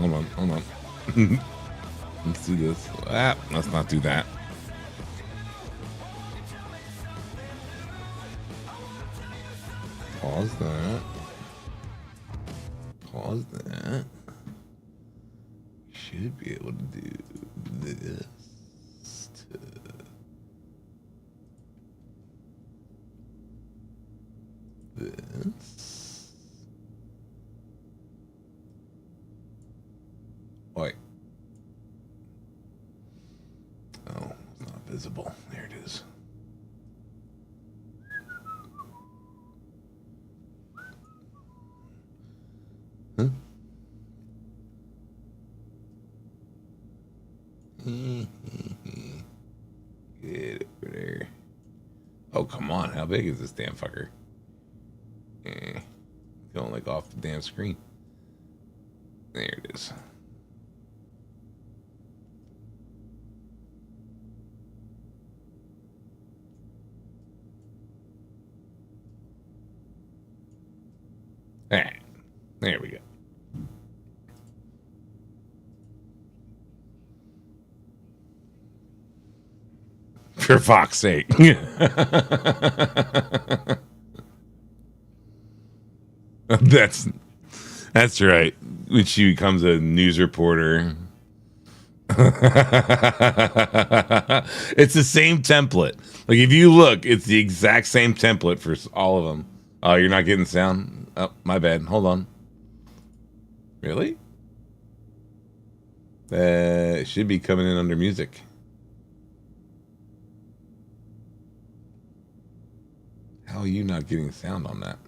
Hold on. Let's do this. Let's not do that. Pause that. Pause that. Should be able to do this. This. Wait. Oh, it's not visible. There it is. Huh? Get over there. Oh, come on. How big is this damn fucker? Going like off the damn screen. There it is. All right. There we go. For fuck's sake. That's right. When she becomes a news reporter. It's the same template. Like if you look, it's the exact same template for all of them. Oh, you're not getting sound? Oh, my bad. Hold on. Really? It should be coming in under music. How are you not getting sound on that?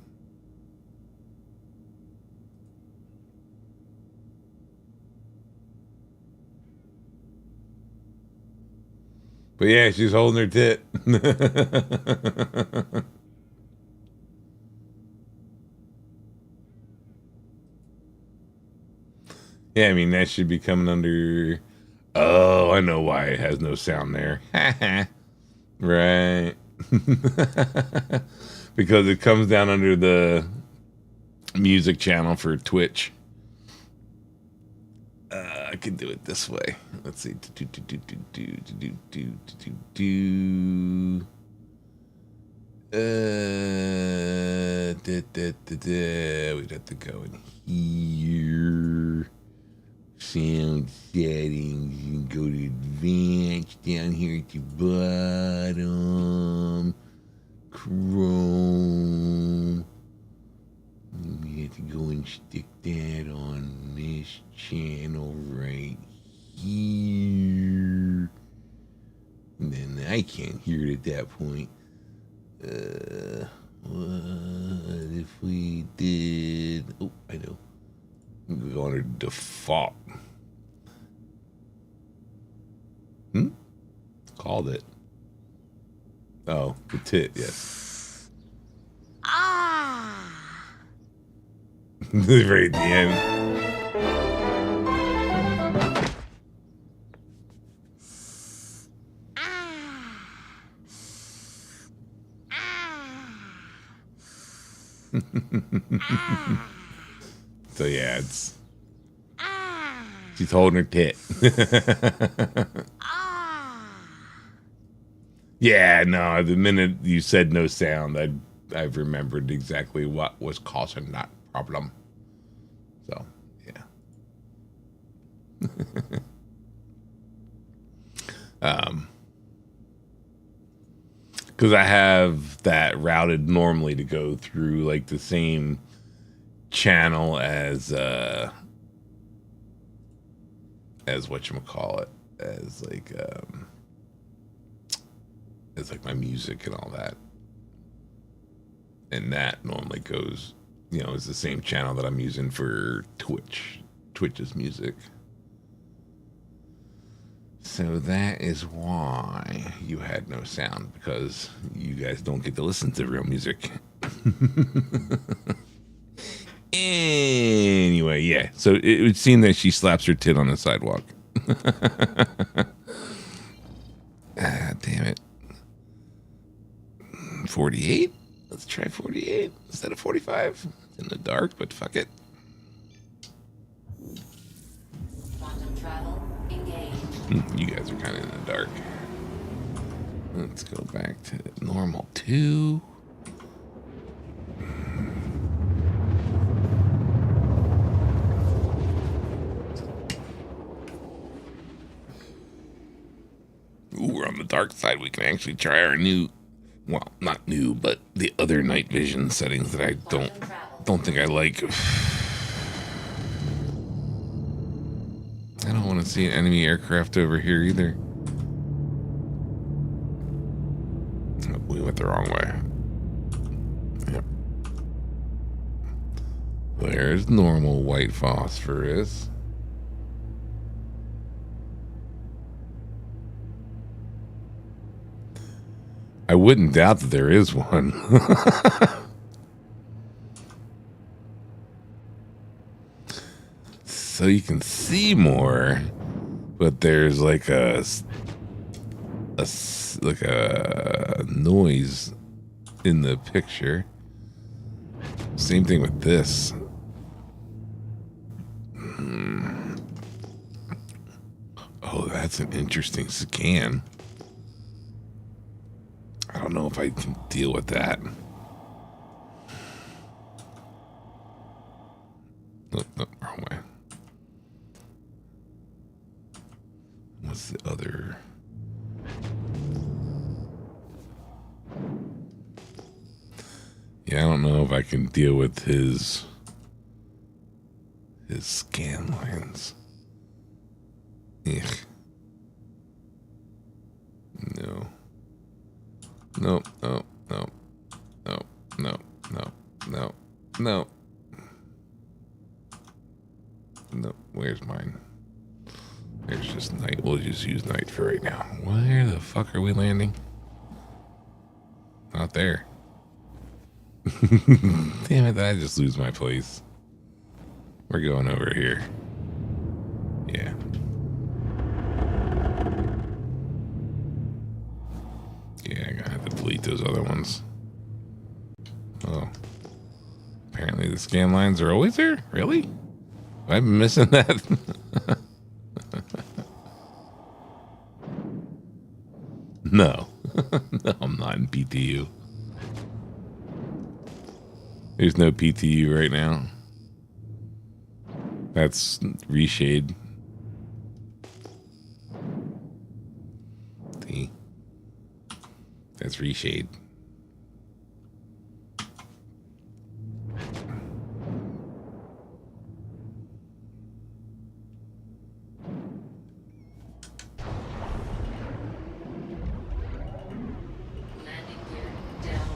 But yeah, she's holding her tit. Yeah, I mean, that should be coming under... Oh, I know why it has no sound there. Right. Because it comes down under the music channel for Twitch. I can do it this way. Let's see. We'd have to go in here. Sound settings and go to advanced down here at the bottom. Chrome. We have to go and stick that on this channel right here. And then I can't hear it at that point. What if we did? Oh, I know. We're going to default. Called it. Oh, the tit, yes. Right at the end. So yeah, it's she's holding her tit. Yeah, no, the minute you said no sound, I've remembered exactly what was causing that problem. So, yeah. Because I have that routed normally to go through like the same channel as whatchamacallit, as like my music and all that. And that normally goes, is the same channel that I'm using for Twitch's music. So that is why you had no sound, because you guys don't get to listen to real music. Anyway, yeah. So it would seem that she slaps her tit on the sidewalk. Damn it. 48? Let's try 48 instead of 45. It's in the dark, but fuck it. Quantum travel engaged. You guys are kind of in the dark. Let's go back to normal 2. Ooh, we're on the dark side. We can actually try our new, well, not new, but the other night vision settings that I don't think I like. I don't want to see an enemy aircraft over here either. Oh, we went the wrong way. Yep. There's normal white phosphorus. I wouldn't doubt that there is one. So you can see more, but there's like a noise in the picture. Same thing with this. Oh, that's an interesting scan. I don't know if I can deal with that. No, wrong way. What's the other? Yeah, I don't know if I can deal with his scan lines. Ugh. No. No. Where's mine? There's just night. We'll just use night for right now. Where the fuck are we landing? Not there. Damn it, I just lose my place. We're going over here. Yeah. Yeah, I'm gonna have to delete those other ones. Oh. Apparently the scan lines are always there? Really? I've been missing that. No. No, I'm not in PTU. There's no PTU right now. That's reshade. See? That's reshade. Landing gear down.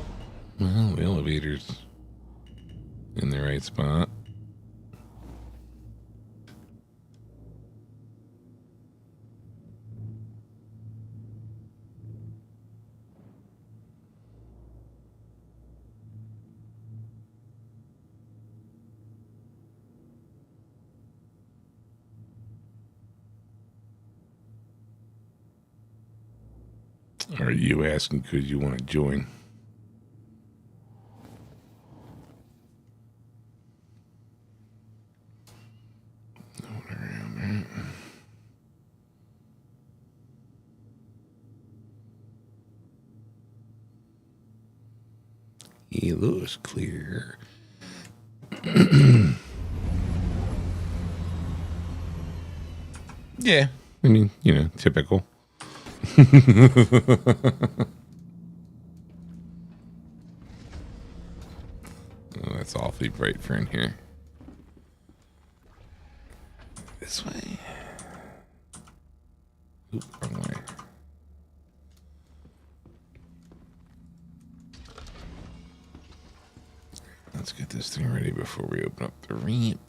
Well, the elevator's in the right spot. Are you asking because you want to join? He looks clear. Yeah, I mean, you know, typical. Oh, that's awfully bright for in here. This way. Oop, wrong way. Let's get this thing ready before we open up the ramp.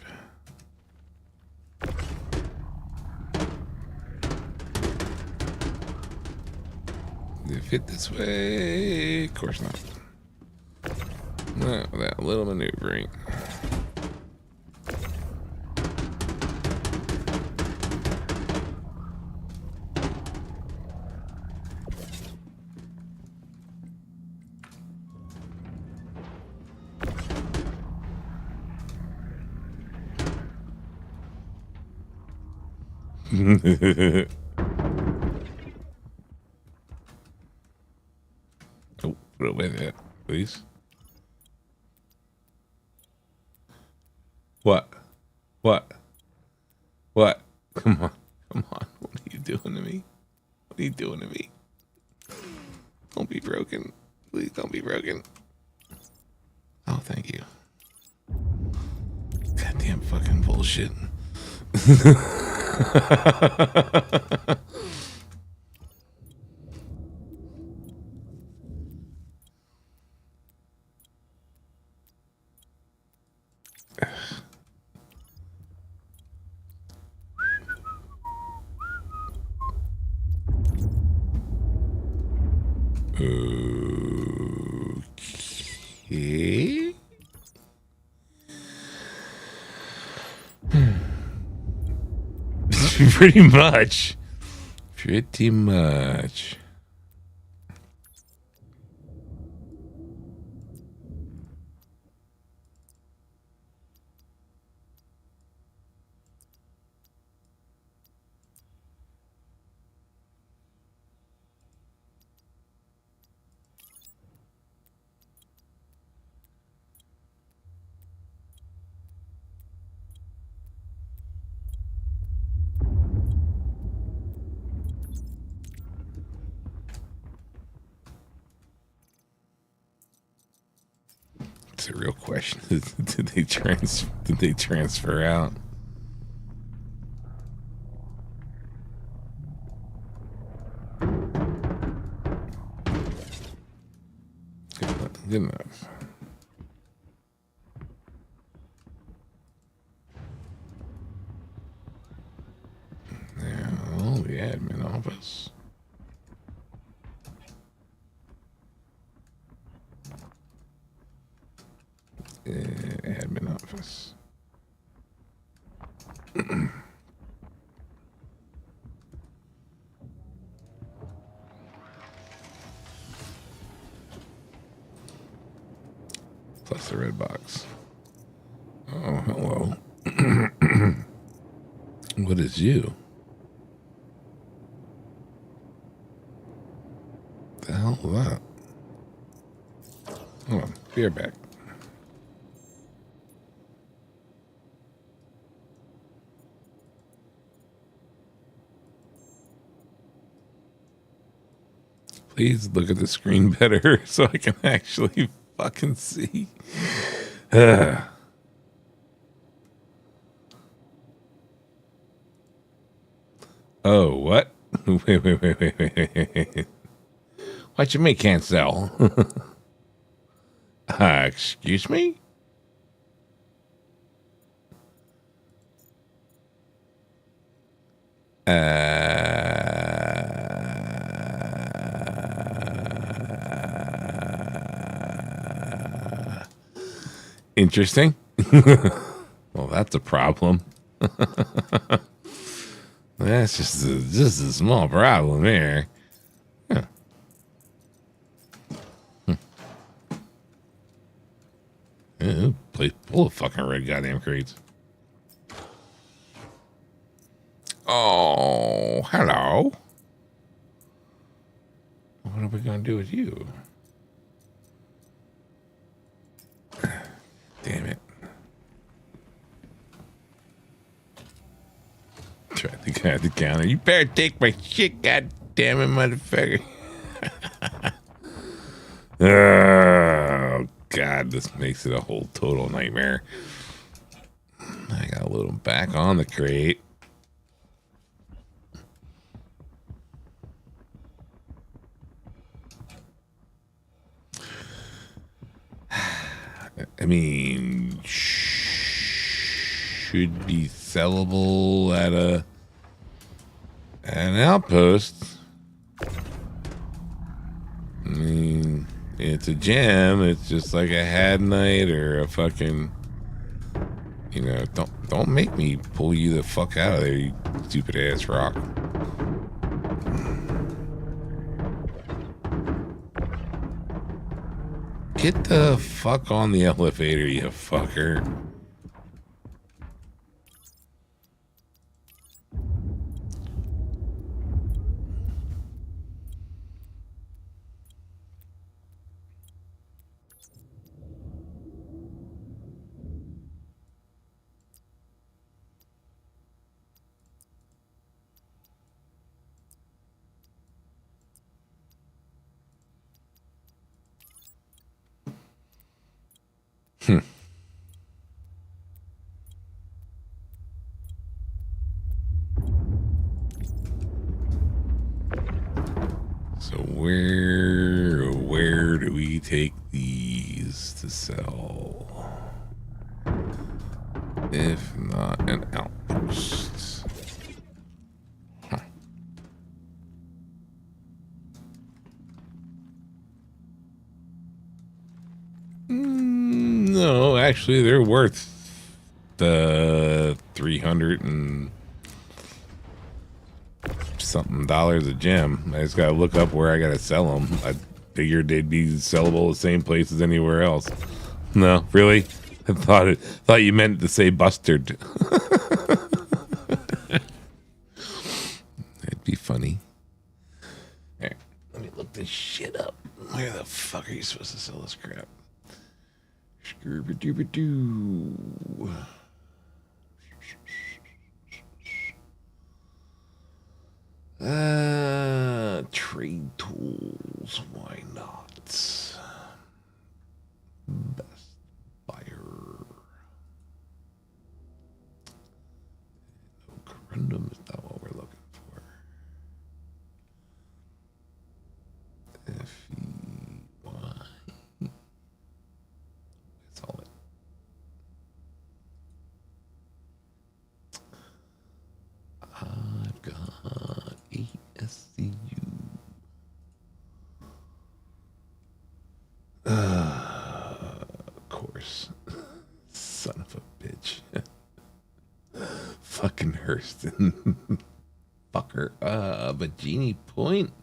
Did it fit this way? Of course not. Not without a little maneuvering. Oh, put away that, please. What? What? What? Come on. Come on. What are you doing to me? What are you doing to me? Don't be broken. Please don't be broken. Oh, thank you. Goddamn fucking bullshit. Okay. Pretty much. Pretty much. It's a real question. Did they transfer out? Good enough. Now the admin office. Admin office. Plus the red box. Oh, hello. What is you? The hell is that? Hold on. Be right back. Please look at the screen better so I can actually fucking see. Oh, what? Wait. What you mean can't sell? Excuse me? Interesting. Well, that's a problem. That's just a small problem here. Huh. Place full of fucking red goddamn crates. Oh, hello. What are we gonna do with you? Damn it. Tried to get the counter. You better take my shit, god damn it, motherfucker. Oh, God, this makes it a whole total nightmare. I gotta load them back on the crate. I mean, should be sellable at an outpost. I mean, it's a gem. It's just like a Had Night or a fucking, you know, don't make me pull you the fuck out of there, you stupid ass rock. Get the fuck on the elevator, you fucker. So where do we take these to sell? If not an outpost. Huh. No, actually they're worth the 300 and something dollars a gem. I just gotta look up where I gotta sell them. I figured they'd be sellable the same place as anywhere else. No, really? I thought you meant to say Bustard. That'd be funny. Here, let me look this shit up. Where the fuck are you supposed to sell this crap? Scooby-Dooby-Doo. Trade tools, why not? Best buyer. No, corundum is not what we're looking for. FEY. That's all it. I've got ASCU. Of course. Son of a bitch. Fucking Hurston. Fucker. But Genie Point.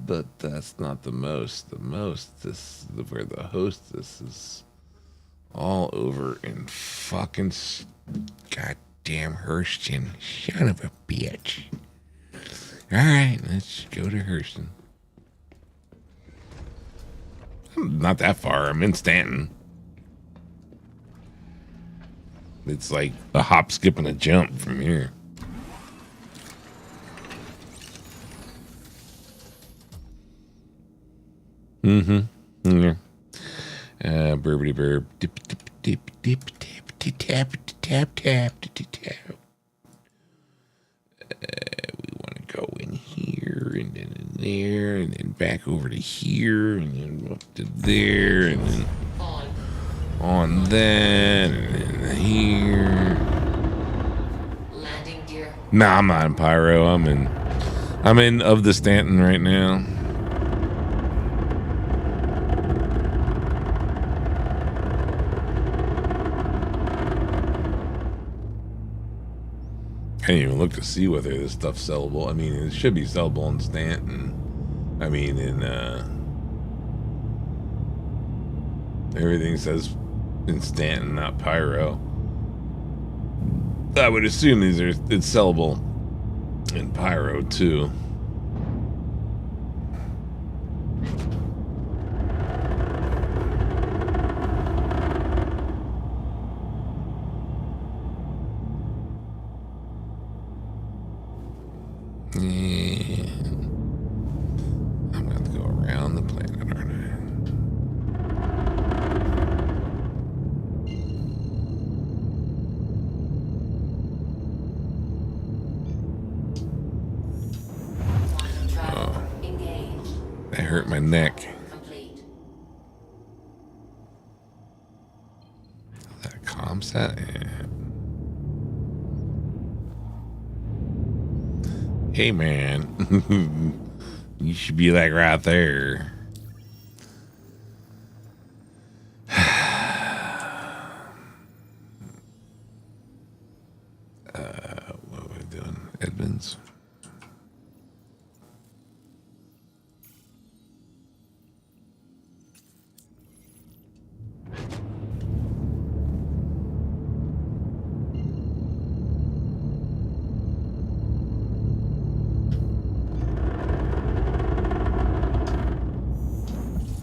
But that's not the most. The most, this is where the hostess is all over in fucking goddamn Hurston. Son of a bitch. Alright, let's go to Hurston. I'm not that far. I'm in Stanton. It's like a hop, skip, and a jump from here. Mm-hmm. Yeah. Burbity burb. Dip, dip, dip, dip, tap, tap, tap, tap, tap, tap. We want to go in here and then in there and then back over to here and then up to there and then on that and then here. Landing gear. Nah, I'm not in Pyro. I'm in of the Stanton right now. I didn't even look to see whether this stuff's sellable. I mean, it should be sellable in Stanton. I mean, everything says in Stanton, not Pyro. I would assume it's sellable in Pyro too. Yeah. I'm going to go around the planet, aren't I? Quantum travel. Engage. That hurt my neck. Complete. Is that a comm set? Yeah. Hey, man. You should be like right there. What are we doing? Edmonds?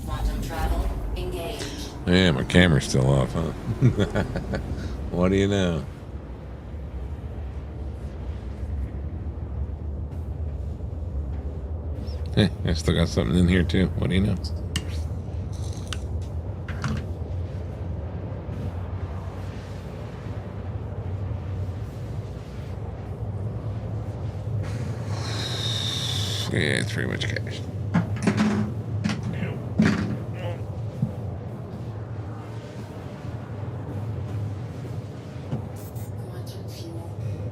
Quantum travel. Engage. Yeah, my camera's still off, huh? What do you know? Hey, I still got something in here too. What do you know? Yeah, it's pretty much cash. Quantum fuel.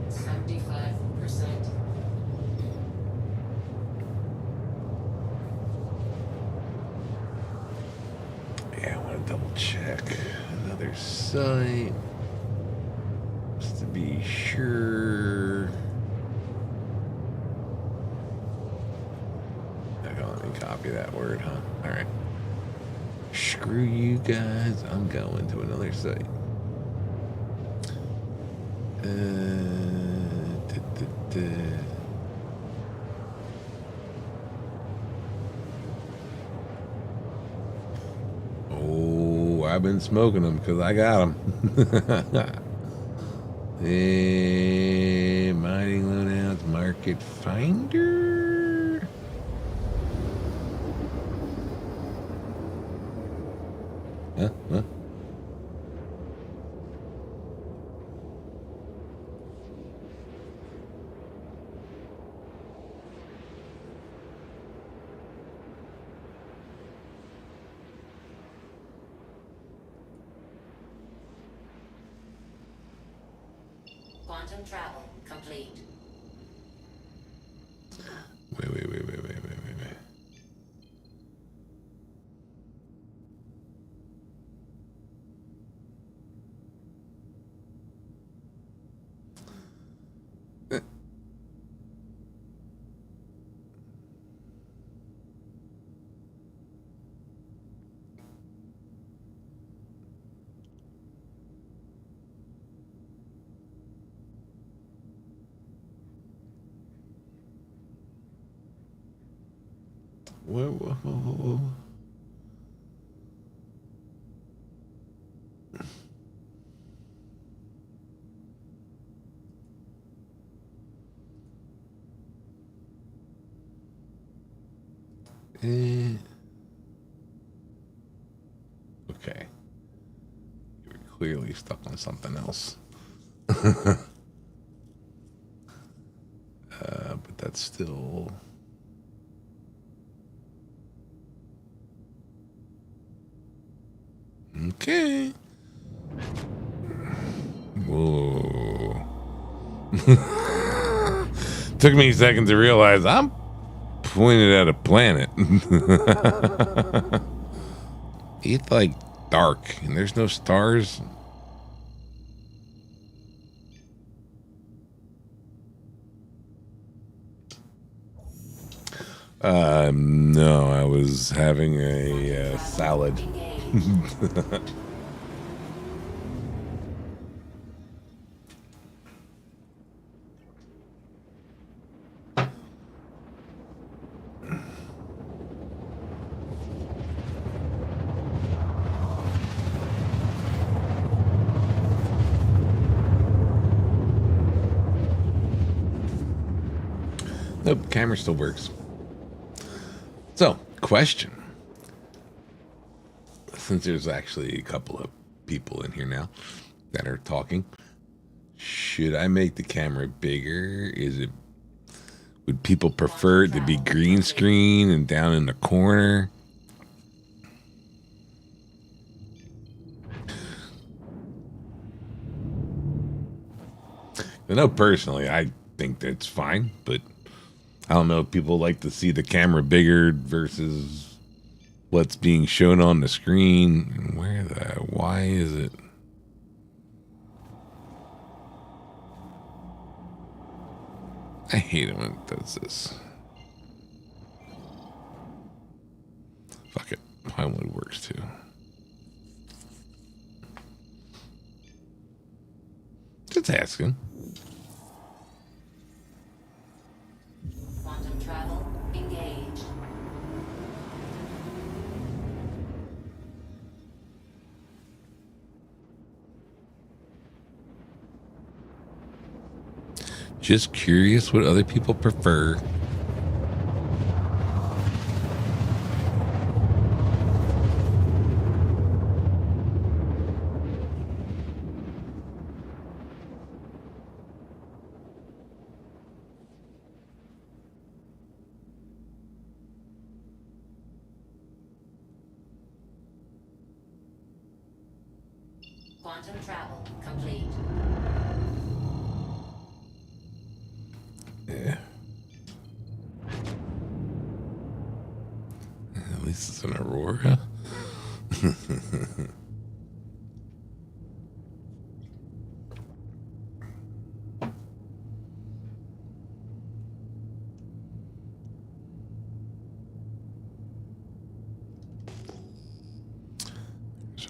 75%. Yeah, I want to double check another site just to be sure. Not gonna let me copy that word, huh? All right. Screw you guys. I'm going to another site. Da, da, da. Oh, I've been smoking them because I got them. Mining loadouts, market finder. Huh? Quantum travel. Complete. Wait. Whoa. clearly stuck on something else. But that's still... Okay. Whoa. Took me a second to realize I'm pointed at a planet. It's like dark and there's no stars. No, I was having a salad. Nope, camera still works. So, question. Since there's actually a couple of people in here now that are talking, should I make the camera bigger? Would people prefer it to be green screen and down in the corner? I know personally, I think that's fine, but I don't know if people like to see the camera bigger versus what's being shown on the screen. Why is it? I hate it when it does this. Fuck it. Pinewood works too. Just asking. Quantum travel engaged. Just curious what other people prefer. Quantum travel complete. Yeah. At least it's an Aurora. There's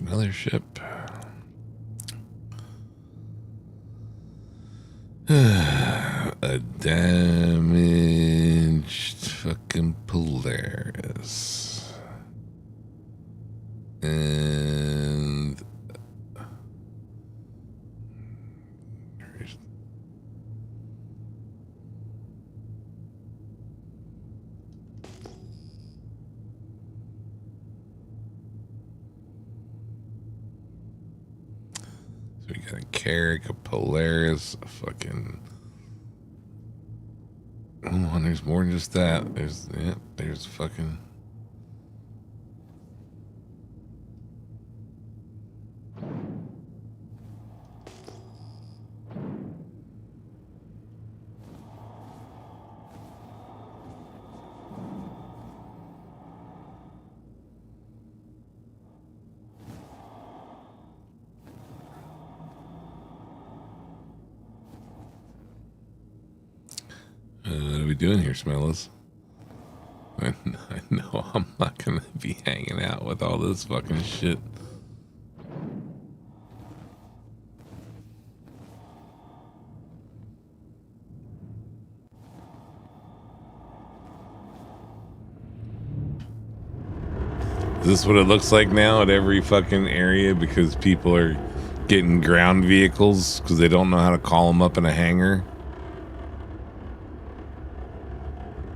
another ship. A damaged fucking Polaris. And so we got a Carrick, a Polaris, a fucking... Oh, and there's more than just that. There's fucking... What are we doing here, Smellers? I know I'm not gonna be hanging out with all this fucking shit. Is this what it looks like now at every fucking area because people are getting ground vehicles because they don't know how to call them up in a hangar?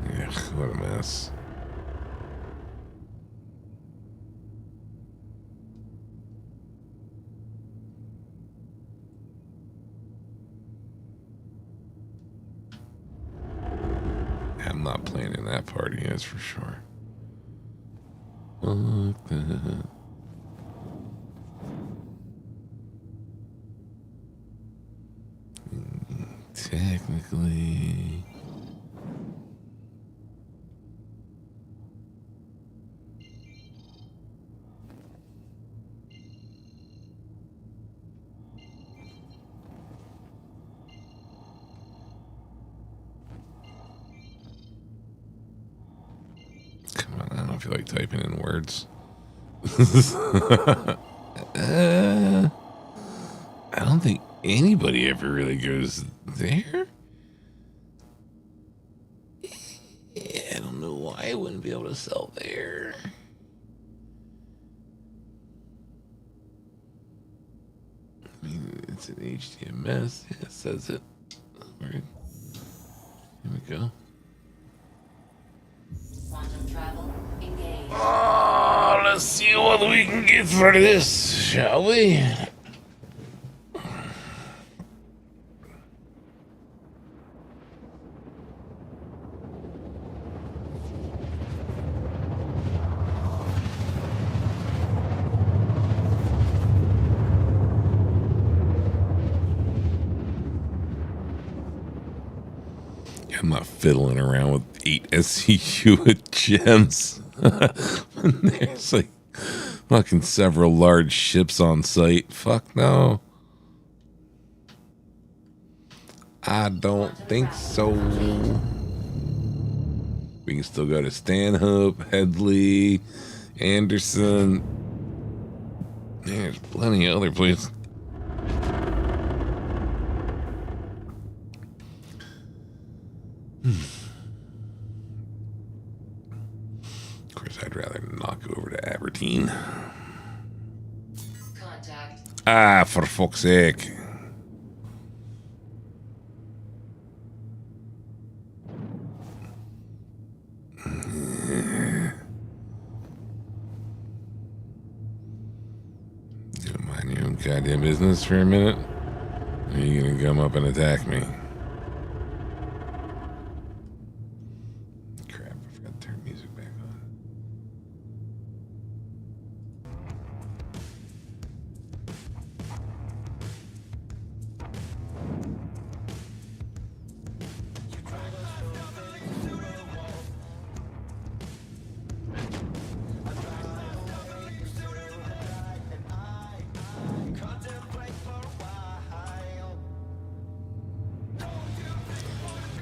Ugh, what a mess. not playing in that party, that's for sure. Fuck that. Technically... Come on, I don't feel like typing in words. I don't think anybody ever really goes there. Yeah, I don't know why I wouldn't be able to sell there. I mean, it's an HTMS. Yeah, it says it. All right. Here we go. Quantum travel engaged. Oh, let's see what we can get for this, shall we? I'm not fiddling around with 8 SCU with gems. There's like fucking several large ships on site. Fuck no. I don't think so. We can still go to Stanhope, Headley, Anderson. There's plenty of other places. Of course, I'd rather not go over to Aberdeen. Contact. Ah, for fuck's sake. You don't mind your own goddamn business for a minute? Or are you gonna come up and attack me? Crap, I forgot to turn music back on.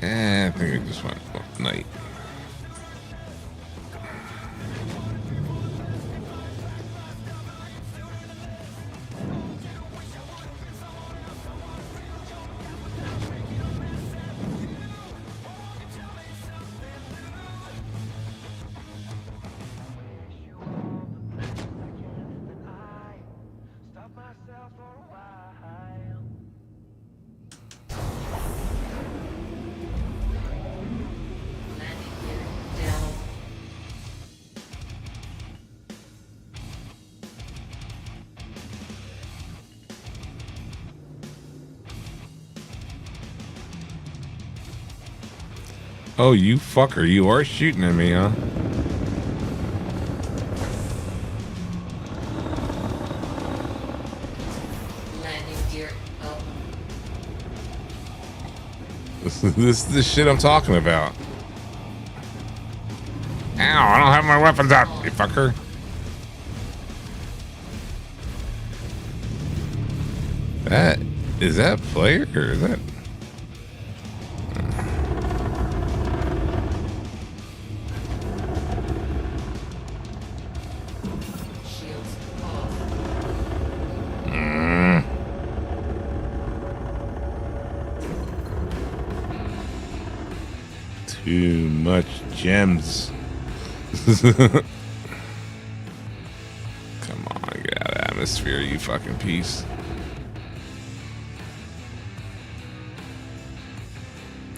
I think I just went night. Landing gear down. Oh, you fucker, you are shooting at me, huh? Landing gear up. This is the shit I'm talking about. Ow, I don't have my weapons out, you fucker. Is that player or is that? Shields off. Too much gems. Come on, get out of the atmosphere, you fucking piece.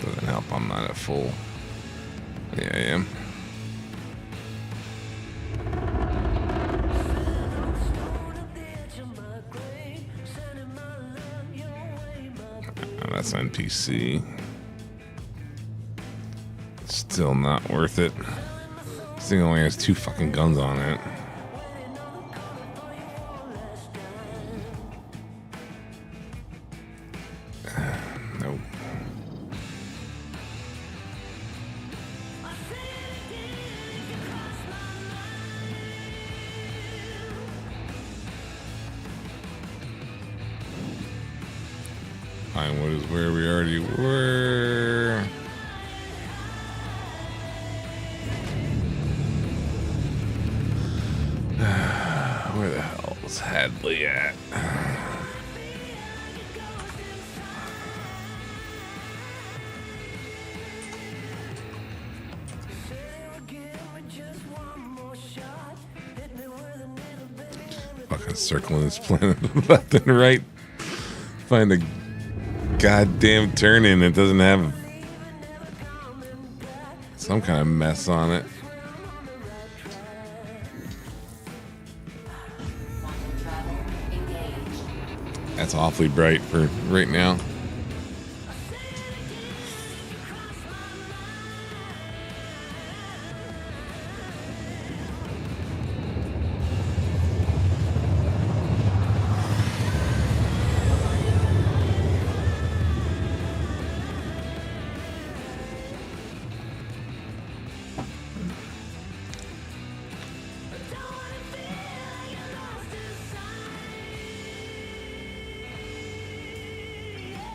Doesn't help, I'm not at full. Yeah, I am. Oh, that's NPC. Still not worth it. This thing only has 2 fucking guns on it. Nope. Pinewood is where we already were. Where the hell is Hadley at? Fucking circling this planet left and right. Find a goddamn turn in that doesn't have some kind of mess on it. Travel engaged. That's awfully bright for right now.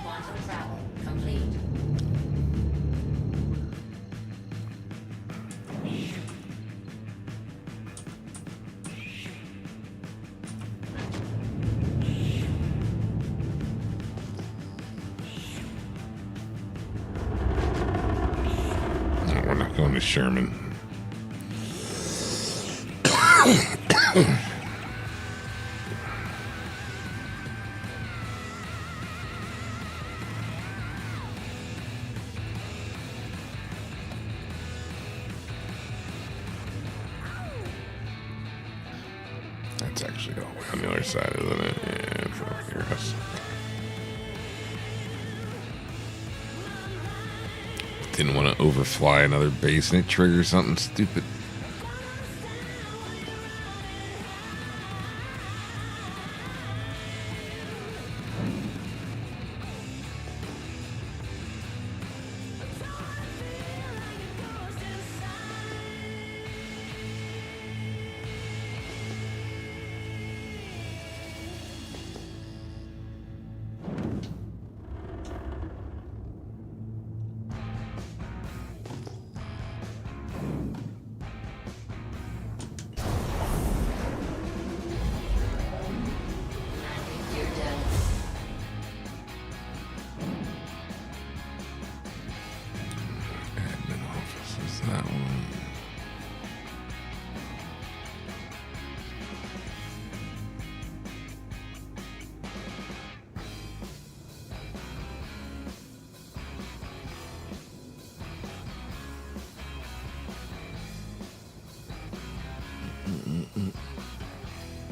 Quantum travel complete. No, we're not going to Sherman. That's actually all the way on the other side, isn't it? Yeah, it's over here. Didn't want to overfly another base and it triggers something stupid. Landing gear down. Admin office is that one.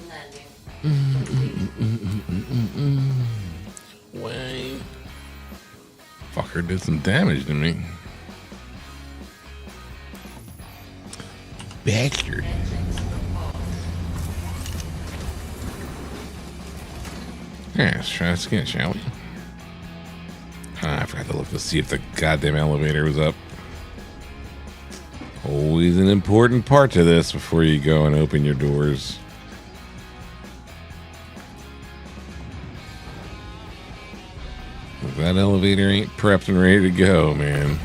Landing. Way. Fucker did some damage to me. Bastard. Yeah, let's try this again, shall we? I forgot to look to see if the goddamn elevator was up. Always an important part to this before you go and open your doors. If that elevator ain't prepped and ready to go, man,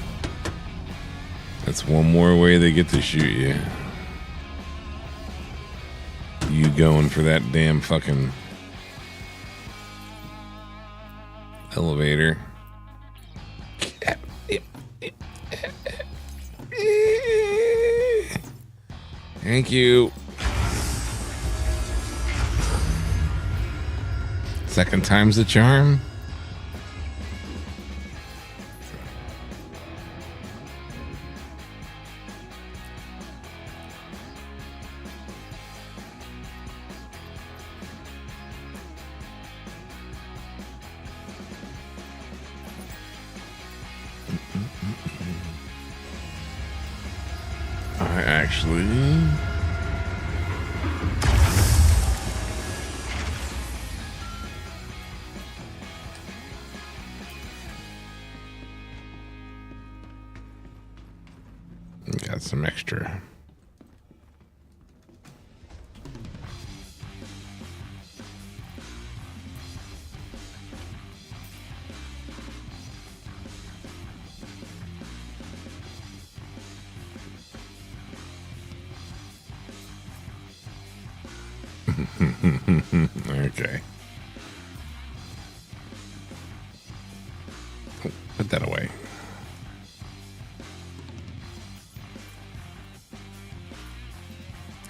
that's one more way they get to shoot you. You going for that damn fucking elevator. Thank you. Second time's the charm. actually. Got some extra. Okay. Put that away.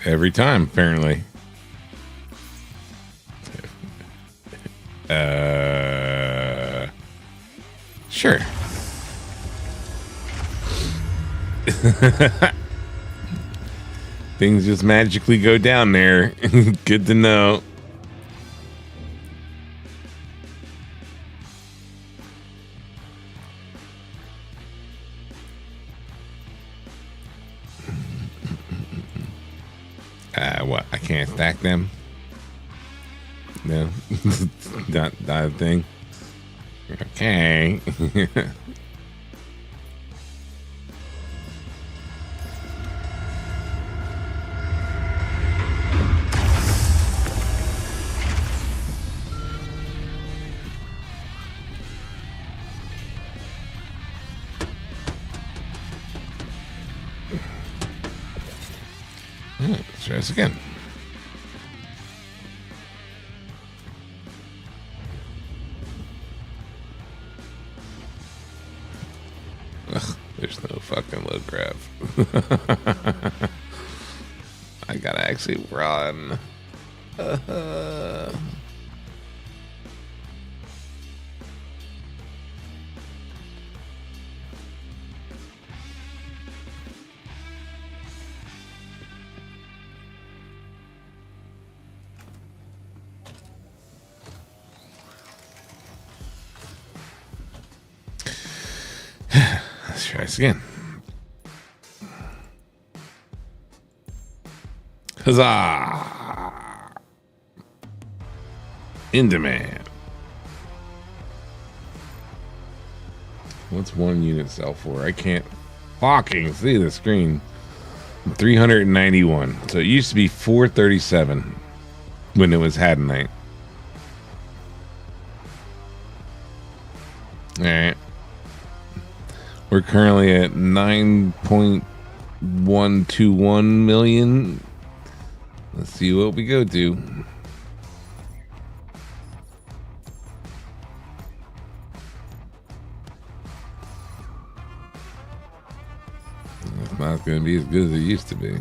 Every time, apparently. Sure. Things just magically go down there. Good to know. What? I can't stack them? No, not a thing. Okay. Let's try this again. Ugh, there's no fucking load grab. I gotta actually run. Let's try this again. Huzzah! In demand. What's one unit sell for? I can't fucking see the screen. 391. So it used to be 437 when it was Haddonite. All right. We're currently at 9.121 million. Let's see what we go to. It's not going to be as good as it used to be.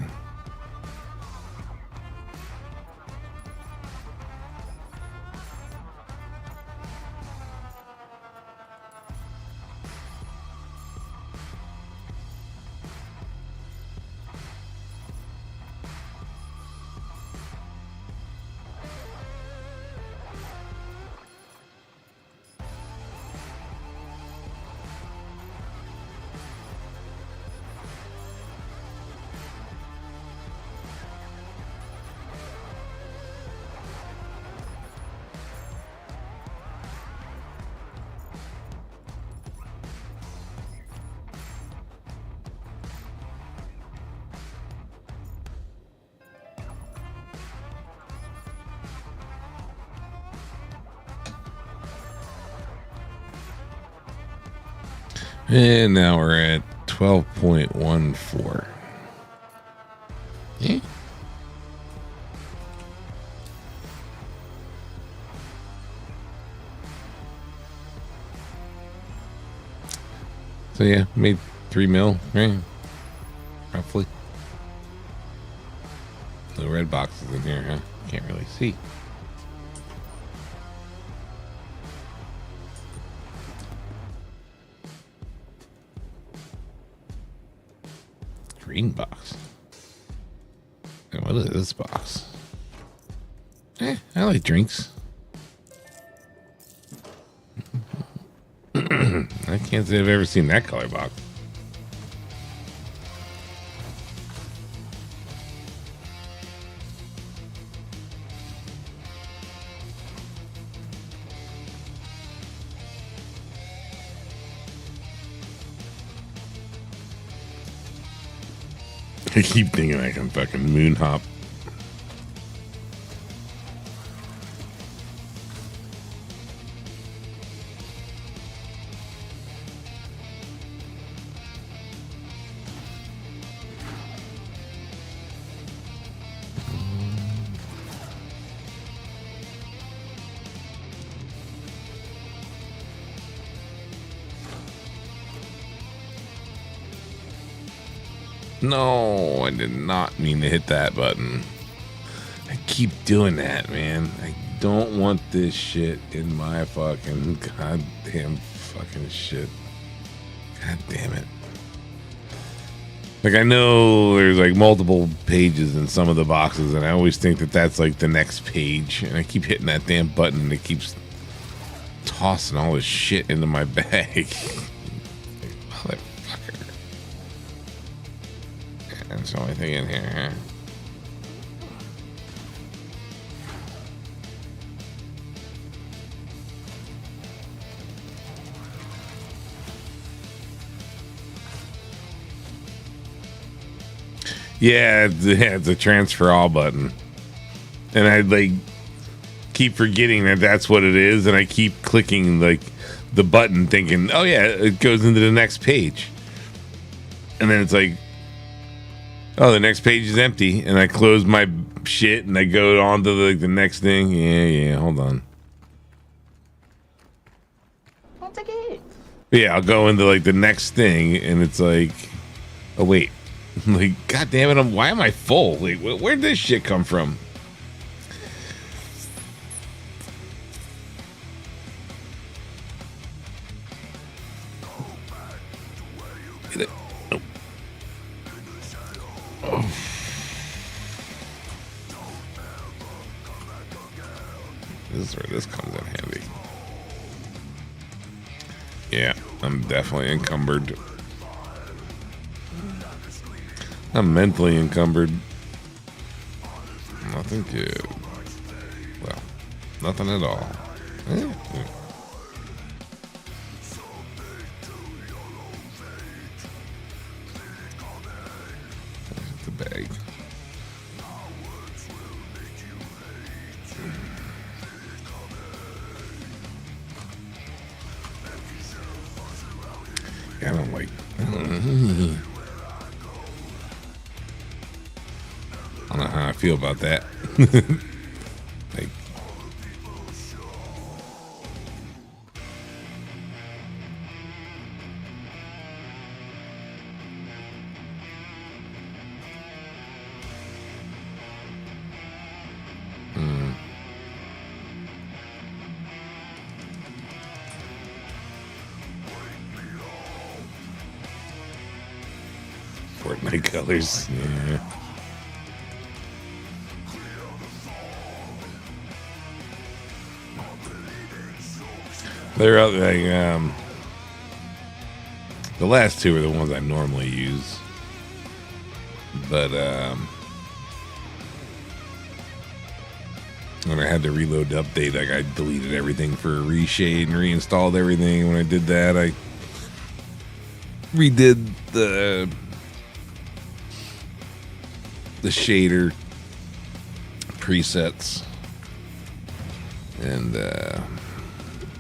And now we're at 12.14. Yeah. So yeah, made 3 mil, right? Roughly. No red boxes in here, huh? Can't really see. Green box. And what is this box? I like drinks. I can't say I've ever seen that color box. I keep thinking I can fucking moon hop. No, I did not mean to hit that button. I keep doing that, man. I don't want this shit in my fucking goddamn fucking shit. God damn it. Like, I know there's like multiple pages in some of the boxes, and I always think that that's like the next page, and I keep hitting that damn button, and it keeps tossing all this shit into my bag. Motherfucker. That's the only thing in here, huh? Yeah, it's a transfer all button. And I like keep forgetting that that's what it is, and I keep clicking like the button thinking, oh yeah, it goes into the next page. And then it's like, oh, the next page is empty, and I close my shit and I go on to the next thing. Yeah, hold on. Yeah, I'll go into like the next thing, and it's like, oh wait, like, god damn it, why am I full? Like, where'd this shit come from? Oh. This is where this comes in handy. Yeah, I'm definitely encumbered. I'm mentally encumbered. Nothing good. Well, nothing at all. Yeah. The bag. Yeah, I don't like. I don't know how I feel about that. Like, Fortnite colors. Yeah. They're out like the last two are the ones I normally use, but when I had to reload the update, like I deleted everything for a reshade and reinstalled everything. When I did that, I redid the shader presets and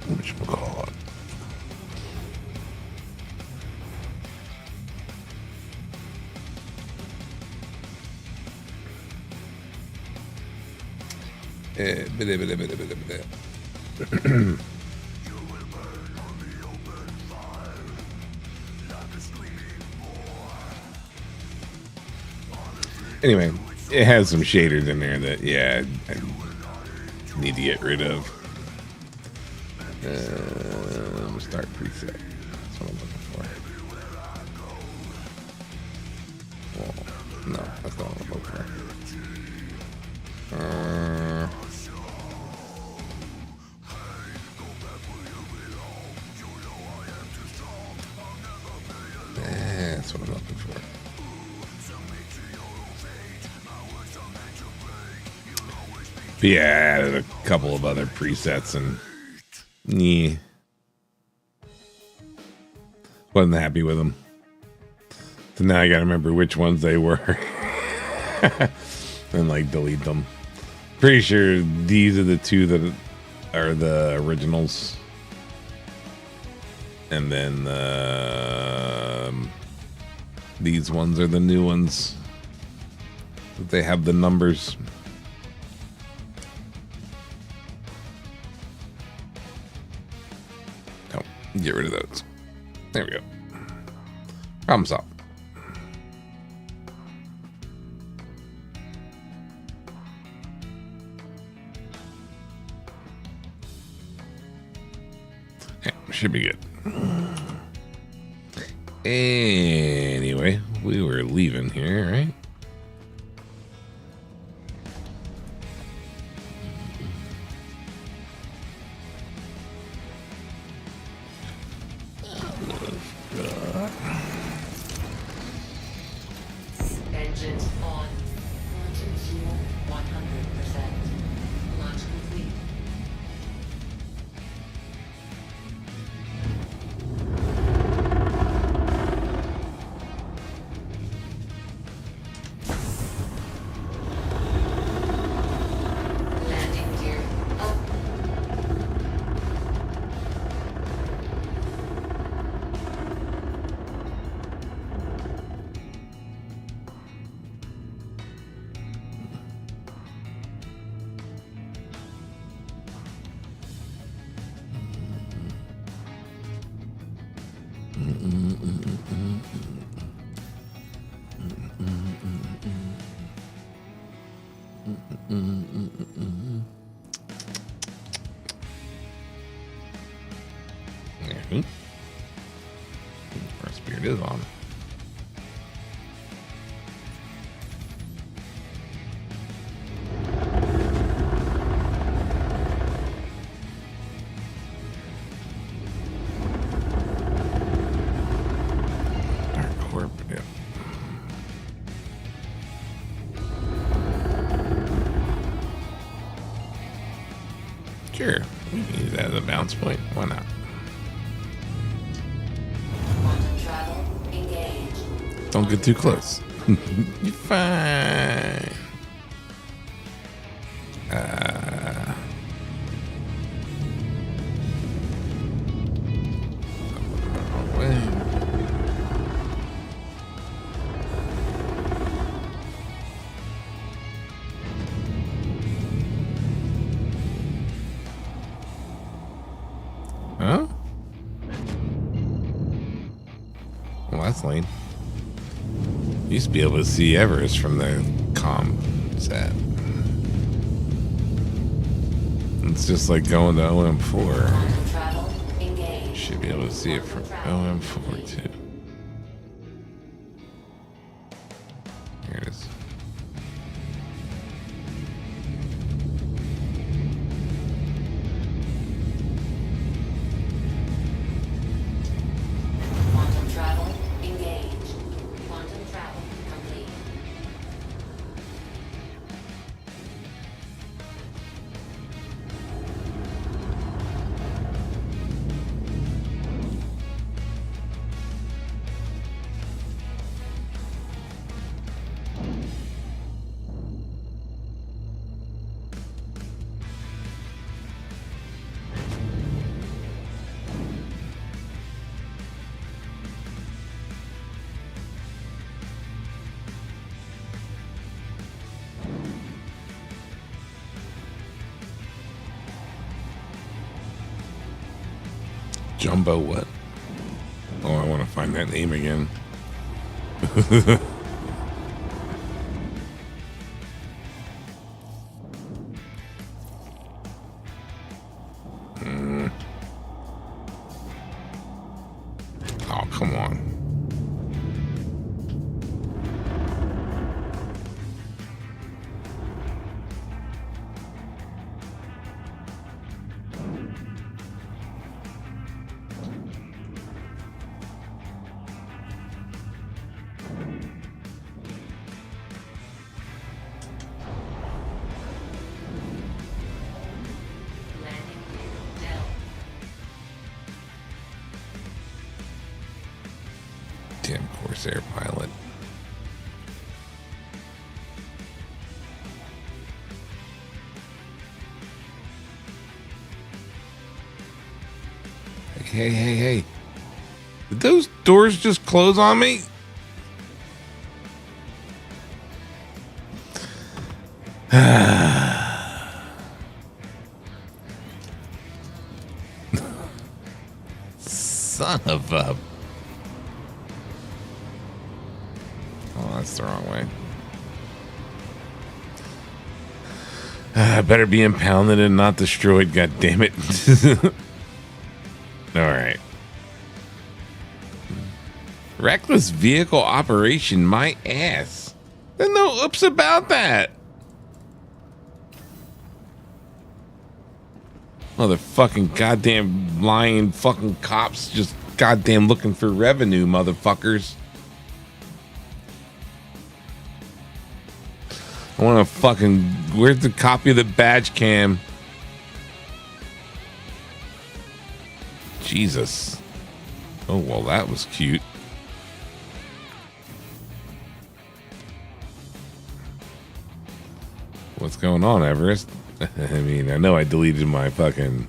whatchamacallit. Anyway, it has some shaders in there that, yeah, I need to get rid of. Start preset. That's what I'm looking for. Well, no, that's not what I'm looking for. That's what I'm looking for. But yeah, I added a couple of other presets and wasn't happy with them. So now I gotta remember which ones they were. And like delete them. Pretty sure these are the two that are the originals. And then these ones are the new ones. They have the numbers. Oh, get rid of those. There we go. Problem solved. Yeah, should be good. Anyway, we were leaving here, right? Engines on. Launching fuel 100%. Launch complete. Landing gear up. Our spirit is on. Dark Corp, yeah. Sure, we can use that as a bounce point. Why not? Quantum travel engaged. Don't get too close. You're fine. Wrong way. Huh? Well, that's lame. Used to be able to see Everest from the comm set. It's just like going to OM4. Quantum travel engaged. Should be able to see it from OM4 too. Here it is. Quantum travel engaged. Quantum travel complete. Jumbo what? Oh, I want to find that name again. Oh, come on. Damn Corsair pilot. Hey. Did those doors just close on me? Son of a... Oh, that's the wrong way. Better be impounded and not destroyed, god damn it. Alright. Reckless vehicle operation, my ass. There's no oops about that. Motherfucking goddamn lying fucking cops just goddamn looking for revenue, motherfuckers. I want to fucking... Where's the copy of the badge cam? Jesus. Oh, well, that was cute. What's going on, Everest? I mean, I know I deleted my fucking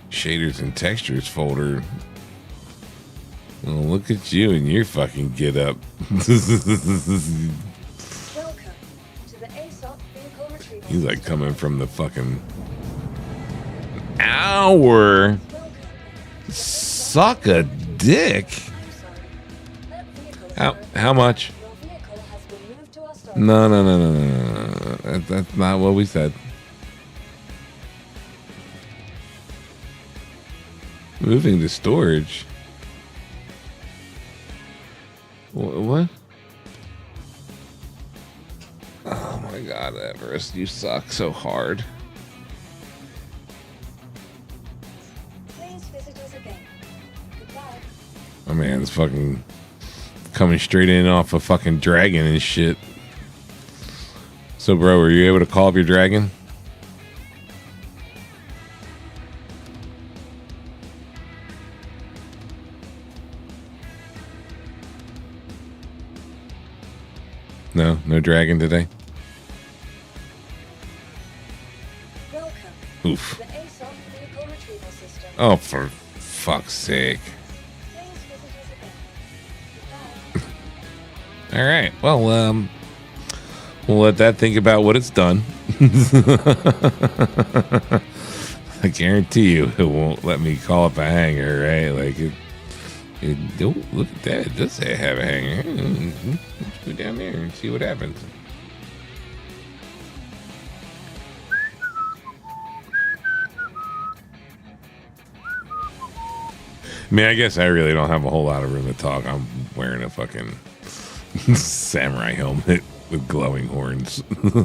shaders and textures folder. Well, look at you and your fucking get up. He's like coming from the fucking hour. Suck a dick. How much? No. That's not what we said. Moving to storage. What? Oh my god, Everest, you suck so hard. Please visit us again. Goodbye. My man's fucking coming straight in off a fucking dragon and shit. So, bro, were you able to call up your dragon? No dragon today? Welcome Oof. to the Asus vehicle retrieval system. Oh, for fuck's sake. Please visit us again. Goodbye. All right. Well, we'll let that think about what it's done. I guarantee you it won't let me call up a hanger, right? Like it don't look at that. It does say I have a hanger. Let's go down there and see what happens. I mean, I guess I really don't have a whole lot of room to talk. I'm wearing a fucking samurai helmet with glowing horns. Welcome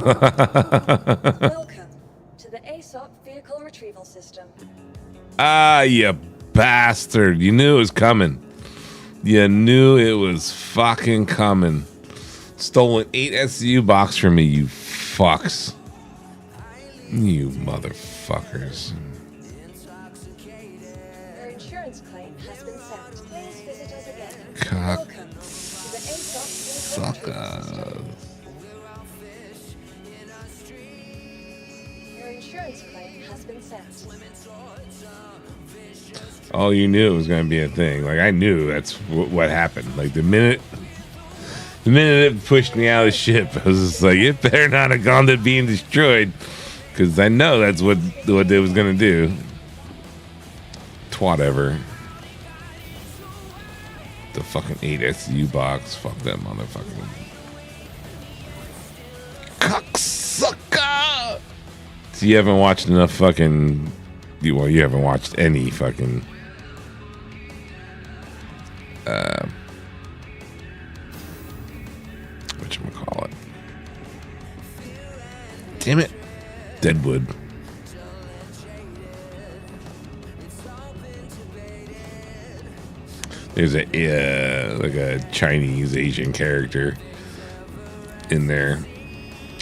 to the Asus vehicle retrieval system. Ah, you bastard. You knew it was coming. You knew it was fucking coming. Stolen 8 SCU box from me, you fucks. You motherfuckers. Your insurance claim has been sent. Please visit us again. Cock Welcome to the Asus vehicle retrieval system. suckers. Your insurance claim has been sent. Oh, you knew it was going to be a thing. Like, I knew that's what happened. Like, the minute it pushed me out of the ship, I was just like, it better not have gone to being destroyed. Because I know that's what it was going to do. Twat ever. The fucking 8 SU box. Fuck that motherfucker. Cocksucker! So you haven't watched enough fucking... Well, you haven't watched any fucking... whatchamacallit. Damn it. Deadwood. There's a like a Chinese Asian character in there.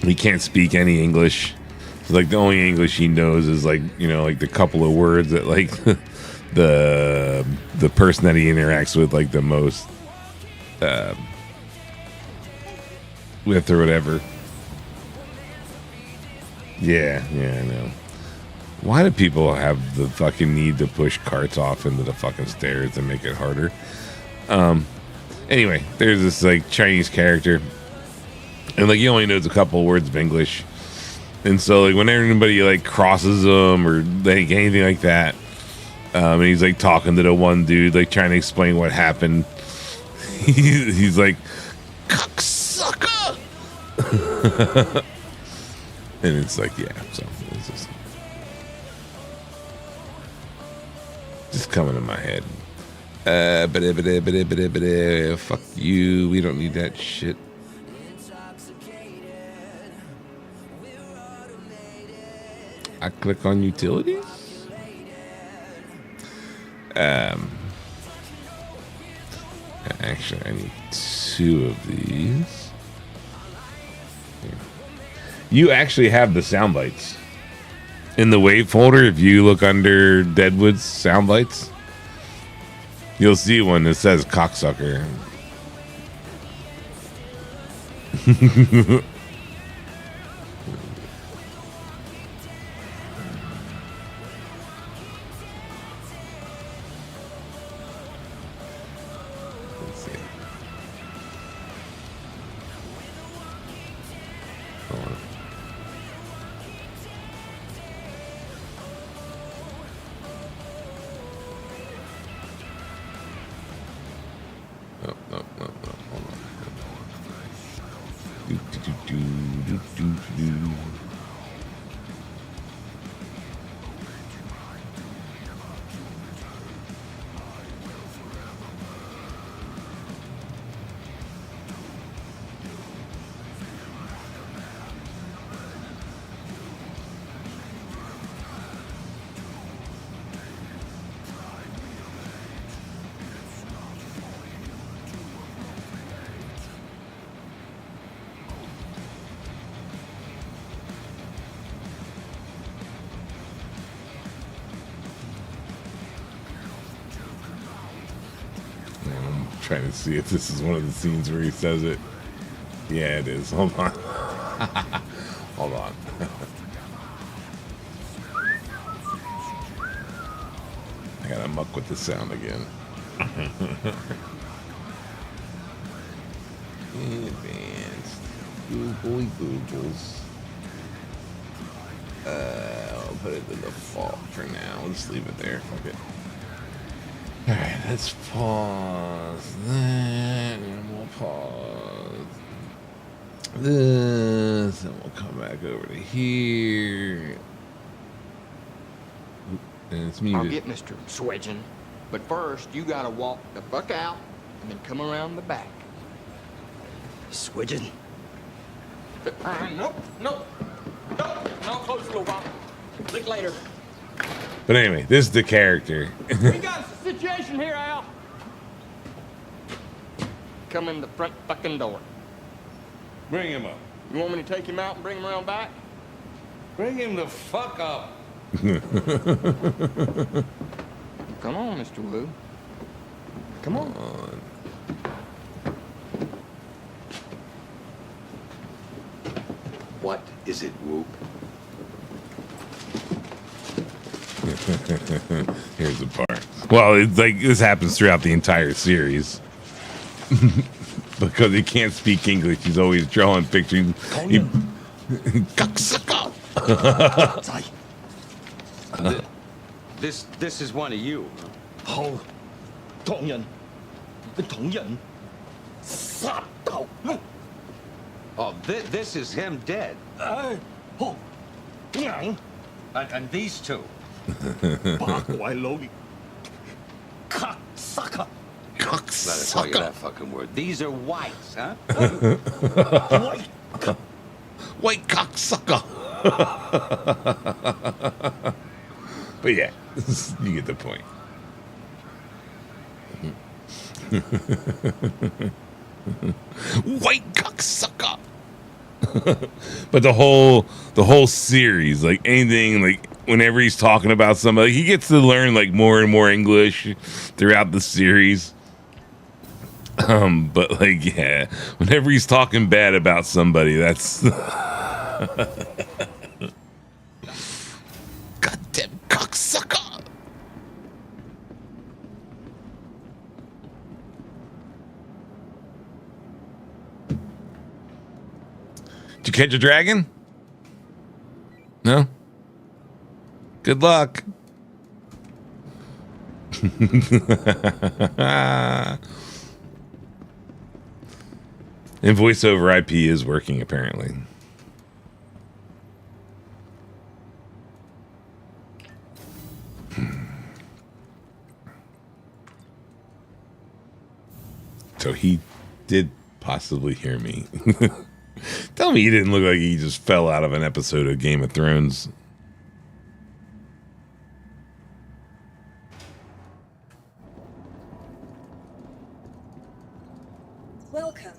He can't speak any English. So like the only English he knows is like, you know, like the couple of words that like the person that he interacts with like the most with or whatever. Yeah, I know. Why do people have the fucking need to push carts off into the fucking stairs and make it harder? Anyway, there's this like Chinese character, and like he only knows a couple words of English, and so like whenever anybody like crosses him or like anything like that, and he's like talking to the one dude, like trying to explain what happened, he's like, "Cocksucker," and it's like, yeah, so it's just coming in my head. Fuck you. We don't need that shit. I click on utilities. Actually, I need 2 of these. Here. You actually have the sound bites in the wave folder. If you look under Deadwood's sound bites, you'll see one that says cocksucker. Let's see. Hold on. No. Hold on. Do. Trying to see if this is one of the scenes where he says it. Yeah, it is. Hold on. Hold on. I gotta muck with the sound again. Advanced. Googles. I'll put it to default for now. Let's leave it there. Fuck it. Alright, let's pause that, and we'll pause this, and we'll come back over to here. Oop, and it's muted. I'll get Mr. Swedgen, but first you gotta walk the fuck out and then come around the back. Swidgen. No, close the door, Bob. Look later. But anyway, this is the character. We got a situation here, Al. Come in the front fucking door. Bring him up. You want me to take him out and bring him around back? Bring him the fuck up. Come on, Mr. Wu. Come on. What is it, Whoop? Here's the part. Well, it's like this happens throughout the entire series. Because he can't speak English, he's always drawing pictures. Cocksucker! This is one of you. 好，唐人，唐人，殺頭。 Oh, this is him dead. 唉，好，硬， And these two. 八鬼佬，卡薩克， Let us tell you that fucking word. These are whites, huh? 喂， White cocksucker! But yeah, you get the point. White cocksucker! But the whole series, like anything, like whenever he's talking about somebody, he gets to learn like more and more English throughout the series. But like, yeah, whenever he's talking bad about somebody, that's goddamn cocksucker. Did you catch a dragon? No? Good luck. And voice over IP is working apparently. So he did possibly hear me. Tell me he didn't look like he just fell out of an episode of Game of Thrones. Welcome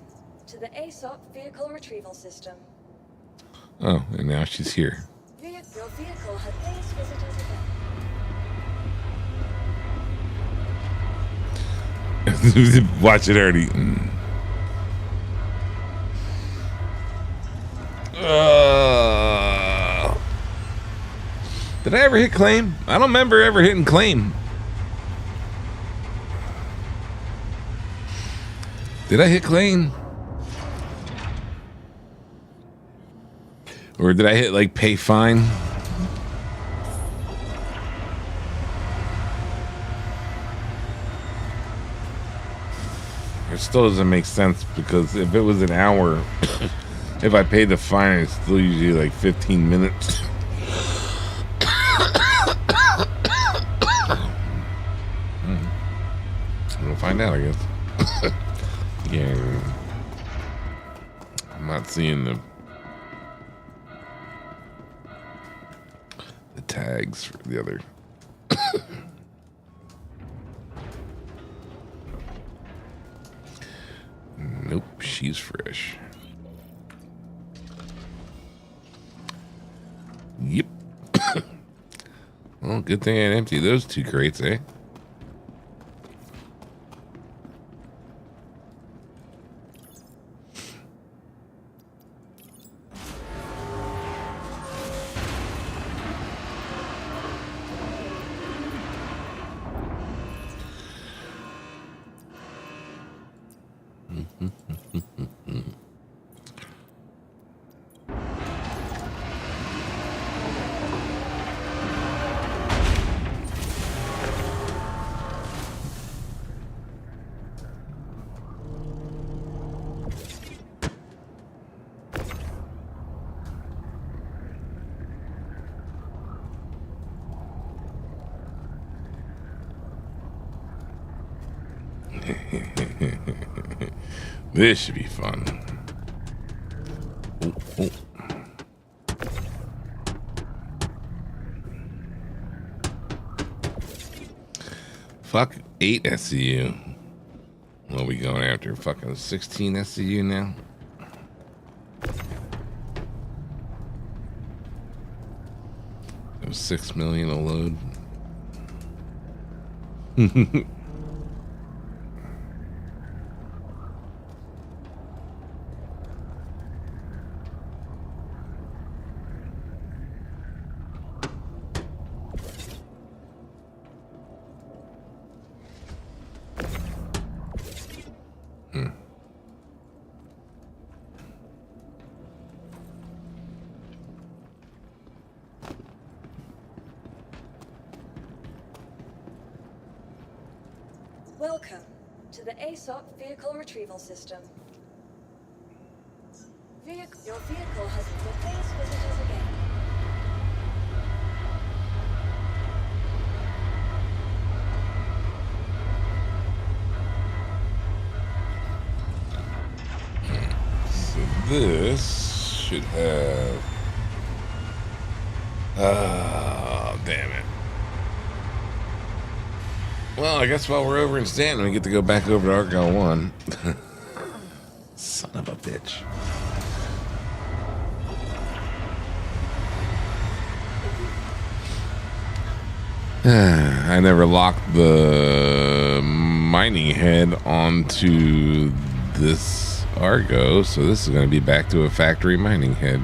to the ASOP Vehicle Retrieval System. Oh, and now she's here. Your vehicle has please visit us again. Watch it already. Did I ever hit claim? I don't remember ever hitting claim. Did I hit claim? Or did I hit like pay fine? It still doesn't make sense because if it was an hour, if I paid the fine, it's still usually like 15 minutes. We'll find out, I guess. Yeah. I'm not seeing the tags for the other. Nope, she's fresh. Yep. Well, good thing I emptied those two crates, eh? This should be fun. Oh, oh. Fuck 8 SCU. What are we going after? Fucking 16 SCU now? It was 6 million a load. Welcome to the ASOP Vehicle Retrieval System. Your vehicle has been please visit us again. So this should have... Oh, damn it. Well, I guess while we're over in Stanton, we get to go back over to Argyle 1. Son of a bitch. I never locked the mining head onto this Argo, so this is going to be back to a factory mining head.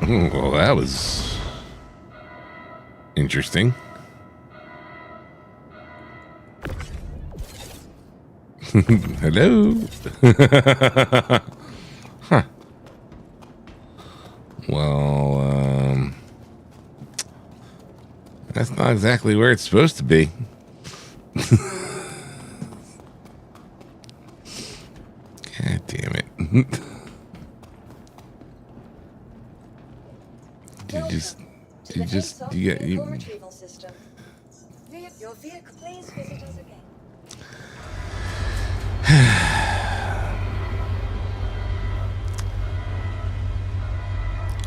Well, that was interesting. Hello. Huh. Well, that's not exactly where it's supposed to be. God damn it. Vehicle retrieval system. Your vehicle, please visit us again.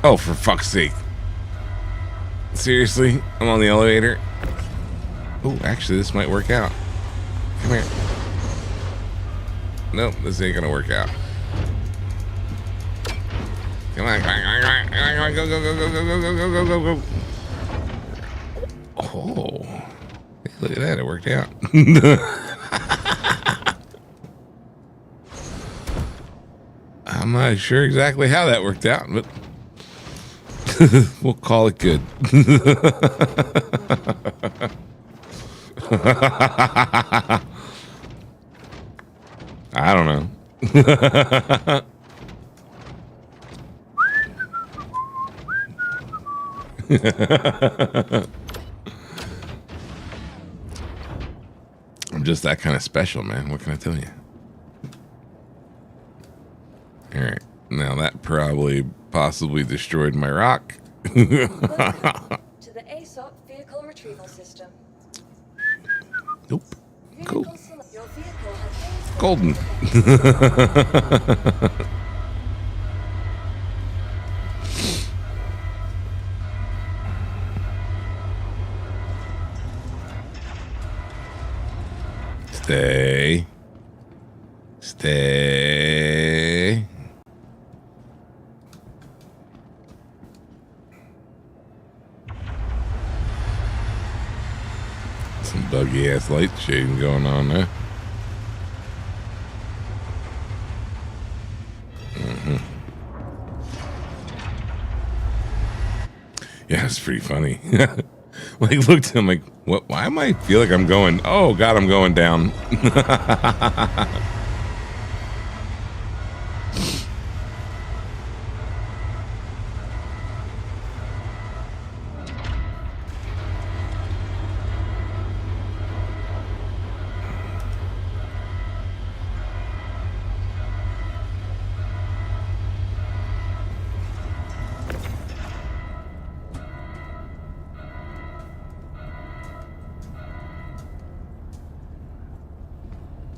Oh, for fuck's sake. Seriously? I'm on the elevator? Oh, actually, this might work out. Come here. Nope, this ain't gonna work out. Come on, come on, go, go, go, go, go, go, go, go, go, go, go. Oh, hey, look at that, it worked out. I'm not sure exactly how that worked out, but we'll call it good. I don't know. I'm just that kind of special, man. What can I tell you? All right. Now that probably possibly destroyed my rock. Welcome to the ASOP vehicle retrieval system. Nope. Cool. Your vehicle has been Golden. Stay. Stay. Some buggy ass light shading going on there. Yeah, it's pretty funny. Like, look to him like, what? Why am I feel like I'm going? Oh God, I'm going down.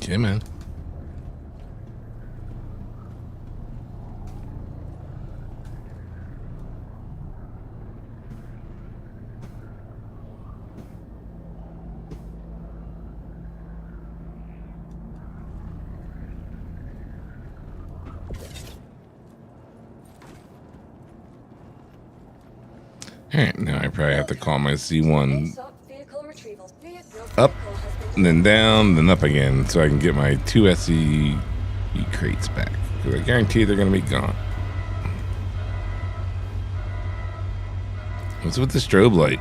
Yeah, man. All right, now I probably have to call my C1 up, and then down, then up again, so I can get my 2 SE crates back. Because I guarantee they're going to be gone. What's with the strobe light?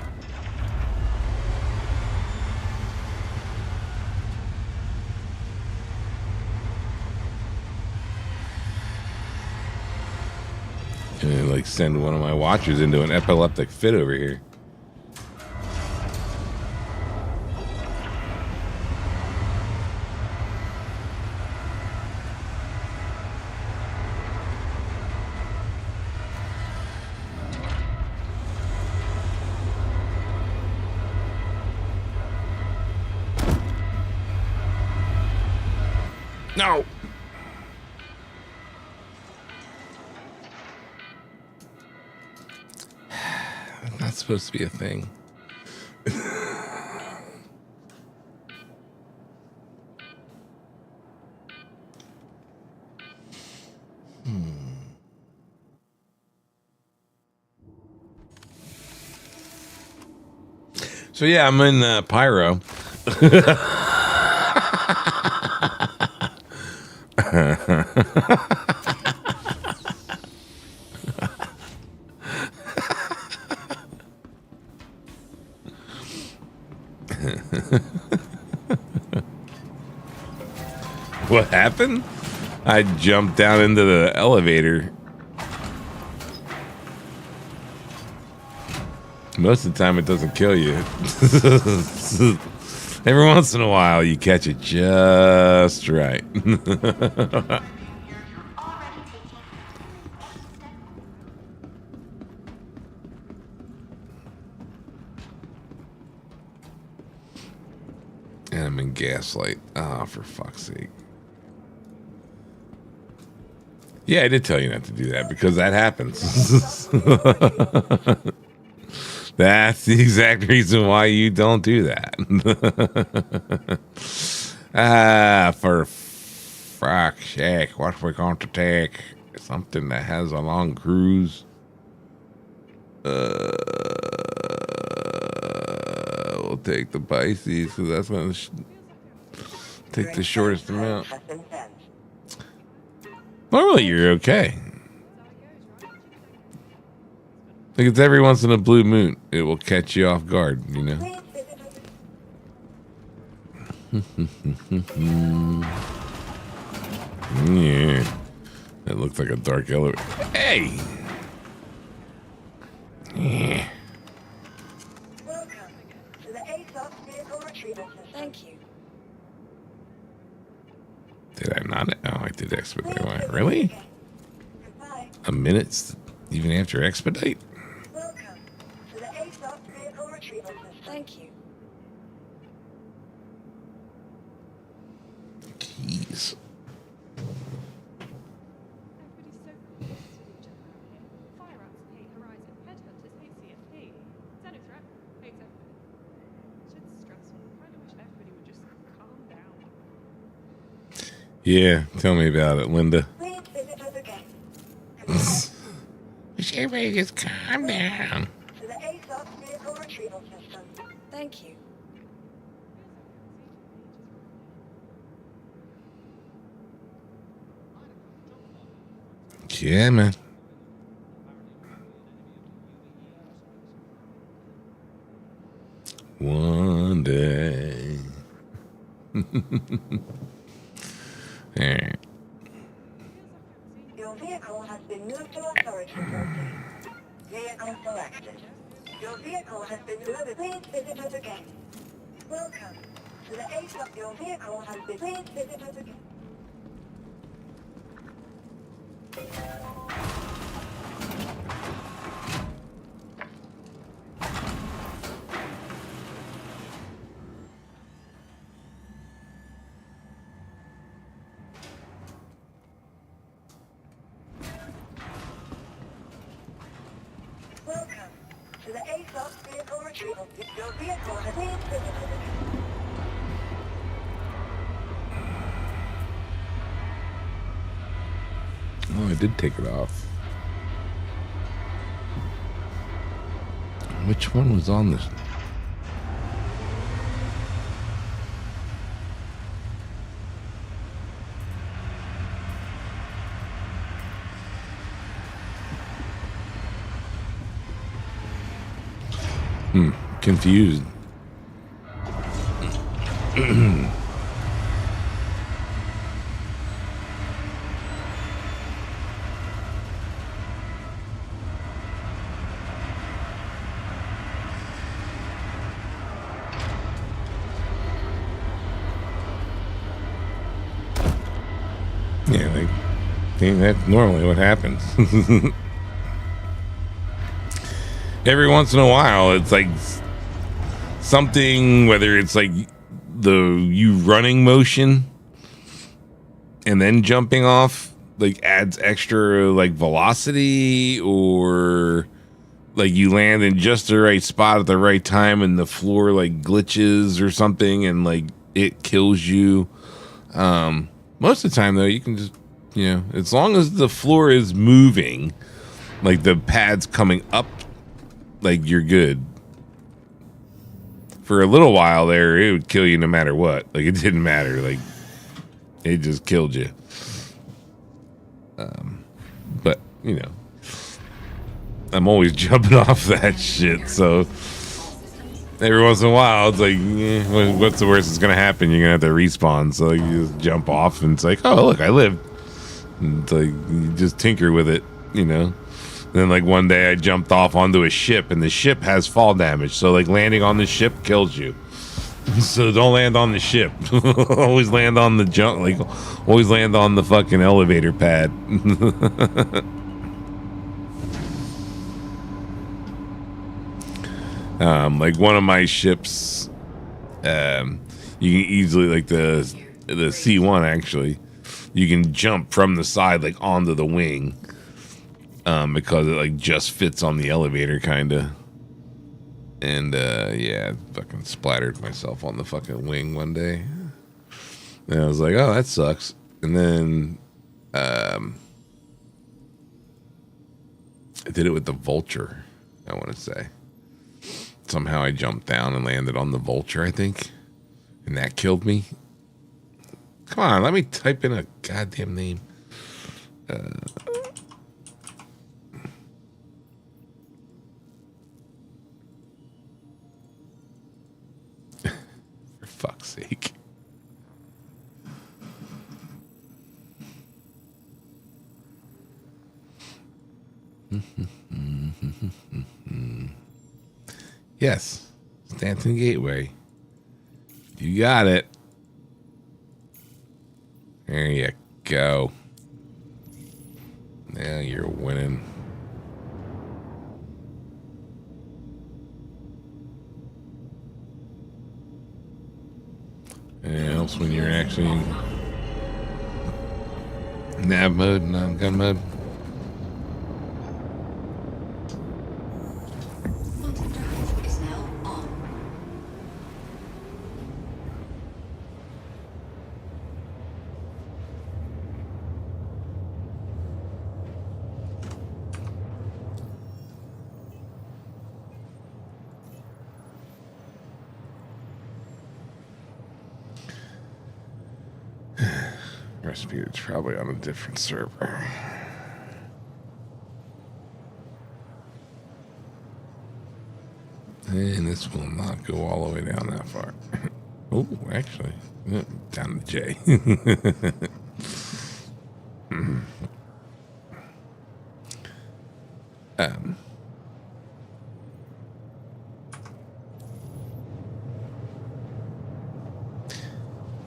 And like send one of my watchers into an epileptic fit over here. No. That's not supposed to be a thing. So yeah, I'm in Pyro. What happened? I jumped down into the elevator. Most of the time it doesn't kill you. Every once in a while you catch it just right. And I'm in Gaslight. Ah, oh, for fuck's sake. Yeah, I did tell you not to do that because that happens. That's the exact reason why you don't do that. For fuck's sake, what we're going to take? Something that has a long cruise. We'll take the Pisces because that's going to take the shortest amount. Normally you're okay. Like it's every once in a blue moon, it will catch you off guard, you know? Yeah. That looks like a dark elevator. Hey! Yeah. Welcome to the Asus vehicle retrieval system. Thank you. Did I not? Oh, I did expedite. Really? Goodbye. A minute even after expedite? Welcome to the Asus vehicle retrieval system. Thank you. Jeez. Yeah, tell me about it, Linda. Please visit us again. Wish everybody just calm down. To the Asus vehicle retrieval system. Thank you. Yeah, man. One day. Alright. Your vehicle has been moved to authority posting. Vehicle selected. Your vehicle has been delivered. Please visit us again. Welcome to the Asus. Your vehicle has been. Please visit us again. Welcome to the Asus vehicle retrieval. Your vehicle has been visited. Oh, I did take it off. Which one was on this? Confused. Yeah, that's normally what happens. Every once in a while, it's like something, whether it's like you running motion and then jumping off, like adds extra like velocity, or like you land in just the right spot at the right time and the floor like glitches or something and like it kills you. Most of the time though, you can just, as long as the floor is moving, like the pad's coming up, like you're good. for a little while there, it would kill you no matter what. Like, it didn't matter. Like, it just killed you. But, you know, I'm always jumping off that shit. So every once in a while, it's like, what's the worst that's going to happen? You're going to have to respawn. So like, you just jump off and it's like, oh, look, I lived. And it's like, you just tinker with it, you know. Then, like, one day I jumped off onto a ship, and the ship has fall damage. So, like, landing on the ship kills you. So don't land on the ship. Always land on the jump. Like, always land on the fucking elevator pad. Like, one of my ships, you can easily, like, the C1, actually, you can jump from the side, like, onto the wing. Because it like just fits on the elevator kinda. And yeah, I fucking splattered myself on the fucking wing one day. And I was like, oh, that sucks. And then I did it with the Vulture, I want to say. Somehow I jumped down and landed on the Vulture, I think. And that killed me. Come on, let me type in a goddamn name. Fuck's sake. Yes, Stanton Gateway. You got it. There you go. Now you're winning. Anything else when you're actually in nav mode, non-gun mode? Quantum travel is now on. Rasputin's probably on a different server. And this will not go all the way down that far. Oh, actually, down to J.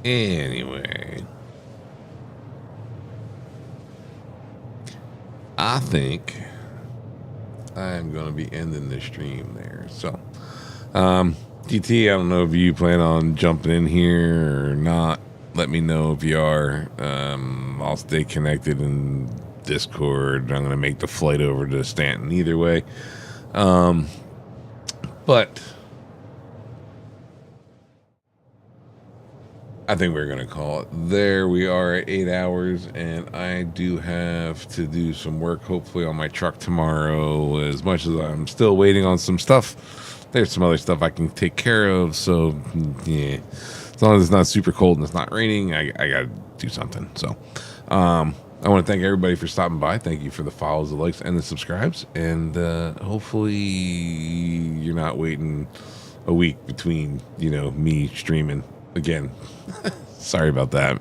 Anyway, I think I'm going to be ending the stream there. So, GT, I don't know if you plan on jumping in here or not. Let me know if you are. I'll stay connected in Discord. I'm going to make the flight over to Stanton either way. But I think we're going to call it there. We are at 8 hours, and I do have to do some work, hopefully, on my truck tomorrow. As much as I'm still waiting on some stuff, there's some other stuff I can take care of. So, yeah, as long as it's not super cold and it's not raining, I got to do something. So, I want to thank everybody for stopping by. Thank you for the follows, the likes, and the subscribes. And hopefully you're not waiting a week between, me streaming again. Sorry about that.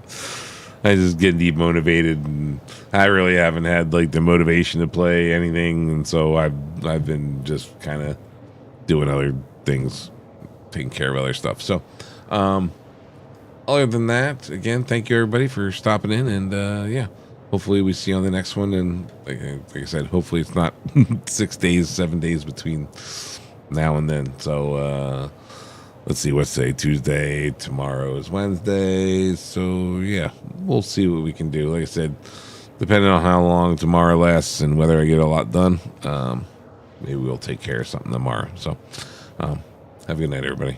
I just get demotivated, and I really haven't had like the motivation to play anything, and so I've been just kind of doing other things, taking care of other stuff. So other than that, again, thank you everybody for stopping in, and yeah, hopefully we see you on the next one. And like I said, hopefully it's not 6 days, 7 days between now and then. So let's see, what's today? Tuesday. Tomorrow is Wednesday. So, yeah, we'll see what we can do. Like I said, depending on how long tomorrow lasts and whether I get a lot done, maybe we'll take care of something tomorrow. So, have a good night, everybody.